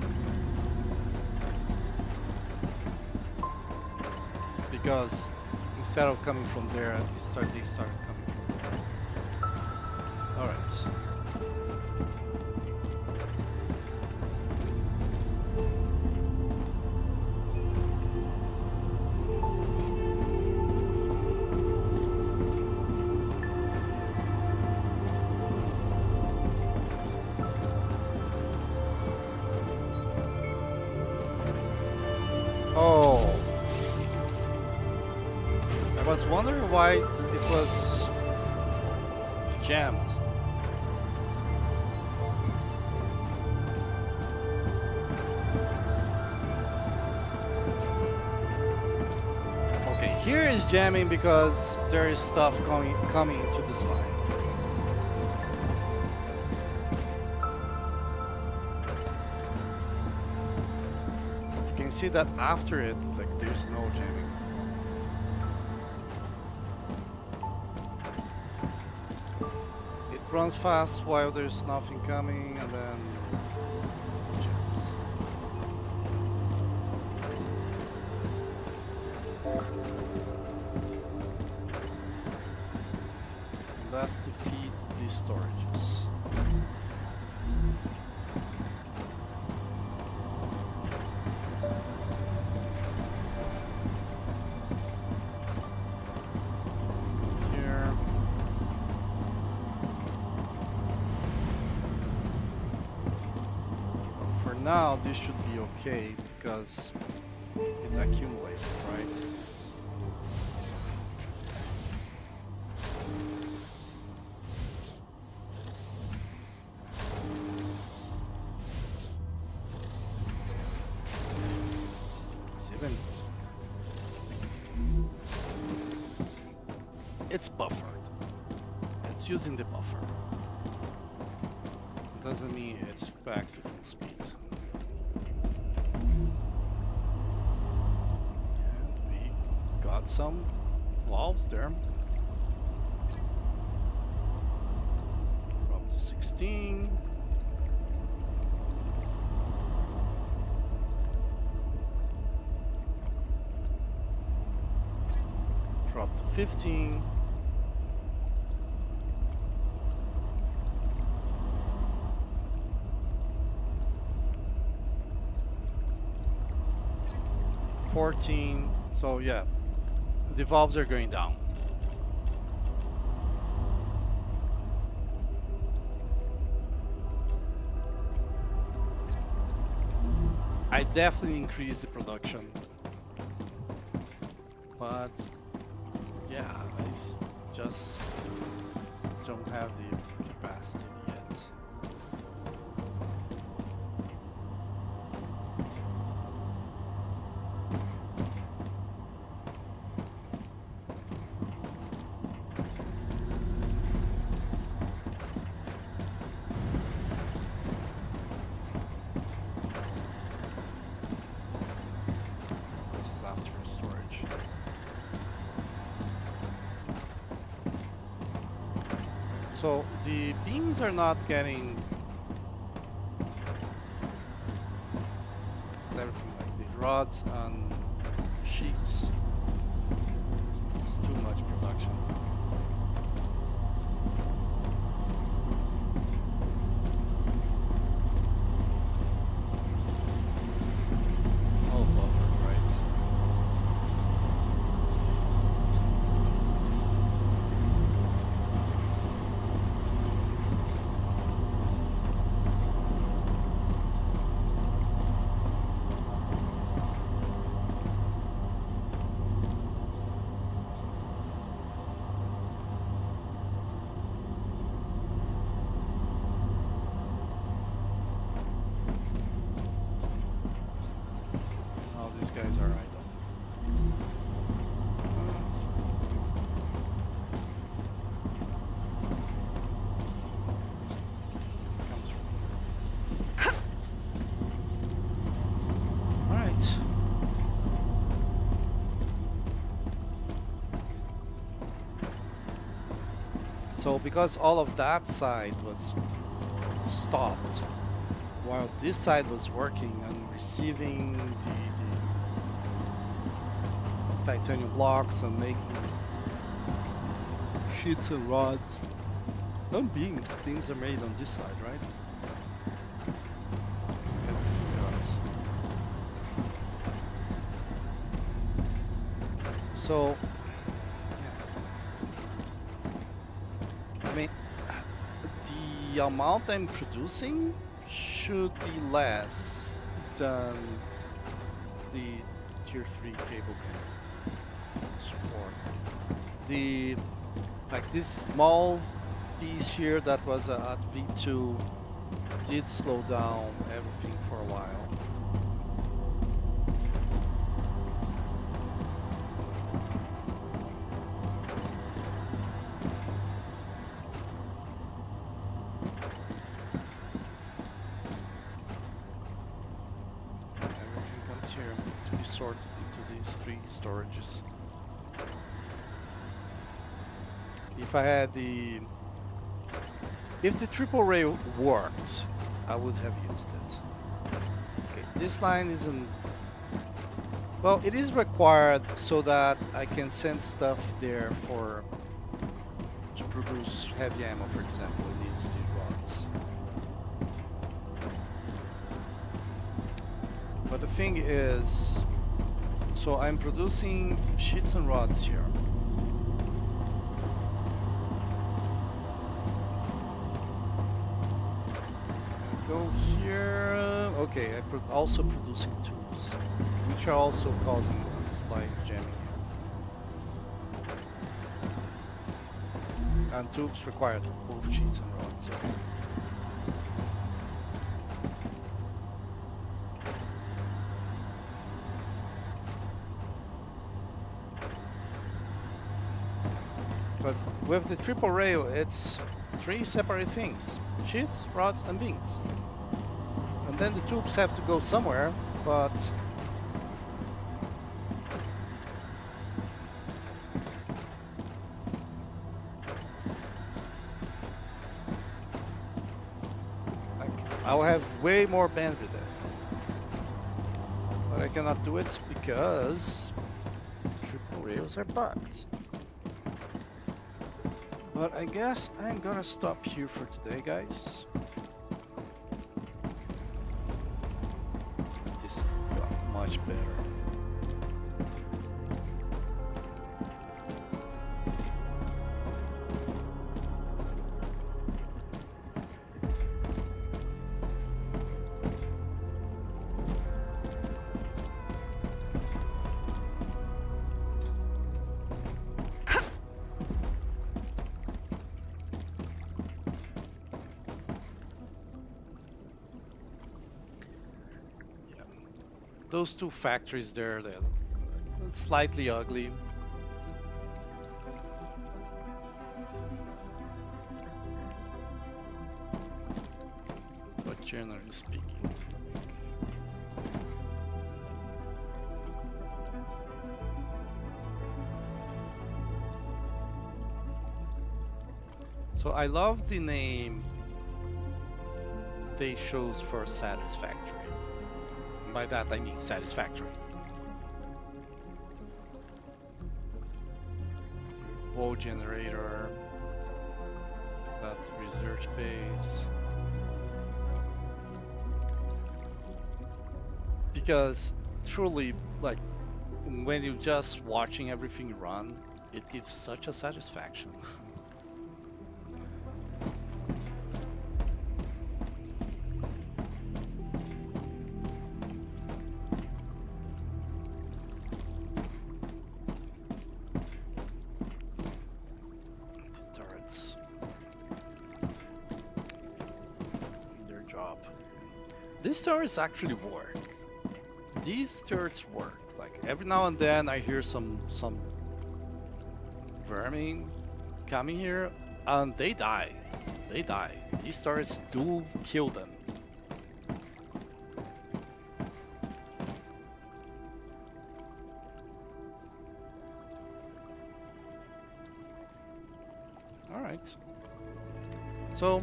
Because instead of coming from there, they started coming from there. Alright. Oh. I was wondering why it was jammed. Okay, here is jamming because there is stuff coming into this line. You can see that after it, like there's no jamming. It runs fast while there's nothing coming, and then jumps. And that's to feed these storages. Here. For now, this should be okay because it accumulated, right? It's buffered. It's using the buffer. Doesn't mean it's back to full speed. And we got some valves there. From 16. Drop to 15. So yeah, the valves are going down. I definitely increased the production, but yeah, I just don't have the capacity yet. This is after storage. So the beams are not getting everything like the rods and sheets. It's too much production. All buffered, right? Oh, these guys are idle. Comes from here. All right. So because all of that side was stopped, while this side was working and receiving the titanium blocks and making sheets and rods and beams. Beams are made on this side, right? So, yeah. I mean, the amount I'm producing should be less than the tier 3 cable can support. Like this small piece here that was at V2 did slow down everything for a while. Everything comes here to be sorted into these 3 storages. If the triple ray worked, I would have used it. Okay, this line isn't, well, it is required so that I can send stuff there to produce heavy ammo, for example. It needs the rods. But the thing is, so I'm producing sheets and rods here. Go here. Okay, I'm also producing tubes, which are also causing slight jamming here. And tubes require both sheets and rods. Okay. Because with the triple rail, it's 3 separate things: sheets, rods, and beams. And then the tubes have to go somewhere, but I'll have way more bandwidth then. But I cannot do it because triple rails are bugged. But I guess I'm gonna stop here for today, guys. This got much better. Those two factories there, they're slightly ugly. But generally speaking. So I love the name they chose for Satisfactory. By that I mean satisfactory. Wall generator, that research base. Because truly, like, when you're just watching everything run, it gives such a satisfaction. These turrets actually work. These turrets work. Like every now and then I hear some vermin coming here and they die. They die. These turrets do kill them. Alright. So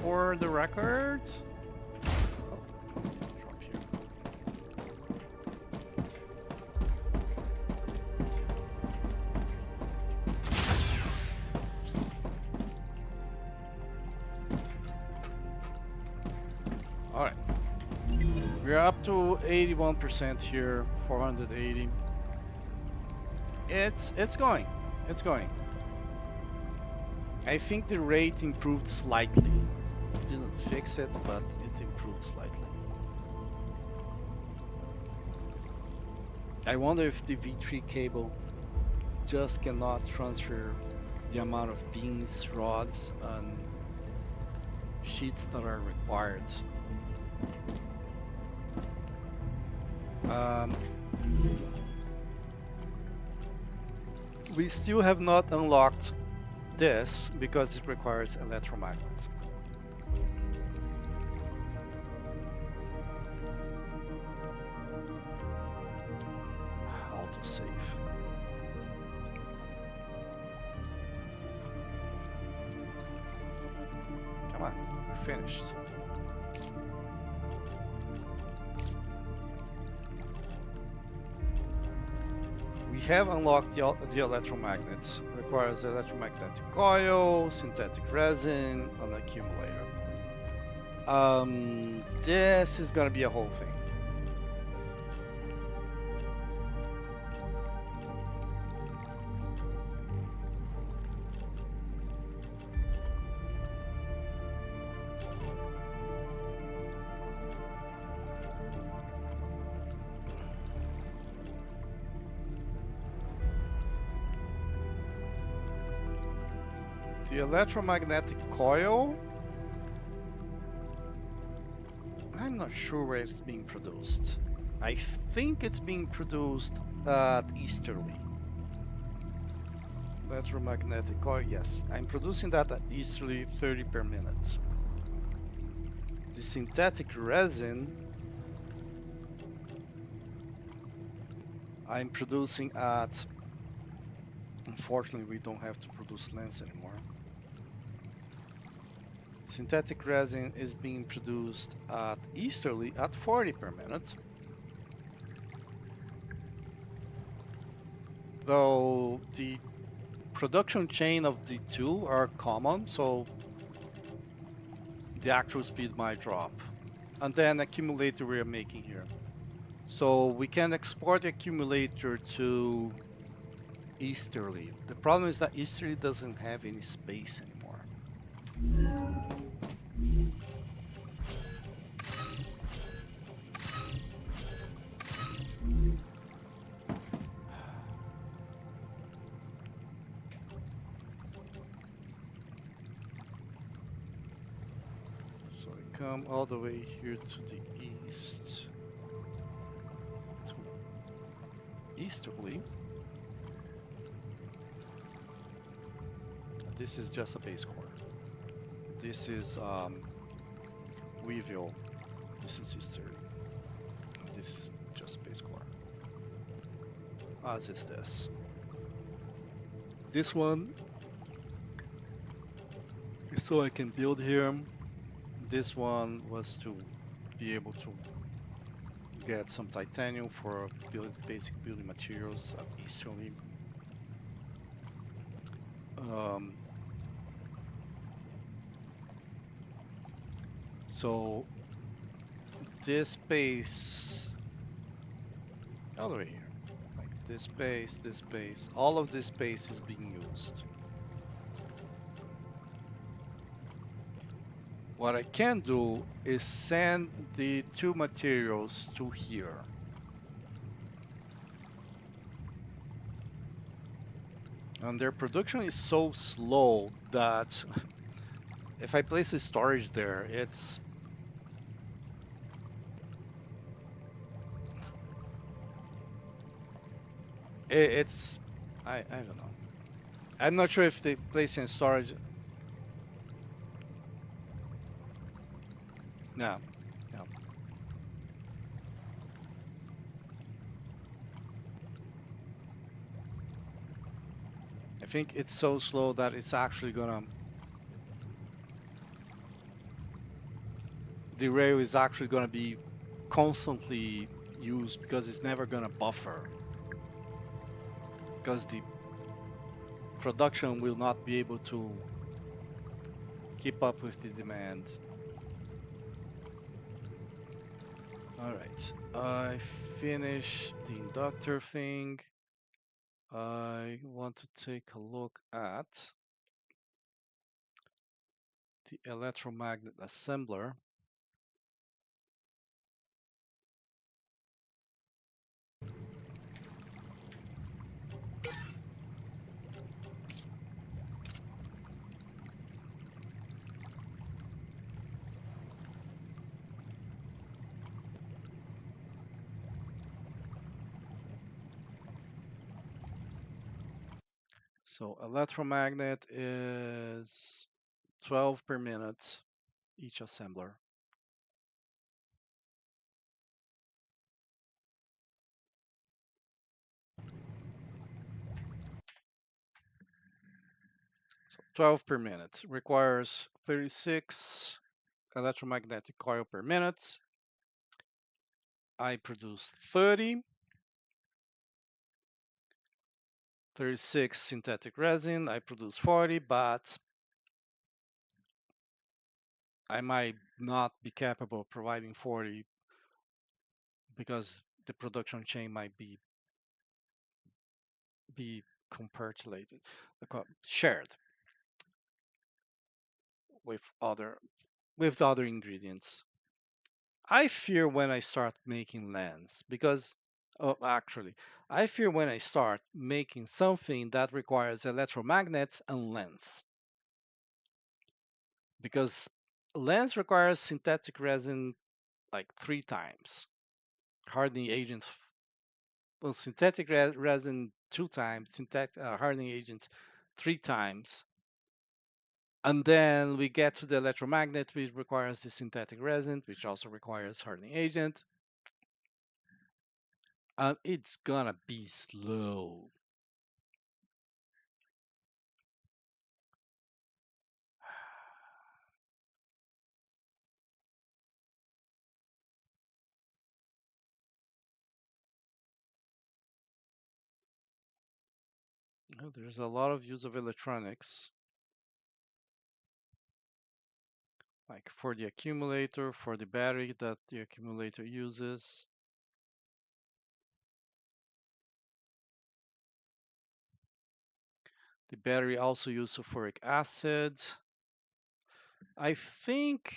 for the record, drop here. All right, we're up to 81% here, 480. It's going. It's going. I think the rate improved slightly. Didn't fix it, but it improved slightly. I wonder if the V3 cable just cannot transfer the amount of beams, rods, and sheets that are required. We still have not unlocked this because it requires electromagnets. Autosave. Come on, we're finished. We have unlocked the electromagnets. Requires electromagnetic coil, synthetic resin, an accumulator. This is gonna be a whole thing. The electromagnetic coil, I'm not sure where it's being produced. I think it's being produced at Easterly. Electromagnetic coil, yes. I'm producing that at Easterly 30 per minute. The synthetic resin, I'm producing at... Unfortunately, we don't have to produce lens anymore. Synthetic resin is being produced at easterly at 40 per minute, though the production chain of the two are common, so the actual speed might drop. And then accumulator we are making here. So we can export the accumulator to easterly. The problem is that easterly doesn't have any space anymore. So we come all the way here to the east, to easterly. This is just a base core. This is Weevil. This is easterly. This is just base core. As is this. This one is so I can build here. This one was to be able to get some titanium for basic building materials at easterly. So this space, all the way here, like this space, all of this space is being used. What I can do is send the two materials to here. And their production is so slow that if I place a storage there, it's I don't know. I'm not sure if they place in storage. No, no. I think it's so slow that it's actually gonna. The rail is actually gonna be constantly used because it's never gonna buffer. Because the production will not be able to keep up with the demand. All right, I finished the inductor thing. I want to take a look at the electromagnet assembler. So electromagnet is 12 per minute each assembler. So 12 per minute requires 36 electromagnetic coil per minute. I produce 30, 36 synthetic resin. I produce 40, but I might not be capable of providing 40 because the production chain might be compartulated, shared with other ingredients. I fear when I start making lens because, oh, actually, I fear when I start making something that requires electromagnets and lens because lens requires synthetic resin like 3 times, hardening agents, well, synthetic resin 2 times, synthetic hardening agent 3 times, and then we get to the electromagnet, which requires the synthetic resin, which also requires hardening agent. And it's gonna be slow. There's a lot of use of electronics, like for the accumulator, for the battery that the accumulator uses. The battery also uses sulfuric acid. I think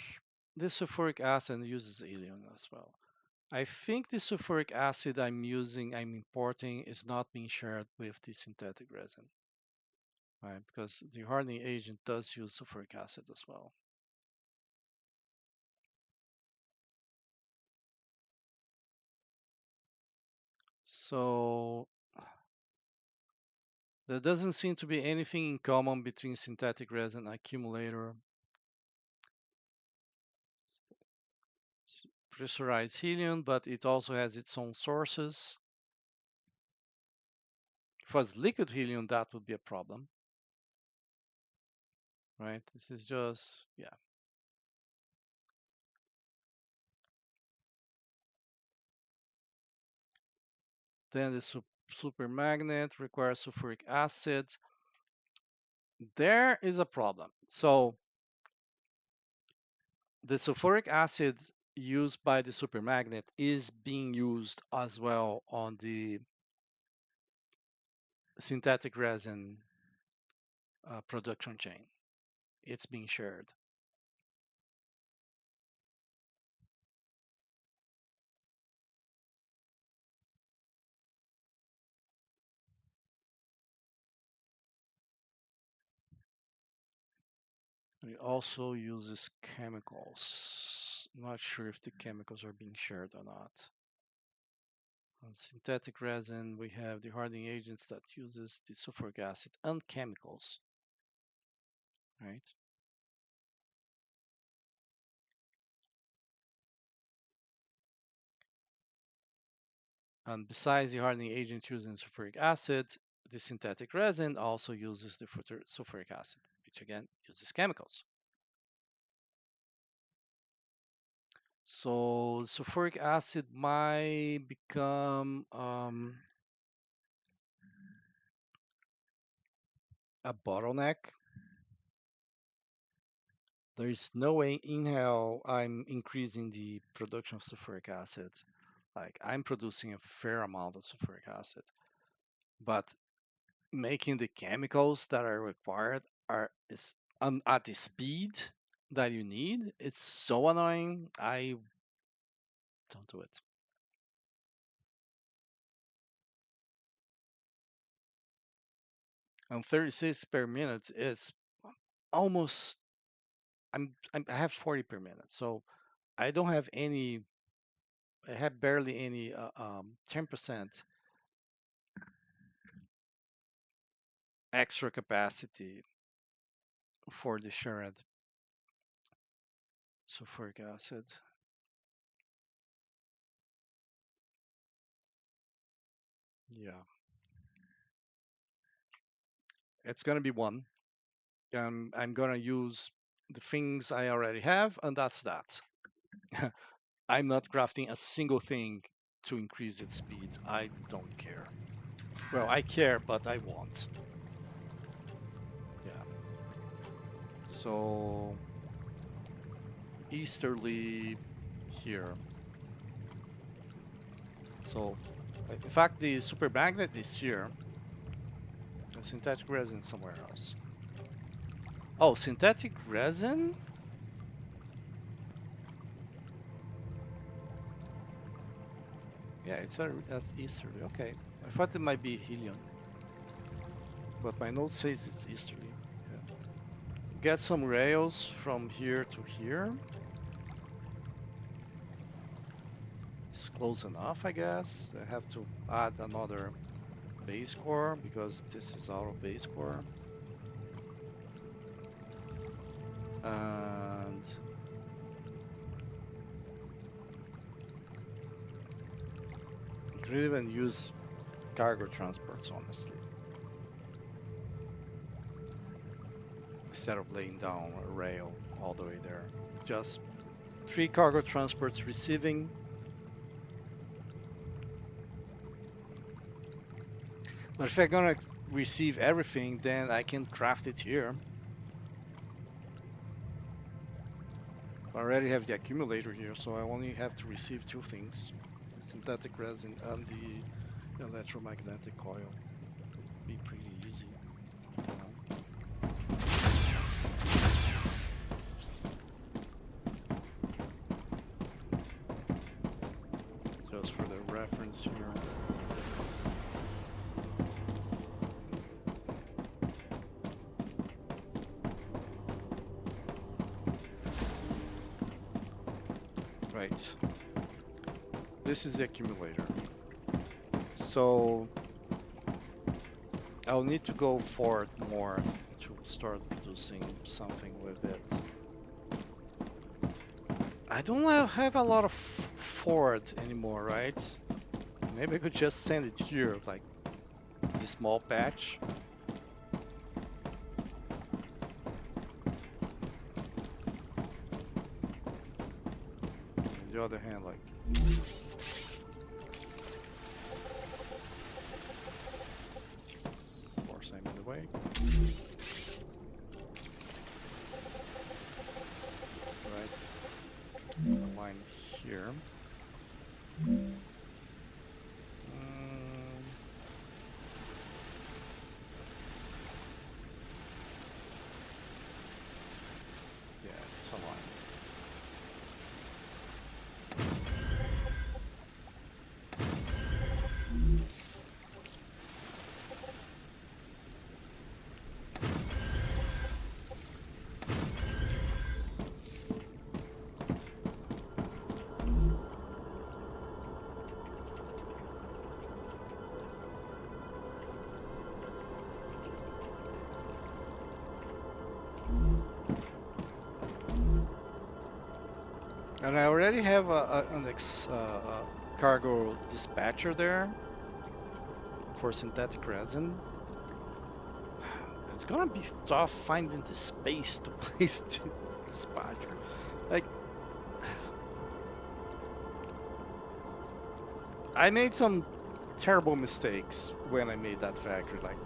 the sulfuric acid uses helium as well. I think the sulfuric acid I'm importing, is not being shared with the synthetic resin, right? Because the hardening agent does use sulfuric acid as well. So there doesn't seem to be anything in common between synthetic resin and accumulator. Pressurized helium, but it also has its own sources. If it was liquid helium, that would be a problem, right? This is just, yeah. Then the supermagnet requires sulfuric acid. There is a problem. So the sulfuric acid used by the supermagnet is being used as well on the synthetic resin production chain. It's being shared. It also uses chemicals. Not sure if the chemicals are being shared or not. On synthetic resin, we have the hardening agents that uses the sulfuric acid and chemicals, right? And besides the hardening agent using sulfuric acid, the synthetic resin also uses the sulfuric acid, which again uses chemicals. So sulfuric acid might become a bottleneck. There is no way in hell I'm increasing the production of sulfuric acid. Like I'm producing a fair amount of sulfuric acid, but making the chemicals that are required is at the speed that you need. It's so annoying. I don't do it. And 36 per minute is almost. I have 40 per minute, so I don't have any. I have barely any 10% extra capacity for the shared sulfuric acid. Yeah, it's gonna be one. I'm gonna use the things I already have, and that's that. I'm not crafting a single thing to increase its speed. I don't care. Well, I care, but I won't. Yeah. So easterly here. So in fact, the super magnet is here. And synthetic resin somewhere else. Oh, synthetic resin? Yeah, that's easterly. Okay. I thought it might be helium. But my note says it's easterly. Yeah. Get some rails from here to here. It's close enough, I guess. I have to add another base core because this is out of base core. And I could even use cargo transports, honestly, instead of laying down a rail all the way there. Just 3 cargo transports receiving. But if I'm gonna receive everything, then I can craft it here. I already have the accumulator here, so I only have to receive two things: the synthetic resin and the electromagnetic coil. It'll be pretty easy. You know? Just for the reference here. Right. This is the accumulator. So I'll need to go for it more to start producing something with it. I don't have a lot of Ford anymore, right? Maybe I could just send it here, like this small patch. On the other hand, like force I'm in the way. Right. A line here. Yeah, it's a line. And I already have an cargo dispatcher there for synthetic resin. It's gonna be tough finding the space to place the dispatcher. Like, I made some terrible mistakes when I made that factory. Like,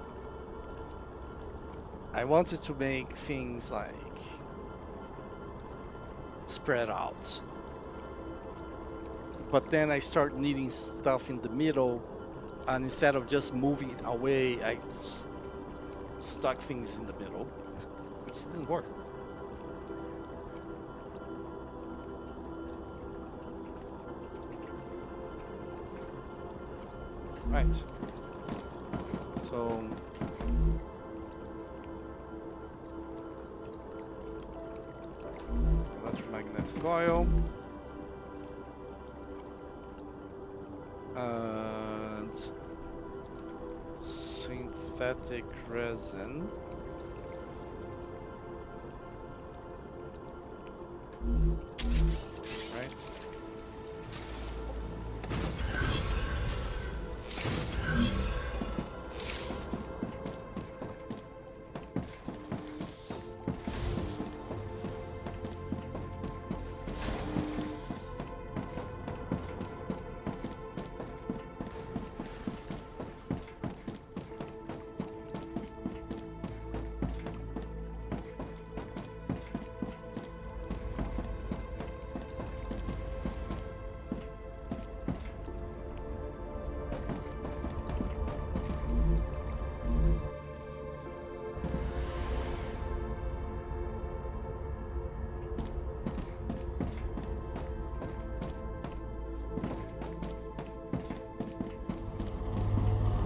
I wanted to make things like spread out, but then I start needing stuff in the middle, and instead of just moving it away, I stuck things in the middle, which didn't work. Right. So electromagnetic coil and synthetic resin. Right.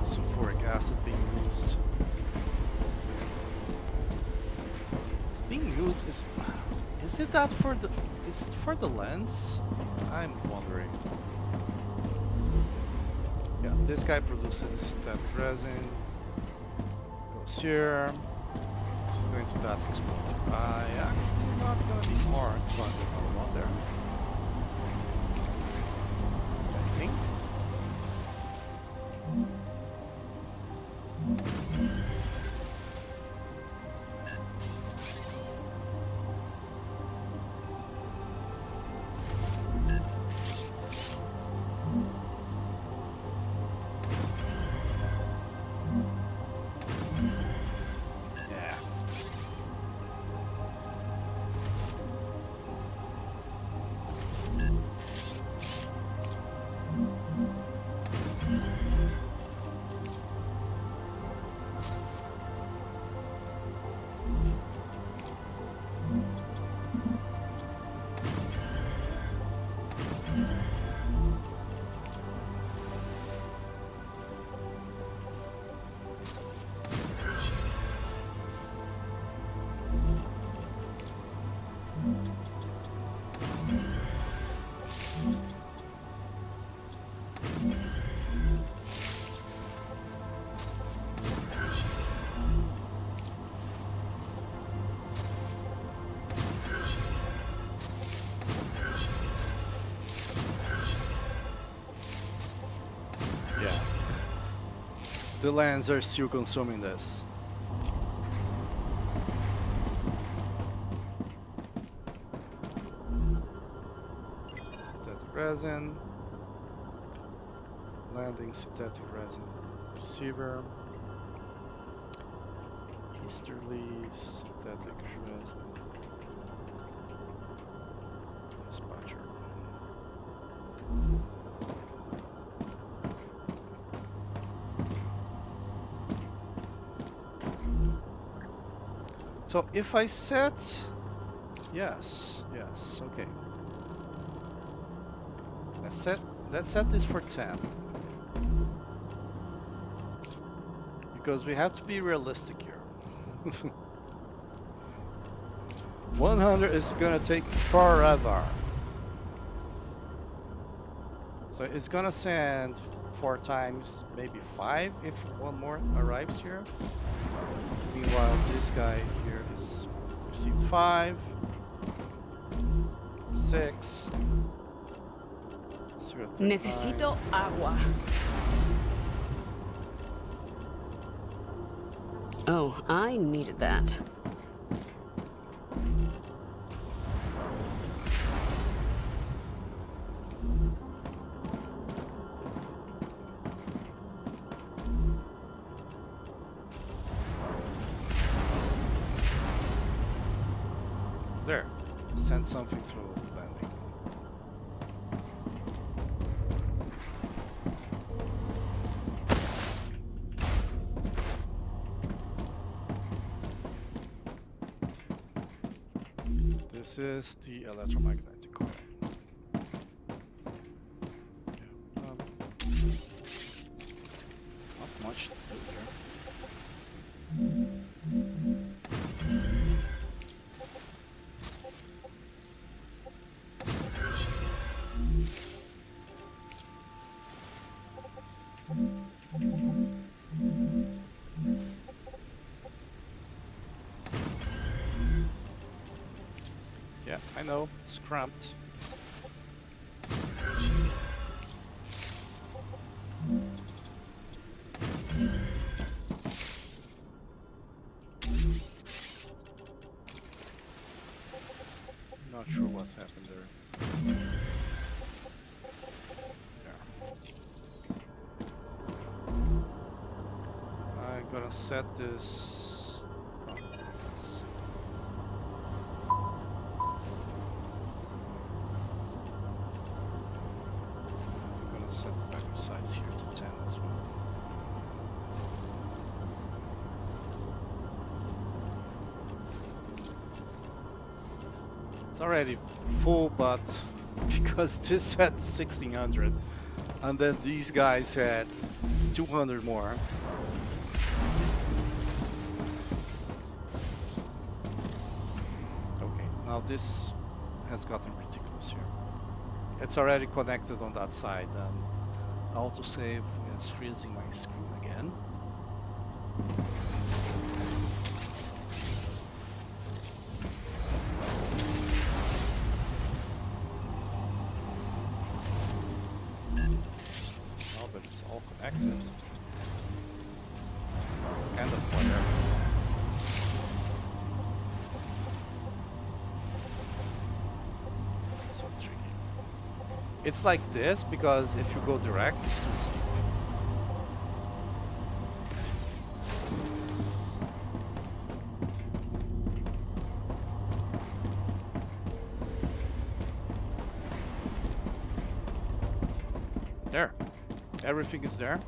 Sulfuric acid being used. It's being used is it that for the is it for the lens? I'm wondering. Yeah, this guy produces the synthetic resin. Goes here. It's going to that exploder. Actually not gonna be more, so there's another one there. I think. The lands are still consuming this. Synthetic resin. Landing synthetic resin. Receiver. Easterly synthetic resin. Dispatcher. So if I set, yes, okay. Let's set this for 10. Because we have to be realistic here. 100 is gonna take forever. So it's gonna send 4 times, maybe 5 if one more arrives here. Meanwhile, this guy here is received 5, 6. Necesito agua. Oh, I needed that. There. Send something to landing. This is the electromagnetic coil. Yeah, not much to do here. Yeah, I know, it's cramped. Not sure what happened there. I'm gonna set this. Oh, yes. I'm gonna set the battery size here to 10 as well. It's already full, but because this had 1600 and then these guys had 200 more. Okay, now this has gotten ridiculous here. It's already connected on that side, and autosave is freezing my screen again. Now that it's all connected, it's kind of whatever. This is so tricky. It's like this because if you go direct, it's too steep. There. Everything is there.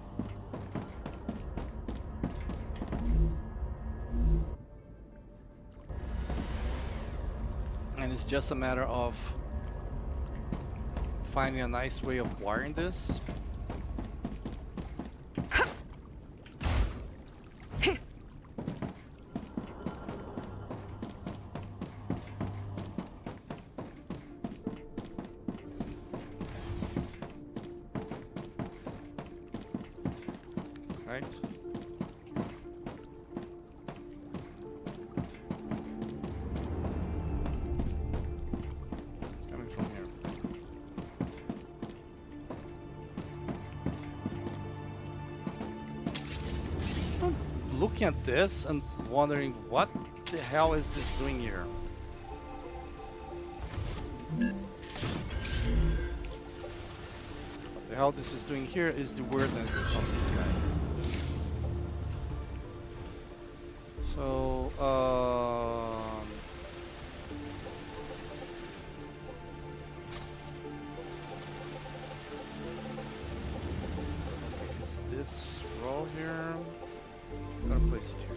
And it's just a matter of finding a nice way of wiring this. Right? It's coming from here. looking at this and wondering what the hell is this doing here? What the hell this is doing here is the weirdness of this guy. So, okay, is this row here? I'm gonna place it here.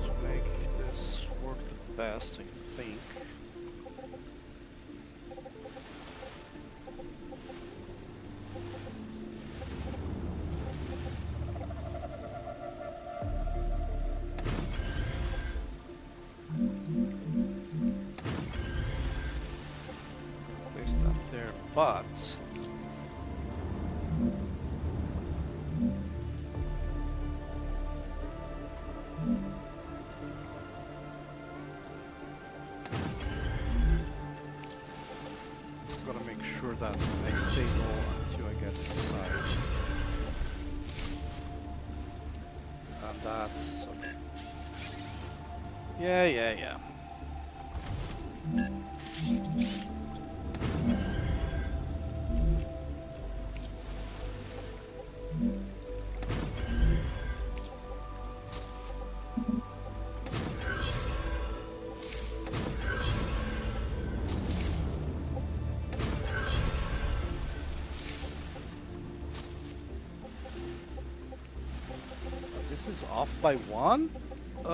To make this work the best, I think. Place that there, but gotta make sure that I stay low until I get to the side. And that's okay. Yeah. This is off by one? No.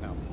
Damn it.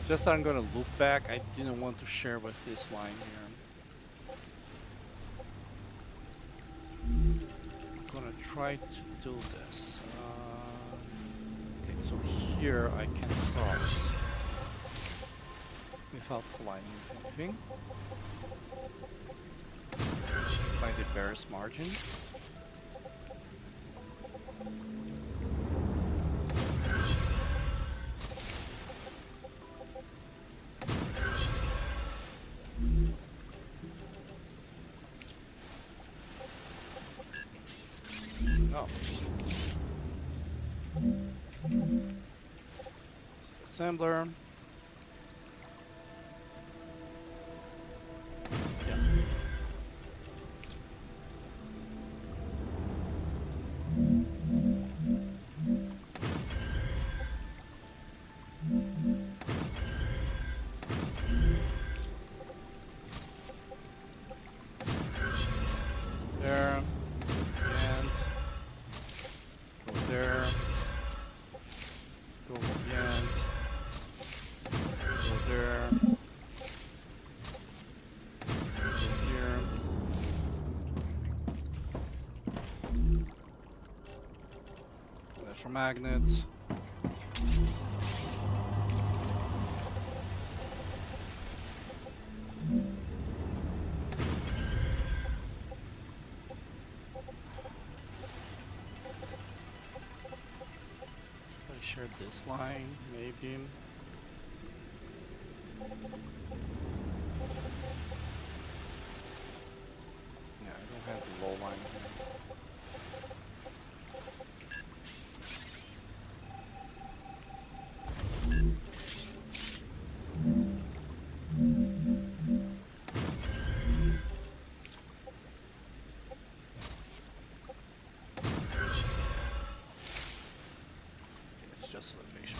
Just that I'm gonna loop back. I didn't want to share with this line here. I'm gonna try to do this. Okay, so here I can cross without colliding with anything by the barest margin. Oh. Assembler. Yeah. There. And go there. Go again. magnet. I share this line, maybe. Yeah, I don't have the low line here. It's just elevation.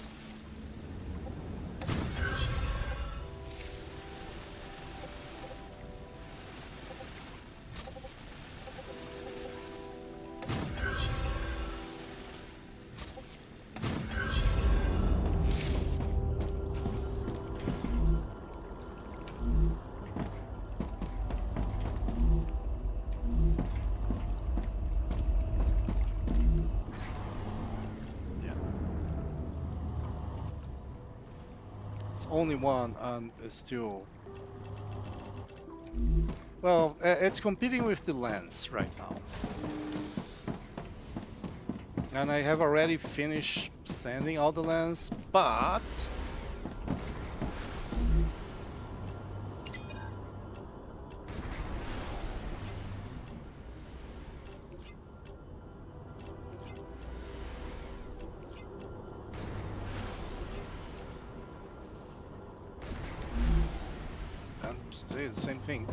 Yeah. It's only one and it's still. Well, it's competing with the lens right now. And I have already finished sanding all the lens, but and still the same thing.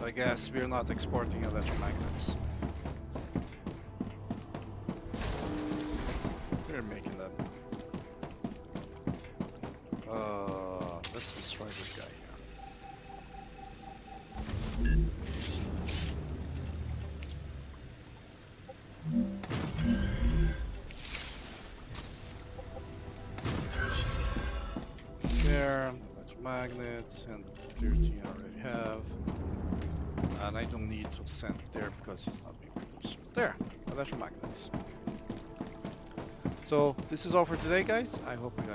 I guess we're not exporting electromagnets. We're making them. Let's destroy this guy here. There, electromagnets, and 13 I already have. And I don't need to send it there because it's not being produced. There, electromagnets. So this is all for today, guys. I hope you guys